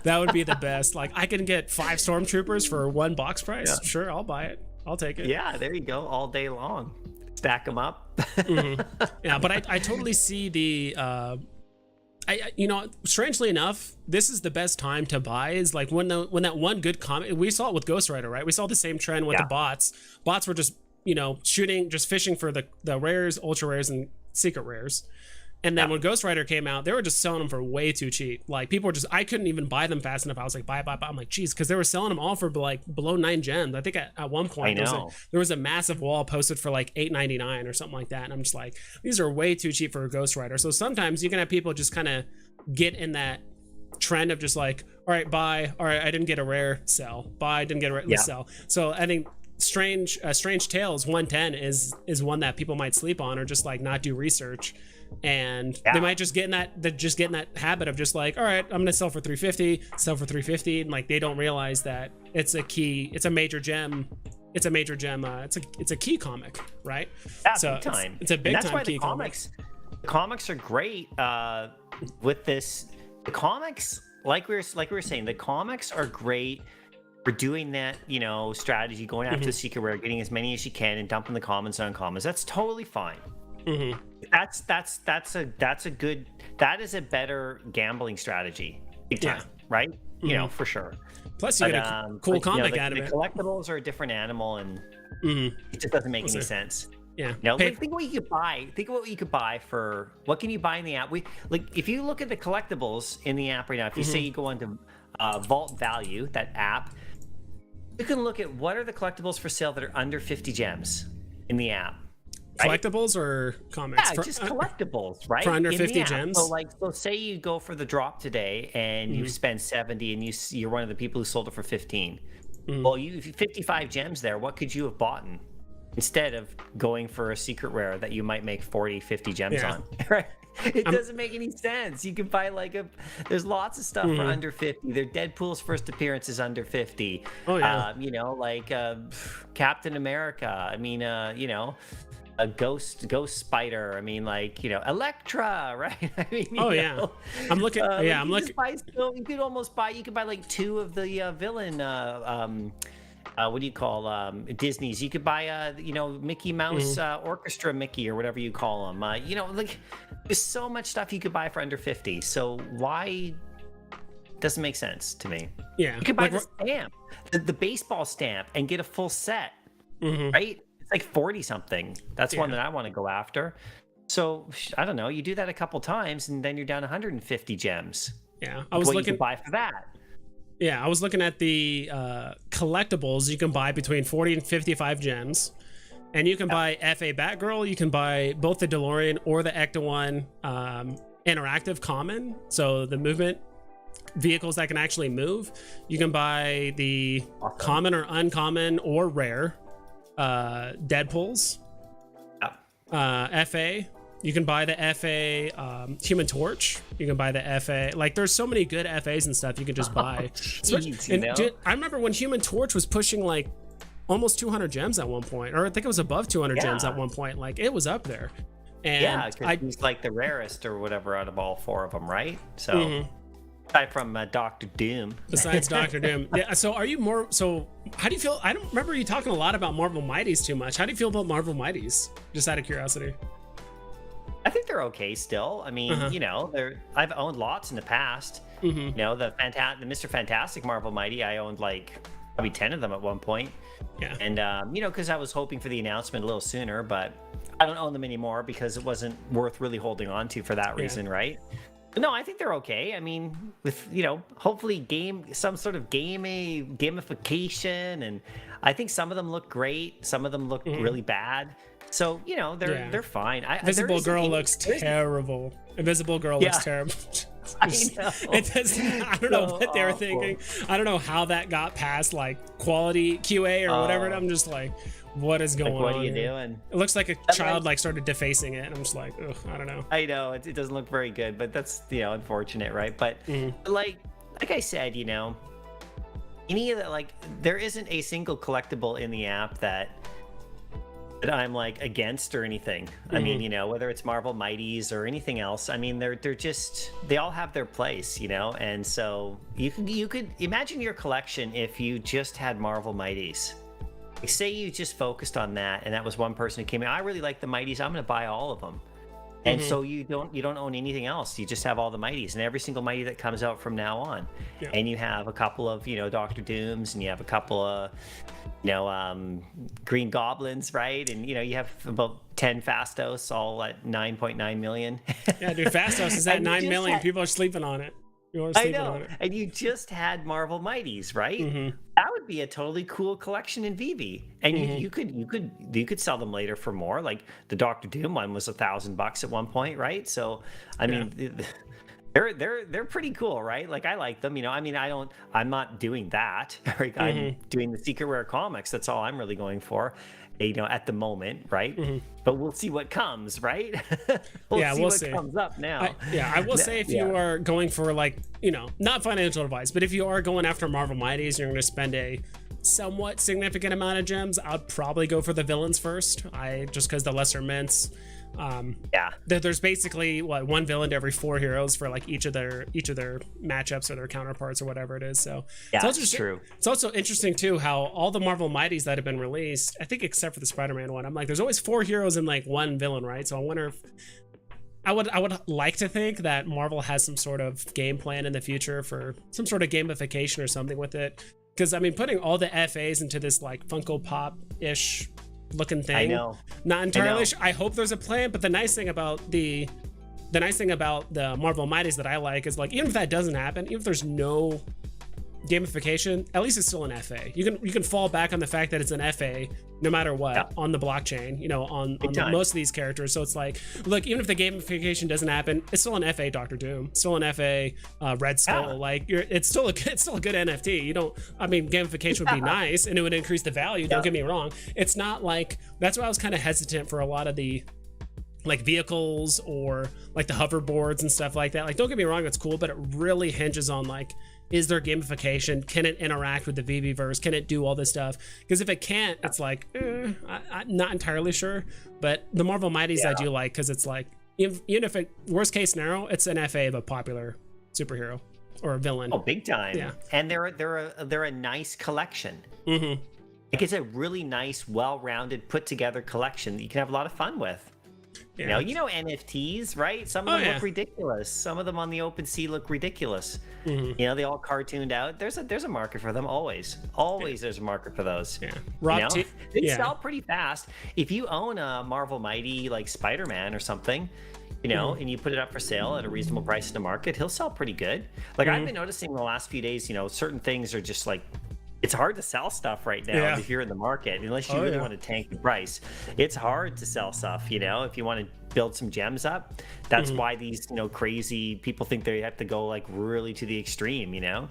that would be the best. Like, I can get 5 stormtroopers for 1 box price. Yeah. Sure, I'll buy it. I'll take it. Yeah, there you go. All day long, stack them up. Yeah, but I totally see the. Strangely enough, this is the best time to buy. Is like when that one good comic. We saw it with Ghost Rider, right? We saw the same trend with the bots. Bots were just fishing for the rares, ultra rares, and secret rares. And then when Ghost Rider came out, they were just selling them for way too cheap. Like, people were I couldn't even buy them fast enough. I was like, buy. I'm like, geez, because they were selling them all for like below 9 gems. I think at one point there was a massive wall posted for like $8.99 or something like that. And I'm just like, these are way too cheap for a Ghost Rider. So sometimes you can have people just kind of get in that trend of just like, all right, buy. All right, I didn't get a rare, sell. Buy, didn't get a rare, sell. So I think Strange Tales 110 is one that people might sleep on or just like not do research. And they might just get in that habit of just like, all right, I'm gonna sell for 350, and like they don't realize that it's a major gem. It's a key comic, right? Yeah, so big time. It's a big time. That's why key the comics are great with this. The comics, like we were saying, the comics are great for doing that, strategy, going after the secret rare, getting as many as you can, and dumping the commons and uncommons. That's totally fine. That is a better gambling strategy, big time, right? For sure. Plus, you get a cool comic out of it. The collectibles are a different animal, and it just doesn't make any sense. Yeah. Think of what you could buy. Think of what you could buy for. What can you buy in the app? If you look at the collectibles in the app right now, if you say you go into Vault Value, that app, you can look at what are the collectibles for sale that are under 50 gems in the app. Collectibles or comics? Yeah, just collectibles, right? For under 50 gems? So say you go for the drop today and you spend 70 and you're one of the people who sold it for 15. Well, if you 55 gems there, what could you have bought instead of going for a secret rare that you might make 40, 50 gems on? Right? It doesn't make any sense. You can buy there's lots of stuff for under 50. Their Deadpool's first appearance is under 50. Oh yeah. Captain America. I mean, a ghost spider. I mean, like, Electra, right? I mean, I'm looking. I'm looking. You could almost buy. You could buy like 2 of the villain. What do you call Disney's? You could buy Mickey Mouse Orchestra Mickey or whatever you call them. Like there's so much stuff you could buy for under 50. So why? Doesn't make sense to me. Yeah, you could buy the stamp, the baseball stamp, and get a full set. Right? It's like 40 something. That's one that I want to go after. So I don't know. You do that a couple times, and then you're down 150 gems. Yeah, I was looking. You could buy for that. Yeah, I was looking at the collectibles. You can buy between 40 and 55 gems, and you can buy FA Batgirl. You can buy both the DeLorean or the Ecto-1 interactive common. So the movement vehicles that can actually move. You can buy the common or uncommon or rare Deadpools. FA. You can buy the FA Human Torch. You can buy the FA. Like, there's so many good FAs and stuff you can just buy. I remember when Human Torch was pushing like almost 200 gems at one point, or I think it was above 200 gems at one point. Like, it was up there. And because he's like the rarest or whatever out of all 4 of them, right? So. Aside from Dr. Doom. Besides Dr. Doom. Yeah, so are you more... So how do you feel... I don't remember you talking a lot about Marvel Mighties too much. How do you feel about Marvel Mighties? Just out of curiosity. I think they're okay still. I mean, I've owned lots in the past. The Mr. Fantastic Marvel Mighty, I owned like probably 10 of them at one point. Yeah. And, because I was hoping for the announcement a little sooner, but I don't own them anymore because it wasn't worth really holding on to for that reason, right? But no, I think they're okay. I mean, with, hopefully some sort of gamification, and I think some of them look great. Some of them look really bad. So, they're fine. Invisible Girl looks terrible. Invisible Girl looks terrible. I know. I don't know what they were thinking. I don't know how that got past like quality QA or whatever. And I'm just like, what is going on? What are you doing? It looks like a child like started defacing it, and I'm just like, ugh, I don't know. I know it doesn't look very good, but that's unfortunate, right? But like I said, any of that, like, there isn't a single collectible in the app that I'm like against or anything. I mean, whether it's Marvel Mighties or anything else, I mean, they're just, they all have their place, and so you could imagine your collection if you just had Marvel Mighties. Like, say you just focused on that, and that was one person who came in, I really like the Mighties, I'm going to buy all of them. And so you don't own anything else. You just have all the Mighties and every single Mighty that comes out from now on. Yeah. And you have a couple of, Dr. Dooms, and you have a couple of, Green Goblins, right? And, you have about 10 Fastos, all at 9.9 million. Yeah, dude, Fastos is at 9 million. People are sleeping on it. I know. And you just had Marvel Mighties, right? That would be a totally cool collection in Veve. And you could sell them later for more. Like the Doctor Doom one was $1,000 at one point, right? So I mean, they're pretty cool, right? Like, I like them. I'm not doing that. Right? I'm doing the secret rare comics. That's all I'm really going for. At the moment, right? But we'll see what comes, right? we'll see what comes up now. I will say, if you are going for, like, not financial advice, but if you are going after Marvel Mighties, you're going to spend a somewhat significant amount of gems, I'd probably go for the villains first. Just because the lesser mints. There's basically one villain to every 4 heroes for like each of their matchups or their counterparts or whatever it is. So it's true. It's also interesting too how all the Marvel Mighties that have been released, I think except for the Spider-Man one, I'm like, there's always 4 heroes and like 1 villain, right? So I wonder if I would like to think that Marvel has some sort of game plan in the future for some sort of gamification or something with it. Because I mean, putting all the FAs into this like Funko Pop-ish looking thing, I know, not entirely sure. I hope there's a plan, but the nice thing about the Marvel Mighties that I like is, like, even if that doesn't happen, even if there's no gamification, at least it's still an FA. You can fall back on the fact that it's an FA no matter what on the blockchain, on most of these characters. So it's like, look, even if the gamification doesn't happen, it's still an FA Doctor Doom, still an FA Red Skull. Like, it's still a good NFT. Gamification would be nice and it would increase the value. Don't get me wrong. It's not like, that's why I was kind of hesitant for a lot of the like vehicles or like the hoverboards and stuff like that. Like, don't get me wrong, it's cool, but it really hinges on like, is there gamification? Can it interact with the VVverse? Can it do all this stuff? Because if it can't, it's like, I'm not entirely sure. But the Marvel Mighties I do like, because it's like, even if it, worst case scenario, it's an FA of a popular superhero or a villain. Oh, big time. Yeah. And they're a nice collection. Mm-hmm. Like, it's a really nice, well-rounded, put-together collection that you can have a lot of fun with. Yeah. You know NFTs, right? Some of them look ridiculous. Some of them on the open sea look ridiculous. Mm-hmm. You know, they all cartooned out. There's a market for them always. There's a market for those. Yeah. They sell pretty fast. If you own a Marvel Mighty like Spider-Man or something, you know, and you put it up for sale at a reasonable price in the market, he'll sell pretty good. Like I've been noticing the last few days, you know, certain things are just like, it's hard to sell stuff right now if you're in the market, unless you really want to tank the price. It's hard to sell stuff, you know, if you want to build some gems up. That's why these, you know, crazy people think they have to go like really to the extreme, you know,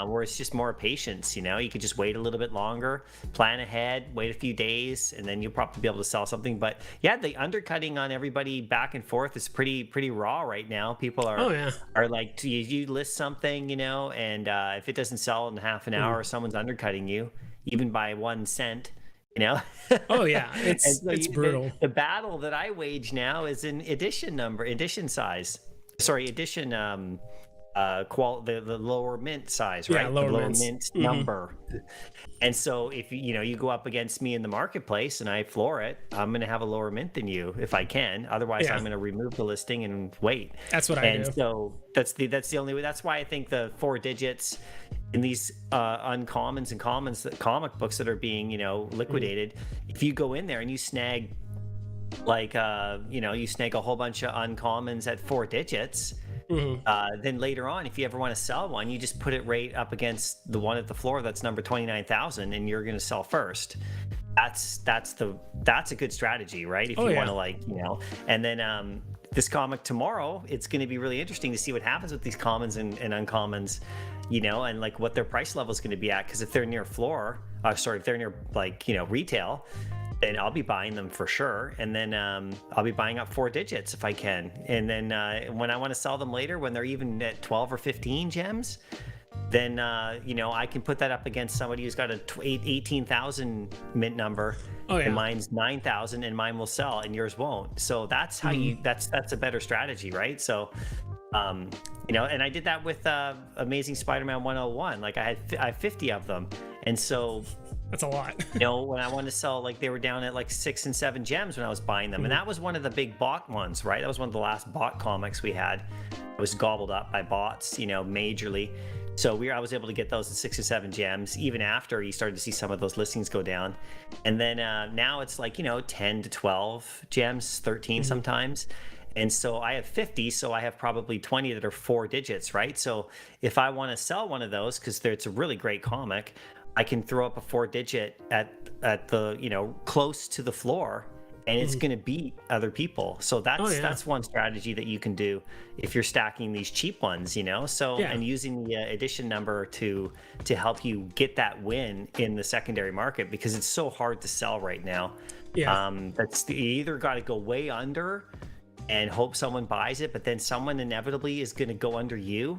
where it's just more patience, you know, you could just wait a little bit longer, plan ahead, wait a few days, and then you'll probably be able to sell something. But yeah, the undercutting on everybody back and forth is pretty raw right now. People are like, you list something, you know, and if it doesn't sell in half an hour, someone's undercutting you, even by 1 cent. You know? It's brutal. The battle that I wage now is in edition size. Sorry, edition the lower mint size, right? Lower the lower mints. mint number. And so if you go up against me in the marketplace and I floor it, I'm going to have a lower mint than you if I can. Otherwise, I'm going to remove the listing and wait. That's what I do. And so that's the only way. That's why I think the 4 digits in these uncommons and commons, comic books that are being, you know, liquidated, if you go in there and you snag like you snag a whole bunch of uncommons at 4 digits, then later on, if you ever want to sell one, you just put it right up against the one at the floor that's number 29,000, and you're going to sell first. That's a good strategy, right? If you want to, like, you know, and then this comic tomorrow, it's going to be really interesting to see what happens with these commons and uncommons, you know, and like what their price level is going to be at. Because if they're near if they're near, like, you know, retail, then I'll be buying them for sure. And then I'll be buying up 4 digits if I can. And then when I want to sell them later, when they're even at 12 or 15 gems, then you know, I can put that up against somebody who's got a 18,000 mint number, and mine's 9,000, and mine will sell and yours won't. So that's how that's a better strategy, right? So you know, and I did that with Amazing Spider-Man 101. Like I have 50 of them, and so that's a lot. You know, when I wanted to sell, like, they were down at like 6 and 7 gems when I was buying them, and that was one of the big bot ones, right? That was one of the last bot comics we had. It was gobbled up by bots, you know, majorly. So I was able to get those at 6 or 7 gems, even after you started to see some of those listings go down. And then now it's like, you know, 10 to 12 gems, 13 sometimes. And so I have 50, so I have probably 20 that are 4 digits, right? So if I want to sell one of those, because it's a really great comic, I can throw up a 4 digit at the, you know, close to the floor, and it's going to beat other people. So that's one strategy that you can do if you're stacking these cheap ones, you know. So and using the edition number to help you get that win in the secondary market, because it's so hard to sell right now. You either got to go way under and hope someone buys it, but then someone inevitably is going to go under you.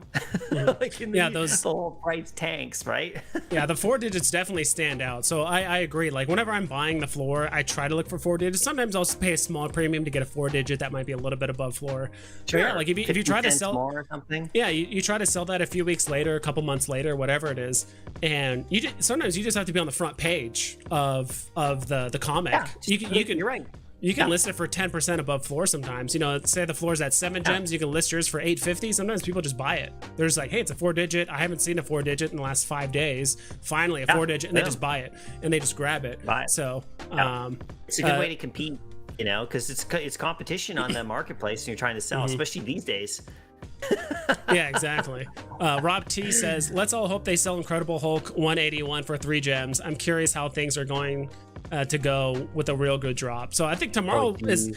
Like the whole price tanks, right? The 4 digits definitely stand out. So I agree. Like, whenever I'm buying the floor, I try to look for 4 digits. Sometimes I'll pay a small premium to get a 4 digit that might be a little bit above floor. Sure. Like if you try to sell more or something, you try to sell that a few weeks later, a couple months later, whatever it is, and sometimes you just have to be on the front page of the comic. You're right. You can list it for 10% above floor sometimes. You know, say the floor's at 7 gems, you can list yours for 850. Sometimes people just buy it. They're just like, hey, it's a 4 digit. I haven't seen a 4 digit in the last 5 days. Finally, a 4 digit, and they just buy it, and they just grab it. So it's a good way to compete, you know, because it's competition on the marketplace, and you're trying to sell, especially these days. Yeah, exactly. Rob T says, let's all hope they sell Incredible Hulk 181 for 3 gems. I'm curious how things are going to go with a real good drop. So I think tomorrow is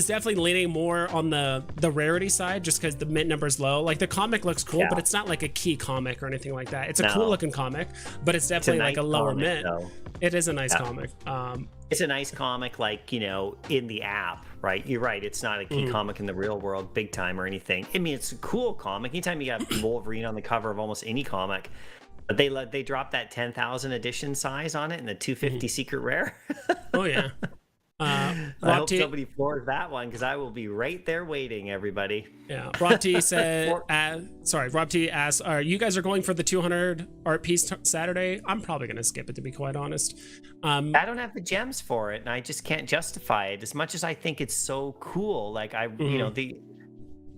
definitely leaning more on the rarity side, just because the mint number is low. Like, the comic looks cool, but it's not like a key comic or anything like that. It's a cool looking comic, but it's definitely like a lower mint. It is a nice comic. It's a nice comic, like, you know, in the app, right? You're right. It's not a key comic in the real world, big time or anything. I mean, it's a cool comic. Anytime you got Wolverine on the cover of almost any comic, but they dropped that 10,000 edition size on it and the 250 secret rare. Oh yeah. I hope somebody floors that one because I will be right there waiting, everybody. Yeah. Rob T said, Rob T asked, you guys are going for the 200 art piece Saturday? I'm probably going to skip it, to be quite honest. I don't have the gems for it, and I just can't justify it as much as I think it's so cool. Like, you know,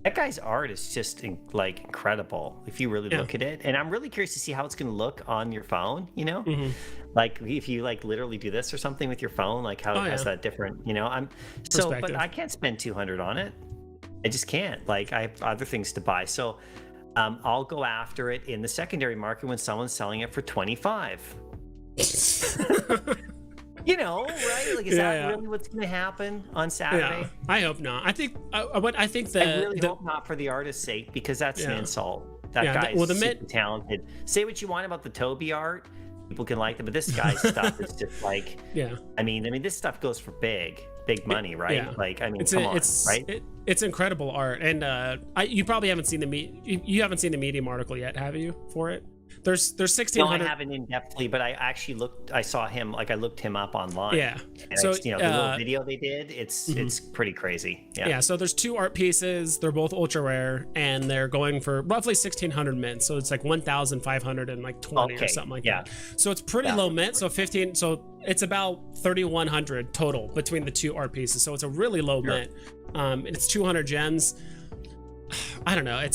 that guy's art is just like incredible if you really look at it. And I'm really curious to see how it's going to look on your phone, you know? Like if you like literally do this or something with your phone, like how it has that different, you know, but I can't spend 200 on it. I just can't. Like I have other things to buy. So I'll go after it in the secondary market when someone's selling it for 25. You know, right? Like, is that really what's going to happen on Saturday? Yeah, I hope not. I think I think that I really hope not for the artist's sake, because that's an insult. That guy's super talented. Say what you want about the Toby art, people can like them, but this guy's stuff is just like, I mean, this stuff goes for big money, right? Yeah. Like, I mean, right? It's incredible art, and you probably haven't seen you haven't seen the Medium article yet, have you? For it. There's 1,600. No, I haven't in depthly, but I actually I saw him, like I looked him up online. Yeah. And so you know, the little video they did, it's pretty crazy. Yeah. Yeah. So there's 2 art pieces. They're both ultra rare, and they're going for roughly 1,600 mint. So it's like 1,520 or something like that. So it's pretty low mint. So 15. So it's about 3,100 total between the 2 art pieces. So it's a really low mint. And it's 200 gems. I don't know.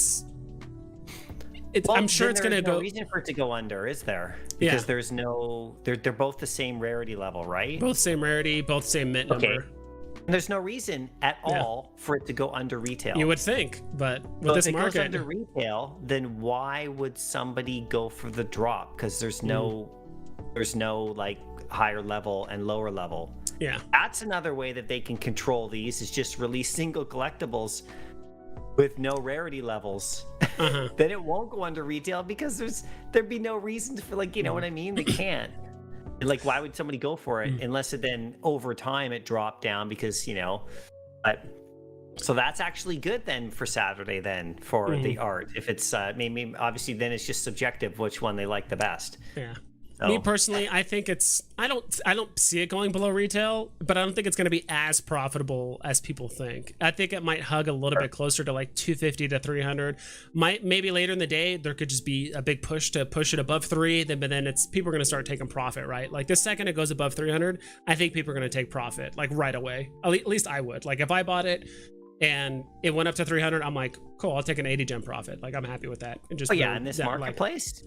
I'm sure it's going to go. There's no reason for it to go under, is there? Because there's no. They're both the same rarity level, right? Both same rarity, both same mint number. And there's no reason at all for it to go under retail. You would think, but with this market, if it goes under retail, then why would somebody go for the drop? Because there's no like higher level and lower level. Yeah, that's another way that they can control these, is just release single collectibles with no rarity levels. Then it won't go under retail, because there'd be no reason for, like, you know what I mean? They can't. Like, why would somebody go for it unless it then over time it dropped down, because, you know, so that's actually good then for Saturday then for the art. If it's maybe obviously then it's just subjective which one they like the best. Yeah. Me personally, I think I don't see it going below retail, but I don't think it's going to be as profitable as people think. I think it might hug a little bit closer to like 250 to 300. Maybe later in the day there could just be a big push to push it above 3. But then people are going to start taking profit, right? Like the second it goes above 300, I think people are going to take profit like right away. At least I would. Like if I bought it and it went up to 300, I'm like, cool, I'll take an 80 gem profit. Like, I'm happy with that. And just in this marketplace,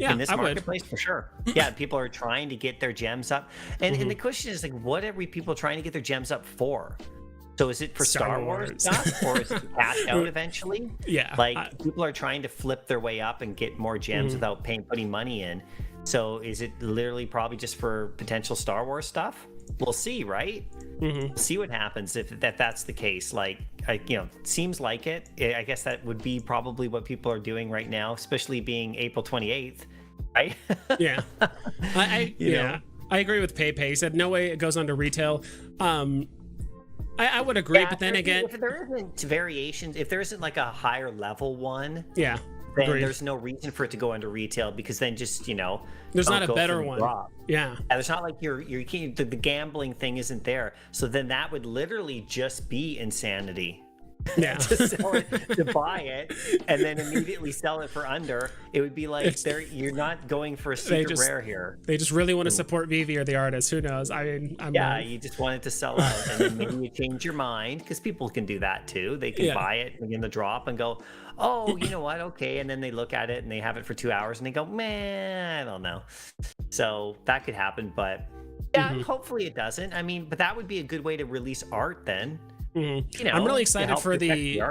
for sure. Yeah, people are trying to get their gems up, and the question is, like, what are people trying to get their gems up for? So is it for Star Wars stuff, or is it cash out eventually? Yeah, like people are trying to flip their way up and get more gems without putting money in. So is it literally probably just for potential Star Wars stuff? We'll see, right? See what happens if that's the case. Like, seems like it. I guess that would be probably what people are doing right now, especially being April 28th, right? Yeah. I agree with Pepe. He said no way it goes under retail. I would agree, but then again, if there isn't variations, if there isn't like a higher level one, then there's no reason for it to go under retail, because then just, there's not a better one. Yeah, there's not like the gambling thing isn't there. So then that would literally just be insanity. Yeah, to buy it and then immediately sell it for under. It would be like you're not going for a super rare here. They just really want to support Veve or the artist. Who knows? I mean, you just want it to sell out, and then maybe you change your mind, because people can do that too. They can buy it in the drop and go, oh, you know what? Okay, and then they look at it and they have it for 2 hours and they go, man, I don't know. So that could happen, but hopefully it doesn't. I mean, but that would be a good way to release art then. I'm really excited for the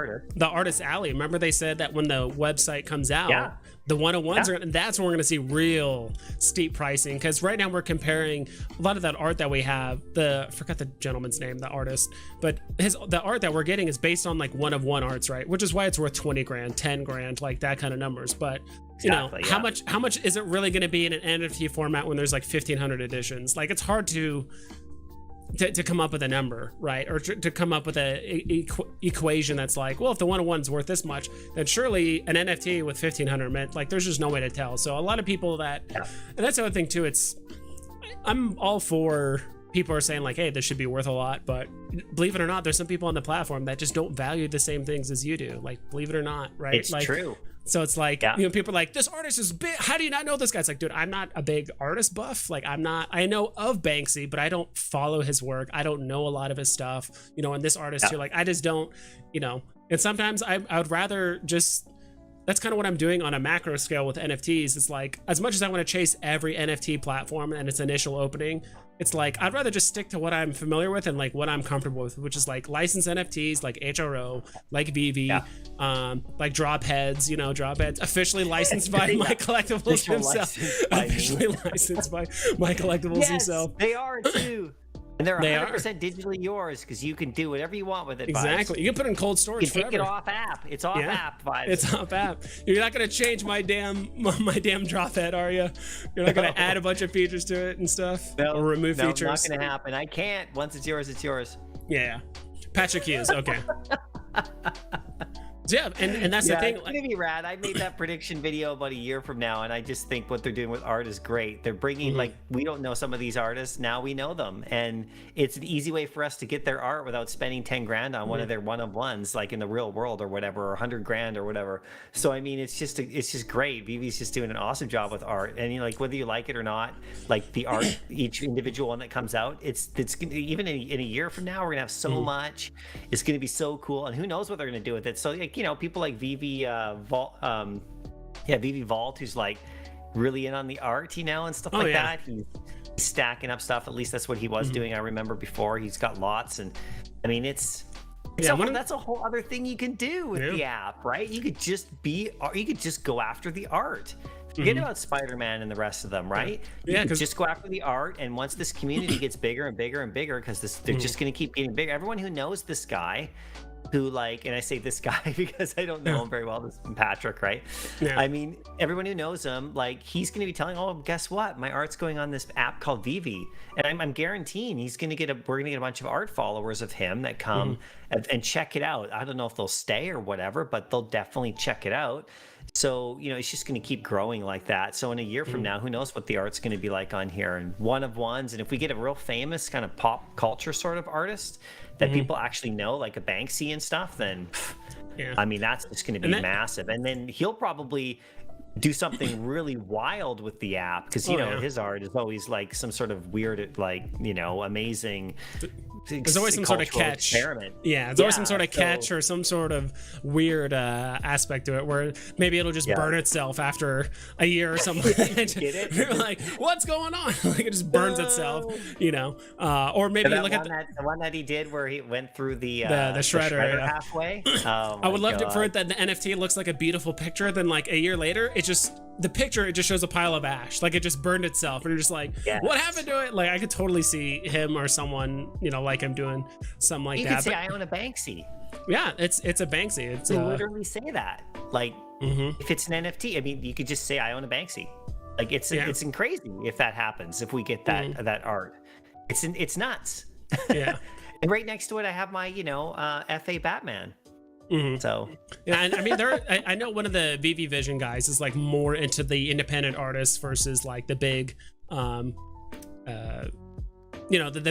Artist Alley. Remember they said that when the website comes out, the 101s that's when we're going to see real steep pricing, because right now we're comparing a lot of that art that we have. I forgot the gentleman's name, the artist, but the art that we're getting is based on like 1-of-1 arts, right? Which is why it's worth 20 grand, 10 grand, like that kind of numbers. But how much is it really going to be in an NFT format when there's like 1,500 editions? Like, it's hard to to come up with a number, right? Or to come up with a equation that's like, well, if the 101's worth this much, then surely an NFT with 1,500 mint, like there's just no way to tell. So a lot of people and that's the other thing too, I'm all for people are saying like, hey, this should be worth a lot, but believe it or not, there's some people on the platform that just don't value the same things as you do. Like, believe it or not, right? It's like, true. So it's like, people are like, this artist is big. How do you not know this guy? It's like, dude, I'm not a big artist buff. Like, I know of Banksy, but I don't follow his work. I don't know a lot of his stuff, and this artist too, like, I just don't, and sometimes I would rather just, that's kind of what I'm doing on a macro scale with NFTs. It's like, as much as I want to chase every NFT platform and its initial opening, it's like, I'd rather just stick to what I'm familiar with and like what I'm comfortable with, which is like licensed NFTs, like HRO, like Veve, like drop heads, officially licensed by My Collectibles himself. Officially licensed by My Collectibles himself. They are too. And they're 100% digitally yours because you can do whatever you want with it. Exactly. You can put it in cold storage forever. You can take it off app. It's off app vibes. It's off app. You're not going to change my damn drop head, are you? You're not going to add a bunch of features to it and stuff? Or remove features? No, not going to happen. I can't. Once it's yours, it's yours. Yeah. Patrick Hughes. Okay. Yeah, and that's the thing. It's gonna be rad. I made that prediction video about a year from now, and I just think what they're doing with art is great. They're bringing like, we don't know some of these artists, now we know them, and it's an easy way for us to get their art without spending 10 grand on one of their one-of-ones, like in the real world or whatever, or 100 grand or whatever. So I mean, it's just great. Veve's just doing an awesome job with art, and like whether you like it or not, like the art, each individual one that comes out, it's gonna, even in a year from now, we're gonna have so much. It's gonna be so cool, and who knows what they're gonna do with it. So like, people like Veve Vault, who's like really in on the art, and stuff like that. He's stacking up stuff. At least that's what he was doing. I remember before. He's got lots, and I mean, that's a whole other thing you can do with the app, right? You could just go after the art. Forget about Spider-Man and the rest of them, right? You can just go after the art, and once this community gets bigger and bigger and bigger, because they're just going to keep getting bigger. Everyone who knows this guy, who like, and I say this guy because I don't know him very well, this is Patrick, right? I mean, everyone who knows him, like, he's going to be telling, oh, guess what? My art's going on this app called Veve, and I'm guaranteeing we're going to get a bunch of art followers of him that come and check it out. I don't know if they'll stay or whatever, but they'll definitely check it out. So, it's just going to keep growing like that. So in a year from now, who knows what the art's going to be like on here, and one-of-ones. And if we get a real famous kind of pop culture sort of artist that people actually know, like a Banksy and stuff, then I mean, that's just going to be massive. And then he'll probably do something really wild with the app, because his art is always like some sort of weird, like, amazing. There's always some sort of catch. Experiment. Yeah, there's always some sort of catch or some sort of weird aspect to it, where maybe it'll just burn itself after a year or something. Get it? You're like, what's going on? Like, it just burns itself, or maybe you look at the one that he did where he went through the shredder halfway. I would love for it that the NFT looks like a beautiful picture, then like a year later, it just shows a pile of ash, like it just burned itself, and you're just like, what happened to it? Like, I could totally see him or someone, like him doing something like that. You could say, I own a Banksy. Yeah, it's a Banksy. It's literally say that. Like, if it's an NFT, I mean, you could just say, I own a Banksy. Like, it's crazy if that happens, if we get that art. It's nuts. Yeah. And right next to it, I have my, FA Batman. So and I mean, I know one of the Veve Vision guys is like more into the independent artists versus like the big the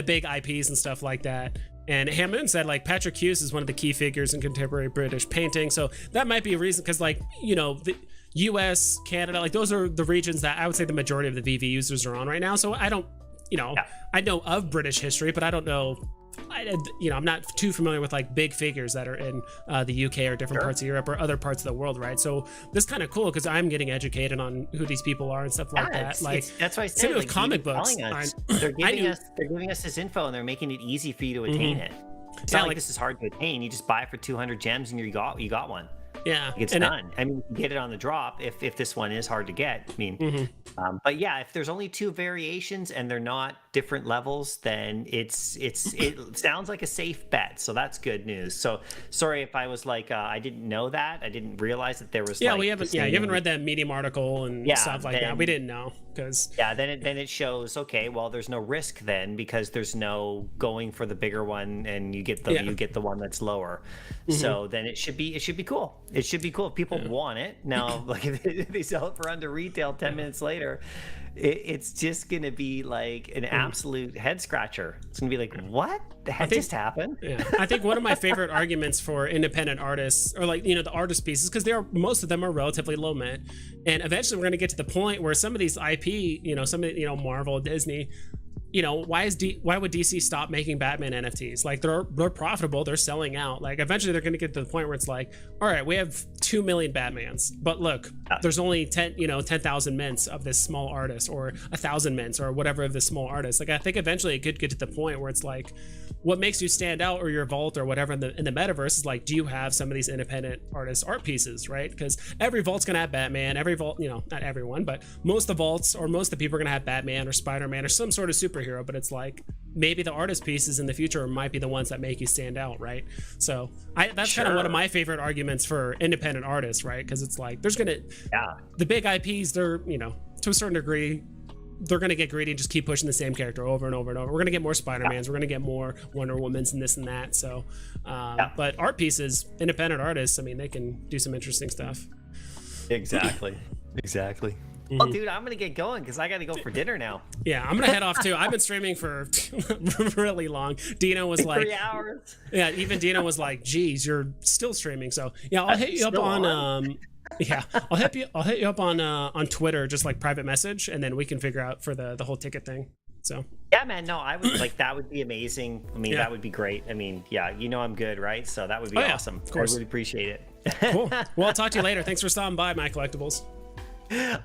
big IPs and stuff like that. And Hamoon said like Patrick Hughes is one of the key figures in contemporary British painting, so that might be a reason, because like, the US, Canada, like those are the regions that I would say the majority of the Veve users are on right now. So I don't, I know of British history, but I don't know, I'm not too familiar with like big figures that are in the UK or different parts of Europe or other parts of the world, right? So this is kind of cool, because I'm getting educated on who these people are and stuff like that. Like, that's why I said, same with comic books. They're giving us this info, and they're making it easy for you to attain it. It's not like this is hard to attain. You just buy it for 200 gems and you got one. Yeah, it's done. I mean, you can get it on the drop if this one is hard to get. I mean, but yeah, if there's only 2 variations and they're not different levels, then it sounds like a safe bet. So that's good news. So sorry if I was like I didn't know that. I didn't realize that there was. Yeah, like, we haven't. Yeah, you haven't read that Medium article and stuff like that. We didn't know because. Yeah, then it shows. Okay, well, there's no risk then because there's no going for the bigger one, and you get the one that's lower. So then it should be cool. It should be cool if people want it. Now, like if they sell it for under retail 10 minutes later, it's just gonna be like an absolute head scratcher. It's gonna be like, what the heck just happened? Yeah, I think one of my favorite arguments for independent artists, or like the artist pieces, because most of them are relatively low mint, and eventually we're gonna get to the point where some of these IP, some of Marvel, Disney. Why would DC stop making Batman NFTs? Like they're profitable, they're selling out. Like eventually they're going to get to the point where it's like, all right, we have 2 million Batmans, but look, there's only 10,000 mints of this small artist, or 1,000 mints, or whatever of this small artist. Like I think eventually it could get to the point where it's like, what makes you stand out, or your vault, or whatever in the metaverse is like, do you have some of these independent artists art pieces, right? Because every vault's going to have Batman. Every vault, not everyone, but most of the vaults or most of the people are going to have Batman or Spider-Man or some sort of superhero. But it's like maybe the artist pieces in the future might be the ones that make you stand out, right? So that's kind of one of my favorite arguments for independent artists, right? Because it's like there's gonna the big IPs, they're to a certain degree they're gonna get greedy and just keep pushing the same character over and over and over. We're gonna get more Spider-Mans, we're gonna get more Wonder Womans and this and that. So but art pieces, independent artists, I mean, they can do some interesting stuff. Exactly. Well, dude, I'm gonna get going because I gotta go for dinner now. Yeah, I'm gonna head off too. I've been streaming for really long. Dino was like 3 hours. Yeah, even Dino was like, "Geez, you're still streaming." So yeah, I'll hit you up on I'll hit you up on Twitter, just like private message, and then we can figure out for the whole ticket thing. So yeah, man, no, I would like that would be amazing. I mean, that would be great. I mean, yeah, I'm good, right? So that would be awesome. Of course. I really appreciate it. Cool. Well, I'll talk to you later. Thanks for stopping by, My Collectibles.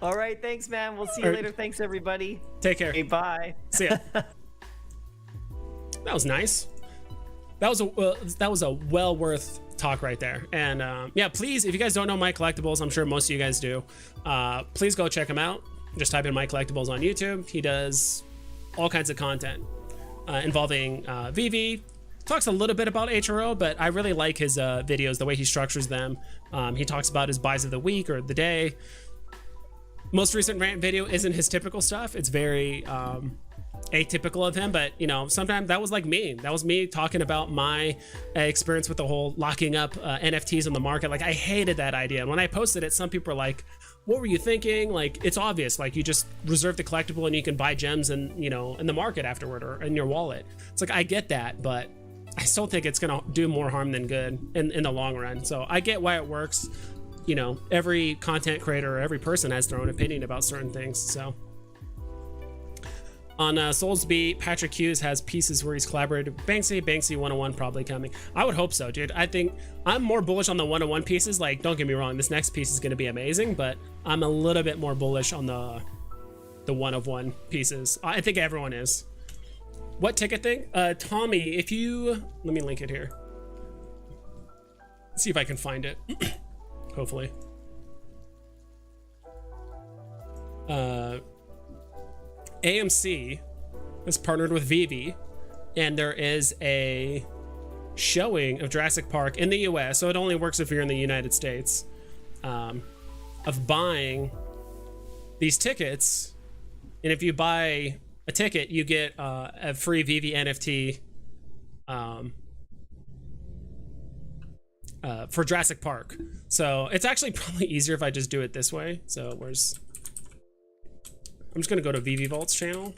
All right, thanks, man. We'll see you later. Thanks, everybody. Take care. Okay, bye. See ya. That was nice. That was a well worth talk right there. And yeah, please, if you guys don't know My Collectibles, I'm sure most of you guys do. Please go check him out. Just type in My Collectibles on YouTube. He does all kinds of content involving Veve. Talks a little bit about HRO, but I really like his videos, the way he structures them. He talks about his buys of the week or the day. Most recent rant video isn't his typical stuff. It's very atypical of him, but sometimes that was like me. That was me talking about my experience with the whole locking up NFTs on the market. Like I hated that idea. And when I posted it, some people were like, what were you thinking? Like, it's obvious. Like, you just reserve the collectible and you can buy gems and, in the market afterward or in your wallet. It's like, I get that, but I still think it's going to do more harm than good in the long run. So I get why it works. Every content creator or every person has their own opinion about certain things. So on Soulsby, Patrick Hughes has pieces where he's collaborated with Banksy 101 probably coming. I would hope so, dude. I think I'm more bullish on the 101 pieces. Like, don't get me wrong, this next piece is going to be amazing, but I'm a little bit more bullish on the 101 pieces. I think everyone is. What ticket thing? Tommy, if you... Let me link it here. Let's see if I can find it. Hopefully. AMC has partnered with Veve, and there is a showing of Jurassic Park in the US, so it only works if you're in the United States, of buying these tickets. And if you buy a ticket, you get a free Veve NFT for Jurassic Park. So it's actually probably easier if I just do it this way. So I'm just gonna go to Veve Vault's channel,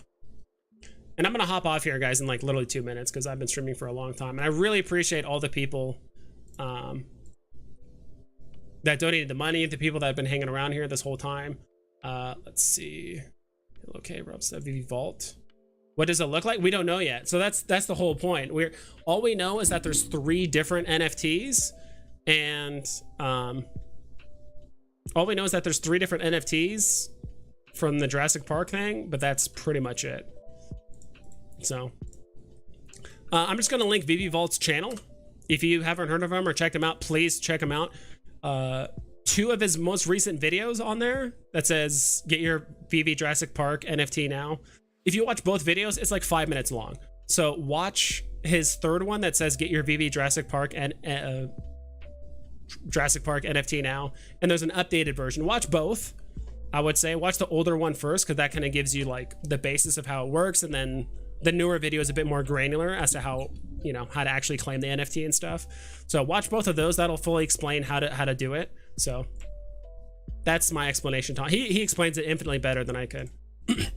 and I'm gonna hop off here, guys, in like literally 2 minutes because I've been streaming for a long time, and I really appreciate all the people that donated the money, the people that have been hanging around here this whole time. Let's see. Okay, Rob said Veve Vault. What does it look like? We don't know yet. So that's the whole point. All we know is that there's 3 different NFTs, and all we know is that there's 3 different NFTs from the Jurassic Park thing, but that's pretty much it. So I'm just gonna link Veve Vault's channel. If you haven't heard of him or checked him out, please check him out. 2 of his most recent videos on there that says get your Veve Jurassic Park NFT now. if you watch both videos, it's like 5 minutes long. So watch his third one that says get your Veve Jurassic Park and Jurassic Park NFT now, and there's an updated version. Watch both. I would say watch the older one first, because that kind of gives you like the basis of how it works, and then the newer video is a bit more granular as to how, you know, how to actually claim the NFT and stuff. So watch both of those. That'll fully explain how to do it. So that's my explanation. Tom, he explains it infinitely better than I could.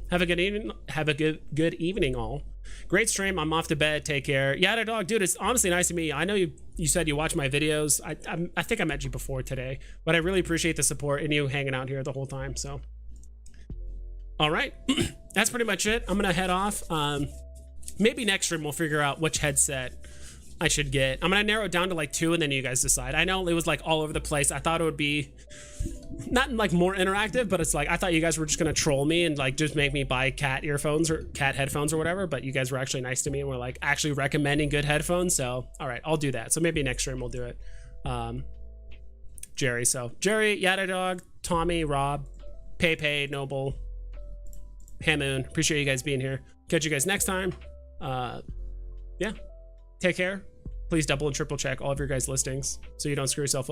Have a good evening. Have a good evening, all. Great stream. I'm off to bed. Take care. Yada dog, dude. It's honestly nice to meet you. I know you said you watch my videos. I think I met you before today, but I really appreciate the support and you hanging out here the whole time. So, all right, that's pretty much it. I'm gonna head off. Maybe next stream we'll figure out which headset I should get. I'm gonna narrow it down to like 2, and then you guys decide. I know it was like all over the place. I thought it would be not like more interactive, but it's like I thought you guys were just gonna troll me and like just make me buy cat earphones or cat headphones or whatever, but you guys were actually nice to me and were like actually recommending good headphones. So all right, I'll do that. So maybe next stream we'll do it. Jerry, Yada Dog, Tommy, Rob, Pepe, Noble, Hamoon, appreciate you guys being here. Catch you guys next time. Yeah, take care. Please double and triple check all of your guys' listings so you don't screw yourself up.